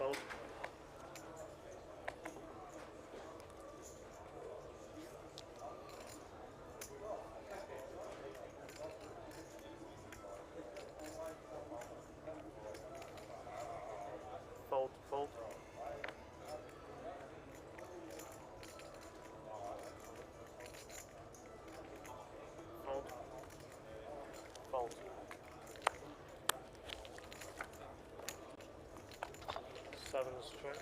Fold. Fold, fold. Fold. Fold. Seven straight.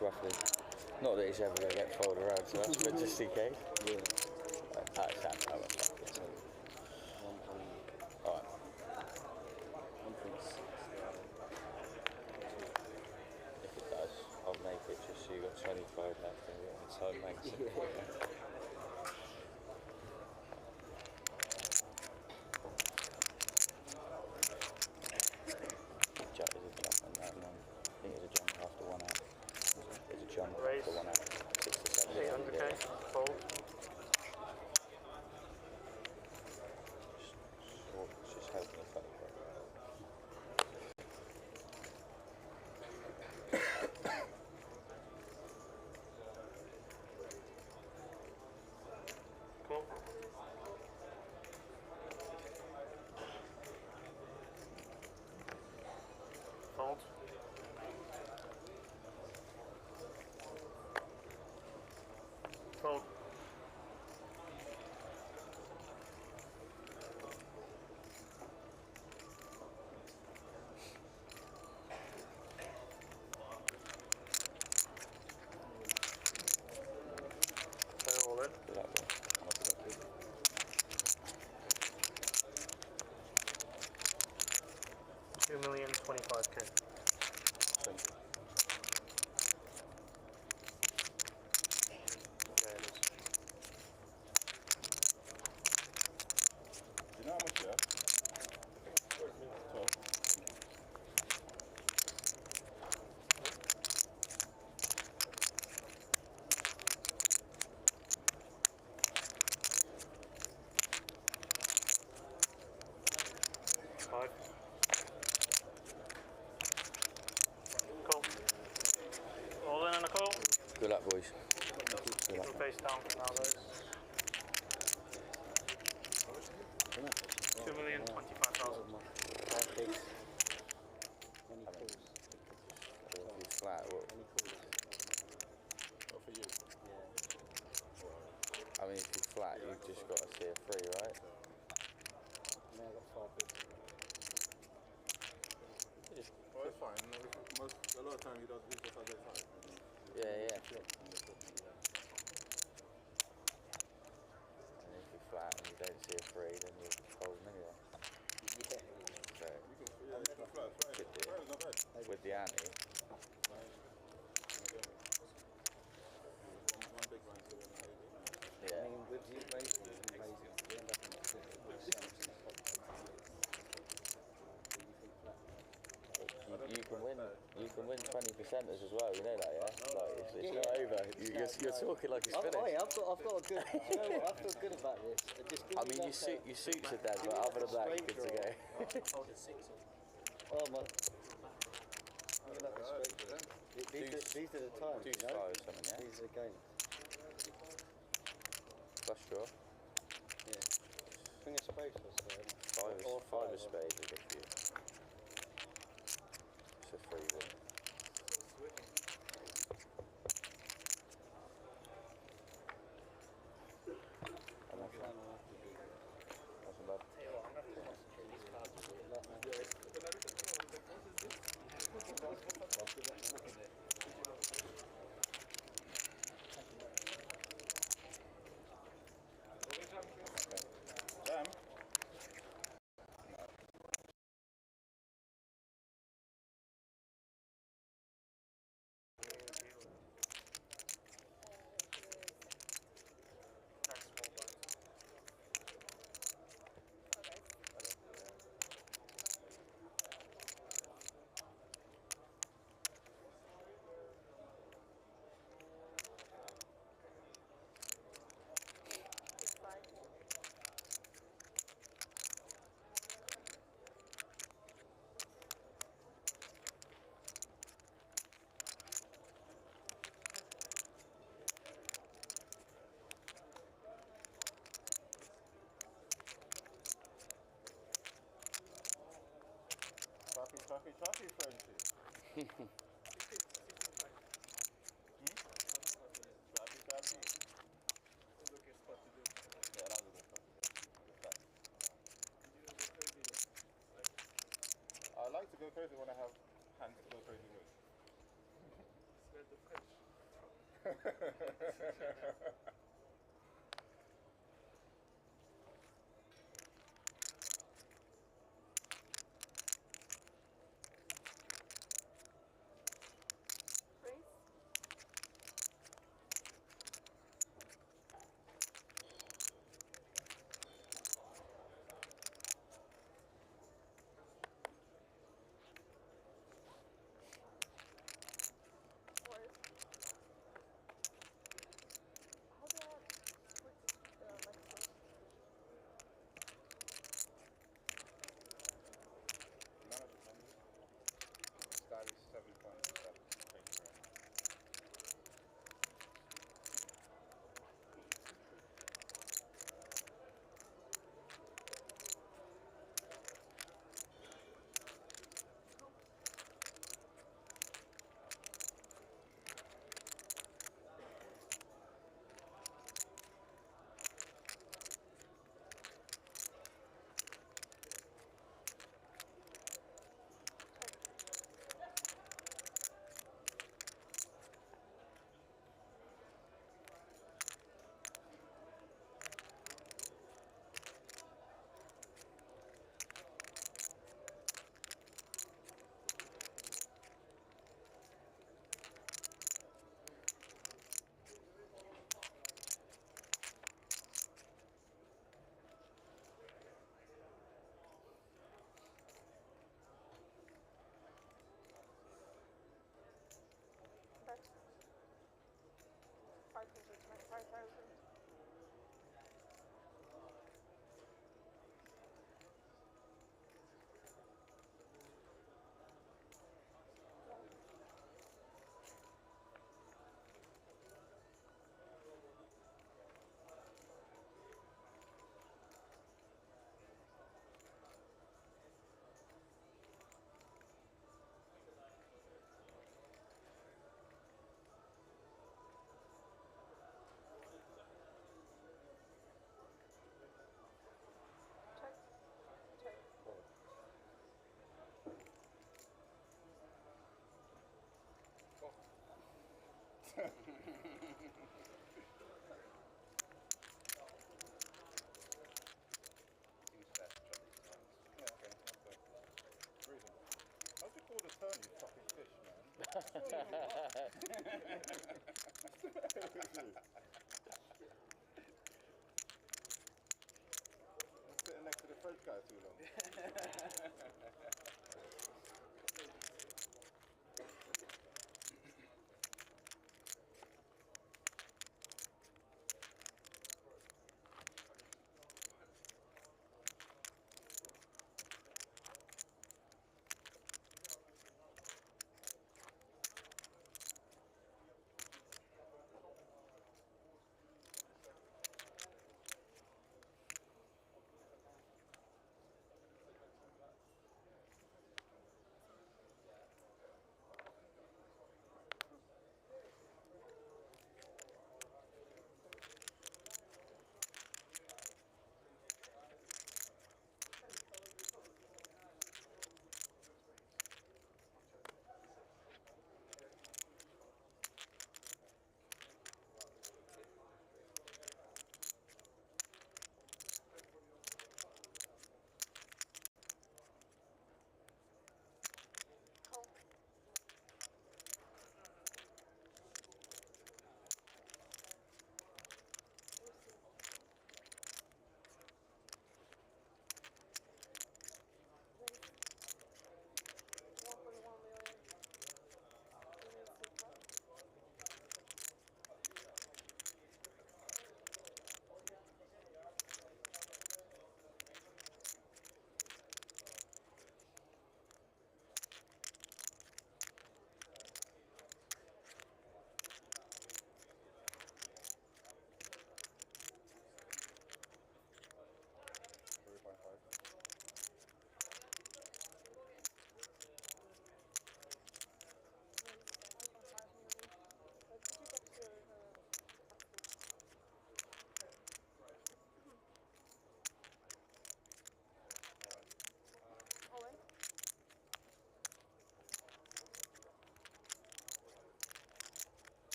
Roughly. Not that he's ever going to get folded around to us, but just in case. Yeah. That's how much that is. Alright. 1.6. If it does, I'll make it just so you've got 25 left and we're on time, thanks. There's a jump on that one. I think there's a jump after 1 out. There's a jump after 1 out. 6 to 7. 800k. Fold. Just helping us out. Cool. Fold. Fold. Play all in. Do that one. 2,025,000. Thank you. Yeah, it is. Do you know how much you have? 12. 5. Cool. All in on a call. Good luck, boys. Keep them face down now, those. 2,025,000. Flat. What? Not for you. I mean, if you're flat, you've just got to see a 3, right? Now I've got 5 bits. Well, it's fine. A lot of time he does his just as they time. Yeah, yeah. And if you're flat and you don't see a 3, then you fold them anyway. Yeah. So, You can flat. Good deal. Flat is not bad. with the ante, One big one to the yeah. I mean, with you raising and raising, you end up in the city with sums in the top. You can win 20%ers as well, you know that, yeah? Like, it's not over. You're talking like it's finished. I've got a good, you know what, I feel good about this. I mean, your suits are dead, but other than that, you're good to go. Oh my. Look at that straight draw. These are the times, Deuce you know? 5 or something, yeah? These are the games. Flush draw. Yeah. Bring a spade for us, Five of spades are good for you. It's a free win. Wasn't bad. Tell you what, I'm going to have to concentrate these cards. you, Frenchie. Scrappy. Okay, spot to do. Yeah, that was a good spot. I like to go crazy when I have hands to go crazy with. Smell the punch. Race? Force. How do I switch the microphone? Style is 7.7. Thank you very much. That's 525,000. Check. Check. Yeah, okay. Reasonable. How'd you call the turn, you fucking fish, man? I'm sitting next to the French guy too long.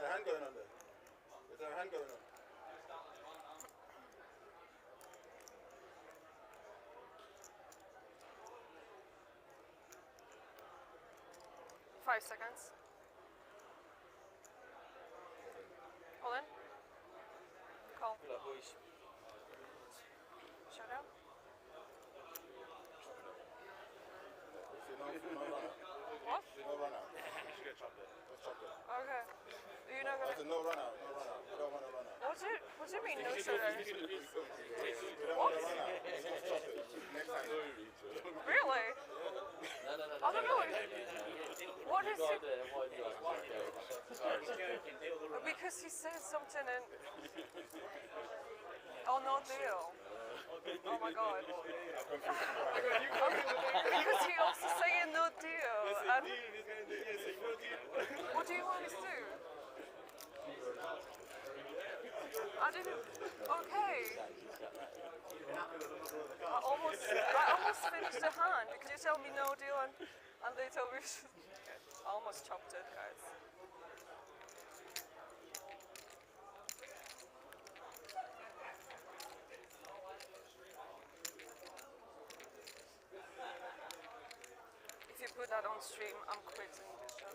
there a hand going on there? Is there a hand going on? Five seconds. Hold in. Call. Showdown. No run out. What? No run out. Let's chop it. Okay. You're not I gonna. said no run out. No run out. We don't want to run out. What do you mean no showdown? We don't want to run out. Let's chop it. Next time. Really? I don't know. What is it? Because he said something and. Oh, no deal. Oh my god. Because he also saying no deal. And what do you want me to do? I didn't. Okay. I almost finished the hand. Could you tell me no deal? And they told me. I almost chopped it, guys. If you put that on stream, I'm quitting this show.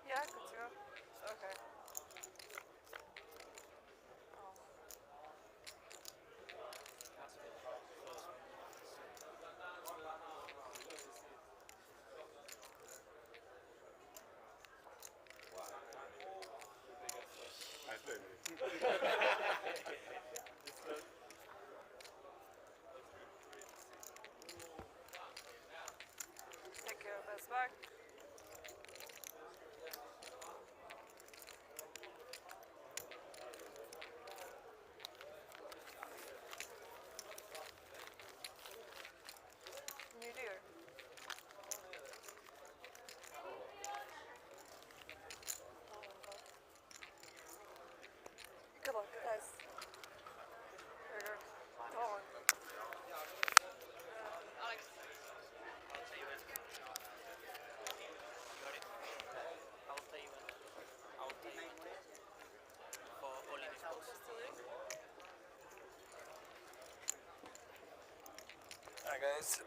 Yeah, good to go. Okay. Oh. Nice play, mate. Take care of us back. New deer. Good luck, guys. Here you go. Go on. Alex. I'll tell you when. Got it? I'll tell you when. I'll tell you when. For all in his house. Hi guys.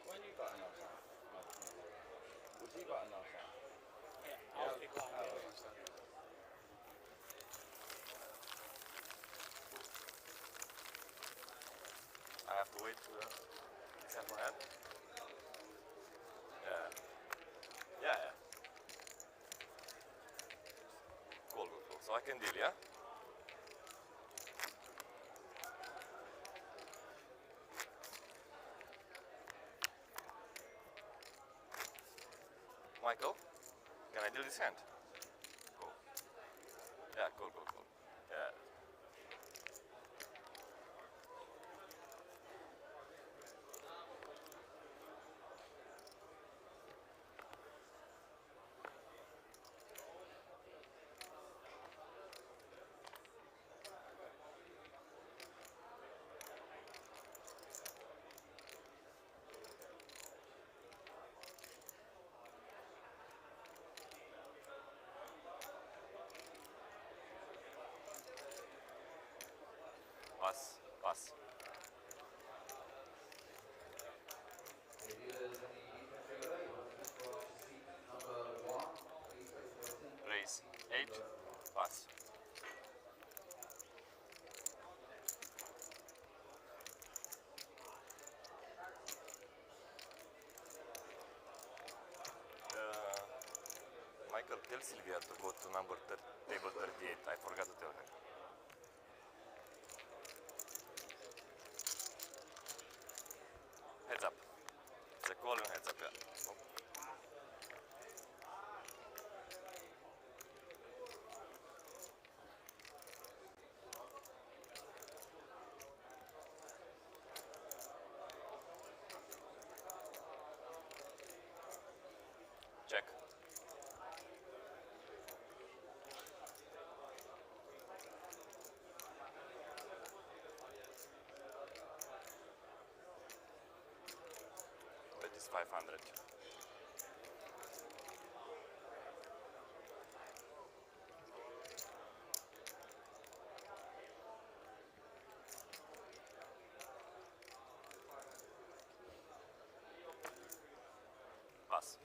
When you got enough time? Was he got enough time? Yeah, I'll pick one. I have to wait for the extend my head. Yeah. Yeah. Cool. So I can deal, yeah? Michael, can I deal this hand? Cool. Yeah, cool. Yeah. Pass. Raise 8, pass. Michael, tell Sylvia to go to table 38. I forgot to tell her. Heads up. It's a call and heads up, yeah. Oh. Check. 500. Was?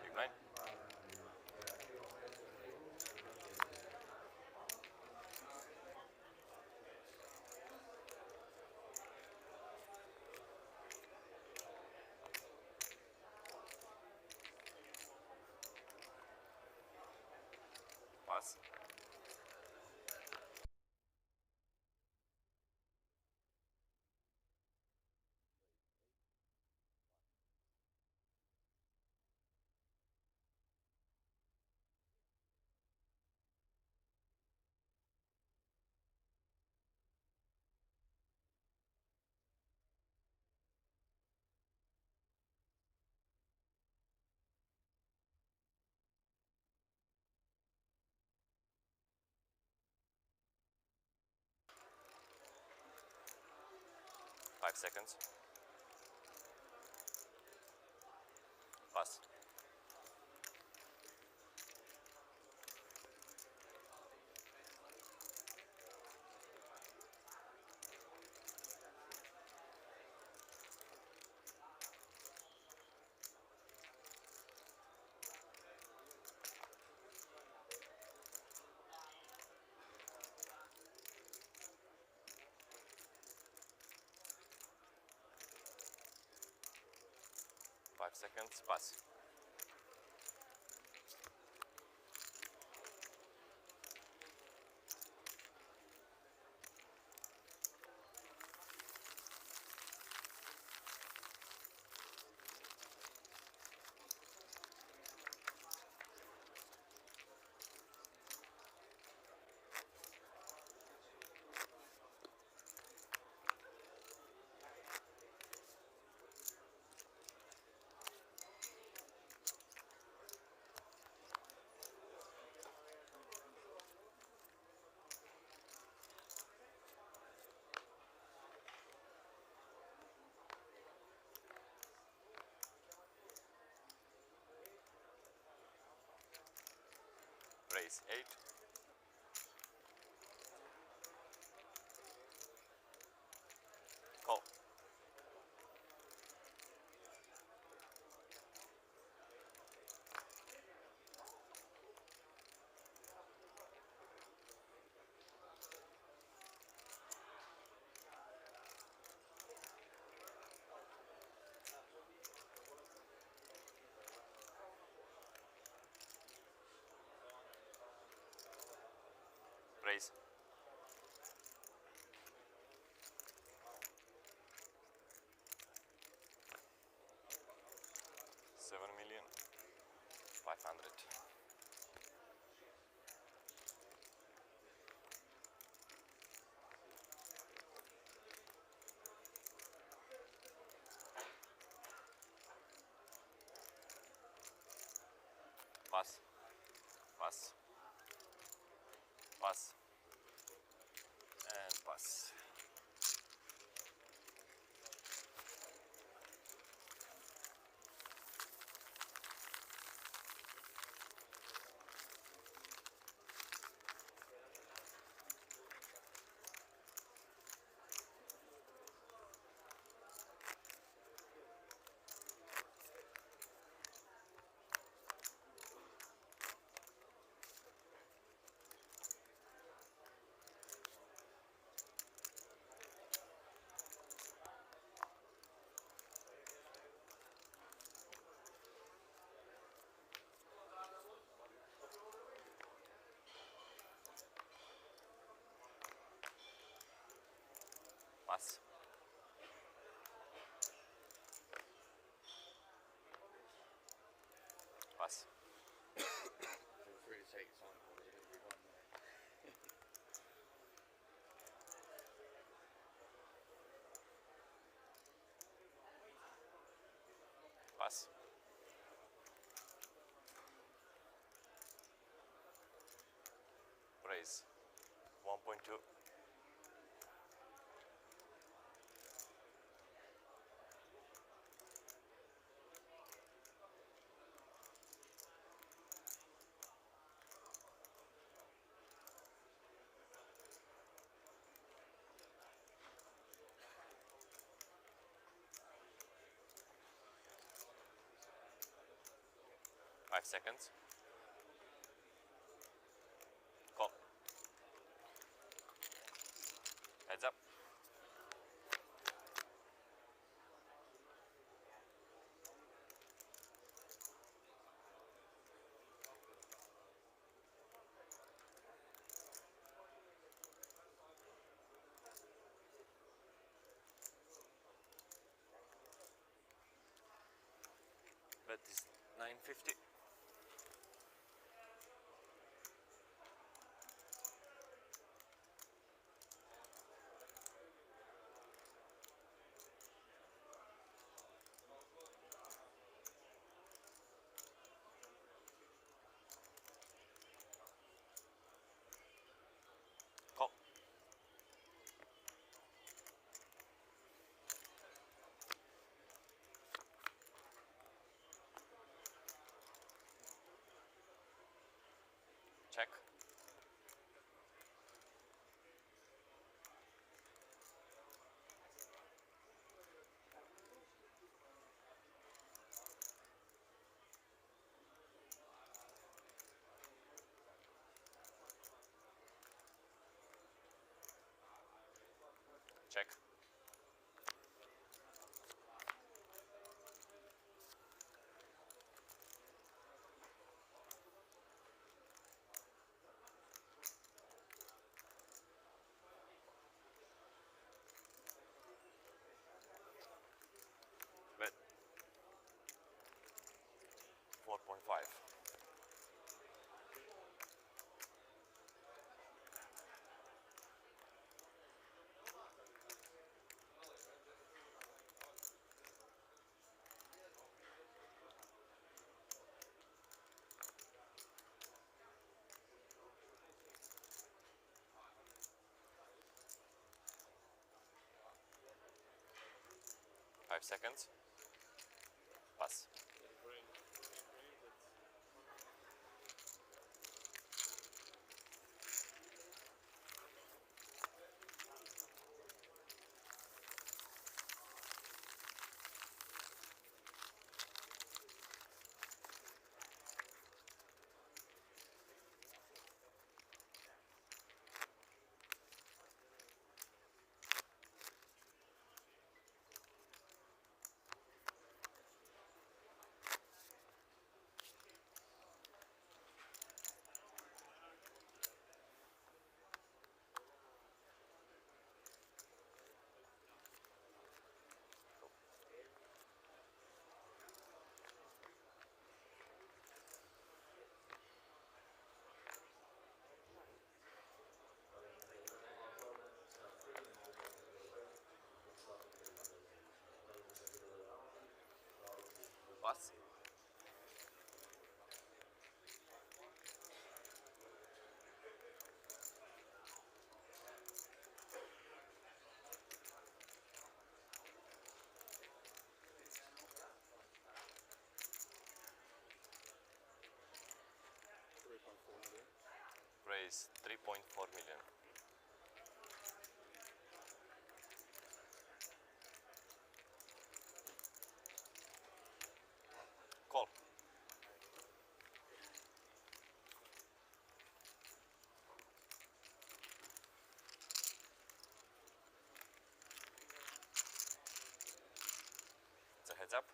Big blind. 5 seconds. Pass. Seconds, pass. Raise 8. Call. Raise. 7,500,000. Pass. Pass. Pass. Pass. Feel free to take your time, boys. You're going to be one there. Pass. Raise. 1.2. Five seconds. Call. Heads up. Bet is 950. Call. Check. Check. Bet 4.5. Five seconds. Pass. Pass. Raise 3.4 million. Call. It's a heads up.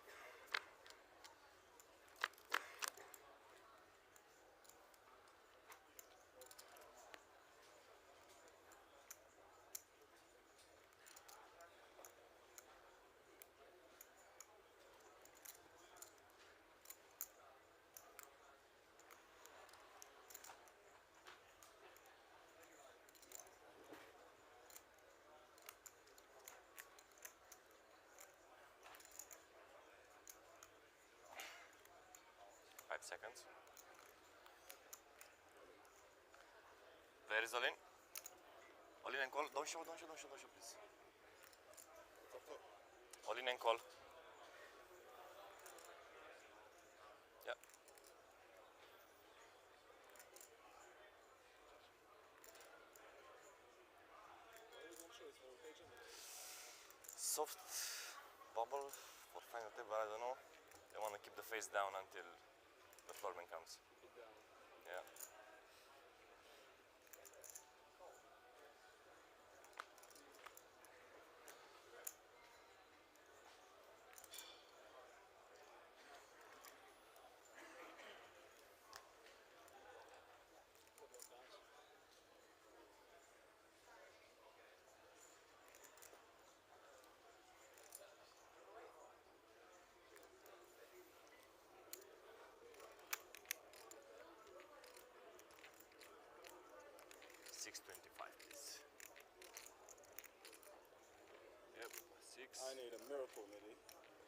5 seconds. Where is all in? All in and call. Don't show, please. All in and call. Yeah. Soft bubble for final tip, but I don't know. They want to keep the face down until the floorman comes. Yeah. $6.25, please. Yep, 6. I need a miracle, Nitty.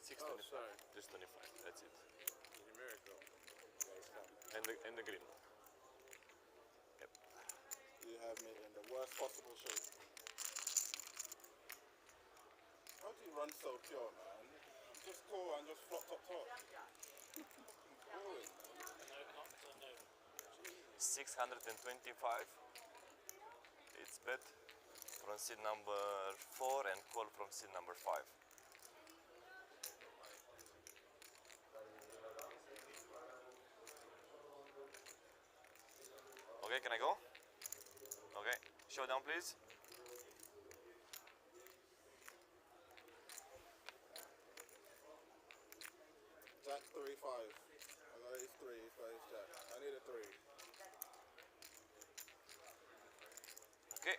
6.25. sorry. Just 25. That's it. Need a miracle. And the green. Yep. You have me in the worst possible shape. How do you run so pure, man? Just go and just flop top. Going, man. 625. It's bet from seat number 4 and call from seat number 5. Okay, can I go? Okay, showdown please. Jack 3-5. I got ace 3, he's got ace jack. I need a 3. Okay,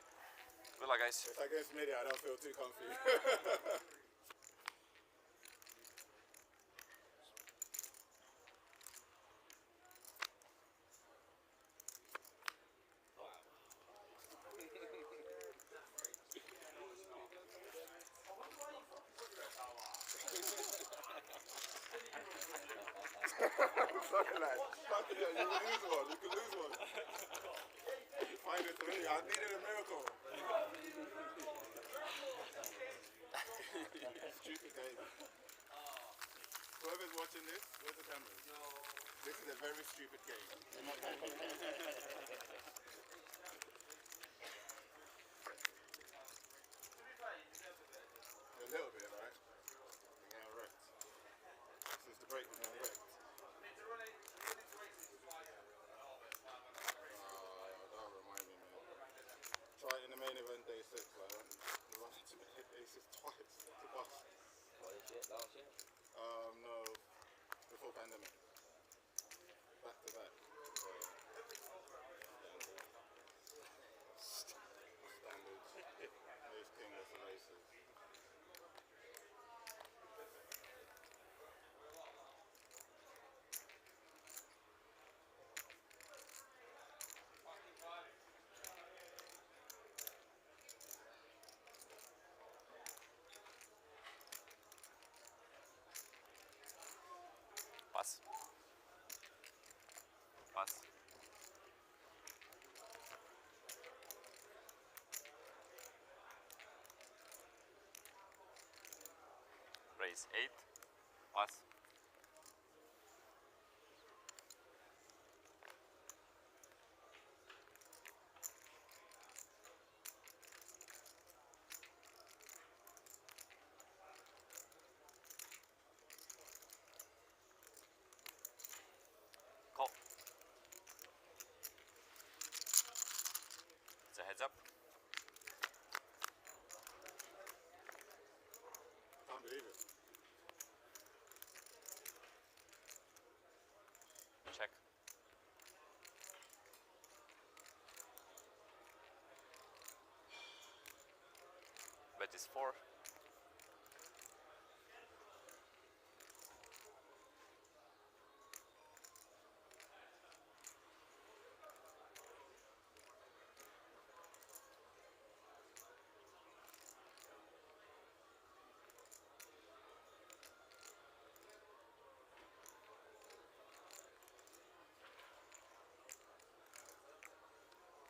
good luck guys. If against Midi, I don't feel too comfy. Fucking like, you can lose one, Find a 3, I needed a miracle. Stupid game. Whoever's watching this, where's the cameras? This is a very stupid game. A little bit, right? We're getting wrecked. Since the break, we're getting wrecked. Don't remind me, man. Try it in the main event, day 6, man. We run into day 6 twice to bust. What is it, last year? No, before pandemic. Back to back. Standards. Ace king with some aces. Pass. Pass. Raise 8. Pass. Call. It's a heads up. Can't believe it. Check. Bet is 4.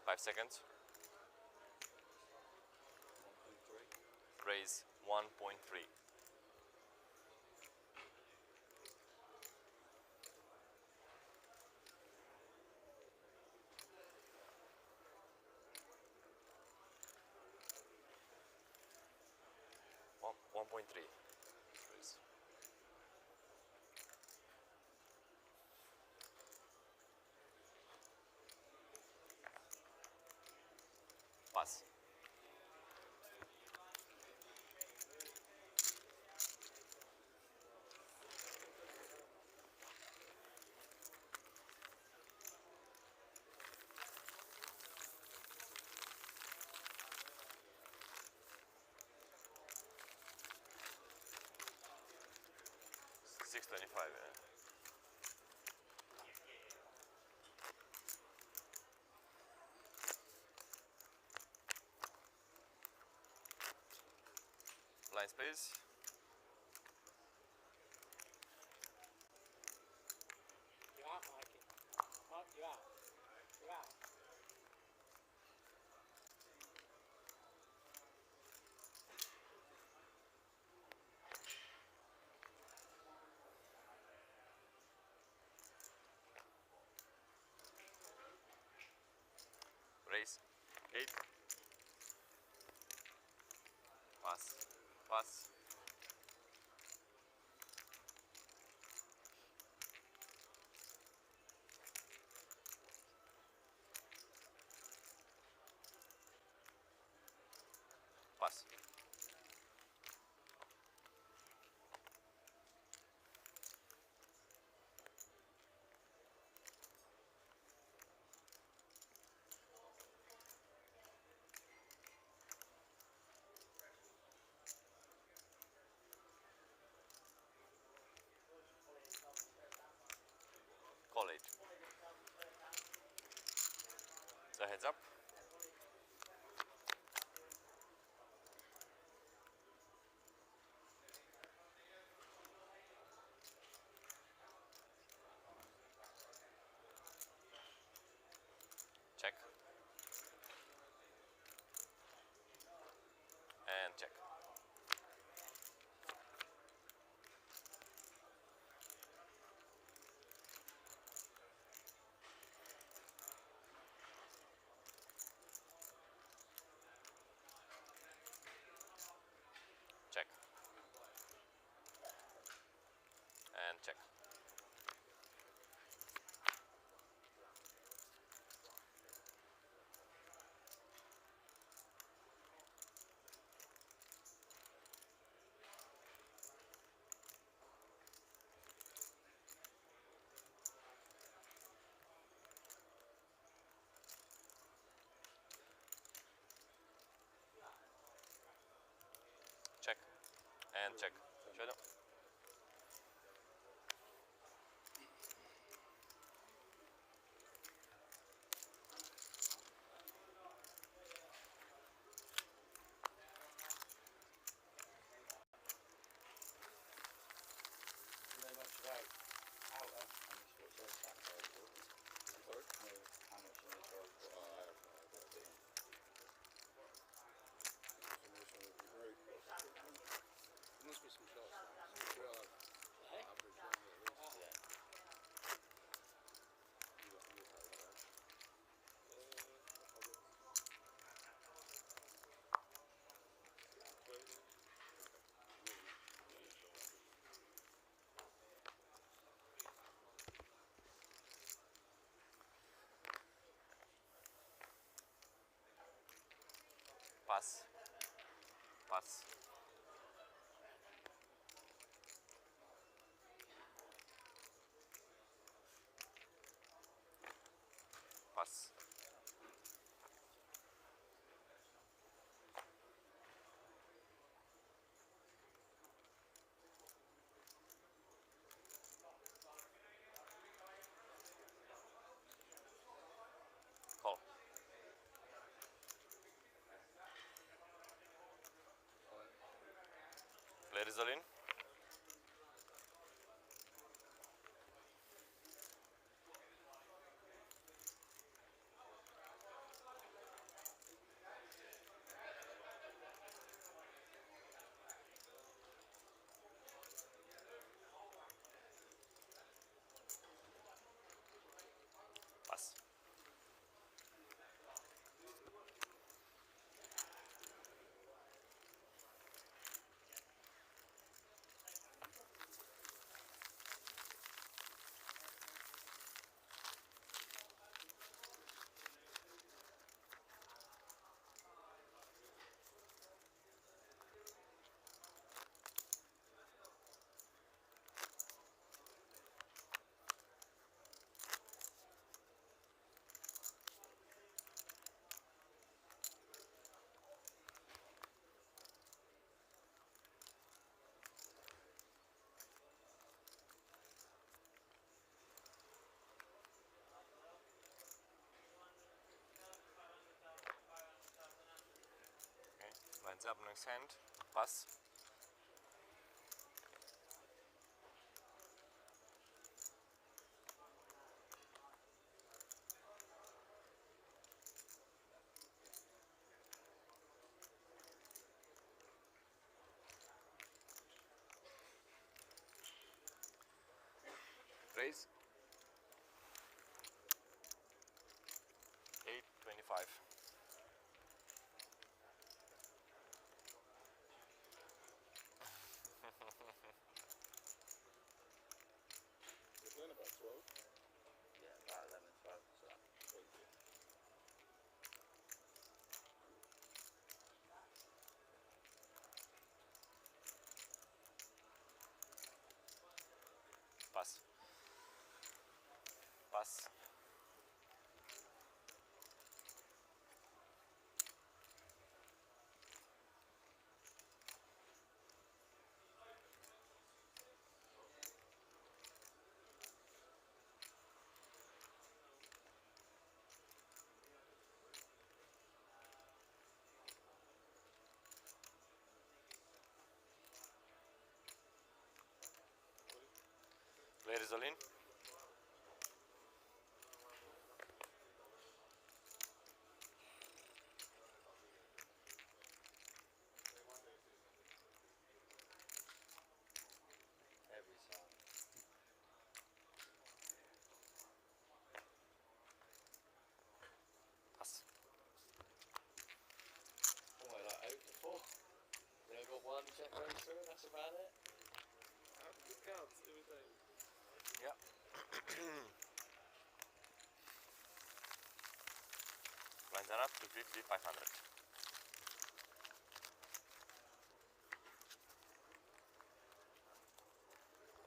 5 seconds. Raise 1.3. One, 1.3. Raise. Pass. $6.25. Yeah. Lines, please. You out, Mikey. Mark, you out. You out. Raise. 8. Pass. Pass. Pass. Call it. So heads up. Check. And check. Check. And check. Check. And check. Showdown. You know much about outer and what goes back there? Sorry? No, how much you know goes I have no idea. Information would be great. There must be some shots now. Some good average one at least. yeah. You have to look at it, right? Pass. Pass. Pass. Call. up next hand. Pass. Raise. 8.25. You're playing about 12. Yeah, about 11, 12. So. Pass. Pass. Player is all in. Every song. Pass. Oh, I like 0 to 4. Then I got 1 check raise through, that's about it. Good cards, every time. Yeah. Blinds are up, 250, 500.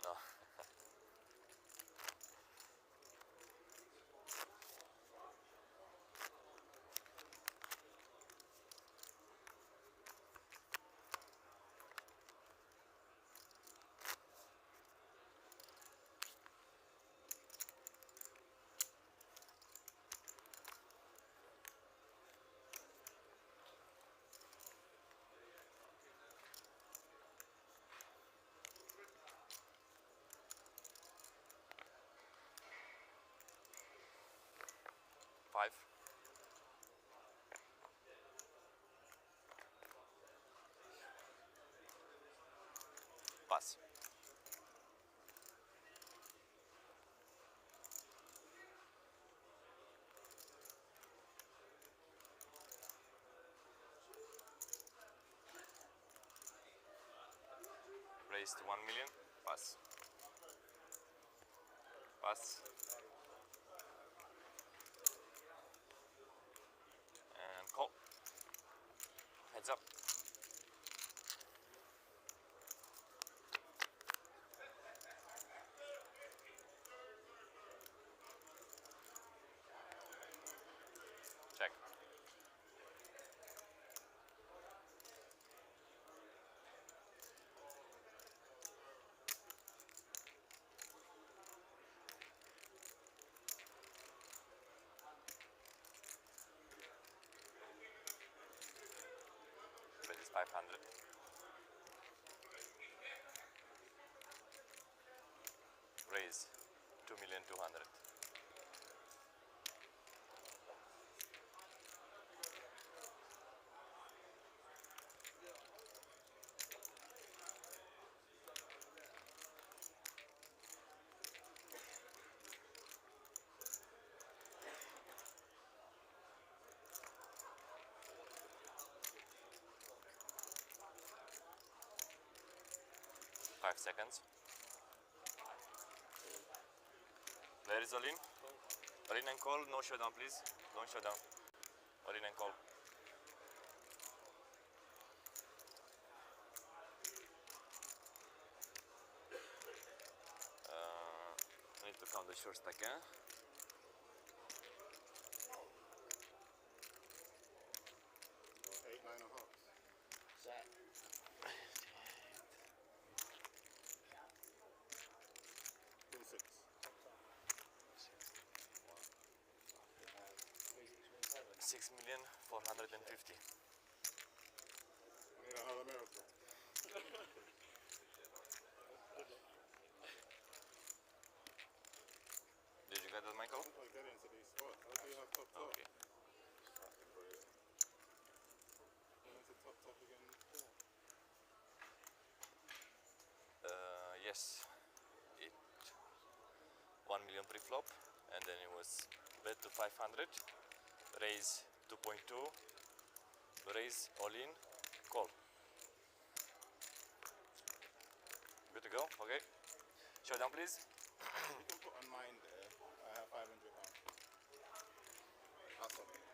No. Five. Pass. Raise to 1 million. Pass. Pass. And call. Heads up. Check. Bet is 500. Raise 2,200,000. Five seconds. Player is all in. All in and call. No showdown, please. Don't showdown. All in and call. I need to count the short stack, eh? Or 8, 9.5. Set. 26. 3,617. 6,450,000. guess it 1 million pre-flop, and then it was bet to 500, raise 2.2, raise all in, call. Good to go. Okay. Showdown, please. You can put on mine there. I have £500. That's okay.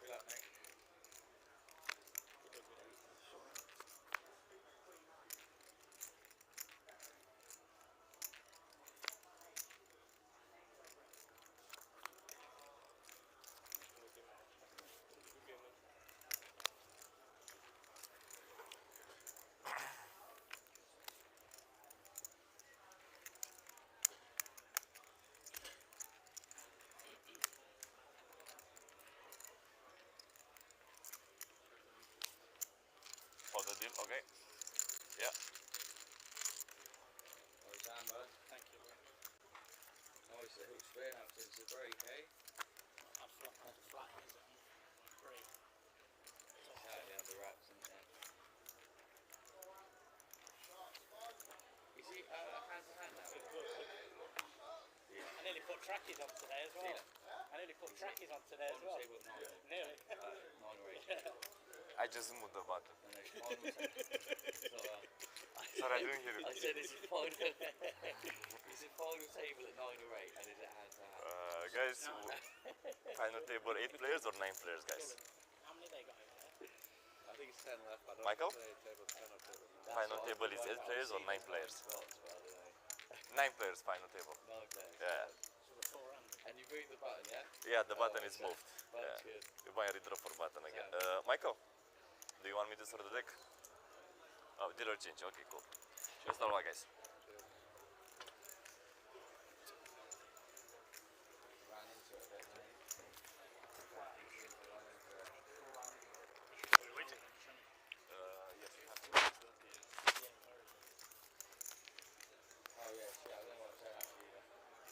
Good luck, mate. For the deal, okay. Yeah. Well done, bud. Thank you. Nice little spin up since the break, eh? I'd flat is it? Great. Totally under wraps, isn't it? Is it hand to hand now? Yeah. I nearly put trackies on today as well. I nearly put trackies on today as well. Table 9. Nearly. 9 or 8. I just moved the button. And then final table. Sorry, I didn't hear you. I said, is it final? Is it final table at 9 or 8? And is it hand to hand? Guys, final table 8 players or 9 players, guys? How many they got over there? I think it's 10 left. I don't Michael? say table 10 or table 9. Final table is 8 players or 9 players? 9 players final table. 9 players. Yeah. So the 4 round. And you moved the button, yeah? Yeah, the button is moved. Button's Yeah. good. You buy a redraw for button again. Michael, do you want me to sort the deck? Oh, dealer change. Okay, cool. Let's start, guys. Ran into it a bit, mate. Yes, you have to. Oh yeah, shit, I don't know what I'm saying actually either.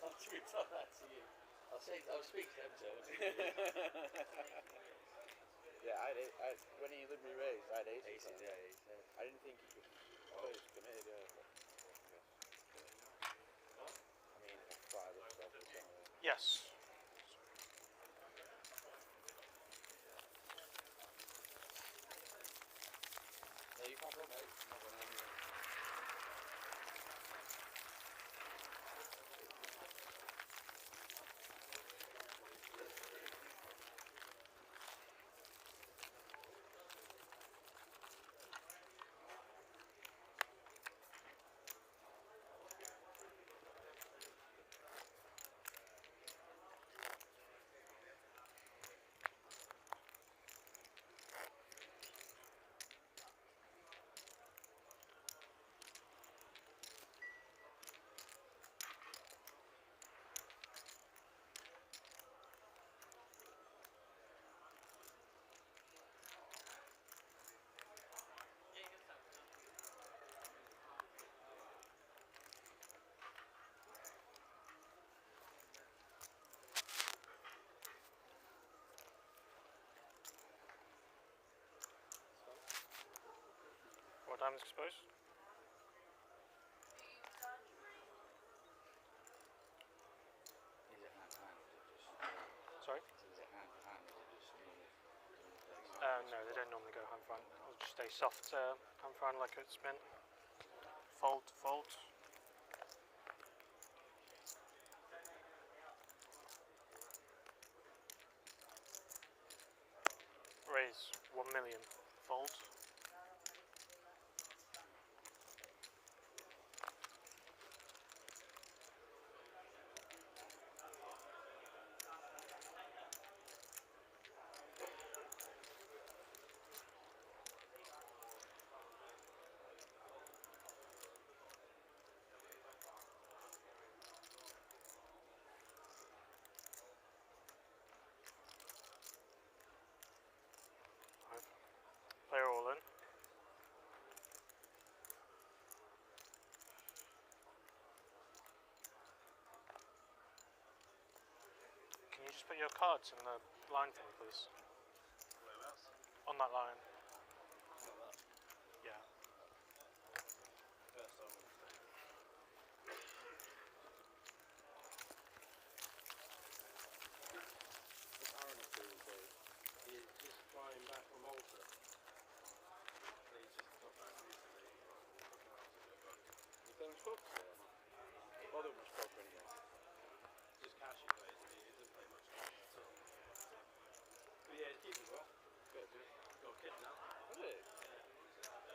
I'll tweet on that to you. I'll speak to them too. Yeah, when he let me raise, I had aces. Aces, yeah, aces. I didn't think he could. I thought he was committed, yeah. I mean, F5 or stuff or something. Yes. No, you can't go, mate. Not going anywhere. What diamonds exposed? Is it hand to hand or is it just... Sorry? Is it hand to hand or is it just normal No, they don't normally go hand front. I'll just stay soft hand front like it's meant. Fold, fold. Raise 1 million. Fold. Player all in. put your cards in the line for me, please? On that line. Yeah. He's just flying back from Malta. He's just got back recently. He's done spoke to him. Bother much spoke anymore. Just cashing basically. He doesn't play much at all. But yeah, he's keeping well. Good. Got a kid now. Is it? I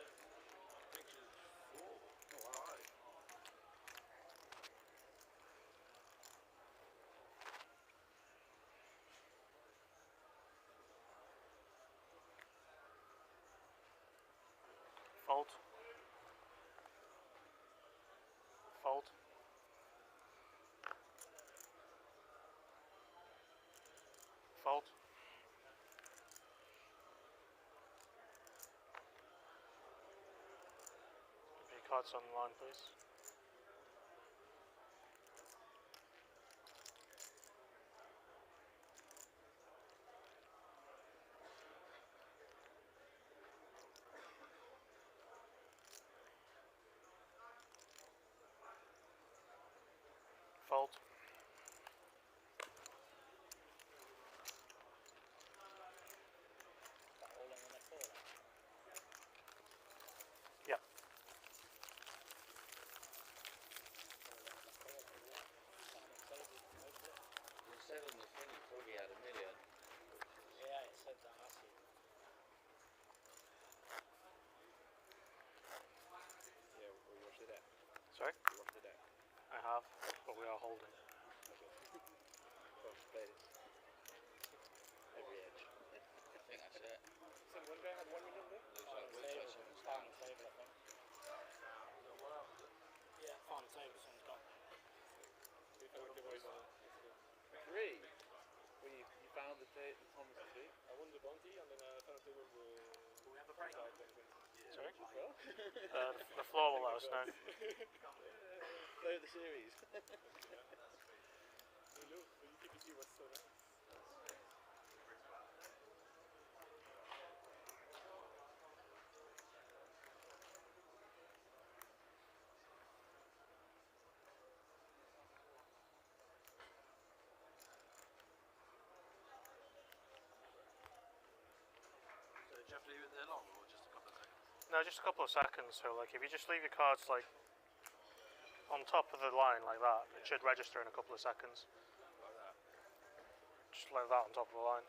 think she's 4. Oh wow. Fold. Fold. Fold. Give me your cards on the line, please. Fold. Yeah. The 7 was funny, probably had a million. Yeah, it said that last year. Yeah, we watched the deck. Sorry? We watched the deck. I have, but we are holding. Gosh, play this. Every edge. I think that's it. So one guy had 1 million there? Final table, final table, I think. Yeah, final table, someone's gone. 3? Well, you found the Thomas tree? I won the bounty and then I found a table We have a break. Sorry? Well, The floor will let us know. play of the series. Hello, the UKPC was so nice. So did you have to leave it there long or just a couple of seconds? No, just a couple of seconds. So, like, if you just leave your cards like on top of the line like that, it should register in a couple of seconds. Like that? Just like that on top of the line.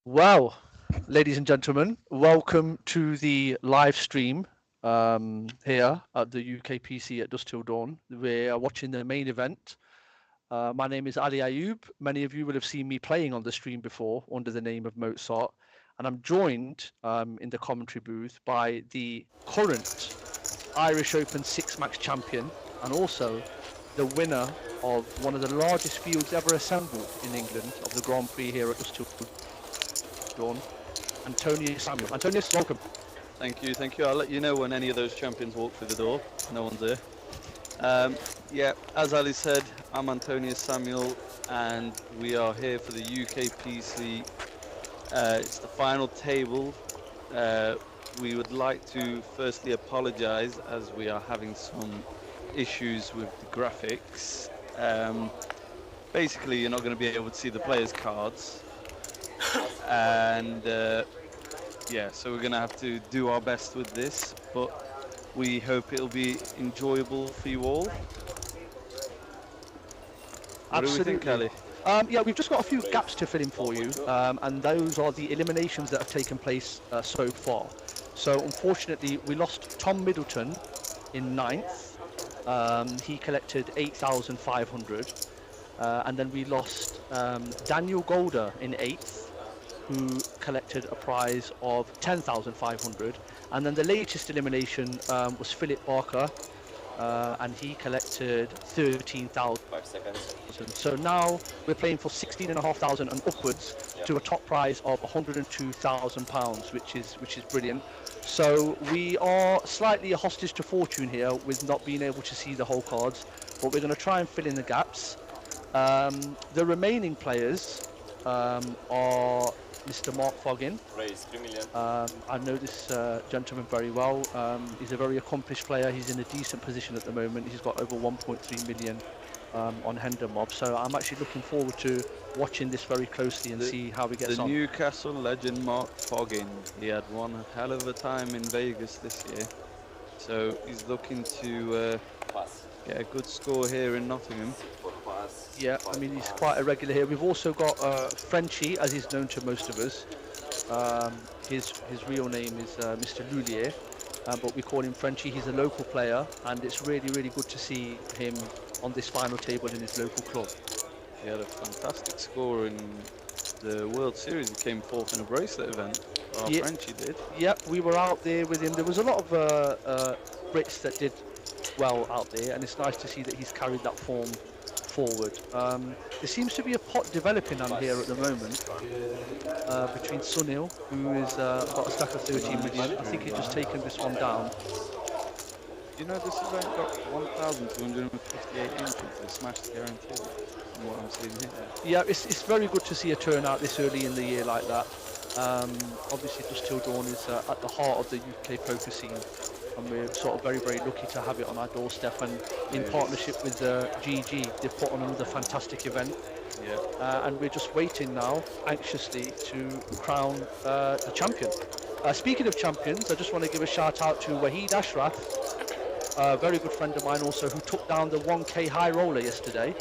Well, ladies and gentlemen, welcome to the live stream here at the UKPC at Dusk Till Dawn. We are watching the main event. My name is Ali Ayoub. Many of you will have seen me playing on the stream before under the name of Mozart. And I'm joined in the commentary booth by the current Irish Open six-match champion and also the winner of one of the largest fields ever assembled in England of the Grand Prix here at Dusk Till Dawn, Antonius Samuel. Antonius, welcome. Thank you, thank you. I'll let you know when any of those champions walk through the door. No one's here. Yeah, as Ali said, I'm Antonius Samuel, and we are here for the UKPC. It's the final table. We would like to firstly apologise as we are having some issues with the graphics. Basically, you're not going to be able to see the players' cards. And yeah, so we're gonna have to do our best with this, but we hope it'll be enjoyable for you all. What do we think, Ali? Yeah, we've just got a few gaps to fill in for you, and those are the eliminations that have taken place so far. So unfortunately, we lost Tom Middleton in 9th. He collected 8,500, and then we lost Daniel Golder in 8th. Who collected a prize of 10,500, and then the latest elimination was Philip Barker, and he collected 13,000. 5 seconds. So now we're playing for 16,500 and upwards to a top prize of £102,000, which is brilliant. So we are slightly a hostage to fortune here with not being able to see the whole cards, but we're going to try and fill in the gaps. The remaining players are Mr. Mark Foggin. Raise 3 million. I know this gentleman very well. He's a very accomplished player. He's in a decent position at the moment. He's got over 1.3 million on Hender Mob. So I'm actually looking forward to watching this very closely and see how he gets on. The Newcastle legend Mark Foggin. He had one hell of a time in Vegas this year. So he's looking to get a good score here in Nottingham. Yeah, I mean, he's quite a regular here. We've also got Frenchie, as he's known to most of us. His real name is Mr. Lullier, but we call him Frenchie. He's a local player, and it's really, really good to see him on this final table in his local club. He had a fantastic score in the World Series. He came fourth in a bracelet event. Frenchie did. Yeah, we were out there with him. There was a lot of Brits that did well out there, and it's nice to see that he's carried that form forward. There seems to be a pot developing on here at the moment between Sunil, who is got a stack of 13 million. I think he's just taken this one down. You know, this event got 1,258 entries. The smash guaranteed, from what I'm seeing here. Yeah, it's very good to see a turnout this early in the year like that. Obviously, Dusk Till Dawn is at the heart of the UK poker scene, and we're sort of very, very lucky to have it on our doorstep. And in partnership with GG, they've put on another fantastic event. Yeah. And we're just waiting now, anxiously, to crown the champion. Speaking of champions, I just want to give a shout out to Wahid Ashraf, a very good friend of mine also, who took down the 1K high roller yesterday.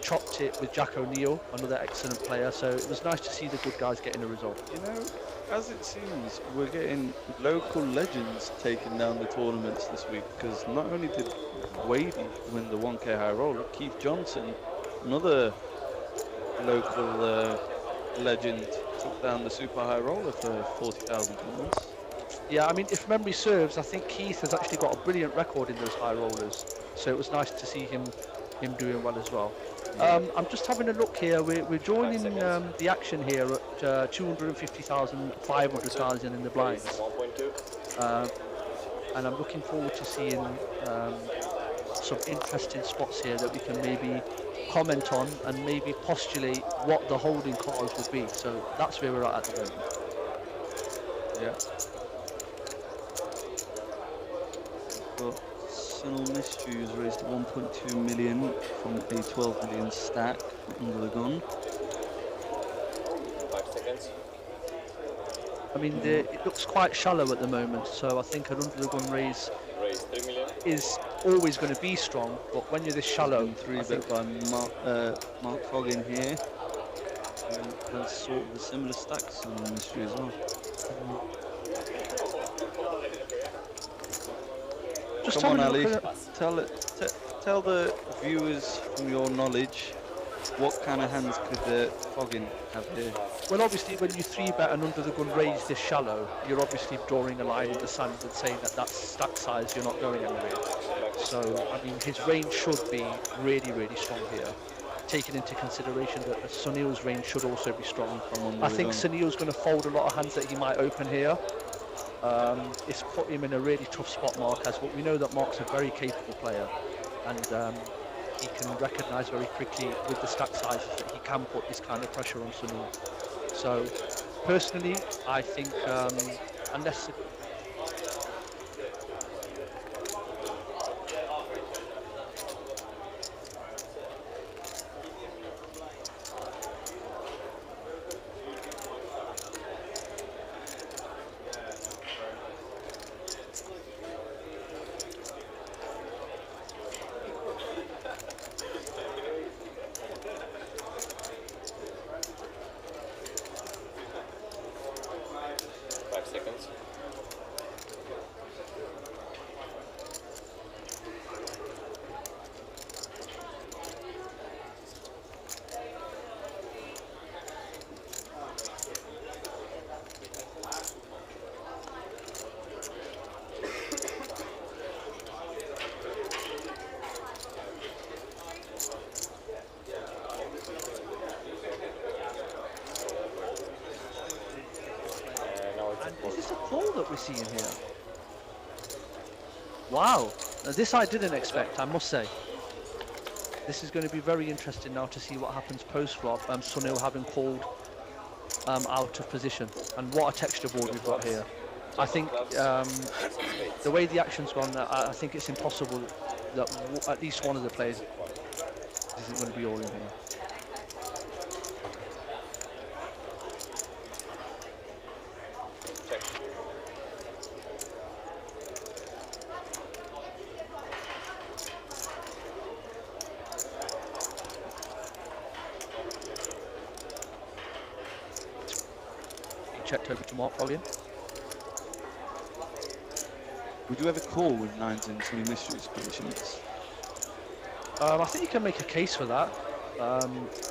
Chopped it with Jack O'Neill, another excellent player. So it was nice to see the good guys getting a result. You know, as it seems, we're getting local legends taking down the tournaments this week, because not only did Wadey win the 1K high roller, Keith Johnson, another local legend, took down the super high roller for £40,000. Yeah, I mean, if memory serves, I think Keith has actually got a brilliant record in those high rollers. So it was nice to see him doing well as well. I'm just having a look here. We're joining the action here at 250,000, 500,000 in the blinds. 1.2. And I'm looking forward to seeing some interesting spots here that we can maybe comment on and maybe postulate what the holding calls would be. So that's where we're at the moment. Yeah. Well, Sunil Miscues raised 1.2 million from a 12 million stack under the gun. 5 seconds. I mean, it looks quite shallow at the moment, so I think an under the gun raise Raise 3 million. is always going to be strong, but when you're this shallow, Three I think bet by Mark Foggin here. Who has sort of a similar stacks on the mystery as well. just Come on, having a Ali. look at Tell the viewers from your knowledge what kind of hands could Foggin have here. well, obviously, when you 3-bet and under the gun raise this shallow, you're obviously drawing a line in the sand and saying that that's stack size, you're not going anywhere. So, I mean, his range should be really, really strong here. Taking into consideration that Sunil's range should also be strong. I think Sunil's going to fold a lot of hands that he might open here. It's put him in a really tough spot, Mark, as we know that Mark's a very capable player, and he can recognise very quickly with the stack sizes that he can put this kind of pressure on Sunil. So, personally, I think unless... Is this a call that we're seeing here? Wow, now this I didn't expect, I must say. This is going to be very interesting now to see what happens post-flop. Sunil having called out of position, and what a texture board we've got here. I think the way the action's gone, I think it's impossible that at least one of the players isn't going to be all in here. Checked over to Mark Foggin. Would you ever call with 9s in 20 mysteries positions? I think you can make a case for that.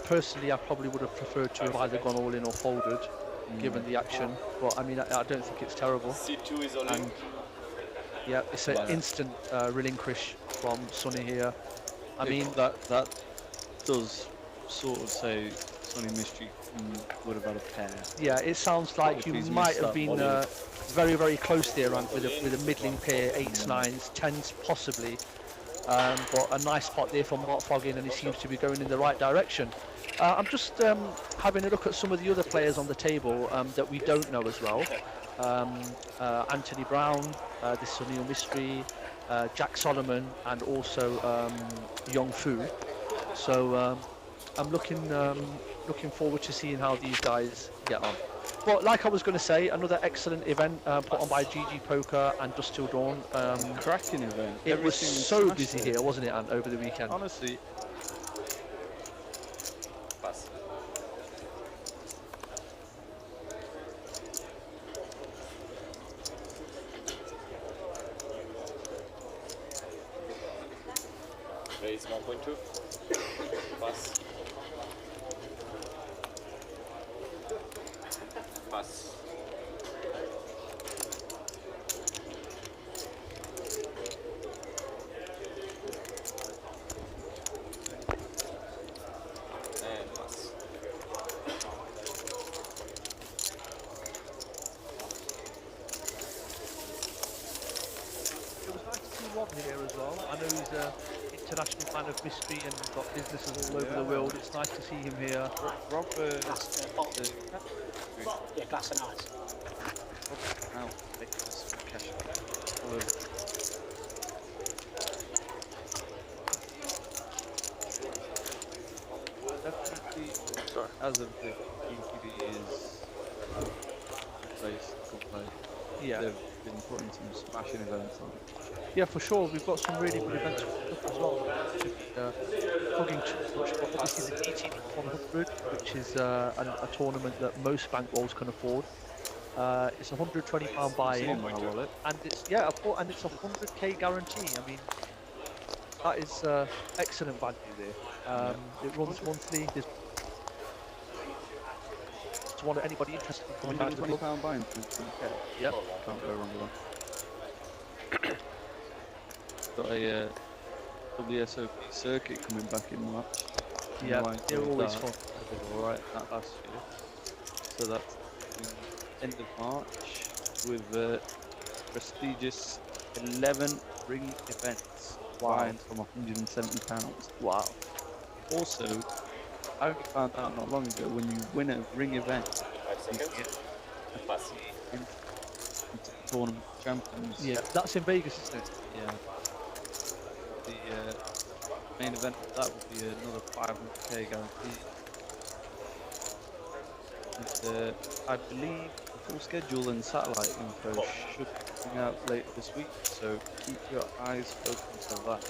Personally, I probably would have preferred to have either gone all in or folded, given the action. But I mean, I don't think it's terrible. C2 is all in. Yeah, it's an instant relinquish from Sonny here. I mean, that does sort of say Sonny Mystery would have had a pair. Yeah, it sounds like you might have been very, very close there with a middling pair, 8s, 9s, 10s possibly. But a nice spot there from Mark Foggin, and he seems to be going in the right direction. I'm just having a look at some of the other players on the table that we don't know as well. Anthony Brown, this Sunil Mystery, Jack Solomon, and also Yong Fu. So I'm looking forward to seeing how these guys get on. But like I was going to say, another excellent event put on by GG Poker and Dusk Till Dawn. Cracking event. It was so busy here, wasn't it, Ant, over the weekend? Honestly. Pass. Raise 1.2. Pass. Pass. And pass. It was nice to see Rob here as well. I know he's an international fan of mystery and got businesses all over the world. It's nice to see him here. Rob, yeah, glass and ice. Now, cash. Definitely, as of the UKPC is in place. Yeah. they've been putting some smashing events on. Yeah, for sure. We've got some really good events coming up as well. Fogging too much, but obviously the DT 100, which is a tournament that most bankrolls can afford. It's a £120 buy-in, and it's and it's a 100k guarantee. I mean, that is excellent value there. It runs monthly. There's one anybody interested in coming down to the club. £120 buy-in for 10k. Yep. Can't go wrong with that. Got a WSOP circuit coming back in March. Yeah, they're always fun. Alright, that last year. So that's the end of March with prestigious 11 ring events. Buying from £170. Wow. Also, I only found out not long ago, when you win a ring event, you get a pass into the tournament champions. Yeah, that's in Vegas, isn't it? Yeah. The main event of that would be another 500k guaranteed. And I believe the full schedule and satellite info should be coming out later this week, so keep your eyes open for that.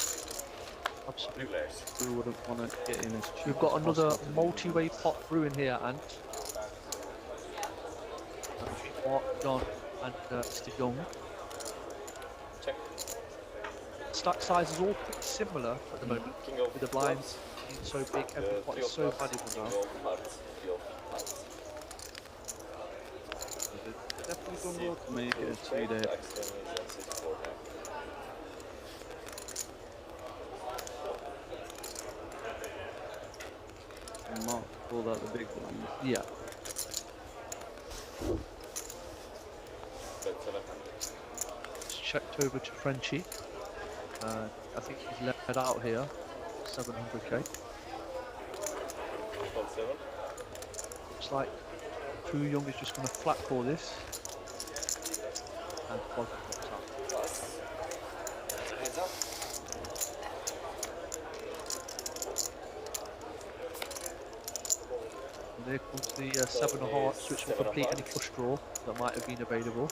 Absolutely. We wouldn't want to get in as cheap. We've got another multi-way pot brewing here, and Mark, John, and Mr. Young. Check. Stack size is all pretty similar at the moment, with the blinds being so big, every pot is so valuable now. Definitely done well to make it a 3-day. And Mark pulled out the big one. Yeah. It's checked over to Frenchie. I think he's led out here, 700k. Looks like Pooh Young is just going to flat call this. And Foggin pops out. Heads up. And there comes the 7 of hearts, which will complete any flush draw that might have been available.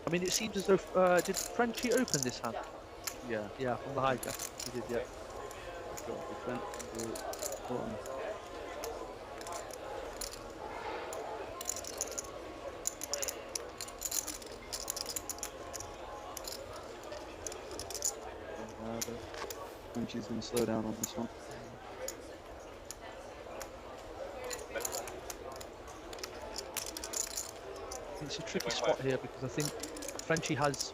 I mean, it seems as though did Frenchie open this hand? Yeah. Yeah, from the hijack. He did, yeah. Frenchie's going to slow down on this one. It's a tricky spot here because I think Frenchie has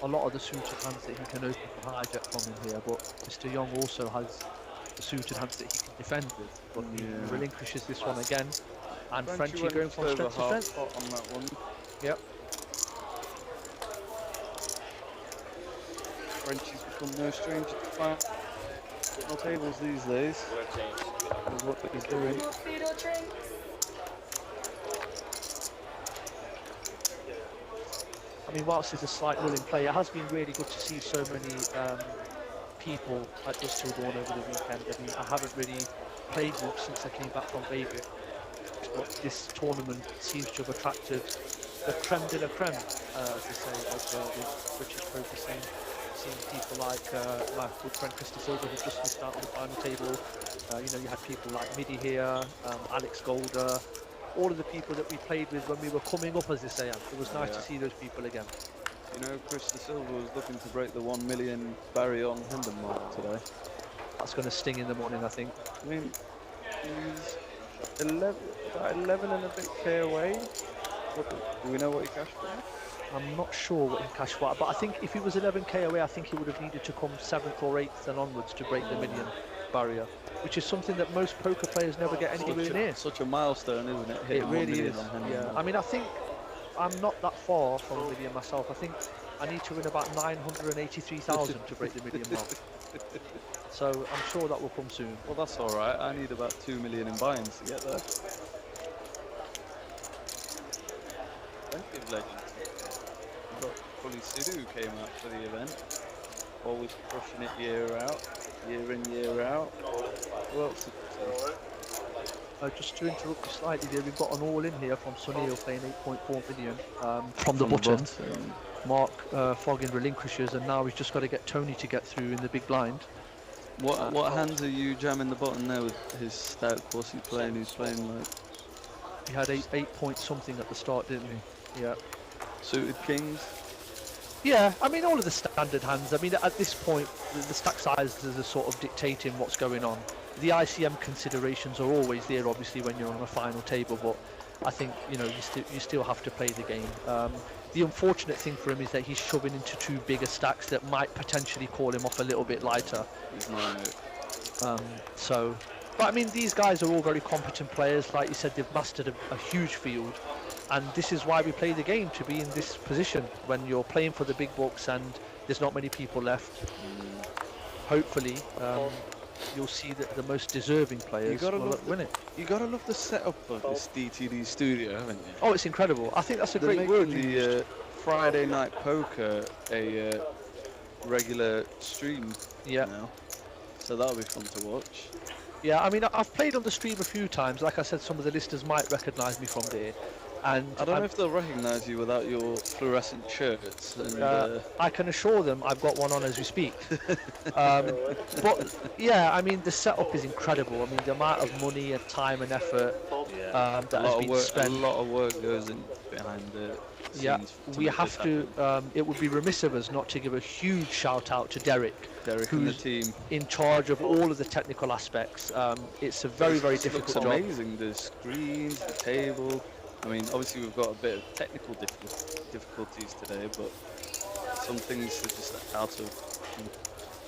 a lot of the suited hands that he can open for hijack from in here, but Mr. Young also has the suited hands that he can defend with. But he relinquishes this one again, and Frenchie going from strength to strength on that one. Yep. Frenchie's become no stranger to fire no tables these days. Is what he's doing. I mean, whilst it's a slight lull in play, it has been really good to see so many people at Dusk Till Dawn over the weekend. I mean, I haven't really played much since I came back from Vegas, but this tournament seems to have attracted the creme de la creme, as they say, of the British poker scene. Seeing people like my good friend Krista Silver, who just missed out on the final table. You know, you had people like Midi here, Alex Golder, all of the people that we played with when we were coming up, as they say. It was nice to see those people again. You know, Krista Silver was looking to break the 1 million Barry on Hendon mark today. That's going to sting in the morning, I think. I mean, he's 11 and a bit K away. Do we know what he cashed for? I'm not sure what he cashed for, but I think if he was 11k away, I think he would have needed to come 7th or 8th and onwards to break the million barrier, which is something that most poker players never get anywhere near. Such a milestone, isn't it? It really is. Yeah. I mean, I think I'm not that far from a million myself. I think I need to win about 983,000 to break the million mark. So I'm sure that will come soon. Well, that's all right. I need about 2 million in buy-ins to get there. Plenty of legends. We've got Fully Sidhu came out for the event. Always crushing it year out, year in, year out. Who else? Just to interrupt you slightly there, we've got an all in here from Sunil playing 8.4 million from the button. Mark Foggin relinquishes, and now he's just got to get Tony to get through in the big blind. What hands are you jamming the button there with his stout? What's he playing? He's playing like... He had 8 point something at the start, didn't he? Yeah. Suited kings? Yeah, I mean, all of the standard hands. I mean, at this point, the stack sizes are sort of dictating what's going on. The ICM considerations are always there, obviously, when you're on a final table, but I think, you know, you still have to play the game. The unfortunate thing for him is that he's shoving into two bigger stacks that might potentially call him off a little bit lighter. But I mean, these guys are all very competent players. Like you said, they've mastered a huge field. And this is why we play the game, to be in this position when you're playing for the big bucks and there's not many people left. Hopefully, you'll see that the most deserving players will win it. You gotta love the setup of this DTD studio, haven't you? Oh, it's incredible. I think that's a great word. The Friday night poker a regular stream now, so that'll be fun to watch. Yeah, I mean, I've played on the stream a few times. Like I said, some of the listeners might recognise me from there. And I don't know if they'll recognise you without your fluorescent shirts. And, I can assure them I've got one on as we speak. But yeah, I mean, the setup is incredible. I mean, the amount of money and time and effort that has been spent. A lot of work goes in behind the scenes. Yeah, we have to. It would be remiss of us not to give a huge shout out to Derek, who's and the team in charge of all of the technical aspects. It's a very, very difficult job. It's amazing. The screens, the table. I mean, obviously we've got a bit of technical difficulties today, but some things are just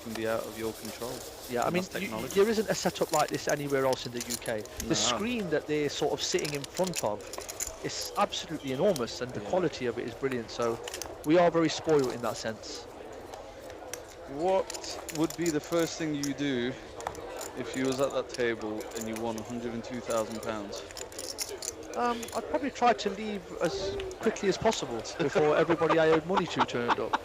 can be out of your control. Yeah, I mean, there isn't a setup like this anywhere else in the UK. The screen that they're sort of sitting in front of is absolutely enormous, and the quality of it is brilliant. So we are very spoiled in that sense. What would be the first thing you do if you was at that table and you won £102,000? I'd probably try to leave as quickly as possible before everybody I owed money to turned up.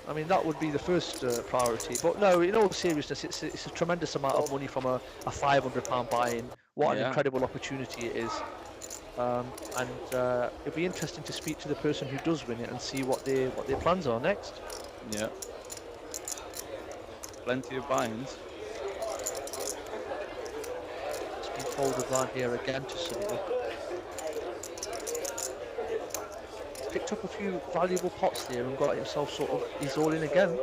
I mean, that would be the first priority. But no, in all seriousness, it's a tremendous amount of money from a £500 buy-in. What an incredible opportunity it is. It'd be interesting to speak to the person who does win it and see what their plans are next. Yeah. Plenty of buy-ins. It's been folded down here again to Sunil. Picked up a few valuable pots there and got himself he's all in again.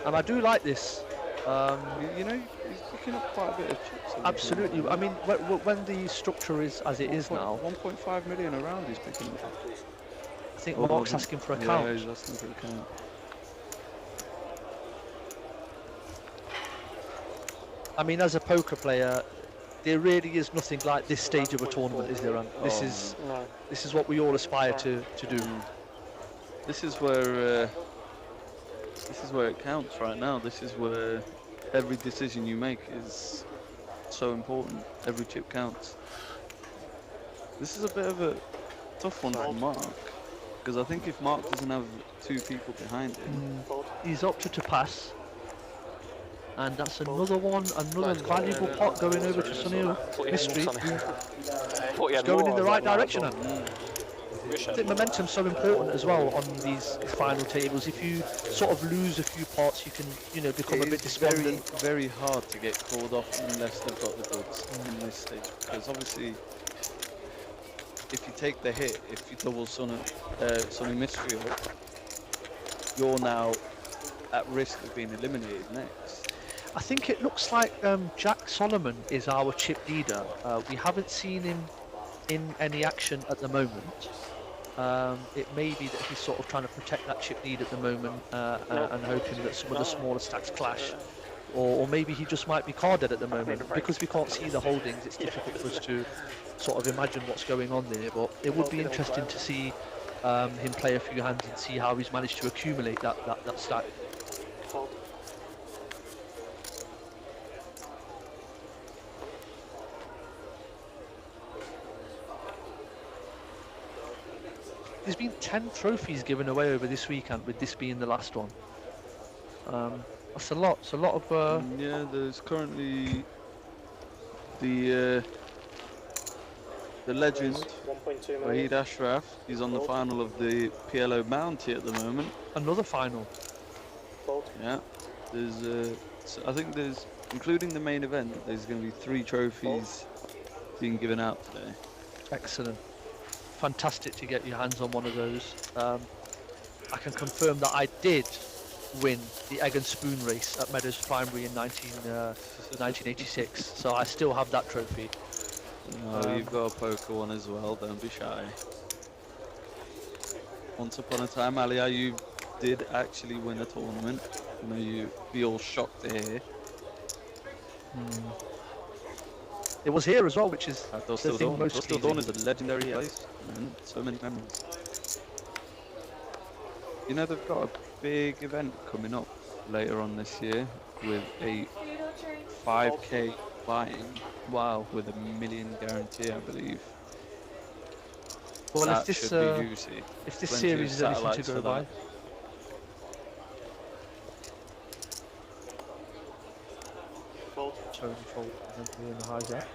And I do like this. You know, he's picking up quite a bit of chips. Absolutely. I mean, when the structure is as it is now, 1.5 million around he's picking up. I think Mark's asking for a count. Yeah, he's asking for a count. I mean, as a poker player, there really is nothing like this stage of a tournament, is there? This is what we all aspire to do. This is where it counts right now. This is where every decision you make is so important. Every chip counts. This is a bit of a tough one for Mark, because I think if Mark doesn't have two people behind him, he's opted to pass. And that's another one, another valuable pot going over to Sunil Mystery. It's going in the right direction. I think momentum's so important as well on these final tables. If you sort of lose a few pots, you can, become a bit despondent. It's very hard to get called off unless they've got the goods in this stage. Because obviously, if you take the hit, if you double Sunny Mystery up, you're now at risk of being eliminated next. I think it looks like Jack Solomon is our chip leader. We haven't seen him in any action at the moment. It may be that he's sort of trying to protect that chip lead at the moment and hoping that some of the smaller stacks clash. Or maybe he just might be carded at the moment. Because we can't see the holdings, it's difficult for us to sort of imagine what's going on there. But it would be interesting to see him play a few hands and see how he's managed to accumulate that stack. There's been 10 trophies given away over this weekend, with this being the last one. That's a lot. It's a lot of. Yeah, there's currently the legend 1.2 Wahid million. Ashraf. He's on the final of the PLO Bounty at the moment. Another final. Fold. Yeah, there's so I think there's, including the main event, there's going to be 3 trophies being given out today. Excellent. Fantastic to get your hands on one of those. I can confirm that I did win the egg and spoon race at Meadows Primary in 1986, so I still have that trophy. Oh, you've got a poker one as well, don't be shy. Once upon a time, Alia, you did actually win a tournament. I know you'd be all shocked to hear. It was here as well, which is At the Dostal thing Dawn. most Dostal Dawn is pleasing. a legendary place, and so many memories. You know, they've got a big event coming up later on this year with a 5k buy-in. Wow. With a $1 million guarantee, I believe. Well, that if this should be juicy. if this Plenty of series is anything to satellites go for by, that. Tony fold in the hijack.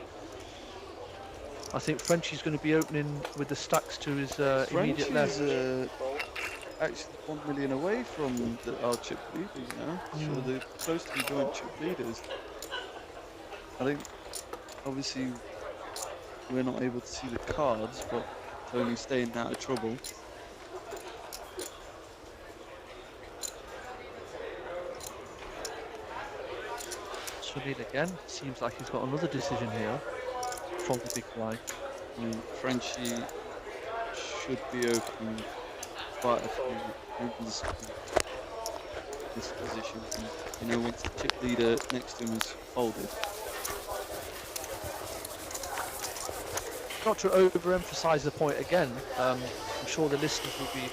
I think Frenchie's going to be opening with the stacks to his immediate left. Frenchie's actually 1 million away from our chip leaders now. So they're close to be joint chip leaders. I think, obviously, we're not able to see the cards, but Tony's staying out of trouble. Sunil again. Seems like he's got another decision here from the big blind. Frenchie should be opening quite a few rubles in this position. You know, once the chip leader next to him is folded. Not to overemphasise the point again, I'm sure the listeners will be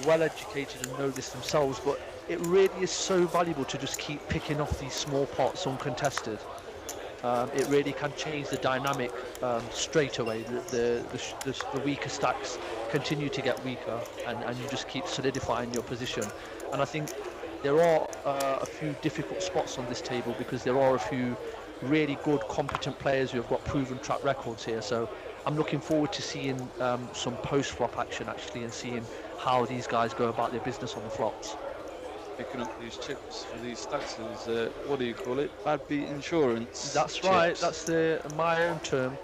well educated and know this themselves, but it really is so valuable to just keep picking off these small pots uncontested. It really can change the dynamic straight away. The weaker stacks continue to get weaker, and you just keep solidifying your position. And I think there are a few difficult spots on this table because there are a few really good, competent players who have got proven track records here. So I'm looking forward to seeing some post-flop action actually, and seeing how these guys go about their business on the flops. Picking up these chips for these stacks is, what do you call it? Bad beat insurance. That's chips. right, that's my own term.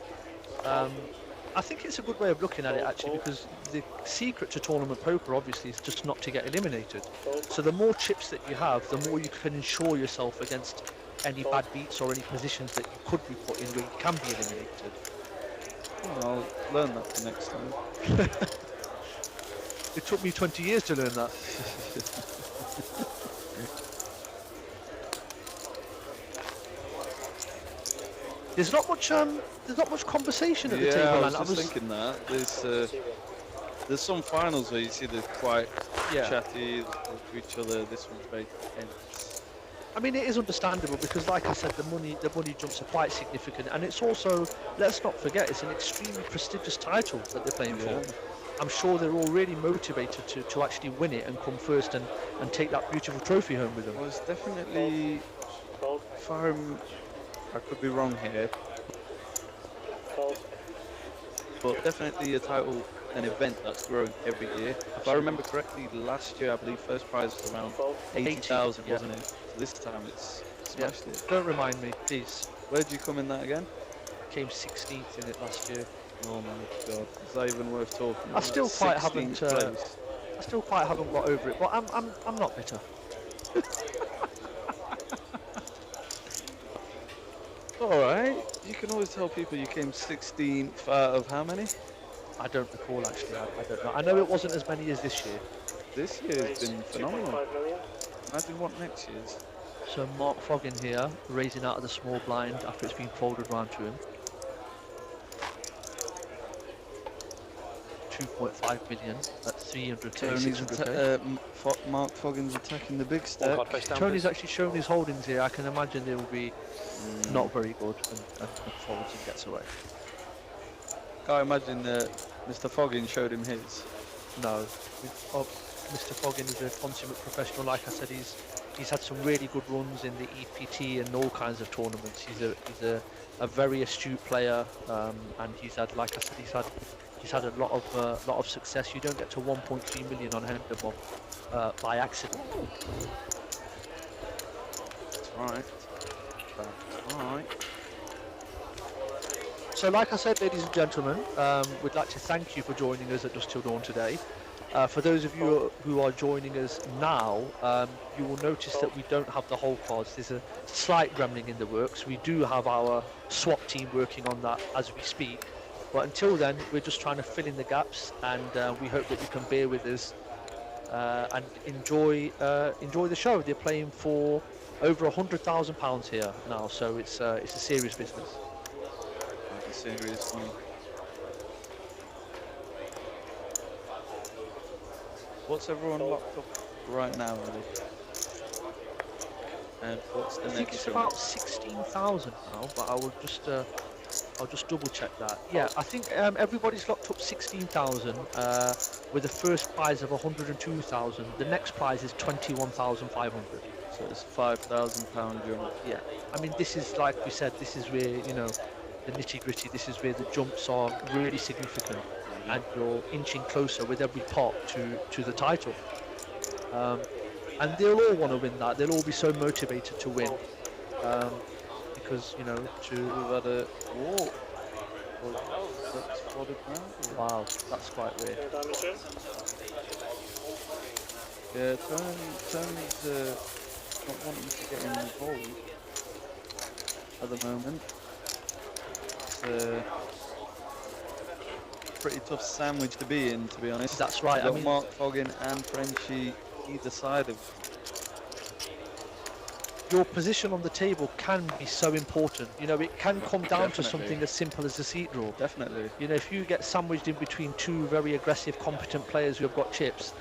I think it's a good way of looking at it actually, because the secret to tournament poker obviously is just not to get eliminated. So the more chips that you have, the more you can insure yourself against any bad beats or any positions that you could be put in where you can be eliminated. Well, I'll learn that for next time. It took me 20 years to learn that. There's not much conversation at the table. Yeah, I man. was just thinking that. There's some finals where you see they're quite chatty to each other. This one's very tense. I mean, it is understandable because, like I said, the money jumps are quite significant, and it's also, let's not forget, it's an extremely prestigious title that they're playing for. I'm sure they're all really motivated to actually win it and come first and take that beautiful trophy home with them. Well, it's definitely, if I could be wrong here, but definitely a title, an event that's growing every year. If I remember correctly, last year I believe first prize was around 80,000, wasn't it? So this time it's smashed it. Don't remind me, please. Where did you come in that again? Came 16th in it last year. Oh my god, is that even worth talking about? I still quite 16th haven't. place. I still quite haven't got over it, but I'm not bitter. Alright, you can always tell people you came 16th out of how many? I don't recall actually, I don't know. I know it wasn't as many as this year. This year has been phenomenal. Imagine what next year's. So Mark Foggin here, raising out of the small blind after it's been folded round to him. 2.5 million at 300k, 600k. Mark Foggin's attacking the big stack. Tony's actually shown his holdings here. I can imagine they will be not very good and folds and gets away. Can't imagine Mr. Foggin showed him his. No. Mr. Foggin is a consummate professional. Like I said, he's he's had some really good runs in the EPT and all kinds of tournaments. He's a very astute player, and he's had, like I said, he's had a lot of success. You don't get to 1.3 million on Henderbob by accident. That's right. That's right. So, like I said, ladies and gentlemen, we'd like to thank you for joining us at Dusk Till Dawn today. For those of you who are joining us now, you will notice that we don't have the whole cards. There's a slight gremlin in the works. We do have our swap team working on that as we speak. But until then, we're just trying to fill in the gaps, and we hope that you can bear with us and enjoy the show. They're playing for over £100,000 here now, so it's a serious business. Serious one. What's everyone locked up right now, really? And what's the I think it's about 16,000 now, but I'll just double check that. Yeah, I think everybody's locked up 16,000 with the first prize of 102,000. The next prize is 21,500. So it's £5,000 jump. Yeah, I mean, this is, like we said, this is where, you know, the nitty-gritty, this is where the jumps are really significant, and you're inching closer with every pot to the title. And they'll all want to win that. They'll all be so motivated to win, because, you know, We've had a walk. Wow, that's quite weird. Yeah, Tony's not wanting to get involved at the moment. Pretty tough sandwich to be in, to be honest. That's right. I mean, Mark Foggin and Frenchie either side of. Your position on the table can be so important. You know, it can come down to something as simple as a seat draw. Definitely. You know, if you get sandwiched in between two very aggressive, competent players who have got chips,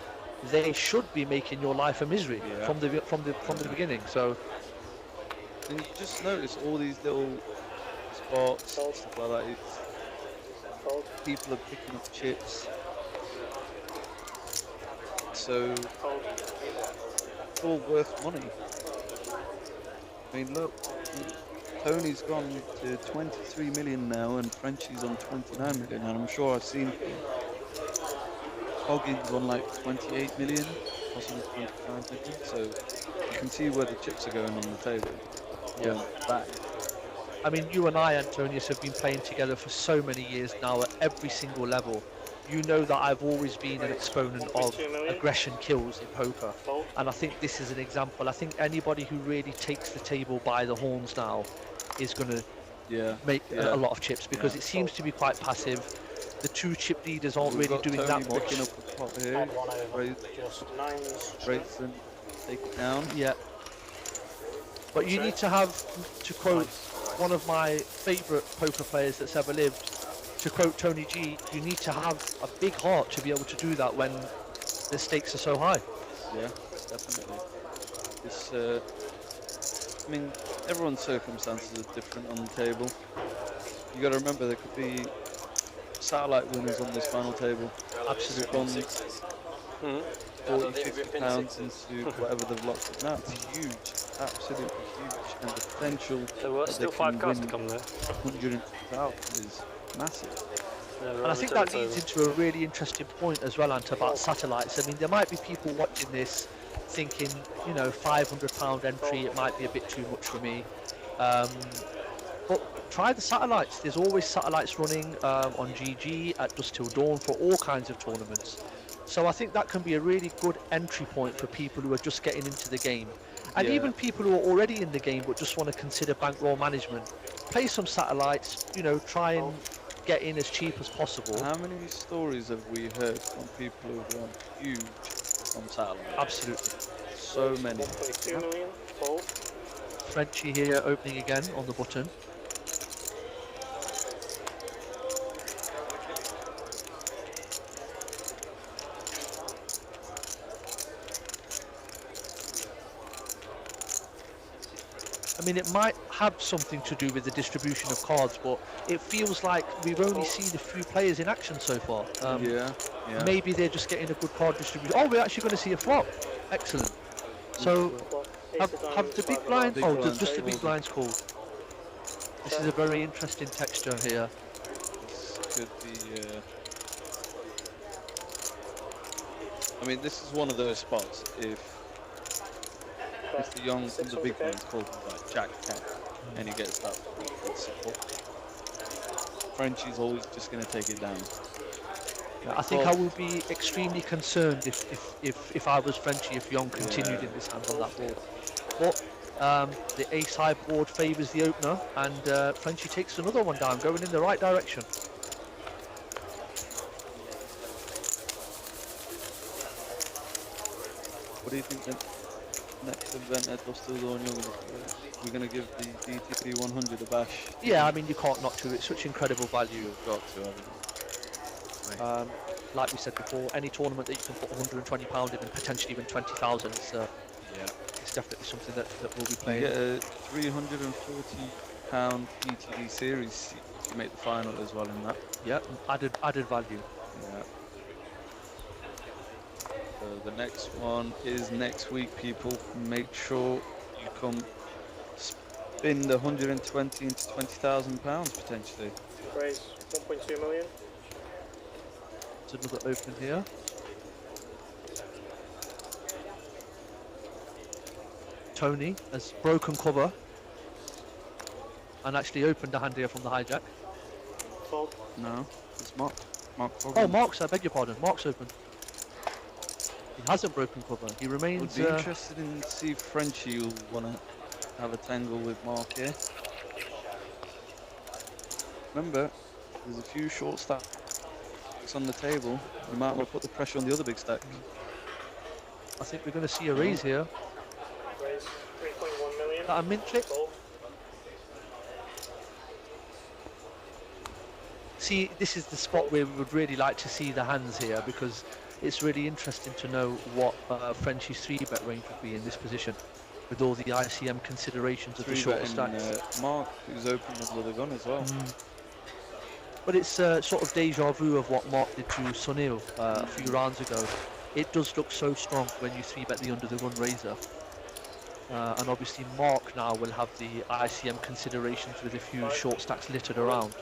they should be making your life a misery from the beginning. So, and you just notice all these little spots, stuff like that. People are picking up chips, so it's all worth money. I mean, look, Tony's gone to 23 million now, and Frenchie's on 29 million, and I'm sure I've seen Foggin's on like 28 million, possibly 25 million. So you can see where the chips are going on the table. Yeah, back. I mean, you and I, Antonius, have been playing together for so many years now at every single level. You know that I've always been an exponent of aggression kills in poker. And I think this is an example. I think anybody who really takes the table by the horns now is going to make a lot of chips, because it seems to be quite passive. The two chip leaders aren't really doing that much. Picking up the pot here. Breaks and take it down. Yeah. But you need to have, to quote one of my favourite poker players that's ever lived, to quote Tony G, you need to have a big heart to be able to do that when the stakes are so high. Yeah, definitely. It's, I mean, everyone's circumstances are different on the table. You got to remember there could be satellite winners on this final table. Absolutely. Gone 40, 50 pounds into whatever they've locked up now. It's huge, absolutely huge, and the potential there were still 5 cards to come there. 150,000 is massive. And I think that leads into a really interesting point as well, Ant, about satellites. I mean, there might be people watching this thinking, you know, £500 entry, it might be a bit too much for me. But try the satellites. There's always satellites running on GG, at Dusk Till Dawn, for all kinds of tournaments. So I think that can be a really good entry point for people who are just getting into the game. And even people who are already in the game but just want to consider bankroll management. Play some satellites, you know, try and get in as cheap as possible. How many stories have we heard from people who have won huge on satellite? Absolutely. So many. 1.2 million, fold. Frenchie here opening again on the button. I mean, it might have something to do with the distribution of cards, but it feels like we've only seen a few players in action so far. Maybe they're just getting a good card distribution. Oh, we're actually going to see a flop. Excellent. So Have the big blinds? Big Oh, blinds just the big called. blinds called. This is a very interesting texture here. This could be. I mean, this is one of those spots. If Mr. Young from the big blinds called like Jack 10, and he gets that support, Frenchie's always just going to take it down. I think I would be extremely concerned if I was Frenchie, if Young continued in this hand on that board. But the ace-high board favours the opener, and Frenchie takes another one down, going in the right direction. What do you think the next event at Dostildonia, we're going to give the DTP 100 a bash? Yeah, I mean, you can't not do it. Such incredible value. You've got to, haven't you? Like we said before, any tournament that you can put £120 in and potentially even 20,000 is it's definitely something that we'll be playing. You get a £340 PTD series to make the final as well in that. Yeah, added value. Yeah. So the next one is next week, people. Make sure you come spin the 120 into £20,000 potentially. Raise 1.2 million. Another open here. Tony has broken cover and actually opened a hand here from the hijack. Fold. No, it's Mark. Oh, Mark's, I beg your pardon. Mark's open. He hasn't broken cover. He remains. Would be interested in see if Frenchie will want to have a tangle with Mark here. Remember, there's a few short stacks on the table. You might want to put the pressure on the other big stack. I think we're going to see a raise here. Raise 3.1 million. Is that a mint trick? Fold. See, this is the spot where we would really like to see the hands here, because it's really interesting to know what Frenchie's 3-bet range would be in this position, with all the ICM considerations of the short stacks. Mark, who's opened under the gun as well. But it's sort of deja vu of what Mark did to Sunil a few rounds ago. It does look so strong when you 3-bet the under the gun raiser. And obviously Mark now will have the ICM considerations with a few short stacks littered around.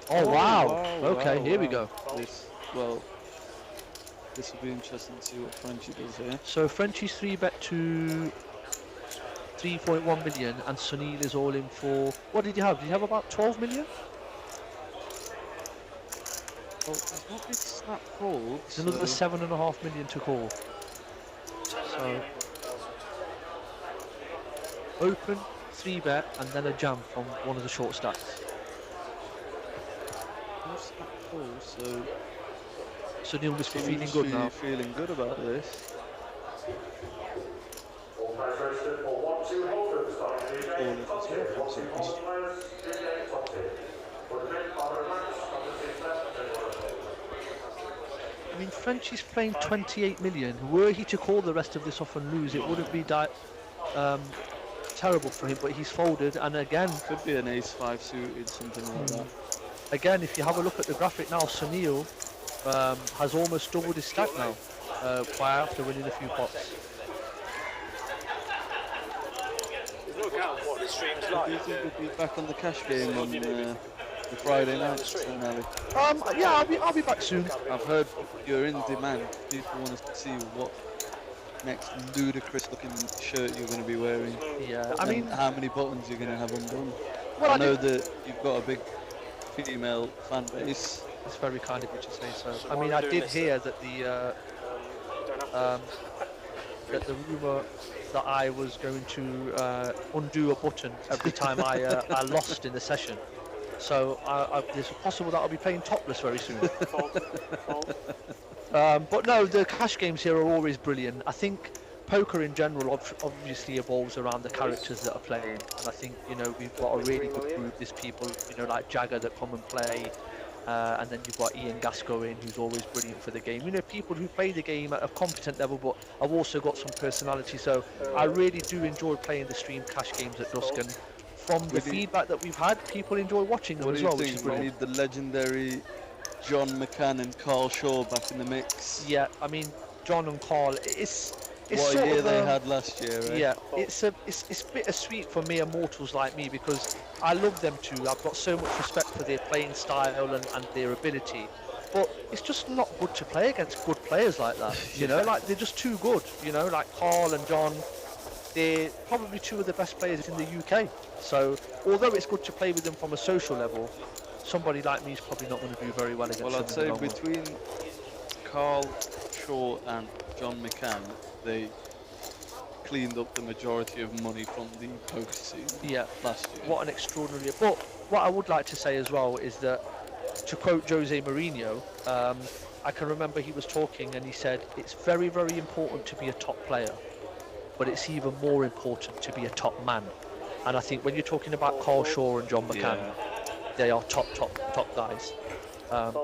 Oh wow! Okay, here we go. This will be interesting to see what Frenchie does here. So Frenchie's 3-bet to 3.1 million, and Sunil is all in for. What did you have? Did you have about 12 million? Well, there's not big snap called. It's another 7.5 million to call. So open, 3-bet, and then a jam from one of the short stacks. So Neil must be feeling good now. Feeling good about this. I mean, Frenchie's playing 28 million. Were he to call the rest of this off and lose, it wouldn't be terrible for him, but he's folded, and again... Could be an ace-5 suited, something like that. Again, if you have a look at the graphic now, Sunil has almost doubled his stack now, after winning a few pots. There's no account of what the stream's Do you like. think we'll be back on the cash game on the Friday night, Ali? Yeah, I'll be back soon. I've heard you're in demand. People want to see what next ludicrous looking shirt you're going to be wearing. Yeah, I and mean, how many buttons you're going to have undone. Well, I know that you've got a big female fan base. It's very kind of you to say so. I mean, I did hear that the rumour that I was going to undo a button every time I lost in the session. So it's possible that I'll be playing topless very soon. But no, the cash games here are always brilliant. I think poker in general obviously evolves around the characters that are playing, and I think, you know, we've got a really good group. There's people, you know, like Jagger that come and play, and then you've got Ian Gascoigne, who's always brilliant for the game. You know, people who play the game at a competent level, but I've also got some personality. So I really do enjoy playing the stream cash games at dusk, and from the feedback that we've had, people enjoy watching them as well, which is We brilliant. need the legendary John McCann and Carl Shaw back in the mix. Yeah, I mean, John and Carl, it's It's what a sort year of, they had last year, right? Yeah, it's bittersweet for mere mortals like me because I love them too. I've got so much respect for their playing style and their ability, but it's just not good to play against good players like that. You know, like they're just too good. You know, like Carl and John, they're probably two of the best players in the UK. So although it's good to play with them from a social level, somebody like me is probably not going to do very well against them. Well, I'd say between Carl, Shaw and John McCann, they cleaned up the majority of money from the poker scene last year. What an extraordinary... But what I would like to say as well is that, to quote Jose Mourinho, I can remember he was talking and he said, it's very, very important to be a top player, but it's even more important to be a top man. And I think when you're talking about Carl Shaw and John McCann, they are top guys.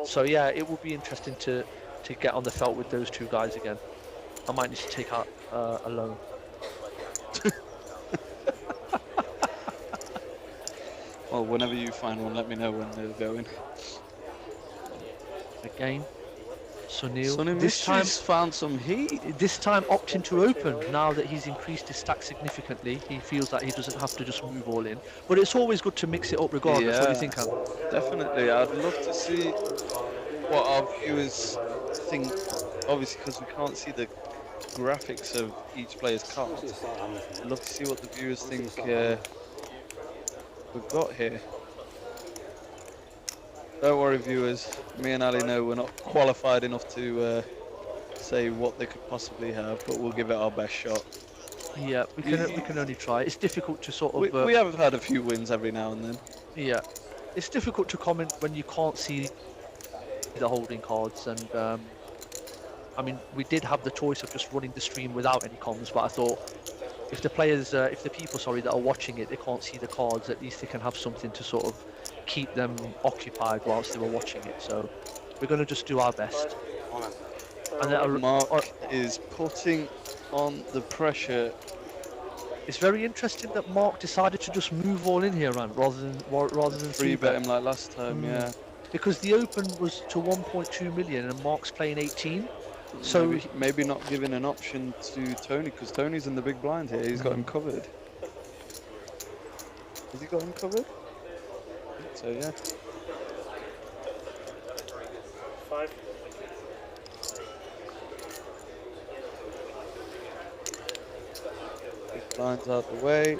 So yeah, it will be interesting to get on the felt with those two guys again. I might need to take out a loan. Well, whenever you find one, let me know when they're going. Again, Sunil. Sonny This time Mystery's found some heat. This time opting to open. Now that he's increased his stack significantly, he feels like he doesn't have to just move all in. But it's always good to mix it up regardless. What do you think, Alan? Definitely. I'd love to see what our viewers think. Obviously, because we can't see the graphics of each player's cards. I'd love to see what the viewers think we've got here. Don't worry, viewers. Me and Ali know we're not qualified enough to say what they could possibly have, but we'll give it our best shot. Yeah, we can only try. It's difficult to sort of... We have had a few wins every now and then. Yeah. It's difficult to comment when you can't see the holding cards, and I mean, we did have the choice of just running the stream without any comms, but I thought if the players, if the people, that are watching it, they can't see the cards, at least they can have something to sort of keep them occupied whilst they were watching it. So we're going to just do our best. And then Mark is putting on the pressure. It's very interesting that Mark decided to just move all in here, rather than 3-bet him like last time, yeah. Because the open was to 1.2 million and Mark's playing 18. So maybe not giving an option to Tony, because Tony's in the big blind here. He's got him covered. Has he got him covered? I think so, yeah. 5. Big blind's out the way.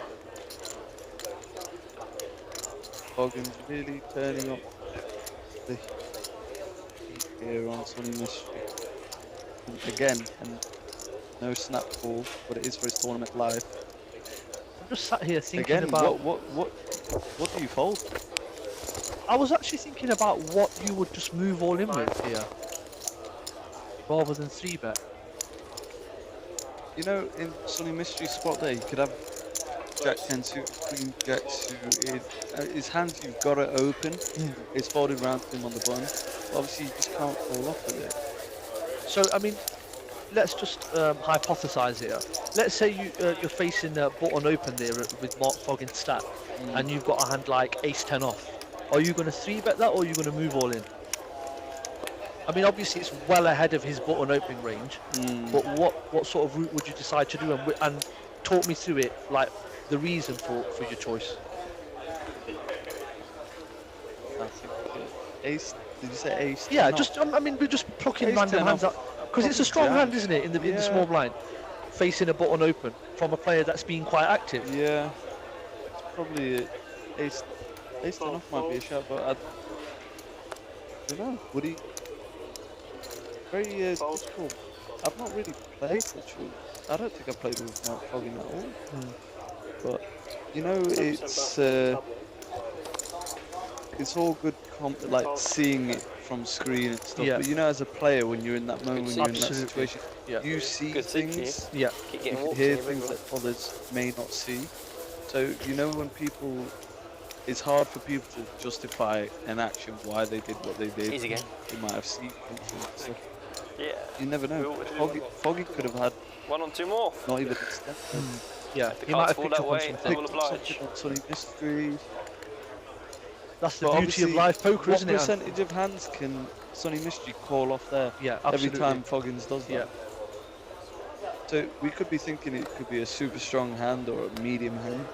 Foggin's really turning up the heat here on Sonny Mystery. Again, and no snap call, but it is for his tournament live. I'm just sat here thinking about what do you fold? I was actually thinking about what you would just move all in with here, rather than 3-bet. You know, in Sonny Mystery spot there, you could have Jack 10 suit, Queen Jack suited. His hands you've got to open. It's folded round to him on the button. Obviously, you just can't fall off with it. So, I mean, let's just hypothesize here. Let's say you're facing button open there with Mark Foggin stack, and you've got a hand like Ace-10 off. Are you going to 3-bet that, or are you going to move all in? I mean, obviously it's well ahead of his button opening range, but what sort of route would you decide to do? And talk me through it, like the reason for your choice. Ace. Did you say Ace? Yeah, just I mean, we're just plucking random hands out because it's a strong hand, isn't it? In the small blind, facing a button open from a player that's been quite active. Yeah, it's probably Ace 10 off might be a shot, but I don't know. Would he? Very difficult. I've not really played such. I don't think I played with Mark Foggin at all. But you know, it's all good, like seeing it from screen and stuff. Yeah. But you know, as a player, when you're in that moment, when you're in that situation, you see things. Yeah. You can hear things that others may not see. So you know, when people, it's hard for people to justify an action why they did what they did. Easy game. They might have seen things. So Yeah. you never know. Foggy could have had 1 on 2 more. not even a step. Yeah, If the he might cards have fall picked that up on way, something. they will oblige. Sonny Mystery. That's the But beauty of obviously, live poker, what isn't it? percentage of hands can Sonny Mystery call off there? Yeah, Every absolutely. time Foggins does that. Yeah. So we could be thinking it could be a super strong hand or a medium hand.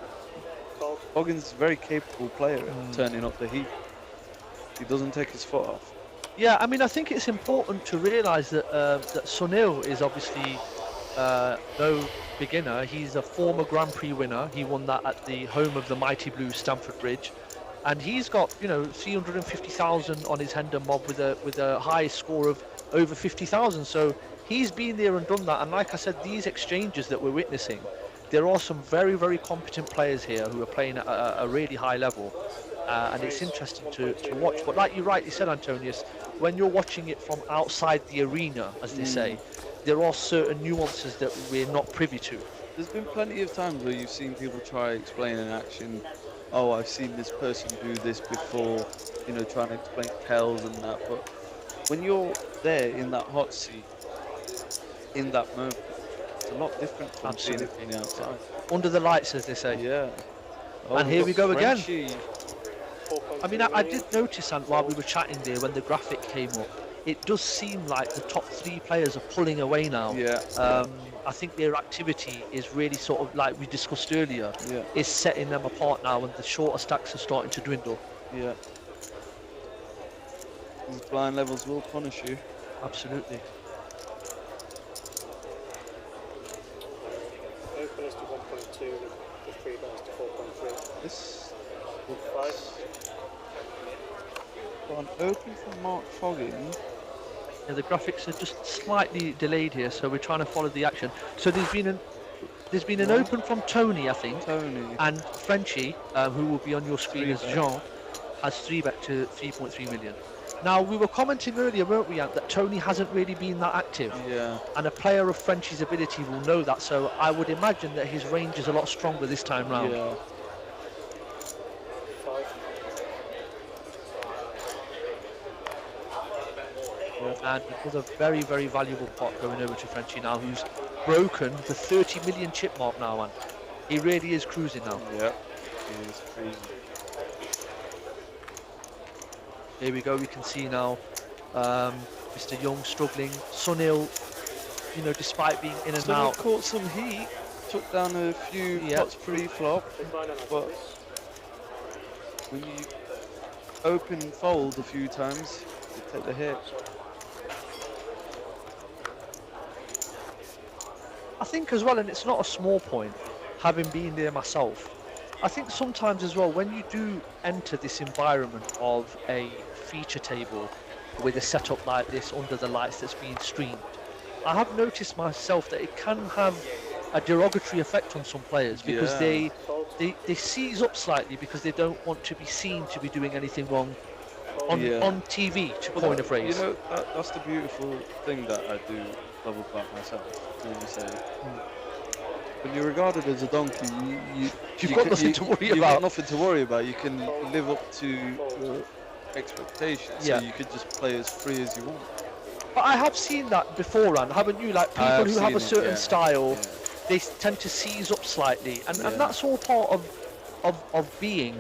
Call. Foggin's a very capable player at turning up the heat. He doesn't take his foot off. Yeah, I mean, I think it's important to realise that that Sunil is obviously no beginner. He's a former Grand Prix winner. He won that at the home of the Mighty Blues, Stamford Bridge, and he's got 350,000 on his Hendon mob with a high score of over 50,000. So he's been there and done that. And like I said, these exchanges that we're witnessing, there are some very, very competent players here who are playing at a really high level. And it's interesting to watch. But like you rightly said, Antonius, when you're watching it from outside the arena, as they say, there are certain nuances that we're not privy to. There's been plenty of times where you've seen people try explain an action. Oh, I've seen this person do this before, trying to explain tells and that. But when you're there in that hot seat, in that moment, it's a lot different from seeing it from the outside. Under the lights, as they say. Yeah. And here we go again. Frenchie. I mean, I did notice, and while we were chatting there, when the graphic came up, it does seem like the top 3 players are pulling away now. Yeah. I think their activity is really sort of, like we discussed earlier, is setting them apart now, and the shorter stacks are starting to dwindle. Yeah. These blind levels will punish you. Absolutely. Open is to 1.2, the free bars to 4.3. This 5. got an open from Mark Foggin. Yeah, the graphics are just slightly delayed here, so we're trying to follow the action. So there's been an open from Tony, I think. Tony. And Frenchie, who will be on your screen as Jean, has 3-bet to 3.3 million. Now, we were commenting earlier, weren't we, Ant, that Tony hasn't really been that active. Yeah. And a player of Frenchie's ability will know that, so I would imagine that his range is a lot stronger this time round. Yeah. 5. And it was a very, very valuable pot going over to Frenchie now, who's broken the 30 million chip mark now, and he really is cruising now. Yeah, he is cruising. Here we go, we can see now Mr. Young struggling. Sunil, despite being in and out. Caught some heat, took down a few pots pre-flop, but when you open and fold a few times, you take the hit. I think as well, and it's not a small point, having been there myself, I think sometimes as well, when you do enter this environment of a feature table with a setup like this under the lights that's being streamed, I have noticed myself that it can have a derogatory effect on some players, because they seize up slightly because they don't want to be seen to be doing anything wrong on TV, to coin a phrase. That's the beautiful thing that I do love about myself. When you say, when you're regarded as a donkey, you've got nothing to worry about. You've got nothing to worry about. You can live up to your expectations. So you could just play as free as you want. But I have seen that beforehand, haven't you? Like people who have a certain style, they tend to seize up slightly, and that's all part of being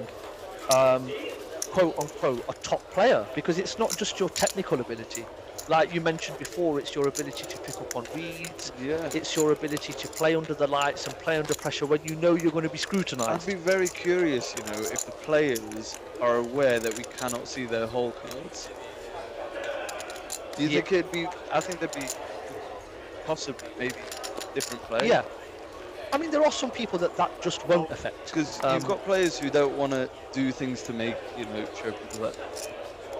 quote unquote a top player, because it's not just your technical ability. Like you mentioned before, it's your ability to pick up on reads. It's your ability to play under the lights and play under pressure when you know you're going to be scrutinised. I'd be very curious, if the players are aware that we cannot see their whole cards. Do you think it'd be? I think there'd be possibly maybe different players. Yeah. I mean, there are some people that just won't affect. Because you've got players who don't want to do things to make show people that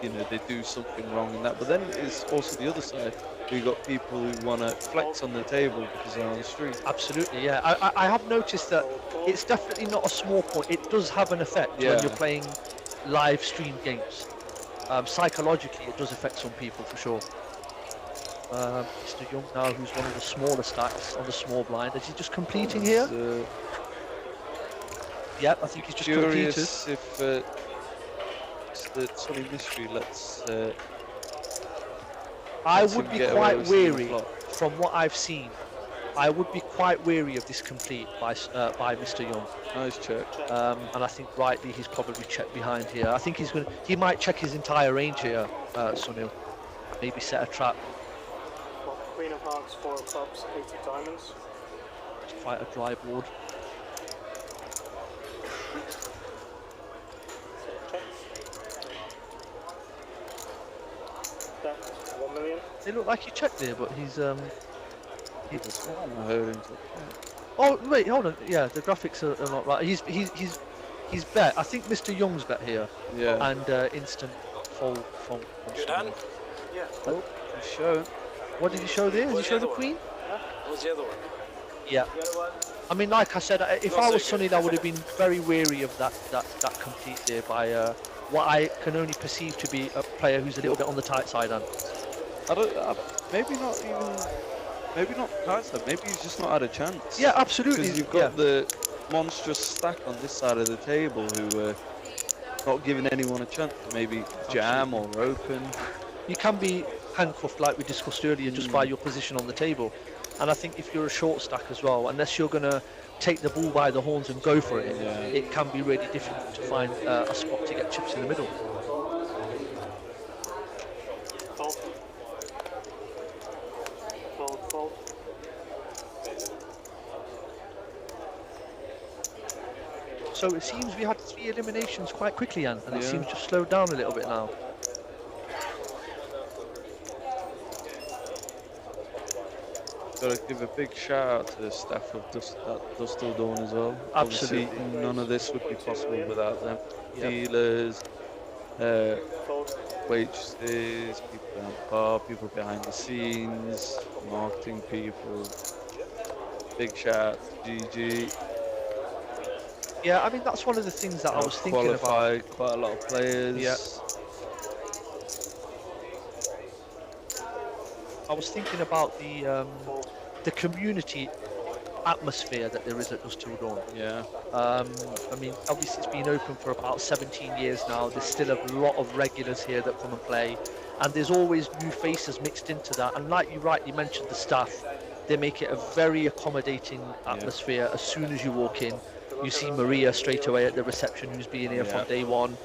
they do something wrong in that. But then it's also the other side. We've got people who want to flex on the table because they're on the street. Absolutely, yeah. I have noticed that it's definitely not a small point. It does have an effect when you're playing live stream games. Psychologically, it does affect some people for sure. Mr. Young now, who's one of the smaller stacks on the small blind. Is he just completing here? Yep, I think he's just completed. Curious if the Sunny Mystery lets. I would be quite wary from what I've seen. I would be quite wary of this complete by Mr. Young. Nice check. And I think rightly he's probably checked behind here. I think he might check his entire range here, Sunil. Maybe set a trap. Queen of Hearts, 4 of Clubs, 8 of Diamonds. It's quite a dry board. That 1 million. It looked like he checked there, but he's I heard him. Oh wait, hold on. Yeah, the graphics are not right. He's bet. I think Mr. Young's bet here. Yeah. And instant fall from. Good hand? Yeah. Oh, He's shown. what did he show there? Did he What's show the the other queen? What was the other one? Yeah. I mean, like I said, if Not I so was good. Sunil, I would have been very wary of that complete there by what I can only perceive to be a player who's a little bit on the tight side. And Maybe not even. Maybe not Kaiser. Maybe he's just not had a chance. yeah, absolutely. Because you've got the monstrous stack on this side of the table who are not giving anyone a chance to maybe jam or open. You can be handcuffed, like we discussed earlier, just by your position on the table. And I think if you're a short stack as well, unless you're going to take the bull by the horns and go for it, it can be really difficult to find a spot to get chips in the middle. Fold. Fold, fold. So it seems we had 3 eliminations quite quickly, Anne, and it Yeah. seems to slow down a little bit now. Got to give a big shout out to the staff of Dust Till Dawn as well. Absolutely. Obviously, none of this would be possible without them. Yep. Dealers, Fold. waitresses, people down the bar, people behind the scenes, marketing people. Big shout out to GG. Yeah, I mean, that's one of the things that I was thinking about. Qualified quite a lot of players. Yeah. I was thinking about the community atmosphere that there is at Dust Till Dawn. Yeah. I mean, obviously it's been open for about 17 years now. There's still a lot of regulars here that come and play, and there's always new faces mixed into that. And like you rightly mentioned, the staff, they make it a very accommodating atmosphere. As soon as you walk in, you see Maria straight away at the reception, who's been here from day one.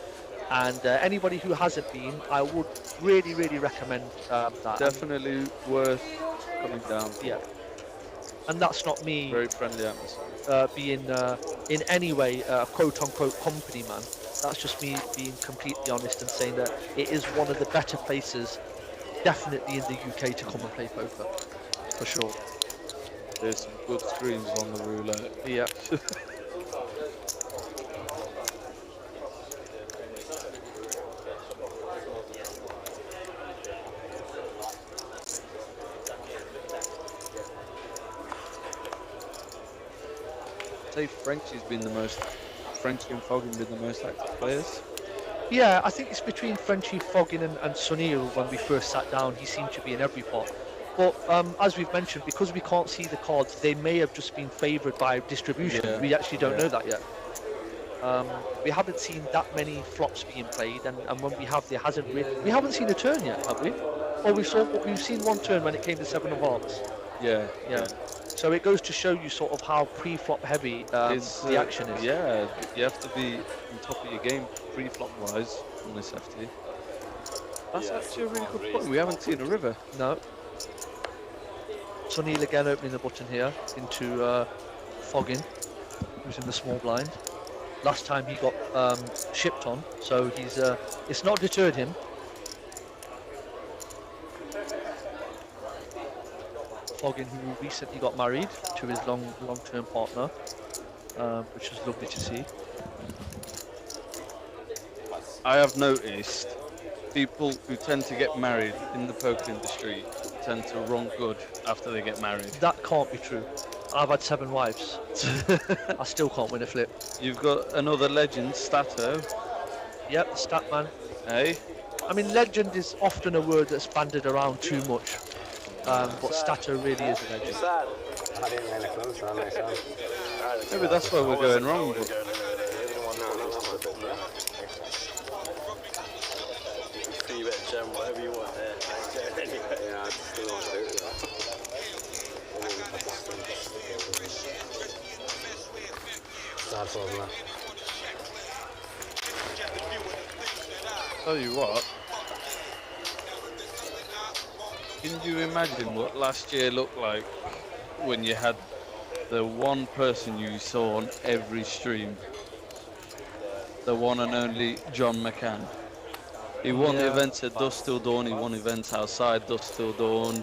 And anybody who hasn't been, I would really, really recommend that. Definitely worth coming down. Yeah. And that's not me Very friendly atmosphere. being in any way a quote-unquote company man. That's just me being completely honest and saying that it is one of the better places, definitely in the UK, to come and play poker, for sure. There's some good screens on the roulette. Yeah. Say Frenchie and Foggin been the most active players. Yeah, I think it's between Frenchie, Foggin and Sunil. When we first sat down, he seemed to be in every pot. But as we've mentioned, because we can't see the cards, they may have just been favoured by distribution. Yeah. We actually don't know that yet. We haven't seen that many flops being played, and when we have, there hasn't we haven't seen a turn yet, have we? Or we've seen one turn when it came to 7 of hearts. Yeah. Yeah. So it goes to show you sort of how pre-flop heavy the action is. Yeah, you have to be on top of your game pre-flop wise on this FT. That's actually a really good point. We haven't seen a river. No. Sunil again opening the button here into Foggin, who's in the small blind. Last time he got shipped on, so he's it's not deterred him. Foggin, who recently got married to his long-term partner, which was lovely to see. I have noticed people who tend to get married in the poker industry tend to run good after they get married. That can't be true. I've had 7 wives. I still can't win a flip. You've got another legend, Stato. Yep, the stat man. Hey? I mean, legend is often a word that's banded around too much. But Stato really is a legend. I didn't really close on myself. Maybe that's where we're going wrong. But Free bet gem, whatever you want there. Anyway. Yeah, I still don't do that. Sad problem. tell you what, Can you imagine what last year looked like when you had the one person you saw on every stream? The one and only John McCann. He won the events at Dusk Till Dawn, he won events outside Dusk Till Dawn.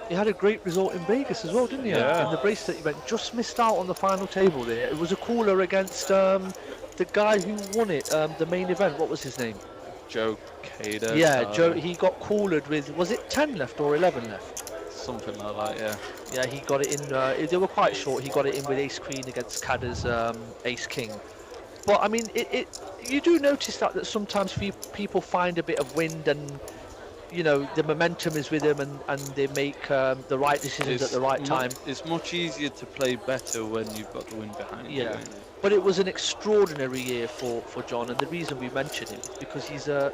He had a great result in Vegas as well, didn't he? Yeah. In the bracelet event, just missed out on the final table there. It was a cooler against the guy who won it, the main event. What was his name? Joe Cader. Yeah, Joe. He got coolered with, was it 10 left or 11 left? Something like that, yeah. Yeah, he got it in. They were quite short. He got it in with Ace Queen against Cader's Ace King. But I mean, you do notice that sometimes people find a bit of wind and, you know, the momentum is with them and they make the right decisions at the right time. It's much easier to play better when you've got the wind behind you. Yeah. But it was an extraordinary year for John, and the reason we mention him is because he's a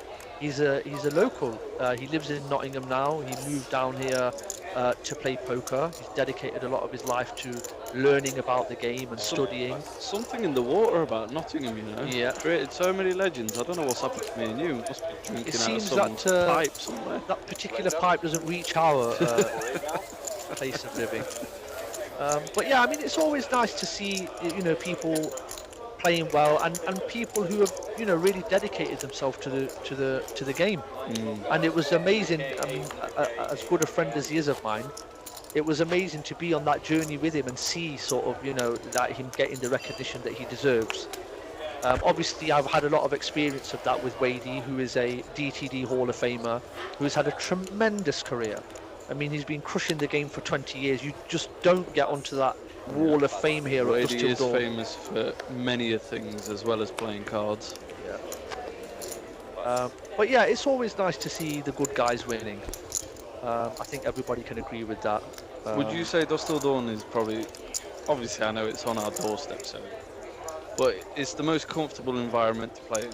local. He lives in Nottingham now. He moved down here to play poker. He's dedicated a lot of his life to learning about the game and studying. Something in the water about Nottingham, you know. Yeah. Created so many legends. I don't know what's happened to me and you. Must be drinking It out of seems someone's that pipe somewhere. that particular pipe doesn't reach our place of living. But yeah, I mean, it's always nice to see, you know, people playing well and people who have, you know, really dedicated themselves to the game. And it was amazing. I mean, as good a friend as he is of mine, it was amazing to be on that journey with him and see sort of, you know, that him getting the recognition that he deserves. Obviously, I've had a lot of experience of that with Wadey, who is a DTD Hall of Famer, who has had a tremendous career. I mean, he's been crushing the game for 20 years. You just don't get onto that wall of fame here at Dusk Wadey Till is Dawn. famous for many things as well as playing cards. Yeah. But yeah, it's always nice to see the good guys winning. I think everybody can agree with that. Would you say Dusk Till Dawn is probably, obviously I know it's on our doorstep, so, but it's the most comfortable environment to play in?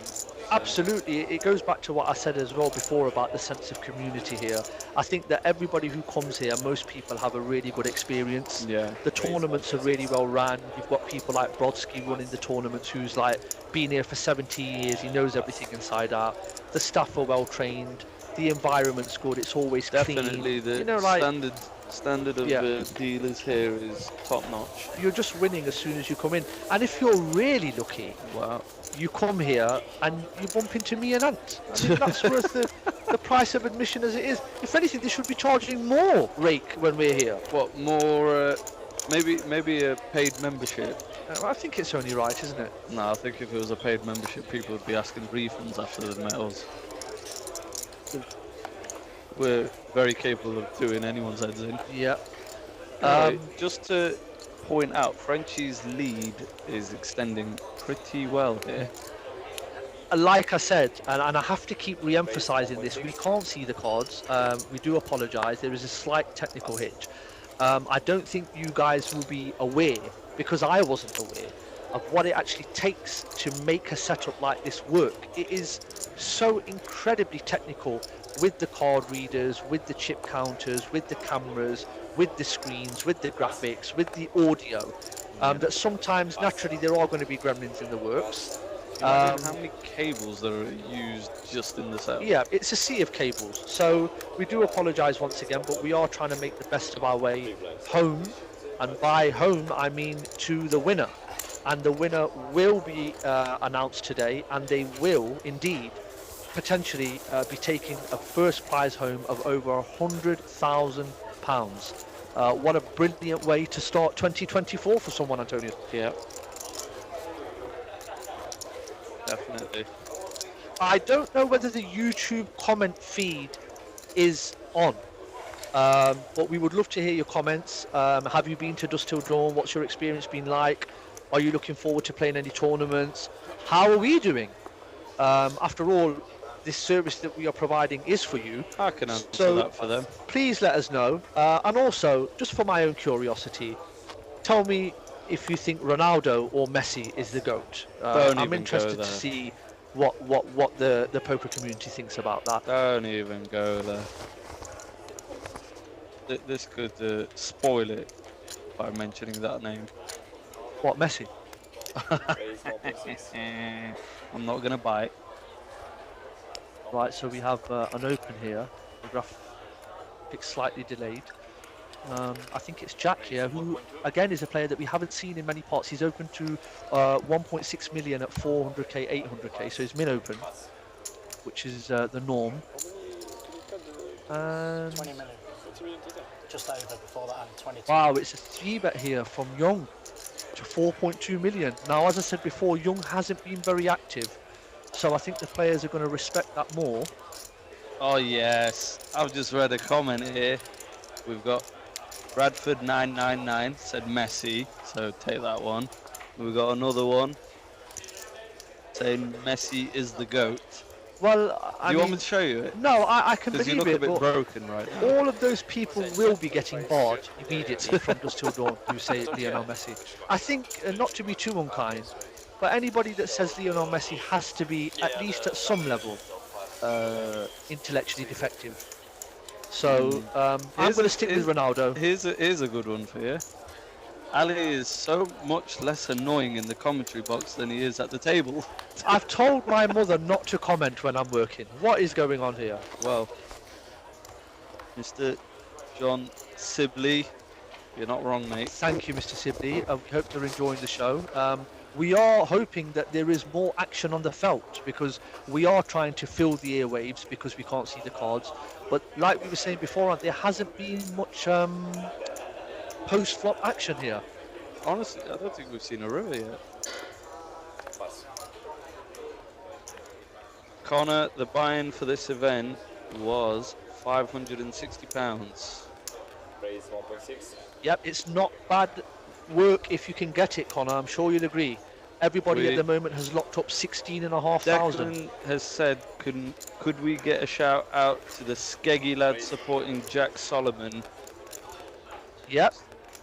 Absolutely, it goes back to what I said as well before about the sense of community here. I think that everybody who comes here, most people have a really good experience. Yeah. The tournaments are really well run. You've got people like Brodsky running the tournaments, who's like been here for 17 years. He knows everything inside out. The staff are well trained. The environment's good. It's always Definitely clean. the You know, like, standard of the dealers here is top notch. You're just winning as soon as you come in. And if you're really lucky, wow, you come here and you bump into me and Ant. I mean, that's worth the price of admission as it is. If anything, they should be charging more rake when we're here. What more? Maybe a paid membership. I think it's only right, isn't it? No, I think if it was a paid membership, people would be asking refunds after the medals. We're very capable of doing anyone's heads in. Yeah. Just to point out, Frenchie's lead is extending pretty well here. Like I said, and I have to keep re-emphasising this, we can't see the cards. We do apologise. There is a slight technical hitch. I don't think you guys will be aware, because I wasn't aware, of what it actually takes to make a setup like this work. It is so incredibly technical, with the card readers, with the chip counters, with the cameras, with the screens, with the graphics, with the audio, that sometimes naturally there are going to be gremlins in the works. How many cables that are used just in the set? Yeah, it's a sea of cables. So we do apologise once again, but we are trying to make the best of our way home. And by home, I mean to the winner. And the winner will be announced today, and they will indeed potentially be taking a first prize home of over £100,000. What a brilliant way to start 2024 for someone, Antonio. Yeah. Definitely. I don't know whether the YouTube comment feed is on, but we would love to hear your comments. Have you been to Dusk Till Dawn? What's your experience been like? Are you looking forward to playing any tournaments? How are we doing? After all, this service that we are providing is for you. I can answer that for them. Please let us know. And also, just for my own curiosity, tell me if you think Ronaldo or Messi is the GOAT. I'm interested to see what the poker community thinks about that. Don't even go there. This could spoil it by mentioning that name. What, Messi? I'm not going to bite. Right, so we have an open here. Olympics slightly delayed. I think it's Jack here, who again is a player that we haven't seen in many parts. He's open to 1.6 million at 400k, 800k, so he's min-open, which is the norm. And 20 million. Just over before that, and 22. wow, it's a 3-bet here from Young to 4.2 million. Now, as I said before, Young hasn't been very active, so I think the players are going to respect that more. Oh yes, I've just read a comment here. We've got Bradford 999 said Messi, so take that one. We've got another one saying Messi is the GOAT. Well, I Do you mean, want me to show you it? no, I can Because believe you look it, a bit but broken right now. all of those people will be getting barred immediately from Dusk Till Dawn who say Lionel Messi. I think, not to be too unkind, but anybody that says Lionel Messi has to be, at least at some level, intellectually defective. So I'm going to stick with Ronaldo. Here's a good one for you. Ali is so much less annoying in the commentary box than he is at the table. I've told my mother not to comment when I'm working. What is going on here? Well, Mr. John Sibley, you're not wrong, mate. Thank you, Mr. Sibley. We hope you're enjoying the show. We are hoping that there is more action on the felt, because we are trying to fill the airwaves because we can't see the cards. But like we were saying before, there hasn't been much post-flop action here. Honestly, I don't think we've seen a river yet. Connor, the buy-in for this event was £560. Raise 1.6. Yep, it's not bad work if you can get it, Connor. I'm sure you'll agree. Everybody at the moment has locked up 16,500. Declan has said, could we get a shout out to the Skeggy lads supporting Jack Solomon? Yep.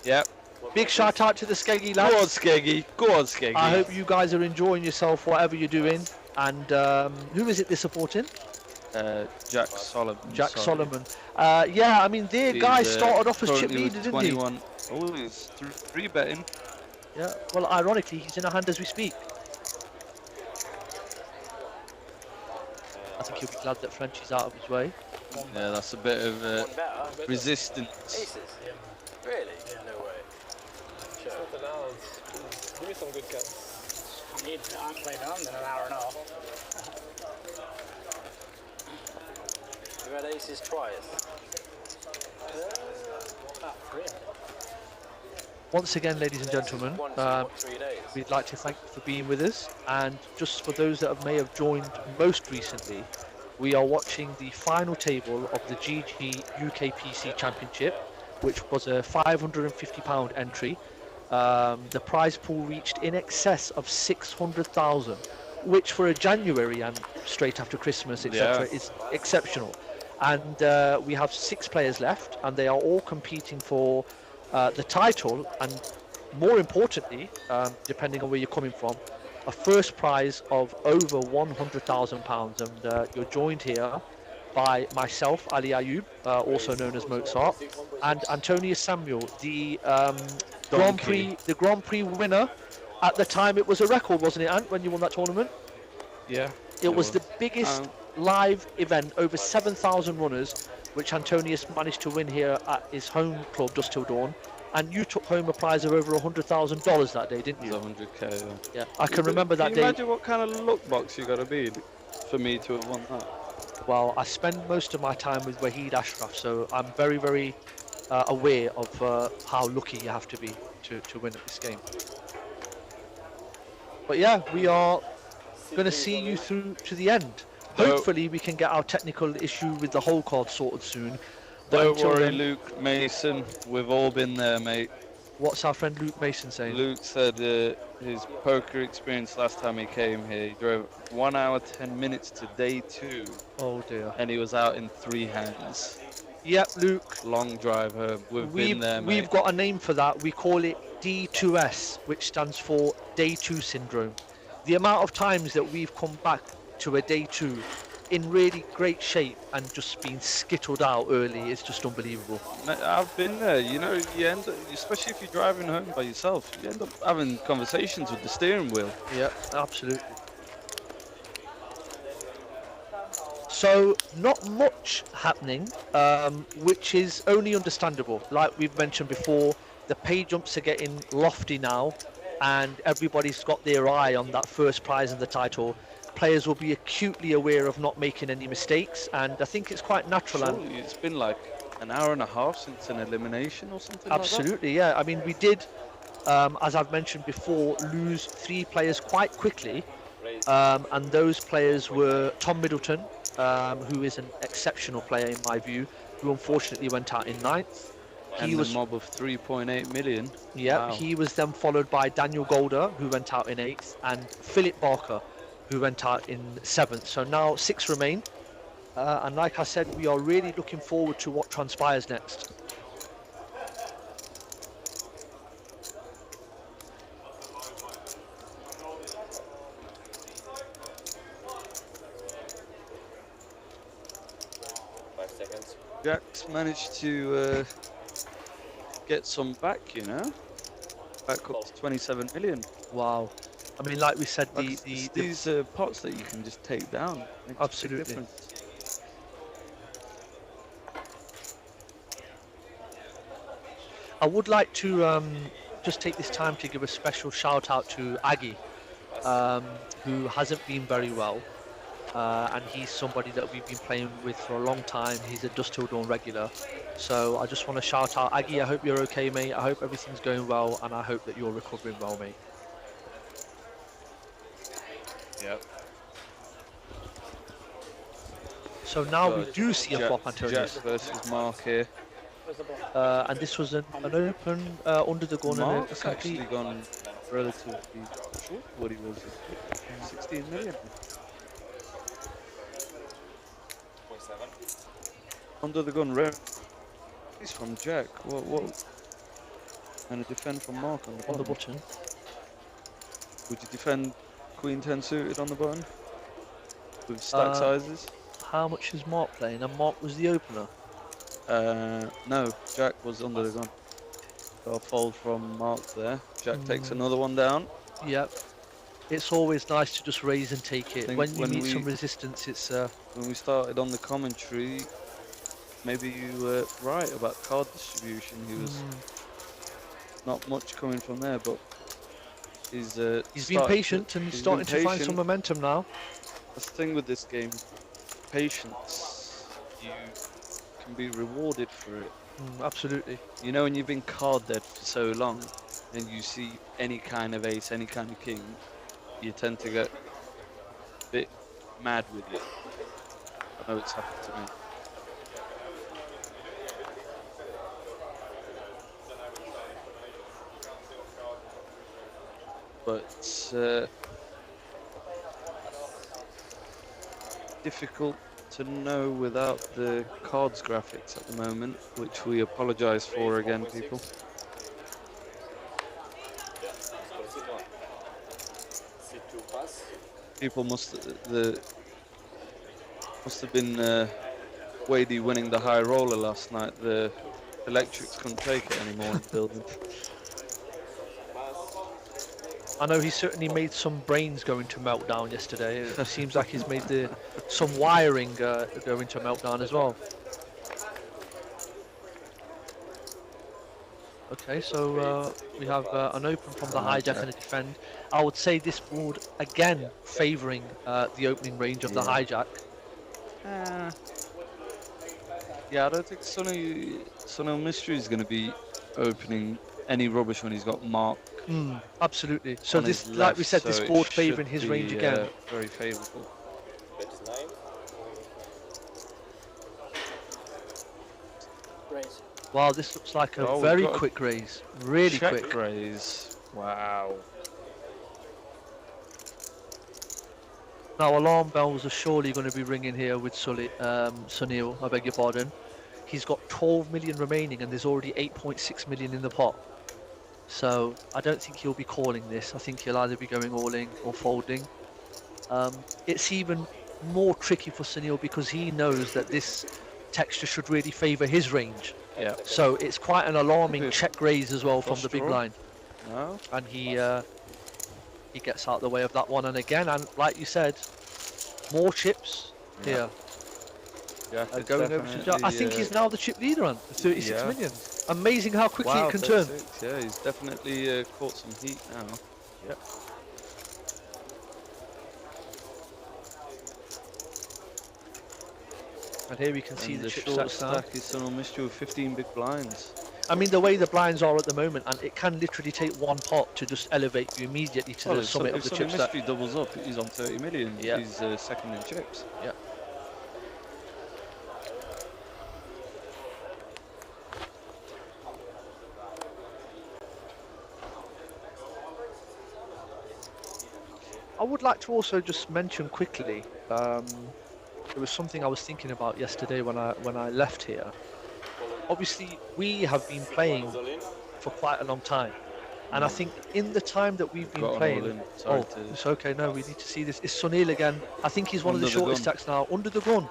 Yep. Big shout out to the Skeggy lads. Go on, Skeggy. Go on, Skeggy. I hope you guys are enjoying yourself, whatever you're doing. And who is it they're supporting? Jack Solomon. Jack Solomon. Yeah, I mean, their guy started off as chip currently leader, with didn't he? 21. Oh, he's 3-betting. Yeah, well, ironically, he's in a hand as we speak. I think he'll be glad that Frenchie's out of his way. Yeah, that's a bit of resistance. Aces? Really? No way. Sure. Something else. Give me some good cards. I haven't played on in an hour and a half. You've had aces twice. Three. Once again, ladies and gentlemen, we'd like to thank you for being with us. And just for those that may have joined most recently, we are watching the final table of the GG UKPC Championship, which was a £550 entry. The prize pool reached in excess of 600,000, which for a January and straight after Christmas, etc., is exceptional. And we have 6 players left, and they are all competing for the title, and more importantly, depending on where you're coming from, a first prize of over £100,000. And you're joined here by myself, Ali Ayub, also known as Mozart, and Antonius Samuel, the Grand Prix winner. At the time, it was a record, wasn't it, Ant, when you won that tournament? Yeah. It was the biggest live event, over 7,000 runners, which Antonius managed to win here at his home club, Dusk Till Dawn. And you took home a prize of over $100,000 that day, didn't you? It was 100k. Yeah, I can remember that day. Can you imagine what kind of luck box you got to be for me to have won that? Well, I spend most of my time with Wahid Ashraf, so I'm very, very aware of how lucky you have to be to win at this game. But yeah, we are going to see you through to the end. Hopefully we can get our technical issue with the whole card sorted soon. Don't worry, Luke Mason, we've all been there, mate. What's our friend Luke Mason saying? Luke said his poker experience last time he came here, he drove 1 hour 10 minutes to day 2. Oh dear. And he was out in 3 hands. Yep, Luke. Long drive home. We've been there, mate. We've got a name for that. We call it D2S, which stands for Day 2 Syndrome. The amount of times that we've come back to a Day 2 in really great shape and just being skittled out early is just unbelievable. I've been there, you know, you end up, especially if you're driving home by yourself, you end up having conversations with the steering wheel. Yeah, absolutely. So not much happening, which is only understandable. Like we've mentioned before, the pay jumps are getting lofty now, and everybody's got their eye on that first prize in the title. Players will be acutely aware of not making any mistakes, and I think it's quite natural. Surely it's been like an hour and a half since an elimination or something. Absolutely, yeah. I mean, we did, as I've mentioned before, lose 3 players quite quickly, and those players were Tom Middleton, who is an exceptional player in my view, who unfortunately went out in 9th. He was a mob of 3.8 million. Yeah, wow. He was then followed by Daniel Golder, who went out in 8th, and Philip Barker, who went out in 7th. So now 6 remain. And like I said, we are really looking forward to what transpires next. Jack's managed to get some back, you know? Back up to 27 million. Wow. I mean, like we said, these pots that you can just take down. Absolutely. I would like to just take this time to give a special shout out to Aggie, who hasn't been very well. And he's somebody that we've been playing with for a long time. He's a Dusk Till Dawn regular. So I just want to shout out, Aggie, I hope you're okay, mate. I hope everything's going well, and I hope that you're recovering well, mate. Yep. So now we do see a flop, Antonius. Jack versus Mark here. And this was an open under the gun. Mark's actually gone relatively short. What he was, 16 million. Under the gun he's from Jack. What? And a defend from Mark on the button. Would you defend Queen 10 suited on the button? With stack sizes? How much is Mark playing? And Mark was the opener? No, Jack was under the gun. So I'll fold from Mark there. Jack takes another one down. Yep. It's always nice to just raise and take it. When you meet some resistance, it's... When we started on the commentary, maybe you were right about card distribution. He was not much coming from there, but he's been patient and he's starting to find some momentum now. That's the thing with this game, patience. You can be rewarded for it. Absolutely. You know, when you've been card dead for so long, and you see any kind of ace, any kind of king, you tend to get a bit mad with it. I know it's happened to me. But difficult to know without the cards graphics at the moment, which we apologise for again, people. People must have been Wadey winning the high roller last night. The electrics couldn't take it anymore in the building. I know he certainly made some brains go into meltdown yesterday. It seems like he's made some wiring go into meltdown as well. Okay, so we have an open from the hijack and a defend. I would say this board again favouring the opening range of the hijack. Yeah, I don't think Sunil Mystery is going to be opening any rubbish when he's got Mark. Absolutely. So this, like we said, this board favouring his range again. Very favourable. Raise. Wow, this looks like a very quick raise. Really quick raise. Wow. Now alarm bells are surely going to be ringing here with Sunil, I beg your pardon. He's got 12 million remaining and there's already 8.6 million in the pot. So I don't think he'll be calling this. I think he'll either be going all in or folding. It's even more tricky for Sunil because he knows that this texture should really favour his range. Yeah. So it's quite an alarming check raise as well from the big line. No. And he gets out of the way of that one. And again, and like you said, more chips here. Jack is going over to Jack. I think he's now the chip leader on 36 million. Amazing how quickly wow, it can turn. 36, yeah, he's definitely caught some heat now. Yep. And here we can see And the chip short stacks now. stack is Sonal Mystery with 15 big blinds. I mean, the way the blinds are at the moment, and it can literally take one pot to just elevate you immediately to the summit of the chip If stack. Mystery doubles up, he's on 30 million. Yeah. He's second in chips. Yeah. I would like to also just mention quickly, there was something I was thinking about yesterday when I left here. Obviously, we have been playing for quite a long time, and I think in the time that we've been playing, it's okay. No, we need to see this. It's Sunil again. I think he's one of the shortest stacks now. Under the gun.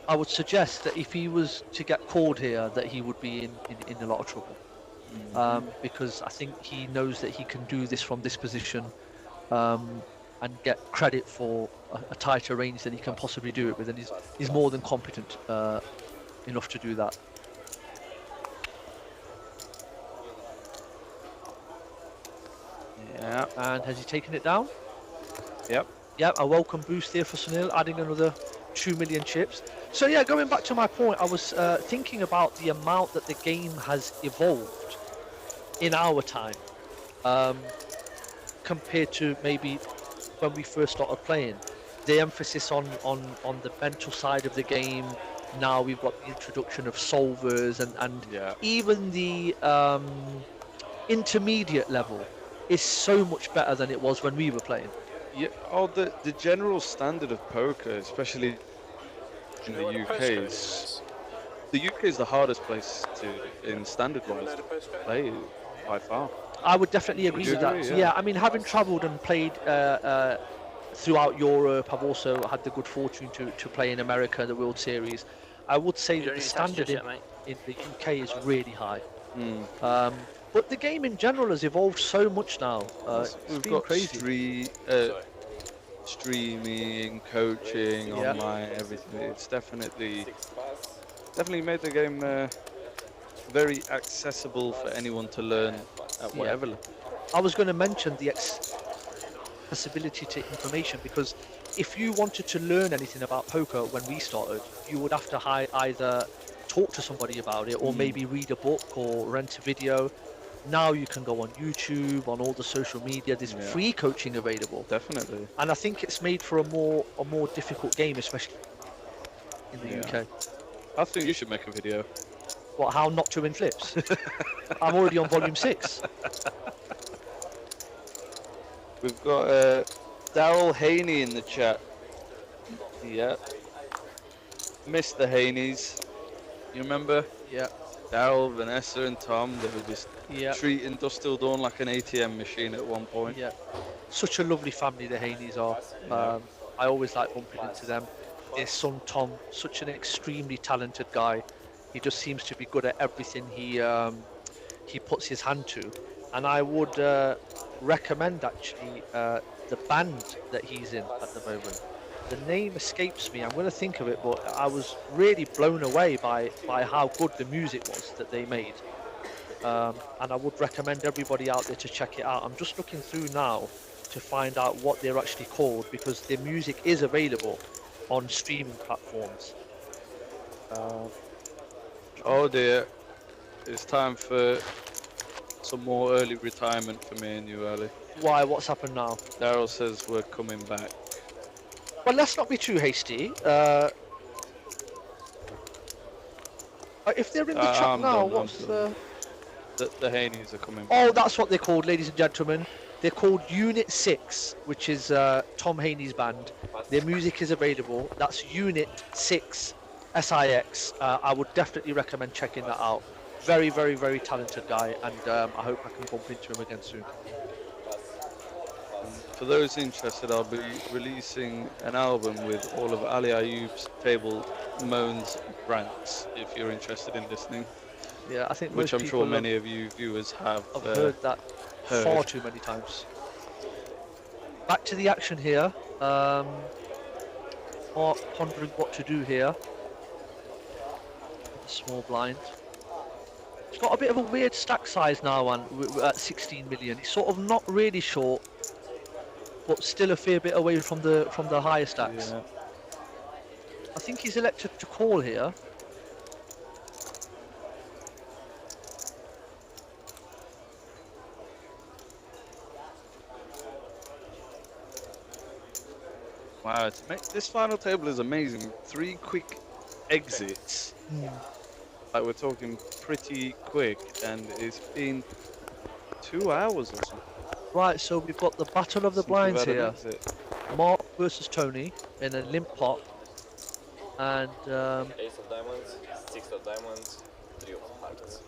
I would suggest that if he was to get called here, that he would be in a lot of trouble. Because I think he knows that he can do this from this position and get credit for a tighter range than he can possibly do it with, and he's more than competent enough to do that. Yeah. And has he taken it down? Yep. Yep, a welcome boost there for Sunil, adding another 2 million chips. So yeah, going back to my point, I was thinking about the amount that the game has evolved in our time compared to maybe when we first started playing. The emphasis on the mental side of the game. Now we've got the introduction of solvers and even the intermediate level is so much better than it was when we were playing. Yeah, the general standard of poker, especially in the UK, is the hardest place in standard-wise to play by far. I would definitely agree with that. Yeah, I mean, having travelled and played throughout Europe, I've also had the good fortune to play in America, the World Series. I would say that the standard in the UK is really high. But the game in general has evolved so much now. We've got crazy. Streaming, coaching, online, everything. It's definitely made the game very accessible for anyone to learn at whatever level. I was going to mention the accessibility to information, because if you wanted to learn anything about poker when we started, you would have to either talk to somebody about it or maybe read a book or rent a video. Now you can go on YouTube, on all the social media. There's free coaching available. Definitely. And I think it's made for a more difficult game, especially in the UK. I think you should make a video. What? How not to win flips? I'm already on volume 6. We've got Daryl Haney in the chat. Yeah. Mr. Haney's. You remember? Yeah. Daryl, Vanessa and Tom, they were just treating Dust Till Dawn like an ATM machine at one point. Yeah. Such a lovely family the Haneys are. I always like bumping into them. Their son Tom, such an extremely talented guy. He just seems to be good at everything he puts his hand to. And I would recommend actually the band that he's in at the moment. The name escapes me. I'm going to think of it, but I was really blown away by how good the music was that they made. And I would recommend everybody out there to check it out. I'm just looking through now to find out what they're actually called, because their music is available on streaming platforms. Oh dear, it's time for some more early retirement for me and you, Ali. Why? What's happened now? Daryl says we're coming back. Well, let's not be too hasty. If they're in the chat now, what's the... The Haneys are coming back. Oh, that's what they're called, ladies and gentlemen. They're called Unit 6, which is Tom Haney's band. Their music is available. That's Unit 6, SIX. I would definitely recommend checking that out. Very, very, very talented guy, and I hope I can bump into him again soon. For those interested, I'll be releasing an album with all of Ali Ayoub's table moans rants, if you're interested in listening. Yeah, I think which most I'm sure many of you viewers have heard that far too many times. Back to the action here. Pondering what to do here. Small blind. It's got a bit of a weird stack size now, and at 16 million. He's sort of not really short, but still a fair bit away from the higher stacks. Yeah. I think he's elected to call here. Wow, this final table is amazing. 3 quick exits. Like we're talking pretty quick, and it's been 2 hours or something. Right, so we've got the battle of the blinds here. Mark versus Tony in a limp pot. And Ace of diamonds, 6 of diamonds, 3 of hearts.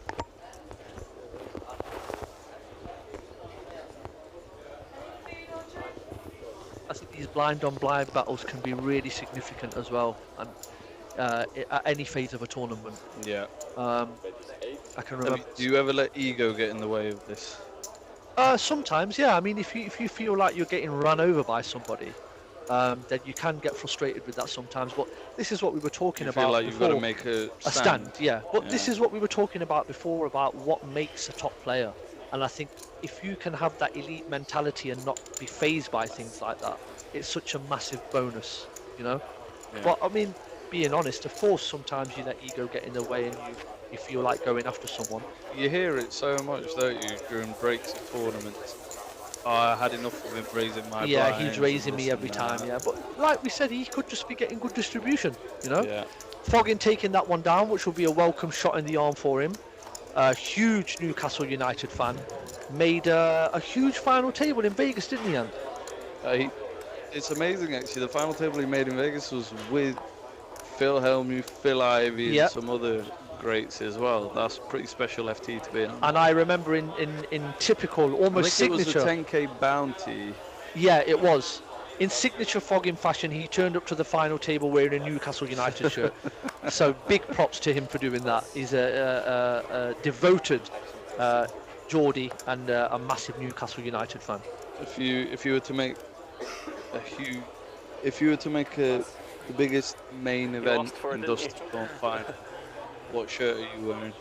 I think these blind on blind battles can be really significant as well, and at any phase of a tournament. Yeah. I can remember. Do you ever let ego get in the way of this? Sometimes, yeah. I mean, if you feel like you're getting run over by somebody, then you can get frustrated with that sometimes. But this is what we were talking about. Feel like before. you've got to make a stand. Yeah. But this is what we were talking about before about what makes a top player. And I think if you can have that elite mentality and not be fazed by things like that, it's such a massive bonus, you know. Yeah. But I mean, being honest, of course, sometimes you let ego get in the way and you feel like going after someone. You hear it so much, don't you, during breaks of tournaments? Oh, I had enough of him raising my blinds. He's raising me every time, yeah. But like we said, he could just be getting good distribution, you know? Yeah. Foggin taking that one down, which will be a welcome shot in the arm for him. A huge Newcastle United fan. Made a huge final table in Vegas, didn't he, Ant? It's amazing, actually. The final table he made in Vegas was with Phil Helmuth, Phil Ivey, and some other greats as well. That's pretty special FT to be on. And I remember in typical, almost signature. It was a 10k bounty. Yeah, it was. In signature Foggin fashion, he turned up to the final table wearing a Newcastle United shirt. So big props to him for doing that. He's a devoted Geordie and a massive Newcastle United fan. If you were to make the biggest main event in Dust on Final, what shirt are you wearing?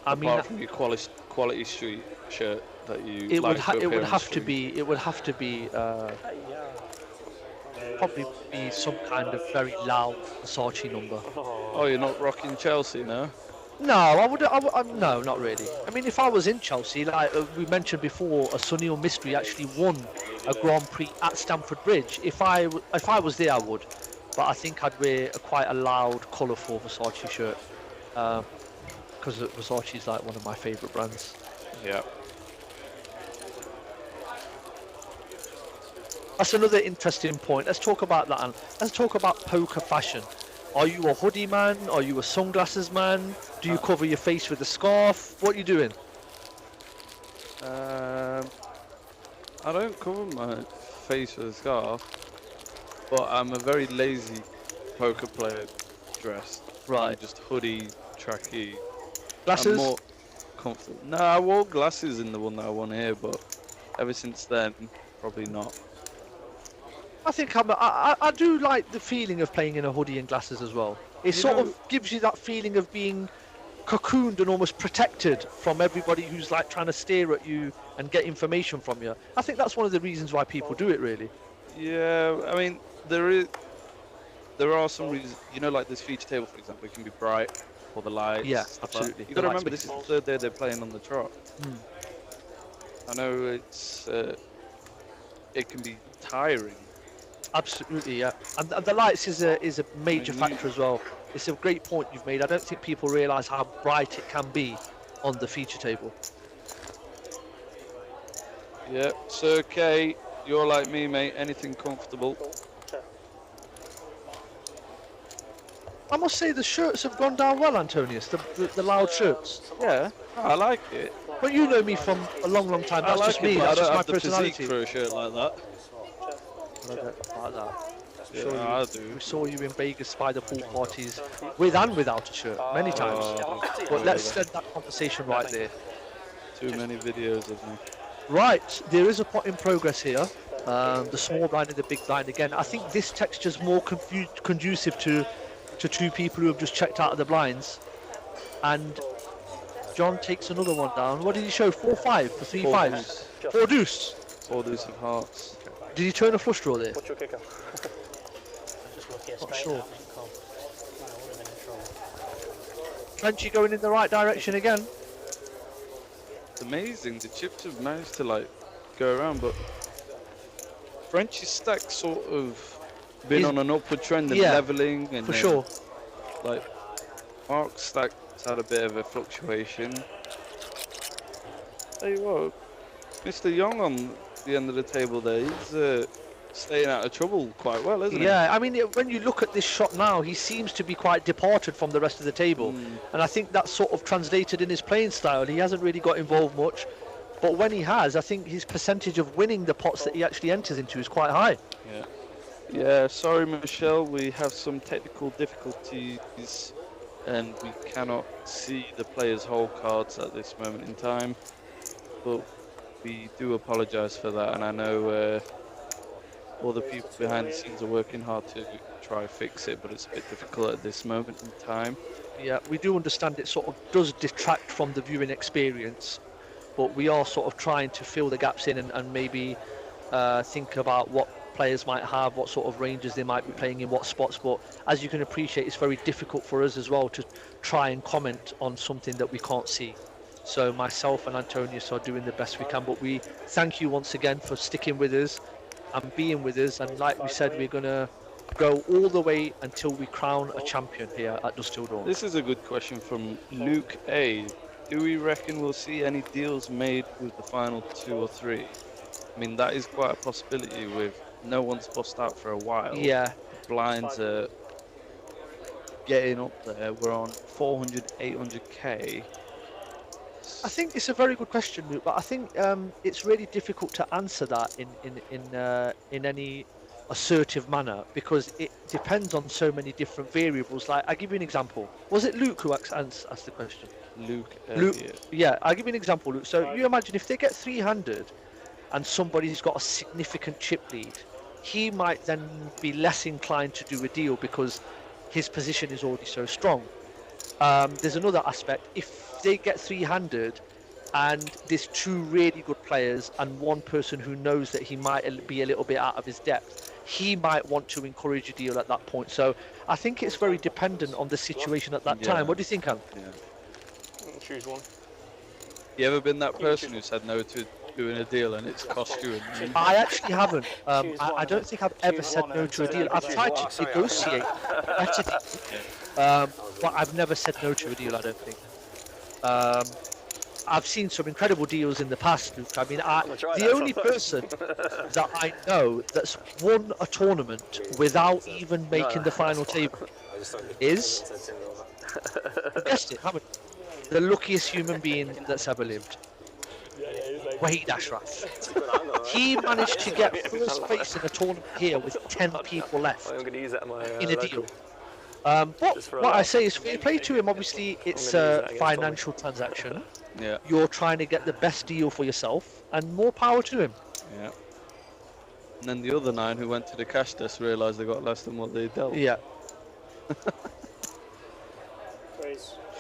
Apart from your quality street shirt that you it would have to be probably be some kind of very loud Versace number. Oh, you're not rocking Chelsea, no? No, no, not really. I mean, if I was in Chelsea, like we mentioned before, a Sunil Mystery actually won a Grand Prix at Stamford Bridge. If I was there, I would. But I think I'd wear quite a loud, colourful Versace shirt. Because Versace is like one of my favourite brands. Yeah. That's another interesting point. Let's talk about that, and let's talk about poker fashion. Are you a hoodie man? Are you a sunglasses man? Do you cover your face with a scarf? What are you doing? I don't cover my face with a scarf, but I'm a very lazy poker player dressed. Right. I'm just hoodie, trackie. Glasses? I'm more comfortable. No, I wore glasses in the one that I won here, but ever since then, probably not. I think I do like the feeling of playing in a hoodie and glasses as well. It sort of gives you that feeling of being cocooned and almost protected from everybody who's like trying to stare at you and get information from you. I think that's one of the reasons why people do it, really. Yeah, I mean, there are some reasons, you know, like this feature table, for example, it can be bright for the lights. Yeah, absolutely. You've got to remember, this is the third day they're playing on the trot. I know it can be tiring. Absolutely, yeah. And the lights is a major factor as well. It's a great point you've made. I don't think people realise how bright it can be on the feature table. Yeah, Sir K, you're like me, mate. Anything comfortable. I must say the shirts have gone down well, Antonius. The loud shirts. Yeah, I like it. But you know me from a long, long time. That's just me. That's just my personality. I don't have the physique for a shirt like that. Like that. Yeah, I do. We saw you in Vegas by the pool parties, with and without a shirt, many times. But let's end that conversation right there. Too many videos of me. Right, there is a pot in progress here. The small blind and the big blind again. I think this texture's more conducive to two people who have just checked out of the blinds. And John takes another one down. What did he show? 4-5 for 3 fives. 4 deuce. 4 deuce of hearts. Did he turn a flush draw there? What's your kicker? Not sure. Frenchie going in the right direction again. It's amazing. The chips have managed to like go around, but Frenchie's stack sort of been on an upward trend and leveling, and for sure. Like Mark's stack's had a bit of a fluctuation. Tell you what, Mr. Young on the end of the table there, he's staying out of trouble quite well, isn't he? Yeah, I mean, when you look at this shot now, he seems to be quite departed from the rest of the table. And I think that's sort of translated in his playing style. He hasn't really got involved much. But when he has, I think his percentage of winning the pots that he actually enters into is quite high. Yeah, sorry, Michelle, we have some technical difficulties and we cannot see the players' hole cards at this moment in time. But we do apologise for that, and I know all the people behind the scenes are working hard to try fix it, but it's a bit difficult at this moment in time. Yeah, we do understand it sort of does detract from the viewing experience, but we are sort of trying to fill the gaps in and maybe think about what players might have, what sort of ranges they might be playing in what spots. But as you can appreciate, it's very difficult for us as well to try and comment on something that we can't see. So myself and Antonius are doing the best we can, but we thank you once again for sticking with us and being with us. And like we said, we're going to go all the way until we crown a champion here at Dusk Till Dawn. This is a good question from Luke A. Do we reckon we'll see any deals made with the final 2 or 3? I mean, that is quite a possibility with no one's bust out for a while. Yeah. Blinds are getting up there. We're on 400, 800k. I think it's a very good question, Luke, but I think it's really difficult to answer that in any assertive manner, because it depends on so many different variables. Like, I'll give you an example. Was it Luke who asked the question? Luke, yeah, I'll give you an example, Luke. So you imagine if they get 300 and somebody's got a significant chip lead, he might then be less inclined to do a deal because his position is already so strong. There's another aspect. If they get 300 and there's 2 really good players and one person who knows that he might be a little bit out of his depth, he might want to encourage a deal at that point. So I think it's very dependent on the situation at that time. What do you think, Ant? Choose one. You ever been that person who said no to doing a deal and it's cost you? I actually haven't. I don't think I've ever said no to a deal. I've tried to negotiate better deals, but I've never said no to a deal, I don't think. I've seen some incredible deals in the past, Luke. I mean, the only person that I know that's won a tournament without even making the final table is, you guessed it, haven't you? The luckiest human being that's ever lived. Wahid Ashraf. He managed to get first place in a tournament here with 10 people left in a deal. What I say is fair play to him. Obviously, it's a financial transaction. Yeah. You're trying to get the best deal for yourself, and more power to him. Yeah. And then the other 9 who went to the cash desk realised they got less than what they dealt. Yeah.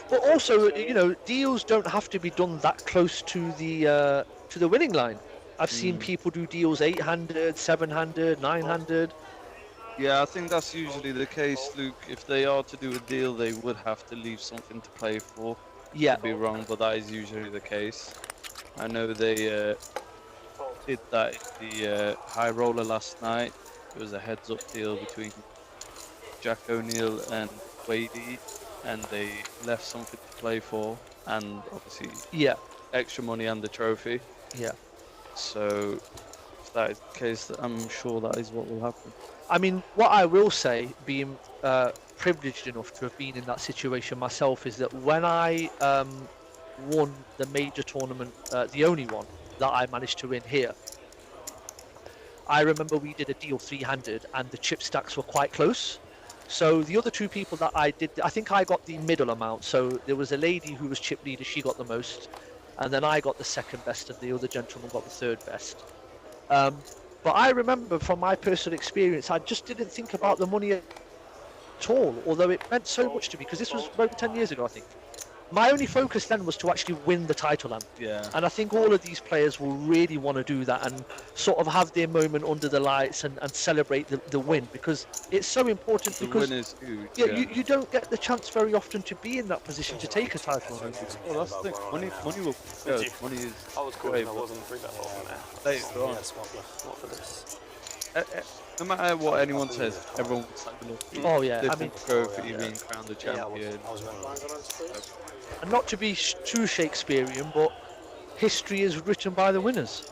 But also, you know, deals don't have to be done that close to the winning line. I've seen people do deals 800, 700, 900. Yeah, I think that's usually the case, Luke. If they are to do a deal, they would have to leave something to play for. Yeah. Could be wrong, but that is usually the case. I know they did that in the high roller last night. It was a heads-up deal between Jack O'Neill and Wadey, and they left something to play for, and obviously extra money and the trophy. Yeah. So if that is the case, I'm sure that is what will happen. I mean, what I will say, being privileged enough to have been in that situation myself, is that when I won the major tournament, the only one that I managed to win here, I remember we did a deal 300 and the chip stacks were quite close. So the other 2 people that I did, I think I got the middle amount. So there was a lady who was chip leader, she got the most. And then I got the second best and the other gentleman got the third best. But I remember from my personal experience, I just didn't think about the money at all, although it meant so much to me, because this was over 10 years ago, I think. My only focus then was to actually win the title, and I think all of these players will really want to do that and sort of have their moment under the lights and celebrate the win, because it's so important. The because win is huge. you don't get the chance very often to be in that position to take a title. Well, that's the thing. Money will go. Money is. I was cool great, if I but wasn't free that often there. later on, What for this? no matter what anyone says, everyone wants that little Oh, yeah, I different mean- trophy being crowned the champion. And not to be too Shakespearean, but history is written by the winners.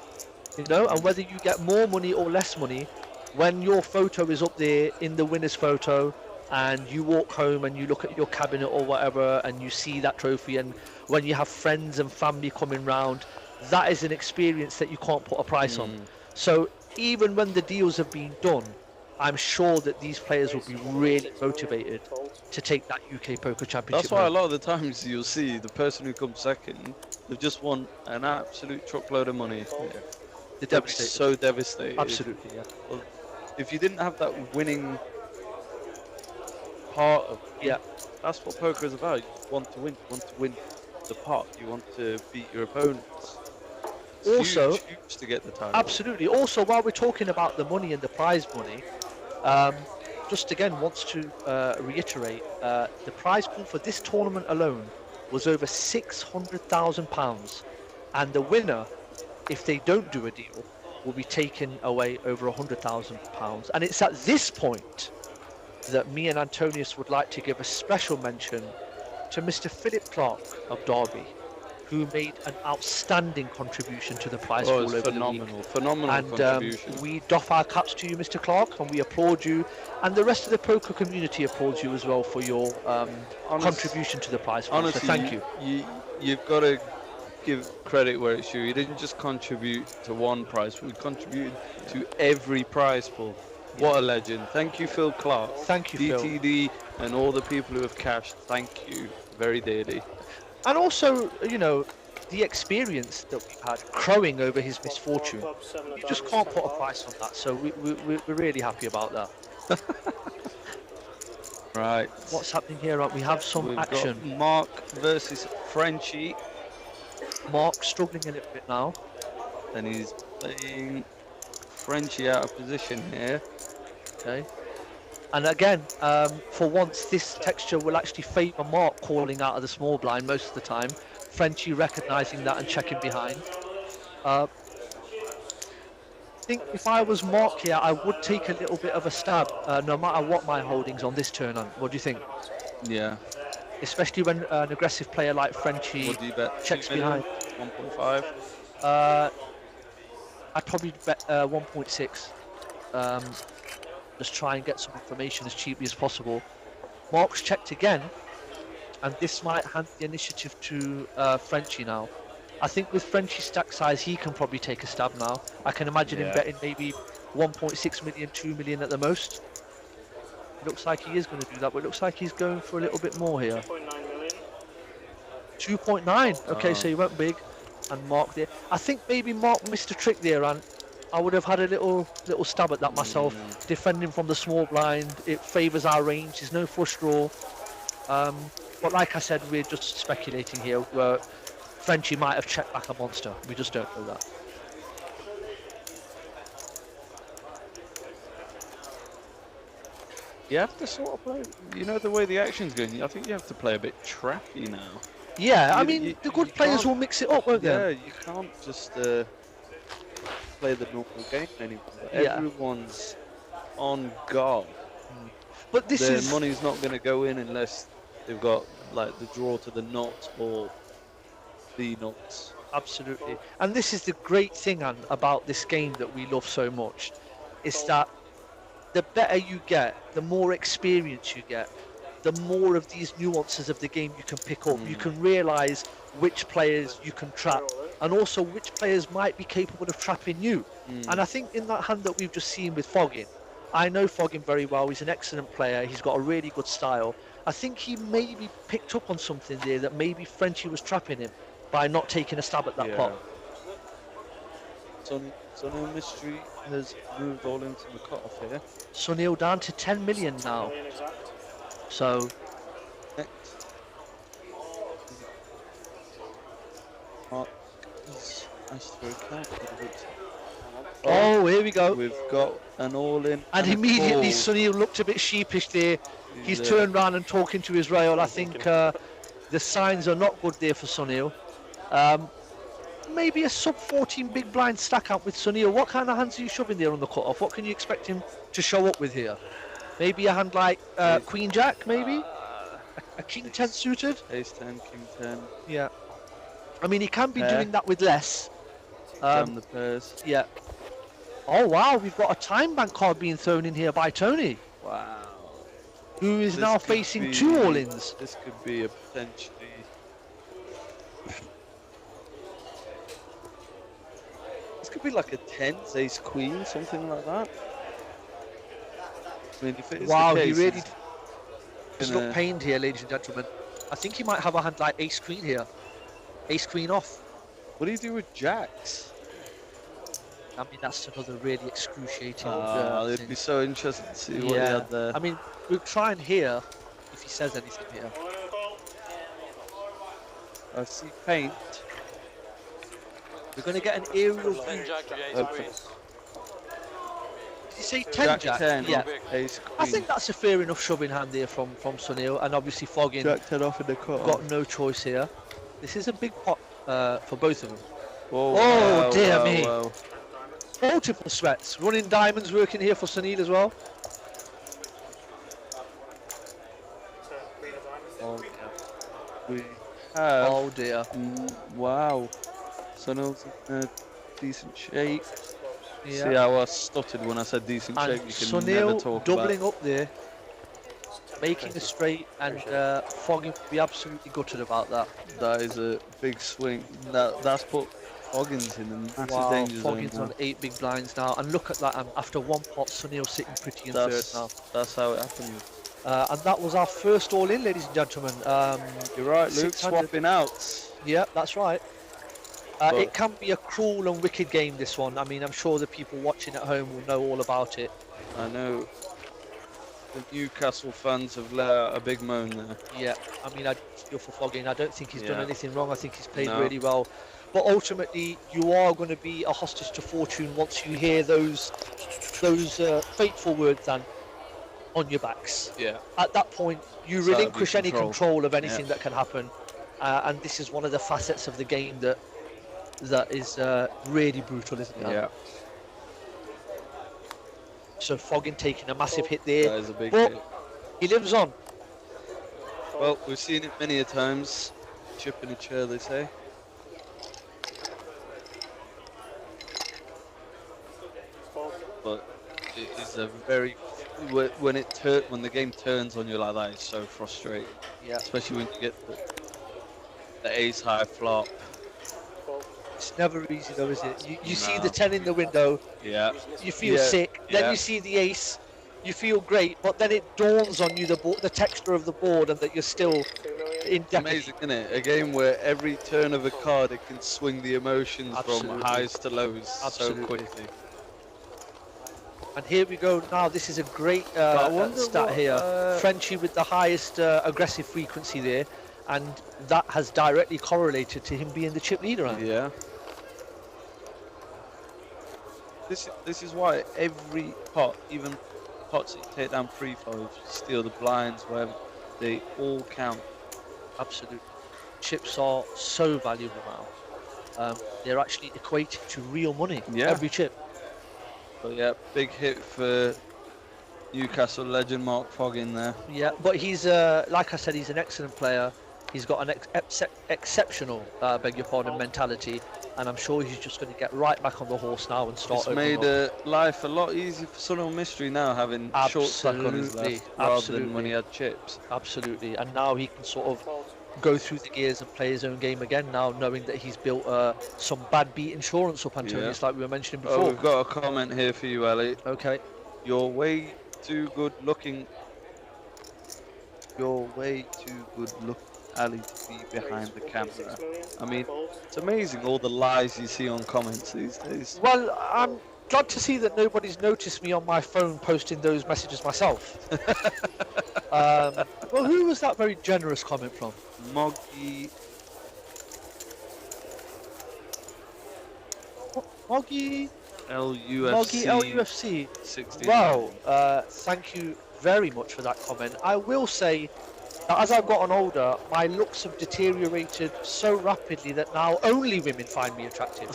You know, and whether you get more money or less money, when your photo is up there in the winner's photo, and you walk home and you look at your cabinet or whatever, and you see that trophy, and when you have friends and family coming round, that is an experience that you can't put a price on. So even when the deals have been done, I'm sure that these players will be really motivated to take that UK Poker Championship. That's why a home. lot of the times you'll see the person who comes second, they've just won an absolute truckload of money. They're They'll be devastated. so devastated. Absolutely, yeah. Well, if you didn't have that winning part of it, Yeah. that's what poker is about. You want to win. You want to win the pot. You want to beat your opponents. It's Also- huge to get the title. Absolutely. Also, while we're talking about the money and the prize money, just again wants to reiterate, the prize pool for this tournament alone was over £600,000, and the winner, if they don't do a deal, will be taken away over £100,000. And it's at this point that me and Antonius would like to give a special mention to Mr. Philip Clark of Derby, who made an outstanding contribution to the prize pool it's over phenomenal, the week. phenomenal And contribution. we doff our caps to you, Mr. Clark, and we applaud you, and the rest of the poker community applauds you as well for your contribution to the prize pool. Honestly, so thank you. You've got to give credit where it's due. He didn't just contribute to one prize pool, he contributed to every prize pool. What a legend. Thank you, Phil Clark. Thank you, Phil. DTD and all the people who have cashed, thank you very dearly. And also, you know, the experience that we've had crowing over his misfortune, you just can't put a price on that. So we're really happy about that. Right. What's happening here? We have some We've action. got Mark versus Frenchie, Mark struggling a little bit now. and he's playing Frenchie out of position here. Okay. And again, for once, this texture will actually favour Mark calling out of the small blind most of the time. Frenchie recognising that and checking behind. I think if I was Mark here, I would take a little bit of a stab, no matter what my holdings on this turn on. What do you think? Yeah. Especially when an aggressive player like Frenchie What do you bet? checks 2 million? behind. 1.5? I'd probably bet 1.6. Just try and get some information as cheaply as possible. Mark's checked again, and this might hand the initiative to Frenchie now. I think with Frenchie's stack size, he can probably take a stab now. I can imagine him betting maybe 1.6 million, 2 million at the most. Looks like he is going to do that, but it looks like he's going for a little bit more here. 2.9. Okay, so he went big, and Mark there. I think maybe Mark missed a trick there, and I would have had a little stab at that myself. Defending from the small blind, it favours our range. There's no flush draw. But like I said, we're just speculating here. Where Frenchie might have checked back a monster. We just don't know that. You have to sort of play, you know, the way the action's going, I think you have to play a bit trappy now. Yeah, I You- mean, you- the good you players can't- will mix it up, won't Yeah, they? you can't just play the normal game anymore. Yeah. Everyone's on guard. But this Their is money's not going to go in unless they've got like the draw to the knot or the knots. absolutely, and this is the great thing about this game that we love so much, is that the better you get, the more experience you get, the more of these nuances of the game you can pick up. You can realise which players you can trap, and also which players might be capable of trapping you. And I think in that hand that we've just seen with Foggin, I know Foggin very well. He's an excellent player. He's got a really good style. I think he maybe picked up on something there that maybe Frenchie was trapping him by not taking a stab at that pot. So no mystery has moved all into the cut-off here. Sunil down to 10 million now. Million exact. So Next. Astro calculator. oh, here we go. We've got an all-in. And a immediately call. Sunil looked a bit sheepish there. He's He's, turned round and talking to his rail. I think the signs are not good there for Sunil. Maybe a sub 14 big blind stack up with Sunil. What kind of hands are you shoving there on the cut-off? What can you expect him to show up with here? Maybe a hand like Queen Jack, maybe? A King 10 suited? Ace 10, King 10. Yeah. I mean, he can be Pair. doing that with less. Jam the pairs. Yeah. Oh, wow, we've got a time bank card being thrown in here by Tony, Wow. who is This now could facing be- 2 all-ins. This could be a potentially. This could be like a 10s, ace queen, something like that. I mean, if it is Wow, the he case, really he's does gonna- look pained here, ladies and gentlemen. I think he might have a hand like ace queen here. Ace queen off. What do you do with jacks? I mean, that's another really excruciating It'd thing. be so interesting to see what he Yeah. had there. I mean, we'll try and hear if he says anything here. I see paint. We're going to get an aerial view. 10 jack to ace Hopefully. queen. Did you say 10 jack? 10, Yeah. ace I queen. think that's a fair enough shoving hand there from Sunil, and obviously Foggin Jack 10 off in the cut. got no choice here. This is a big pot for both of them. Oh, Oh, dear me. wow. Multiple sweats. Running diamonds working here for Sunil as well. Oh, we have. Oh dear. Wow. Sunil's in a decent shape. See Yeah. how I stuttered when I said decent And shape? You can never Sunil talk doubling about. up there, making a straight, and Foggin will be absolutely gutted about that. That is a big swing. That's put Foggins in a massive Wow, danger zone. Foggin's now. on 8 big blinds now, and look at that. After one pot, Sunil sitting pretty in third now. That's how it happened. And that was our first all in, ladies and gentlemen. You're right, Luke. 600. Swapping out. Yeah, that's right. But- It can be a cruel and wicked game, this one. I mean, I'm sure the people watching at home will know all about it. I know the Newcastle fans have let out a big moan there. Yeah, I mean, I feel for Foggin. I don't think he's done Yeah. anything wrong. I think he's played No. really well. But ultimately, you are going to be a hostage to fortune once you hear those fateful words then on your backs. Yeah. At that point, you So that'd be relinquish any control. control of anything Yeah. that can happen. And this is one of the facets of the game that is really brutal, isn't it? Yeah. So Foggin taking a massive hit there. That is a big But hit. he lives on. Well, we've seen it many a times. Chip in a chair, they say. But it is a very when the game turns on you like that, it's so frustrating. Yeah. Especially when you get the ace high flop. It's never easy though, is it? You see No. the 10 in the window, Yeah. you feel Yeah, sick, then yeah. you see the ace, you feel great, but then it dawns on you the texture of the board and that you're still in It's amazing, isn't it? A game where every turn of a card it can swing the emotions Absolutely. from highs to lows Absolutely. so quickly. And here we go now. This is a great I wonder stat what, here. Frenchie with the highest aggressive frequency there, and that has directly correlated to him being the chip leader. Andy. Yeah. This is why every pot, even pots that you take down pre-flow, steal the blinds, whatever, they all count. Absolutely. Chips are so valuable now. They're actually equated to real money. Yeah. Every chip. But yeah, big hit for Newcastle legend Mark Foggin there. Yeah, but he's like I said, he's an excellent player. He's got an exceptional, beg your pardon, mentality, and I'm sure he's just going to get right back on the horse now and start. It's opening made up. life a lot easier for Sunil Mystery now, having short stack on his Absolutely, left rather absolutely. than when he had chips. Absolutely, and now he can sort of go through the gears and play his own game again now, knowing that he's built some bad beat insurance up, Antonius, like we were mentioning Oh, before. we've got a comment here for you, Ali. Okay. You're way too good looking. You're way too good looking, Ali, to be behind the camera. I mean, it's amazing all the lies you see on comments these days. Well, glad to see that nobody's noticed me on my phone posting those messages myself. Well, who was that very generous comment from? Moggy. Moggy LUFC. LUFC. 69. Wow, thank you very much for that comment. I will say that as I've gotten older, my looks have deteriorated so rapidly that now only women find me attractive,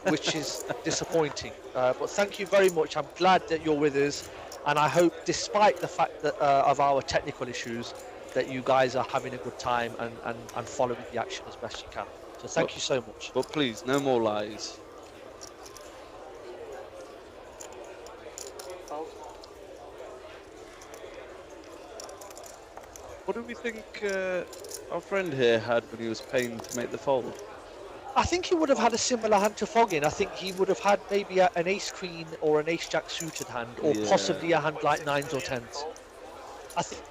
which is disappointing. But thank you very much. I'm glad that you're with us, and I hope, despite the fact that of our technical issues, that you guys are having a good time and following the action as best you can. So thank you so much. But please, no more lies. What do we think our friend here had when he was paying to make the fold? I think he would have had a similar hand to Foggin. I think he would have had maybe an ace queen or an ace jack suited hand, or possibly a hand like 9s or 10s. I think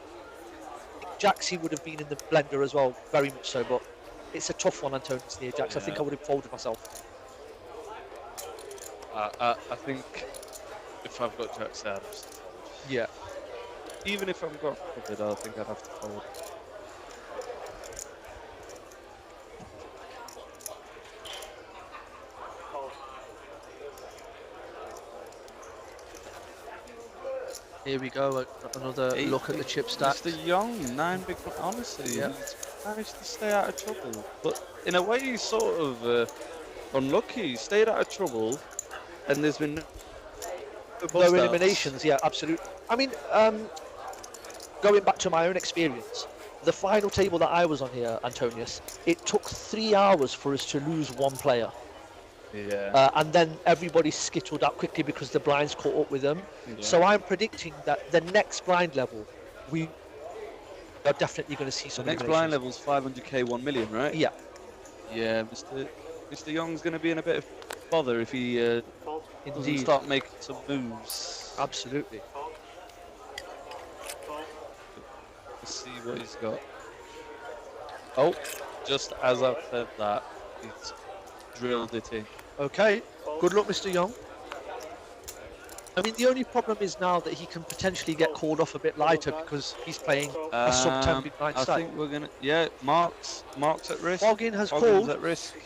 jacks he would have been in the blender as well, very much so, but it's a tough one, Antonius near jacks. I think I would have folded myself. I think if I've got jacks there, I'd have to fold. Yeah. Even if I've got covered, I think I'd have to fold. Here we go, another look at the chip stack. Mr. Young, 9 big, honestly, he's managed to stay out of trouble. But in a way, he's sort of unlucky. He stayed out of trouble, and there's been no eliminations. Yeah, absolutely. I mean, going back to my own experience, the final table that I was on here, Antonius, it took 3 hours for us to lose one player. Yeah. And then everybody skittled out quickly because the blinds caught up with them. Yeah. So I'm predicting that the next blind level, we are definitely going to see some. The next blind level is 500k 1 million, right? Yeah. Yeah, Mr. Young's going to be in a bit of bother if he doesn't start making some moves. Absolutely. Let's see what he's got. Oh, just as I've said that, he's drilled it in. Okay, good luck, Mr. Young. I mean, the only problem is now that he can potentially get called off a bit lighter because he's playing a sub-10 big blind stack. I think we're gonna. Yeah, Mark's at risk. Foggin has Foggin's called. At risk.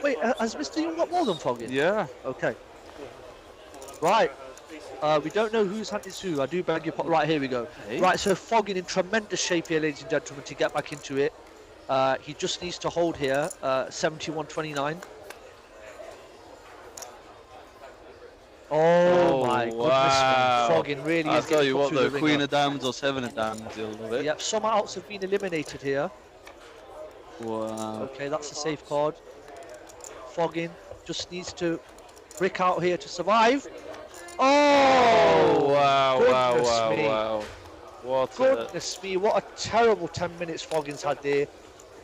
Wait, has Mr. Young got more than Foggin? Yeah. Okay. Right. We don't know whose hand is who. I do beg your pardon. Right, here we go. Hey. Right, so Foggin in tremendous shape here, ladies and gentlemen, to get back into it. He just needs to hold here. 71-29. Oh my goodness, wow. Foggin really I'll is tell you what, though, Queen ringer. of Diamonds or 7 of Diamonds, you'll love it. Yep, some outs have been eliminated here. Wow. Okay, that's a safe card. Foggin just needs to brick out here to survive. Oh! Wow, wow, me. wow. What goodness me, what a terrible 10 minutes Foggin's had there.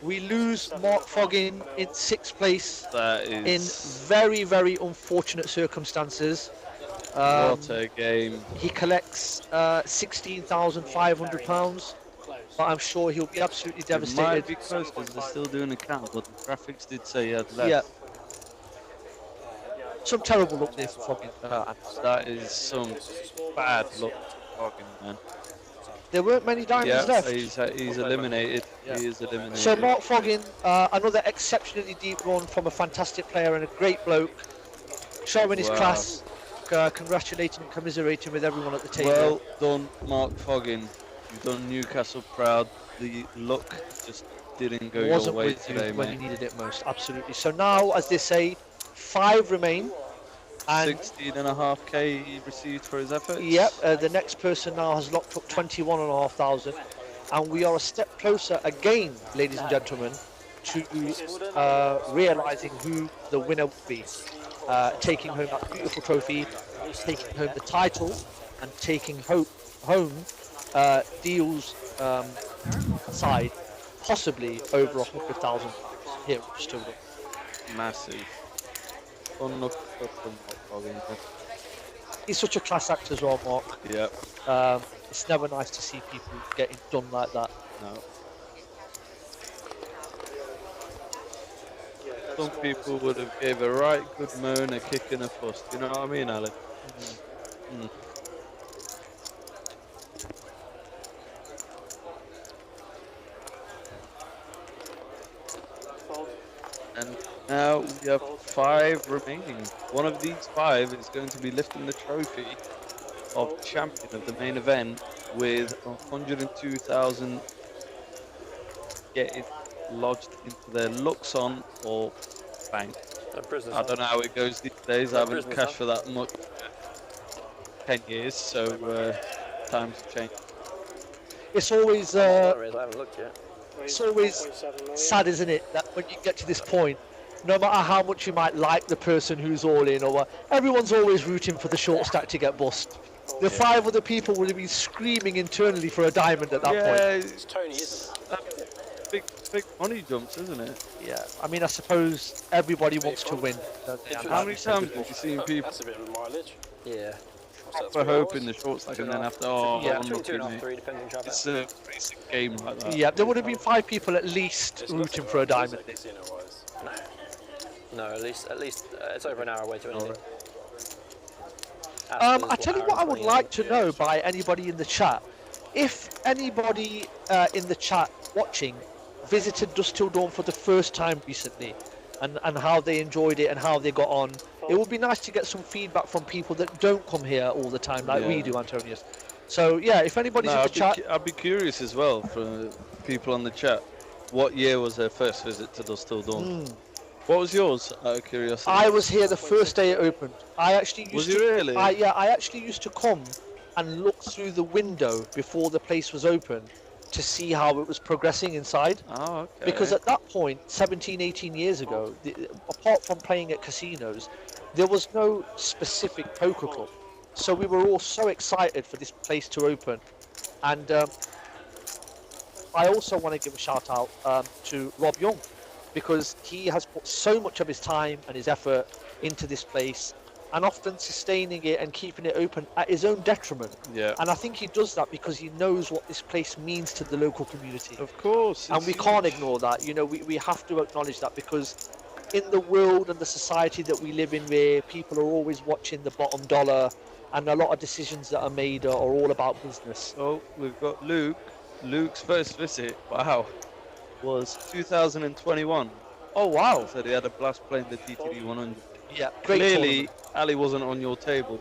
We lose Mark Foggin in 6th place in very, very unfortunate circumstances. What a game. He collects £16,500, but I'm sure he'll be absolutely devastated. It might be close because they're still doing a count, but the graphics did say he had less. Yeah. Some terrible luck there for Foggin. That is some bad luck for Foggin, man. There weren't many diamonds left. He's eliminated. Yeah. He is eliminated. So Mark Foggin, another exceptionally deep run from a fantastic player and a great bloke, showing his class, congratulating and commiserating with everyone at the table. Well done, Mark Foggin. You've done Newcastle proud. The luck just didn't go your way today, when you needed it most. Absolutely. So now, as they say, 5 remain. And 16.5k he received for his efforts. Yep, the next person now has locked up 21,500, and we are a step closer again, ladies and gentlemen, to realising who the winner will be. Taking home that beautiful trophy, taking home the title, and taking home deals side, possibly over 100,000 here at Showdown. Massive. He's such a class act as well, Mark. Yep. It's never nice to see people getting done like that. No. some people would have gave a right good moan, a kick and a fuss. You know what I mean, Ali? Mm. And now we have 5 remaining. One of these 5 is going to be lifting the trophy of champion of the main event with 102,000 getting lodged into their Luxon or bank. I don't know how it goes these days. I haven't cashed for that much. 10 years, so times have changed. It's always I haven't looked yet. it's always sad, isn't it, that when you get to this point, no matter how much you might like the person who's all in, or what, everyone's always rooting for the short stack to get bust. The 5 other people would have been screaming internally for a diamond at that point. It's Tony, isn't it? Big money jumps, isn't it? Yeah, I mean, I suppose everybody wants to win. How many times have you seen people That's a bit of mileage. Yeah. for hoping the short stack and then after, Yeah. unlucky, 2.5, mate. 3, depending on traffic. It's a basic game like that. Yeah, there would have been 5 people at least rooting for a diamond. No, at least it's over an hour away to anything. I tell you what I would like to know by anybody in the chat. If anybody in the chat watching visited Dusk Till Dawn for the first time recently and how they enjoyed it and how they got on, it would be nice to get some feedback from people that don't come here all the time like we do, Antonius. So yeah, if anybody's in the chat... I'd be curious as well for people on the chat. What year was their first visit to Dusk Till Dawn? What was yours, out of curiosity? I was here the first day it opened. I actually used you really? I actually used to come and look through the window before the place was open to see how it was progressing inside. Oh, okay. Because at that point, 17, 18 years ago, apart from playing at casinos, there was no specific poker club. So we were all so excited for this place to open. And I also want to give a shout out to Rob Young, because he has put so much of his time and his effort into this place, and often sustaining it and keeping it open at his own detriment. Yeah. And I think he does that because he knows what this place means to the local community. Of course. And we can't ignore that. You know, we have to acknowledge that, because in the world and the society that we live in, where people are always watching the bottom dollar, and a lot of decisions that are made are all about business. Oh, we've got Luke. Luke's first visit, wow, was 2021. Oh wow! So he had a blast playing the TTD 100. Yeah, great Clearly, tournament. Ali wasn't on your table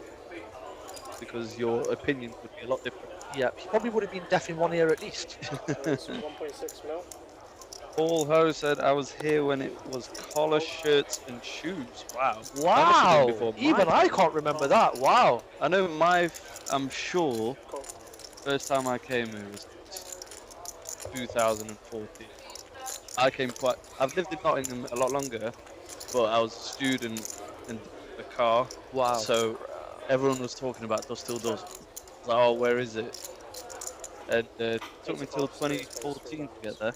because your opinion would be a lot different. Yeah, he probably would have been deaf in one ear at least. 1.6 mil. Paul Ho said, I was here when it was collar, shirts and shoes. Wow. Wow! Before Even I can't remember that. Wow. I know I'm sure, first time I came here was 2014. I've lived in Nottingham a lot longer, but I was a student in the car. Wow. So everyone was talking about Dusk Till Dawn. I was like, oh, where is it? And it took me till 2014 to get there.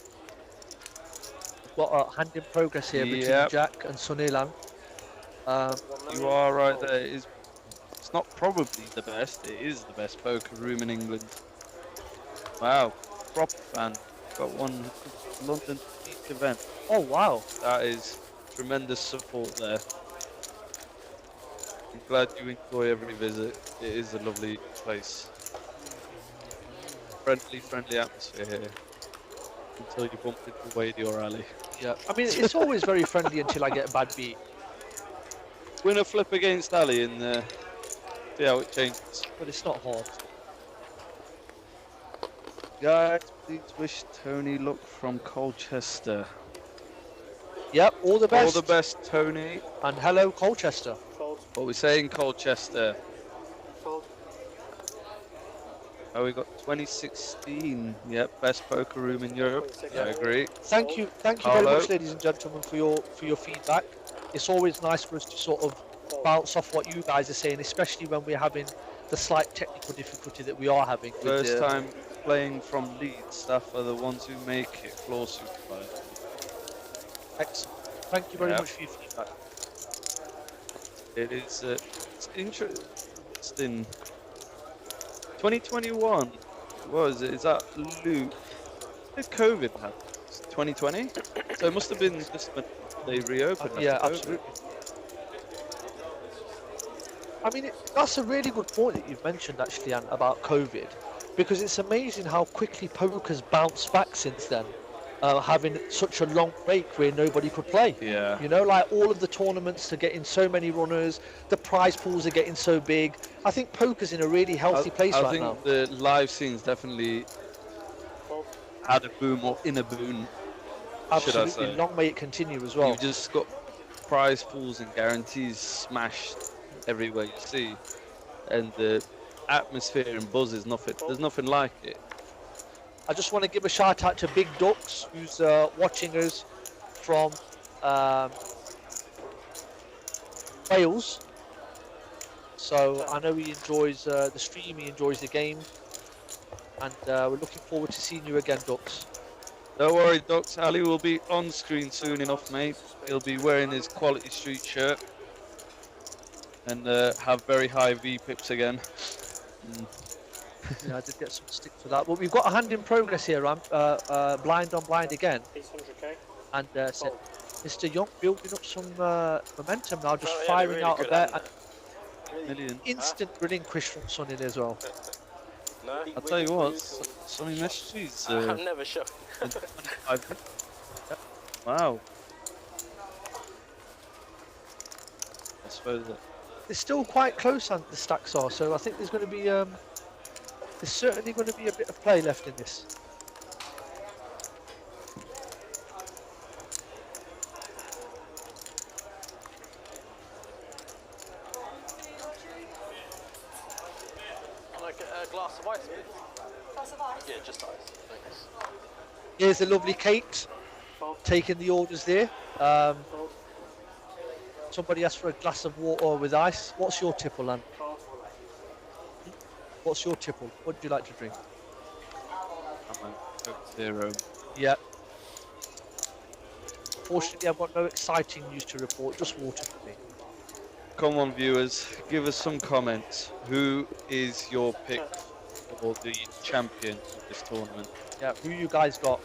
Got a hand in progress here between Jack and Sunil. You are right there. It's not probably the best. It is the best poker room in England. Wow. Proper fan. Got one London event. Oh wow. That is tremendous support there. I'm glad you enjoy every visit. It is a lovely place. Friendly atmosphere here. Until you bump into Wade or Ali. Yeah. I mean, it's always very friendly until I get a bad beat. Win a flip against Ali and see how it changes. But it's not hard. Guys, please wish Tony luck from Colchester. Yep, all the best. All the best, Tony. And hello, Colchester. What we say in Colchester? Oh, we got 2016. Yep, best poker room in Europe. I agree. Thank you very much, ladies and gentlemen, for your feedback. It's always nice for us to sort of bounce off what you guys are saying, especially when we're having the slight technical difficulty that we are having. First time playing from Leeds, staff are the ones who make it. Floor supervisor. Excellent. Thank you very much for your feedback. It is it's interesting. 2021 is that Luke? Did COVID happen? 2020? So it must have been just when they reopen. Yeah, after COVID. absolutely. I mean, that's a really good point that you've mentioned, actually, Ant, about COVID, because it's amazing how quickly poker's bounced back since then, having such a long break where nobody could play. Yeah. You know, like all of the tournaments are getting so many runners, the prize pools are getting so big. I think poker's in a really healthy place I right think now. the live scene's definitely had a boom or in a boom. Absolutely, Should I say? long may it continue as well. You've just got prize pools and guarantees smashed everywhere you see, and the atmosphere and buzz is nothing. There's nothing like it. I just want to give a shout out to Big Ducks, who's watching us from Wales. So I know he enjoys the stream, he enjoys the game, and we're looking forward to seeing you again, Ducks. Don't worry, Docs. Ali will be on screen soon enough, mate. He'll be wearing his Quality Street shirt and have very high V-pips again. Yeah, I did get some stick for that. But we've got a hand in progress here, blind on blind again. 800k. And Mr. Young building up some momentum now, just Oh, yeah, firing really out good a bet. hand, Million. Instant relinquish from Sonny as well. No? I'll tell you what, Sonny Meshi's I'm never sure. Wow. I suppose that. It's still quite close, the stacks are, so I think there's going to be there's certainly going to be a bit of play left in this. Like a glass of ice, please. Glass of ice? Yeah, just ice. Thanks. Here's a lovely Kate taking the orders there. Somebody asked for a glass of water with ice. What's your tipple, Lan? What's your tipple? What do you like to drink? I'm a Coke Zero. Yeah. Fortunately, I've got no exciting news to report, just water for me. Come on, viewers, give us some comments. Who is your pick for the champion of this tournament? Yeah, who you guys got?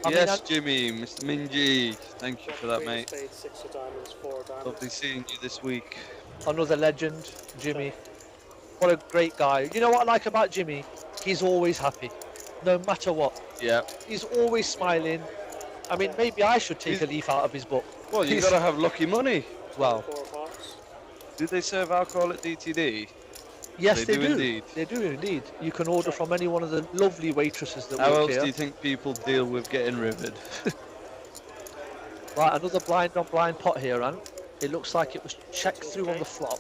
Yes, Jimmy, Mr. Minji. Thank you for that, Queen of mate. spades, 6 of diamonds, 4 of diamonds. Lovely seeing you this week. Another legend, Jimmy. What a great guy. You know what I like about Jimmy? He's always happy, no matter what. Yeah. He's always smiling. I mean, maybe I should take a leaf out of his book. Well, you gotta have lucky money. Well, 4 of hearts. Do they serve alcohol at DTD? yes, they do. Indeed. They do indeed. You can order from any one of the lovely waitresses that How work else here. do you think people deal with getting rivered? Right, another blind on blind pot here, Ant. It looks like it was checked through on the flop,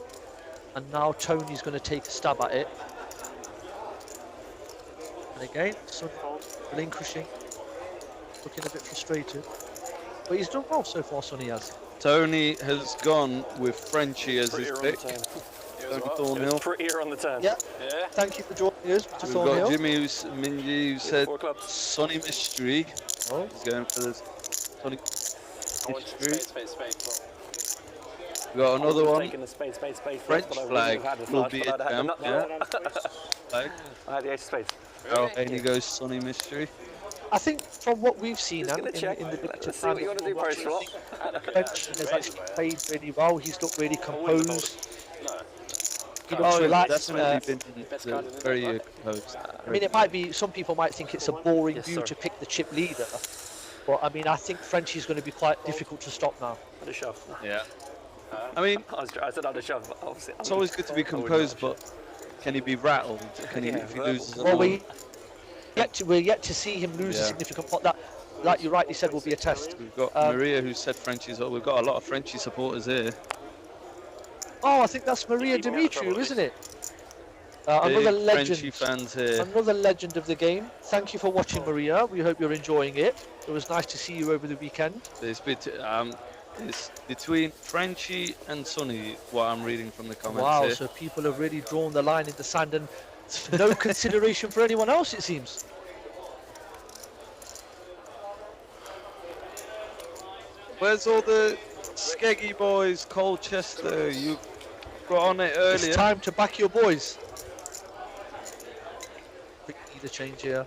and now Tony's going to take a stab at it. And again, Son relinquishing, looking a bit frustrated, but he's done well so far. Sonny has. Tony has gone with Frenchie as his pick. Tony Thornhill. Prettier on the turn. Yeah. Thank you for joining us, Mr. We've Thornhill. got Jimmy Minji who said Sonny Mystery. Oh. He's going for the Sonny I want Mystery. spade. We've got another one. Taking the spade. French flag will be a champ. Yeah. Flag. I had the ace of spades. Oh, and he goes Sonny Mystery. I think from what we've seen Just Ant, gonna check. in the limited Let's see time what you want to do, that post we've flop. watched, French has actually played really well. He's looked really composed. He looks Oh, relaxed. definitely been very composed. I mean, it might be, some people might think it's a boring Yes, view sir. to pick the chip leader, but I mean, I think Frenchie's going to be quite difficult to stop now. I'd have shoved. Yeah. I mean, I said I'd have shoved, but obviously. it's always good to be composed, but can he be rattled? Can he, Yeah, if he verbal. loses a Well, lot? we're yet to see him lose a Yeah. significant pot. That, like you rightly said, will be a test. We've got Um, Maria who said Frenchie's. We've got a lot of Frenchie supporters here. Oh, I think that's Maria Dimitriou, isn't it? Big Another legend. Frenchie fans here. Another legend of the game. Thank you for watching, Maria. We hope you're enjoying it. It was nice to see you over the weekend. It's between Frenchie and Sonny, what I'm reading from the comments Wow, here. so people have really drawn the line in the sand and no consideration for anyone else, it seems. Where's all the Skeggy boys, Colchester? You got on it earlier. It's time to back your boys. Quick leader change here.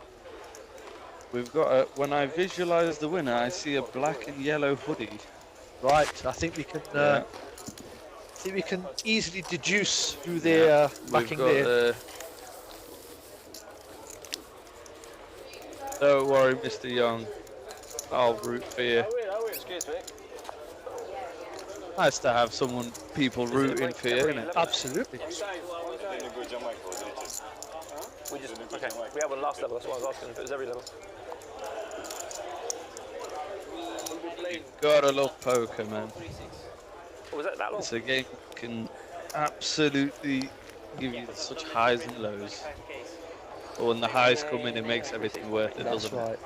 We've got when I visualize the winner, I see a black and yellow hoodie. Right, I think we can. Yeah. I think we can easily deduce who they're backing We've got, there. Don't worry, Mr. Young. I'll root for you. Excuse me. Nice to have people rooting for you, isn't it? Absolutely. Okay, we have one last level, that's what I was asking if it was every level. Gotta love poker, man. Was that long? It's a game that can absolutely give you such highs and lows. But when the highs come in, it makes everything worth it, doesn't it?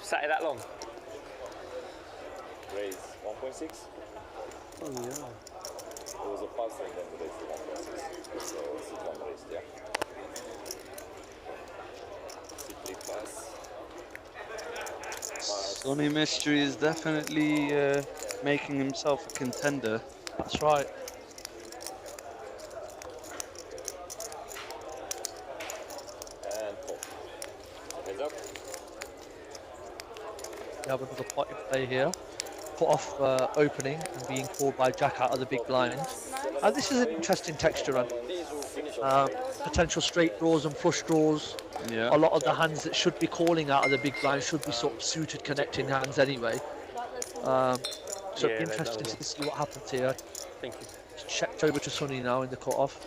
Sat it that long? Raise 1.6. Oh yeah. It was a pulse and then raised to 1.6. So it's one raised, yeah. Simply pass. Sonny Mystery is definitely making himself a contender. That's right. And four. Heads up. We have another pot in play here. Put off opening and being called by Jack out of the big blind. And this is an interesting texture run. Potential straight draws and flush draws. Yeah. A lot of the hands that should be calling out of the big blind should be sort of suited connecting hands anyway. So it'd be interesting to see what happens here. Thank you. It's checked over to Sonny now in the cut-off.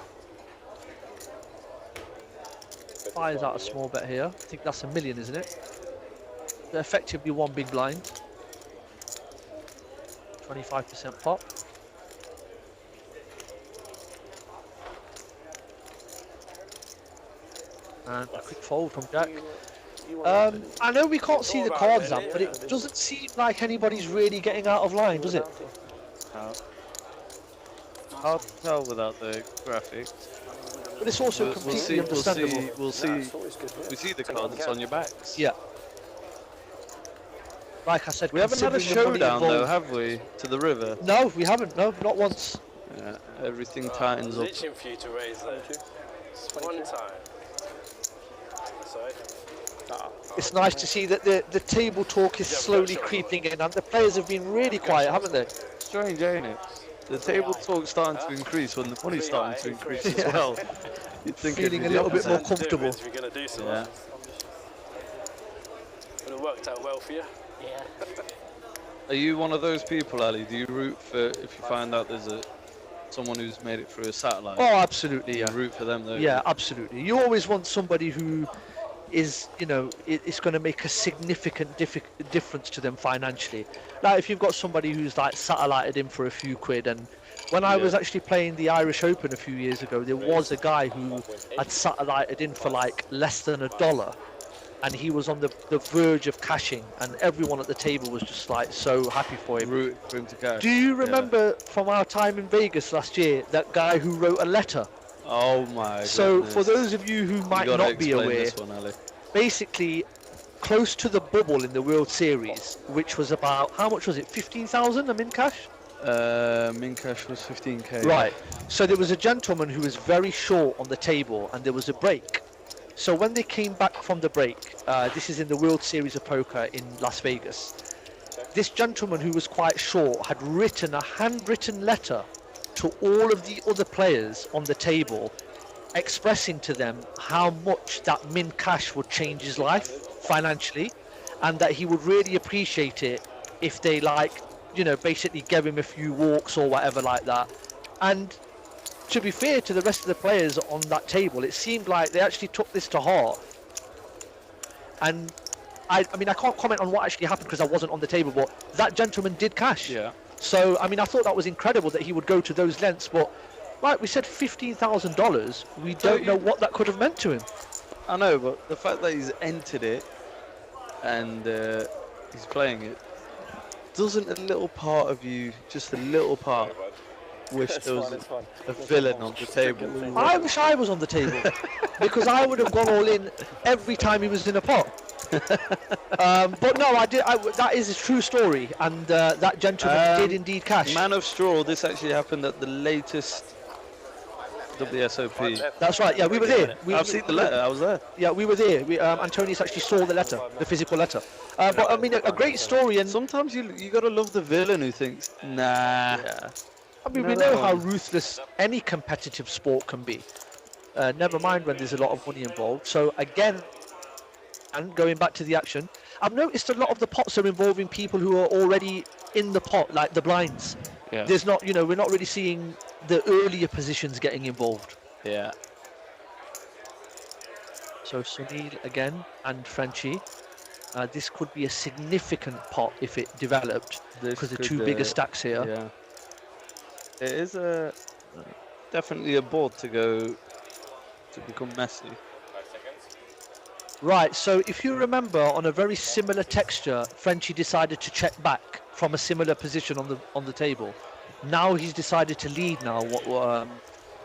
Fires out a small bet here. I think that's $1 million, isn't it? So effectively one big blind. 25% pop. And a quick fold from Jack. I know we can't see the cards up, but it doesn't seem like anybody's really getting out of line, does it? Hard to tell without the graphics. But it's also completely understandable. We see the cards that's on your backs. Yeah. Like I said, We haven't had a considering the money showdown though, involved- have we? To the river. No, we haven't. No, not once. Yeah, everything tightens up. Itching for you to raise that. One time. Sorry. It's nice to see that the table talk is slowly creeping in, and the players have been really quiet, haven't they? Strange, ain't it? The table talk's starting to increase when the money's starting to increase as well. You'd think it'd Feeling be a the little bit more opposite. comfortable. We're going to do some. Yeah. Would have worked out well for you. Yeah. Are you one of those people, Ali? Do you root for if you find out there's someone who's made it through a satellite? Oh, absolutely, You yeah. root for them though. Yeah, absolutely. You always want somebody who is, you know, it's going to make a significant difference to them financially. Like if you've got somebody who's like satellited in for a few quid, and when I was actually playing the Irish Open a few years ago, there was a guy who had satellited in for like less than $1, and he was on the verge of cashing, and everyone at the table was just like so happy for him. Root for him to cash. Do you remember from our time in Vegas last year that guy who wrote a letter? Oh my So goodness. for those of you who might You gotta not be explain aware, this one, Ali. basically close to the bubble in the World Series, which was about, how much was it, 15,000 in cash? Min cash was 15k. Right. So there was a gentleman who was very short on the table, and there was a break. So when they came back from the break, this is in the World Series of Poker in Las Vegas, this gentleman who was quite short had written a handwritten letter to all of the other players on the table, expressing to them how much that min cash would change his life financially, and that he would really appreciate it if they, like, you know, basically gave him a few walks or whatever like that. And to be fair to the rest of the players on that table, it seemed like they actually took this to heart. And I mean, I can't comment on what actually happened because I wasn't on the table, but that gentleman did cash. Yeah. So, I mean, I thought that was incredible that he would go to those lengths, but like we said, $15,000, we don't know what that could have meant to him. I know, but the fact that he's entered it and he's playing it, doesn't a little part of you, just a little part, wish there was a villain on the table? I wish I was on the table because I would have gone all in every time he was in a pot. But no, I did. That is a true story, and that gentleman did indeed cash. Man of Straw, this actually happened at the latest WSOP. That's right. Yeah, we were there. I've seen the letter. I was there. Yeah, we were there. Antonius actually saw the letter, the physical letter. But I mean, a great story. And sometimes you gotta love the villain who thinks, nah. Yeah. I mean, we know how ruthless any competitive sport can be. Never mind when there's a lot of money involved. So again, and going back to the action, I've noticed a lot of the pots are involving people who are already in the pot, like the blinds. Yeah. There's not, we're not really seeing the earlier positions getting involved. Yeah. So Sunil again and Frenchie. This could be a significant pot if it developed, because the two bigger stacks here. Yeah. It is definitely a board to become messy. 5 seconds. Right, so if you remember, on a very similar texture, Frenchie decided to check back from a similar position on the table. Now he's decided to lead now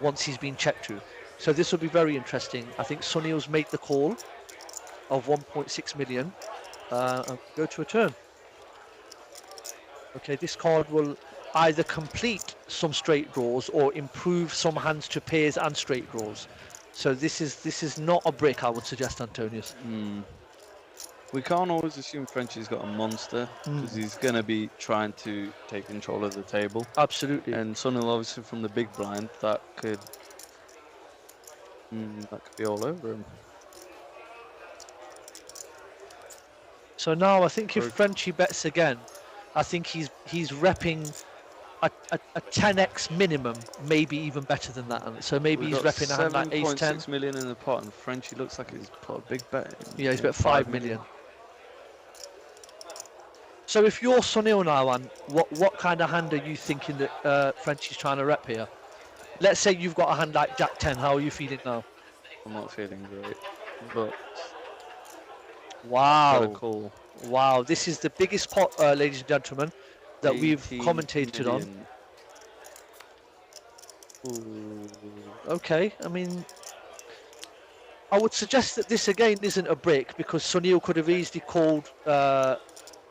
once he's been checked to. So this will be very interesting. I think Sunil's made the call of 1.6 million and go to a turn. Okay, this card will either complete some straight draws or improve some hands to pairs and straight draws. So this is not a brick, I would suggest, Antonius. We can't always assume Frenchie's got a monster, because he's going to be trying to take control of the table. Absolutely. And Sunil, obviously, from the big blind, that could be all over him. So now I think if Frenchie bets again, I think he's repping a 10x minimum, maybe even better than that. So maybe he's repping a hand like ace 10. 7.6 million in the pot, and Frenchie looks like he's put a big bet in. Yeah, he's bet 5 million. So if you're Sunil now, and what kind of hand are you thinking that Frenchie's trying to rep here? Let's say you've got a hand like Jack 10. How are you feeling now? I'm not feeling great, but wow, cool. Wow, this is the biggest pot, ladies and gentlemen, that we've commentated on. Ooh. Okay, I mean, I would suggest that this again isn't a brick, because Sunil could have easily called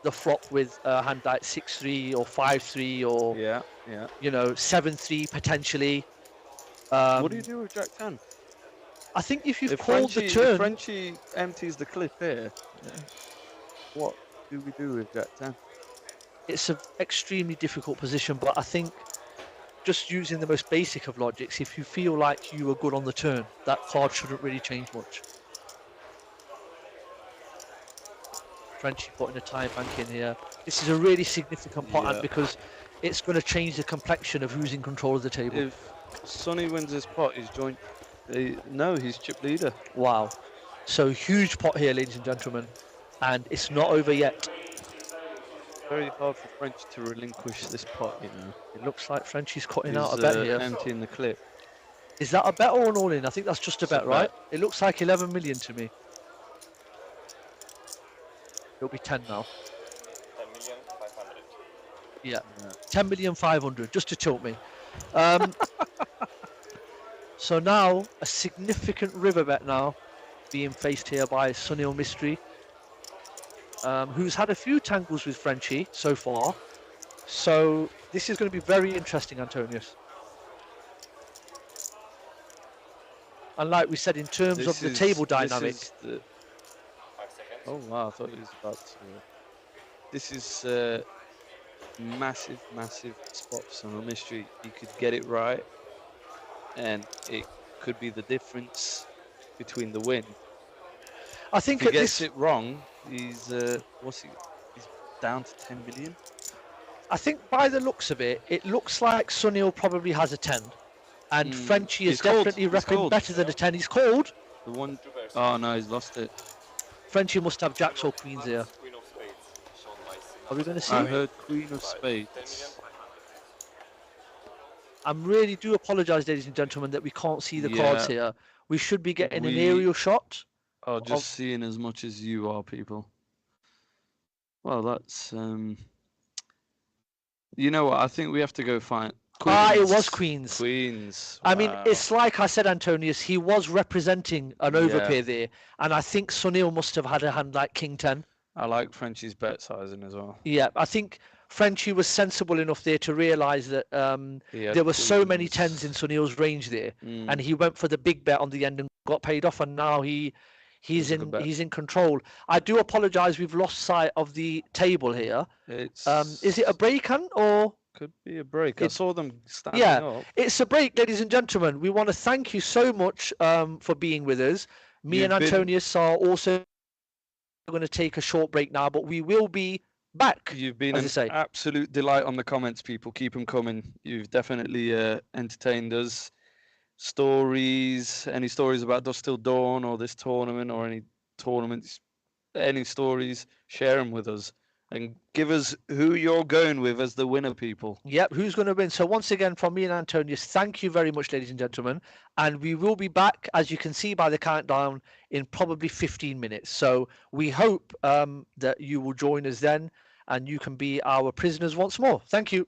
the flop with a hand like 6-3 or 5-3 or 7-3 potentially. What do you do with Jack 10? I think if you've called the turn, if Frenchie empties the clip here, what do we do with Jack 10? It's an extremely difficult position, but I think just using the most basic of logics, if you feel like you were good on the turn, that card shouldn't really change much. Frenchie putting a time bank in here. This is a really significant pot, and because it's going to change the complexion of who's in control of the table. If Sonny wins this pot, he's joint. No, he's chip leader. Wow. So huge pot here, ladies and gentlemen, and it's not over yet. Very hard for French to relinquish this pot, you know. It looks like Frenchie's cutting out a bet here. Emptying the clip. Is that a bet or an all-in? I think that's just a bet, right? It looks like 11 million to me. It'll be 10 now. 10,500,000. Yeah, 10,500,000, just to tilt me. So now a significant river bet now being faced here by Sunil Mystery, who's had a few tangles with Frenchie so far. So this is going to be very interesting, Antonius. And like we said, in terms of the table dynamic. Oh wow, I thought it was about to. This is massive, massive spot for Sunil Mystery. He could get it right, and it could be the difference between the win. I think if he gets it wrong, he's he's down to 10 million. I think by the looks of it, it looks like Sunil probably has a 10, and Frenchie is definitely repping better than a 10. He's called. The one. Oh no, he's lost it. Frenchie must have jacks or queens here. Are we going to see? I heard Queen of Spades. I really do apologise, ladies and gentlemen, that we can't see the cards here. We should be getting an aerial shot. Oh, just seeing as much as you are, people. Well, that's you know what? I think we have to go find. Queens. It was queens. Queens. I mean, it's like I said, Antonius, he was representing an overpair there, and I think Sunil must have had a hand like King 10. I like Frenchie's bet sizing as well. Yeah, I think Frenchie was sensible enough there to realise that He had there were so many queens. tens in Sunil's range there, Mm. and he went for the big bet on the end and got paid off, and now he's took a bet. he's in control. I do apologise, we've lost sight of the table here. It's Is it a break, Hunt, or? could be a break. I It- saw them standing Yeah, up. it's a break, ladies and gentlemen. We want to thank you so much for being with us. Me You've and been- Antonius are also going to take a short break now, but we will be back. You've been as I an say. absolute delight on the comments, people. Keep them coming. You've definitely entertained us. Any stories about Dust Till Dawn or this tournament or any tournaments, any stories, share them with us. And give us who you're going with as the winner, people. Yep, who's going to win? So once again, from me and Antonius, thank you very much, ladies and gentlemen. And we will be back, as you can see by the countdown, in probably 15 minutes. So we hope that you will join us then and you can be our prisoners once more. Thank you.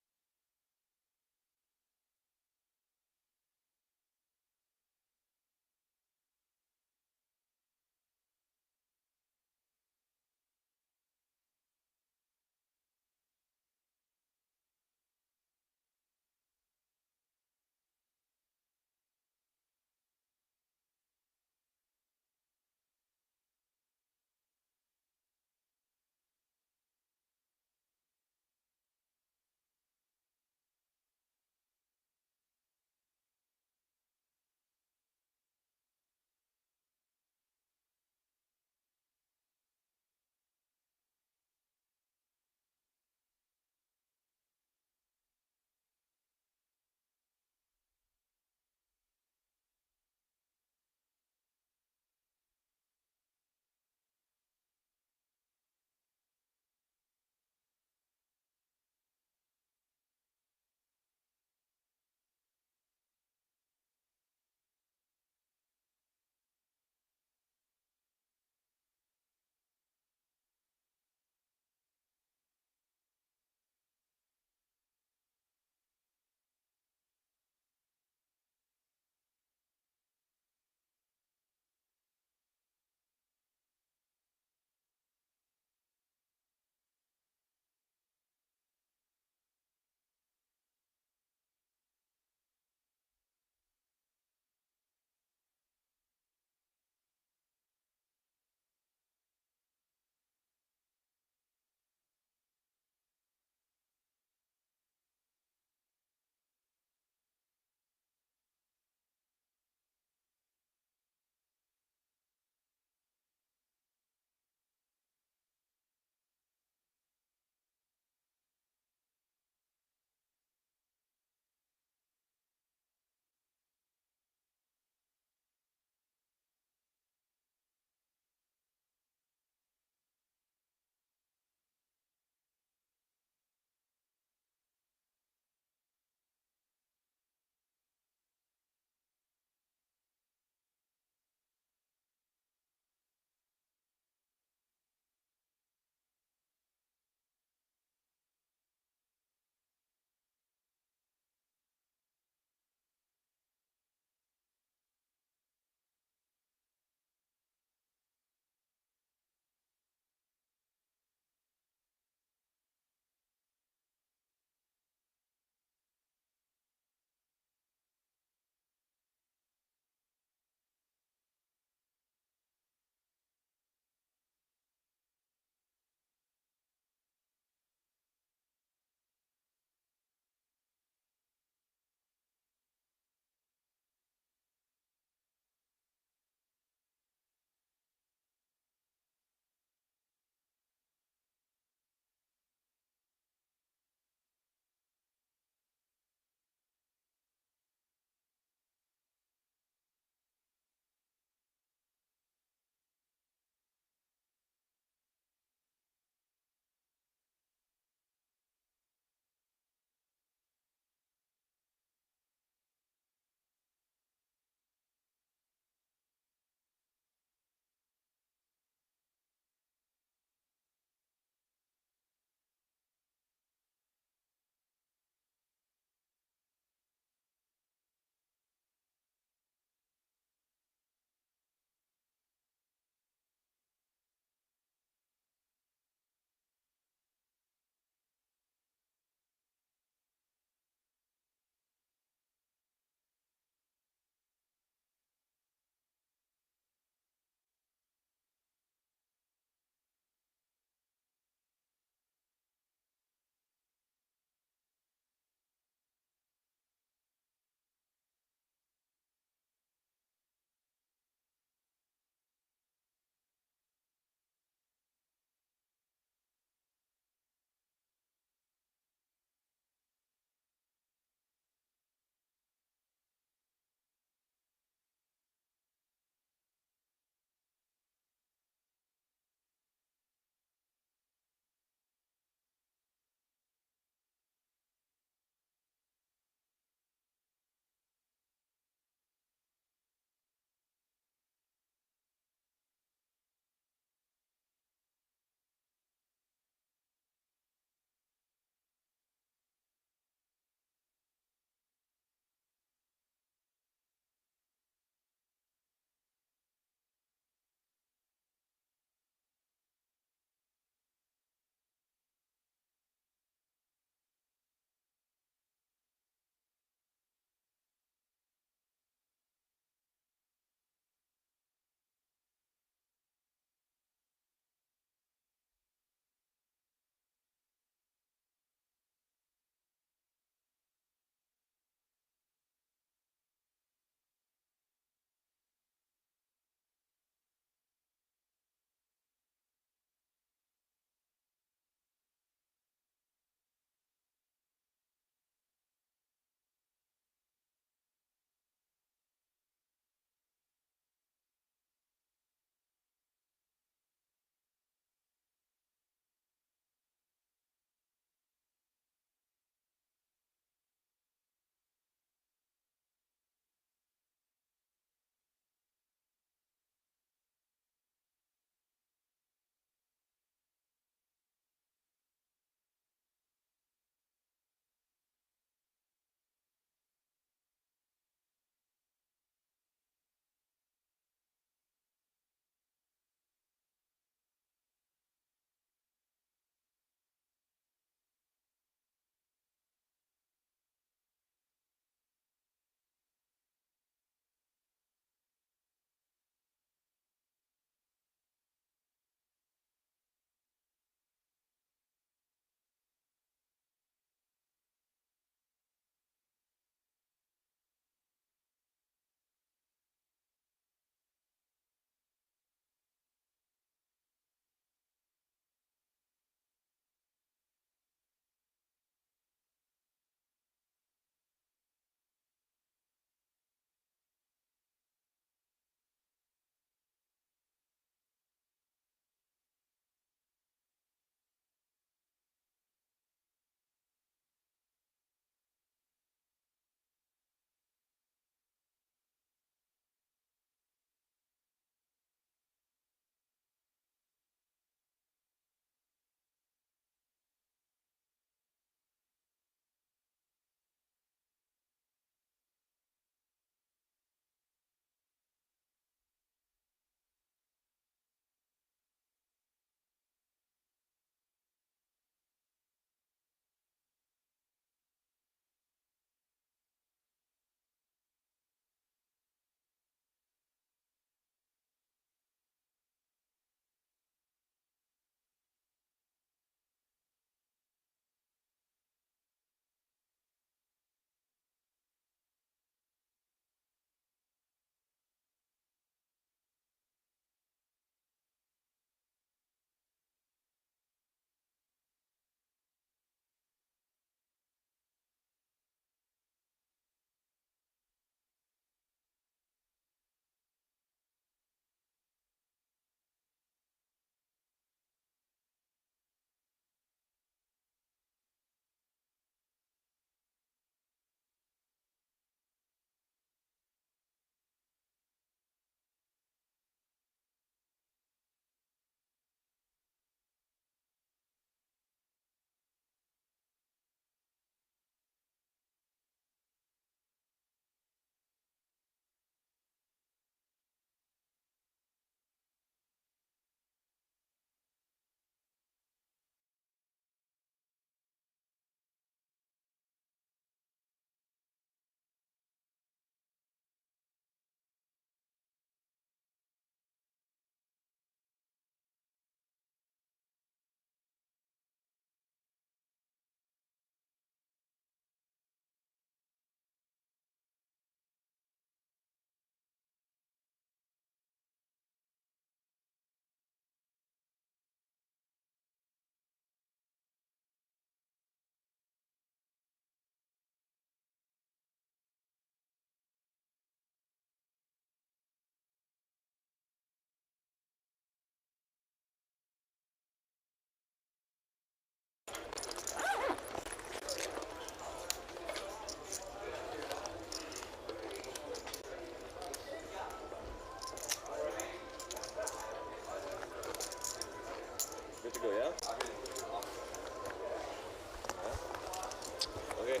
Okay.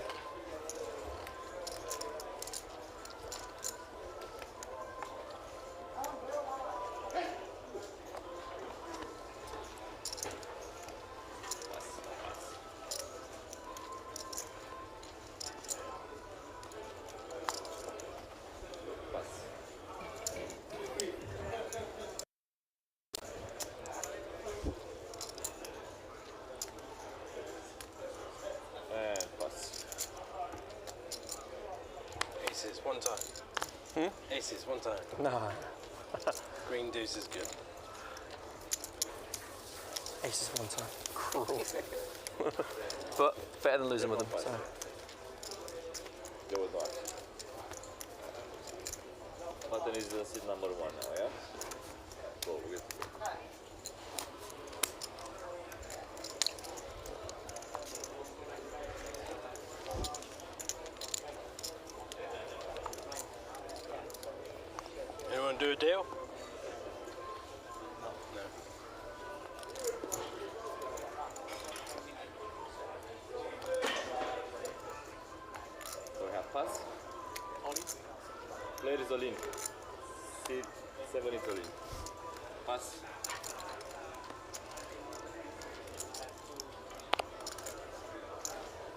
Aces, one time. Aces, one time. No. Green deuce is good. Aces one time. Cruel. But better than losing with them. So. There was one. Button is the seat number 1 now, yeah? Go with. Anyone do a deal? No. So we have pass. Player is all in. Seat 7 is all in. Pass.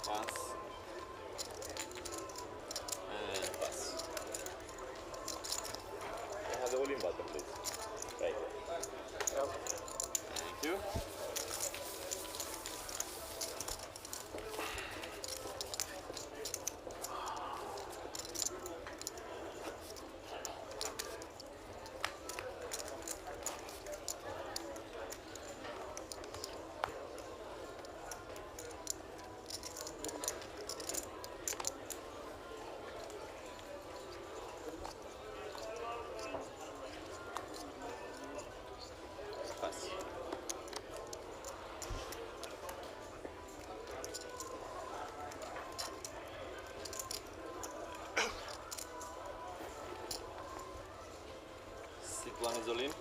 Pass. And pass. I have the all in button, please. Right. Thank you. Pass. Seat 1 is all in.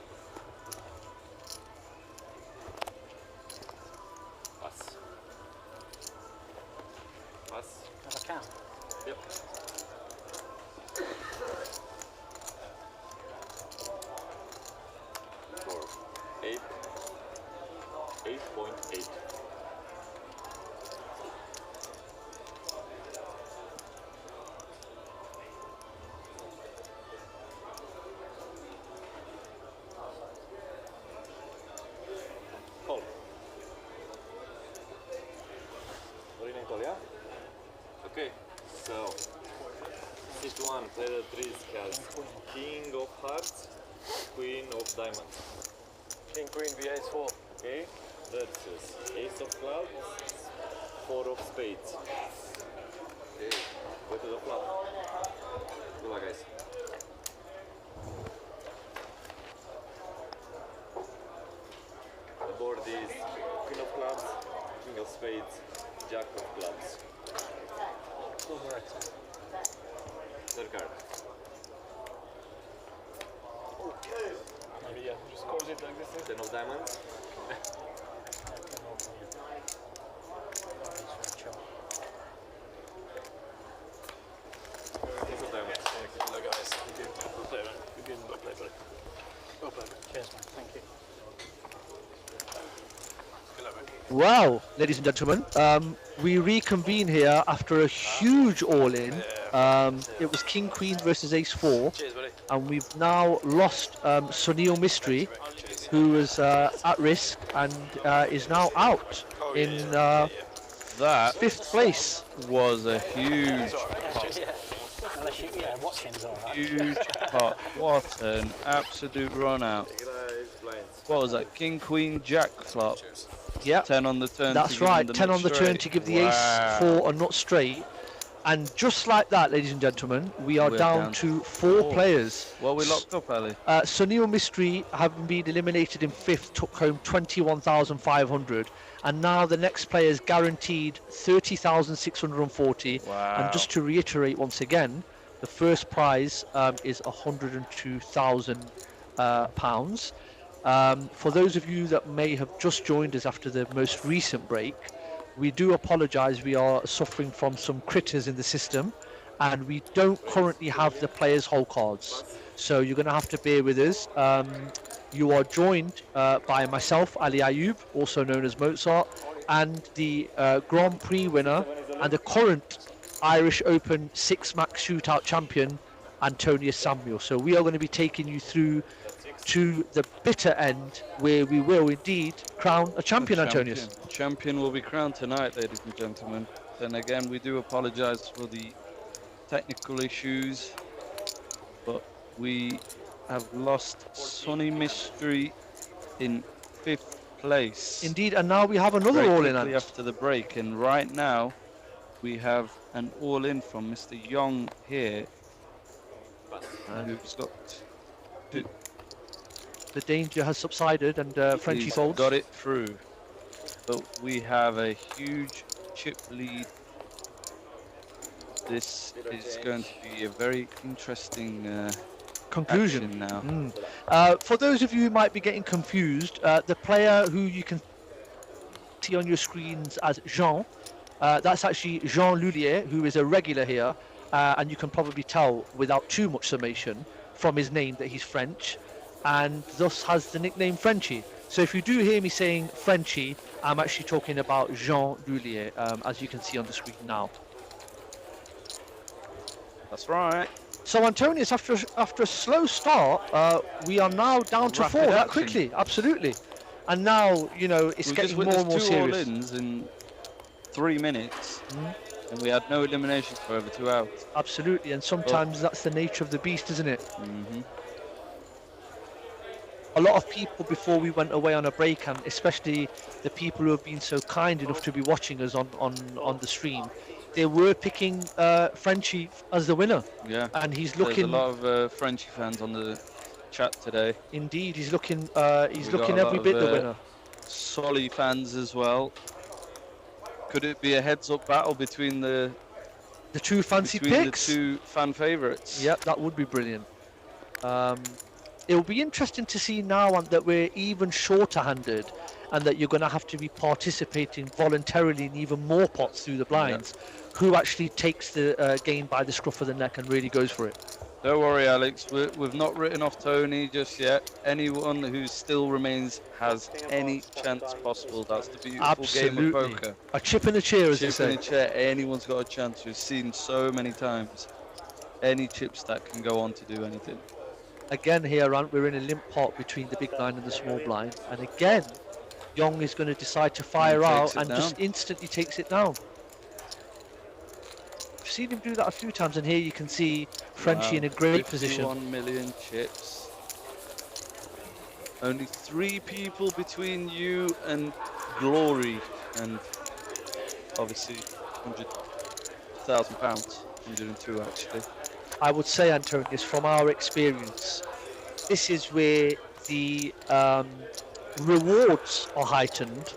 Pass. Pass. Have a count. Yep. 4, 8, 8.8. Call. What do you call, yeah? Okay, so seat 1, player 3 has King of Hearts, Queen of Diamonds. King, queen, v ace 4. Okay, versus Ace of Clubs, 4 of Spades. Okay, go to the flop. Good luck, guys. The board is Queen of Clubs, King of Spades, Jack of Clubs. Third card. Maybe, yeah, just close it like this. 10 of Diamonds. Ace of Diamonds. Hello, guys. Good play, man. Good game. Well played, buddy. Well played. Cheers, man. Thank you. Good luck, man. Wow, ladies and gentlemen, we reconvene here after a huge all-in. It was King Queen versus Ace 4, Cheers, buddy. and we've now lost Sunil Mystery, who was at risk and is now out in That 5th place. was a huge pot. Unless you, watching's alright. Huge pot. What an absolute run out. What was that? King, Queen, Jack flop. Yep. 10 on the turn. That's right, 10 on the turn to give the Ace 4 a nut straight. And just like that, ladies and gentlemen, we are We're down to 4 players. Well, we locked up, Ali. Sunil Mystery, having been eliminated in 5th, took home 21,500. And now the next player is guaranteed 30,640. Wow. And just to reiterate once again, the first prize is £102,000. For those of you that may have just joined us after the most recent break, we do apologise. We are suffering from some critters in the system, and we don't currently have the players' hole cards. So you're going to have to bear with us. You are joined by myself, Ali Ayoub, also known as Mozart, and the Grand Prix winner and the current Irish Open 6-max shootout champion, Antonius Samuel. So we are going to be taking you through to the bitter end, where we will indeed crown a champion, Antonius. Champion will be crowned tonight, ladies and gentlemen. Then again, we do apologise for the technical issues, but we have lost Sonny Mystery in 5th place. Indeed, and now we have another all-in after the break, and right now we have an all-in from Mr. Young here, who's got the danger has subsided, and Frenchie folds. Got it through. But we have a huge chip lead. This is going to be a very interesting conclusion now. For those of you who might be getting confused, the player who you can see on your screens as Jean, that's actually Jean Lullier, who is a regular here, and you can probably tell without too much summation from his name that he's French, and thus has the nickname Frenchie. So if you do hear me saying Frenchie, I'm actually talking about Jean Lullier, as you can see on the screen now. That's right. So Antonius, after a slow start, we are now down to 4 that quickly. Absolutely. And now, you know, it's getting more and more serious. 2 all-ins in 3 minutes, and we had no eliminations for over 2 hours. Absolutely, and sometimes that's the nature of the beast, isn't it? A lot of people before we went away on a break, and especially the people who have been so kind enough to be watching us on the stream, they were picking Frenchie as the winner. Yeah, and he's looking. There's a lot of Frenchie fans on the chat today. Indeed, he's looking. He's looking every bit the winner. Solly fans as well. Could it be a heads-up battle between the two fancy picks? The 2 fan favourites. Yep, that would be brilliant. It'll be interesting to see now that we're even shorter-handed, and that you're going to have to be participating voluntarily in even more pots through the blinds. Who actually takes the game by the scruff of the neck and really goes for it? Don't worry, Alex. We've not written off Tony just yet. Anyone who still remains has any chance possible. That's the beautiful game of poker. A chip in the chair, as they say. Chip in the chair. Anyone's got a chance. We've seen so many times. Any chip stack can go on to do anything. Again here, we're in a limp pot between the big blind and the small blind. And again, Young is going to decide to fire out and just instantly takes it down. I've seen him do that a few times, and here you can see Frenchie in a great position. 1 million chips. Only 3 people between you and glory, and obviously £100,000. 102 actually. I would say, Antonius, from our experience, this is where the rewards are heightened,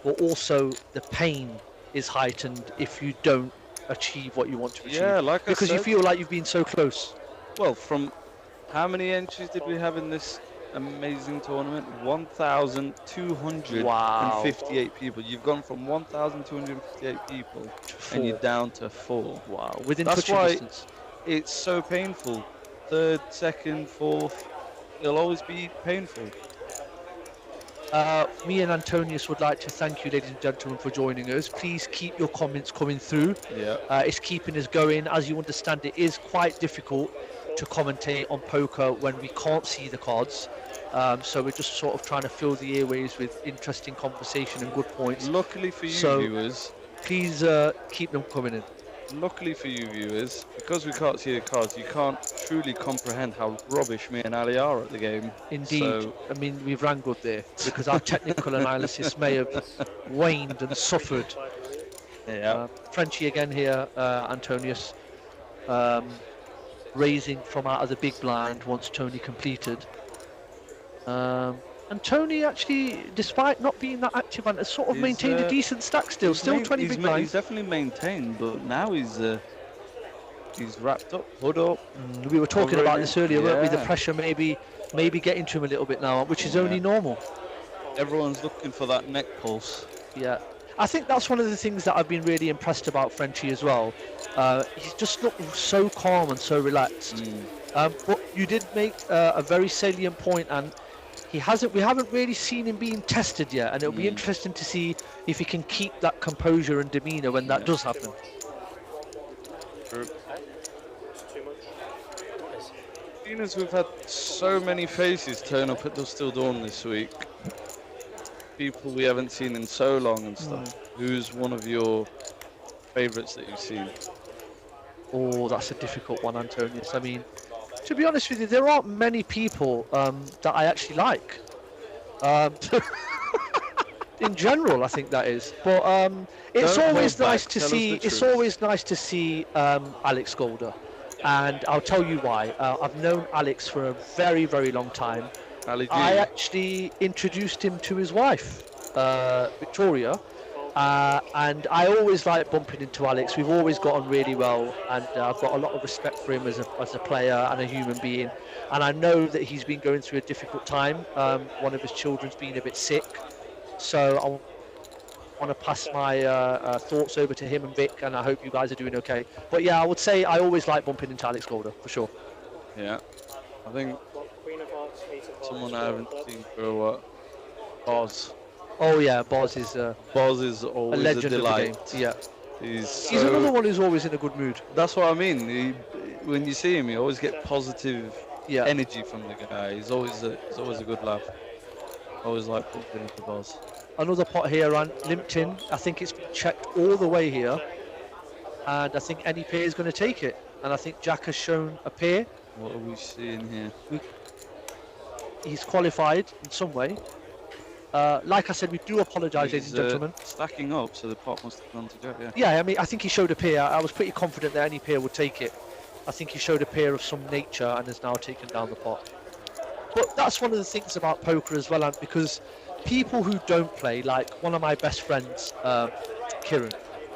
but also the pain is heightened if you don't achieve what you want to achieve. Yeah, like I said, because you feel like you've been so close. Well, from how many entries did we have in this amazing tournament? 1,258 people. You've gone from 1,258 people and you're down to 4. Wow, within That's touching why distance. It's so painful. 3rd, 2nd, 4th, it'll always be painful. Me and Antonius would like to thank you, ladies and gentlemen, for joining us. Please keep your comments coming through. Yeah. It's keeping us going. As you understand, it is quite difficult to commentate on poker when we can't see the cards. So we're just sort of trying to fill the airways with interesting conversation and good points. Luckily for you viewers, please keep them coming in. Luckily for you viewers, because we can't see the cards, you can't truly comprehend how rubbish me and Ali are at the game. Indeed. So, I mean, we've wrangled there because our technical analysis may have waned and suffered. Yeah. Frenchie again here, Antonius, raising from out of the big blind once Tony completed. And Tony actually, despite not being that active, has sort of maintained a decent stack still 20 big blinds. He's definitely maintained, but now he's wrapped up, hood up. We were talking about this earlier, weren't we? The pressure maybe maybe getting to him a little bit now, which is only normal. Everyone's looking for that neck pulse. Yeah. I think that's one of the things that I've been really impressed about Frenchie as well. He's just looked so calm and so relaxed. But you did make a very salient point, and we haven't really seen him being tested yet, and it'll be interesting to see if he can keep that composure and demeanour when that does happen. Seeing as we've had so many faces turn up at Dusk Till Dawn this week, people we haven't seen in so long and stuff, who's one of your favourites that you've seen? Oh, that's a difficult one, Antonius. I mean, to be honest with you, there aren't many people that I actually like. In general, I think that is. But it's always nice to see. It's always nice to see Alex Golder, and I'll tell you why. I've known Alex for a very, very long time. I actually introduced him to his wife, Victoria. And I always like bumping into Alex. We've always got on really well, and I've got a lot of respect for him as a player and a human being. And I know that he's been going through a difficult time. One of his children's been a bit sick, so I want to pass my thoughts over to him and Vic, and I hope you guys are doing okay. But yeah, I would say I always like bumping into Alex Golder, for sure. Yeah, I think someone I haven't seen for a while, Boz. Oh yeah, Boz is always a legend a delight. Of the game. Yeah, he's another one who's always in a good mood. That's what I mean. When you see him, you always get positive energy from the guy. He's always a good laugh. Always like bumping into Boz. Another pot here on Limpton. I think it's been checked all the way here, and I think any pair is going to take it. And I think Jack has shown a pair. What are we seeing here? He's qualified in some way. Like I said, we do apologise, ladies and gentlemen. Stacking up, so the pot must have gone to Jack, Yeah, I mean, I think he showed a pair. I was pretty confident that any pair would take it. I think he showed a pair of some nature and has now taken down the pot. But that's one of the things about poker as well, because people who don't play, like one of my best friends, Kieran,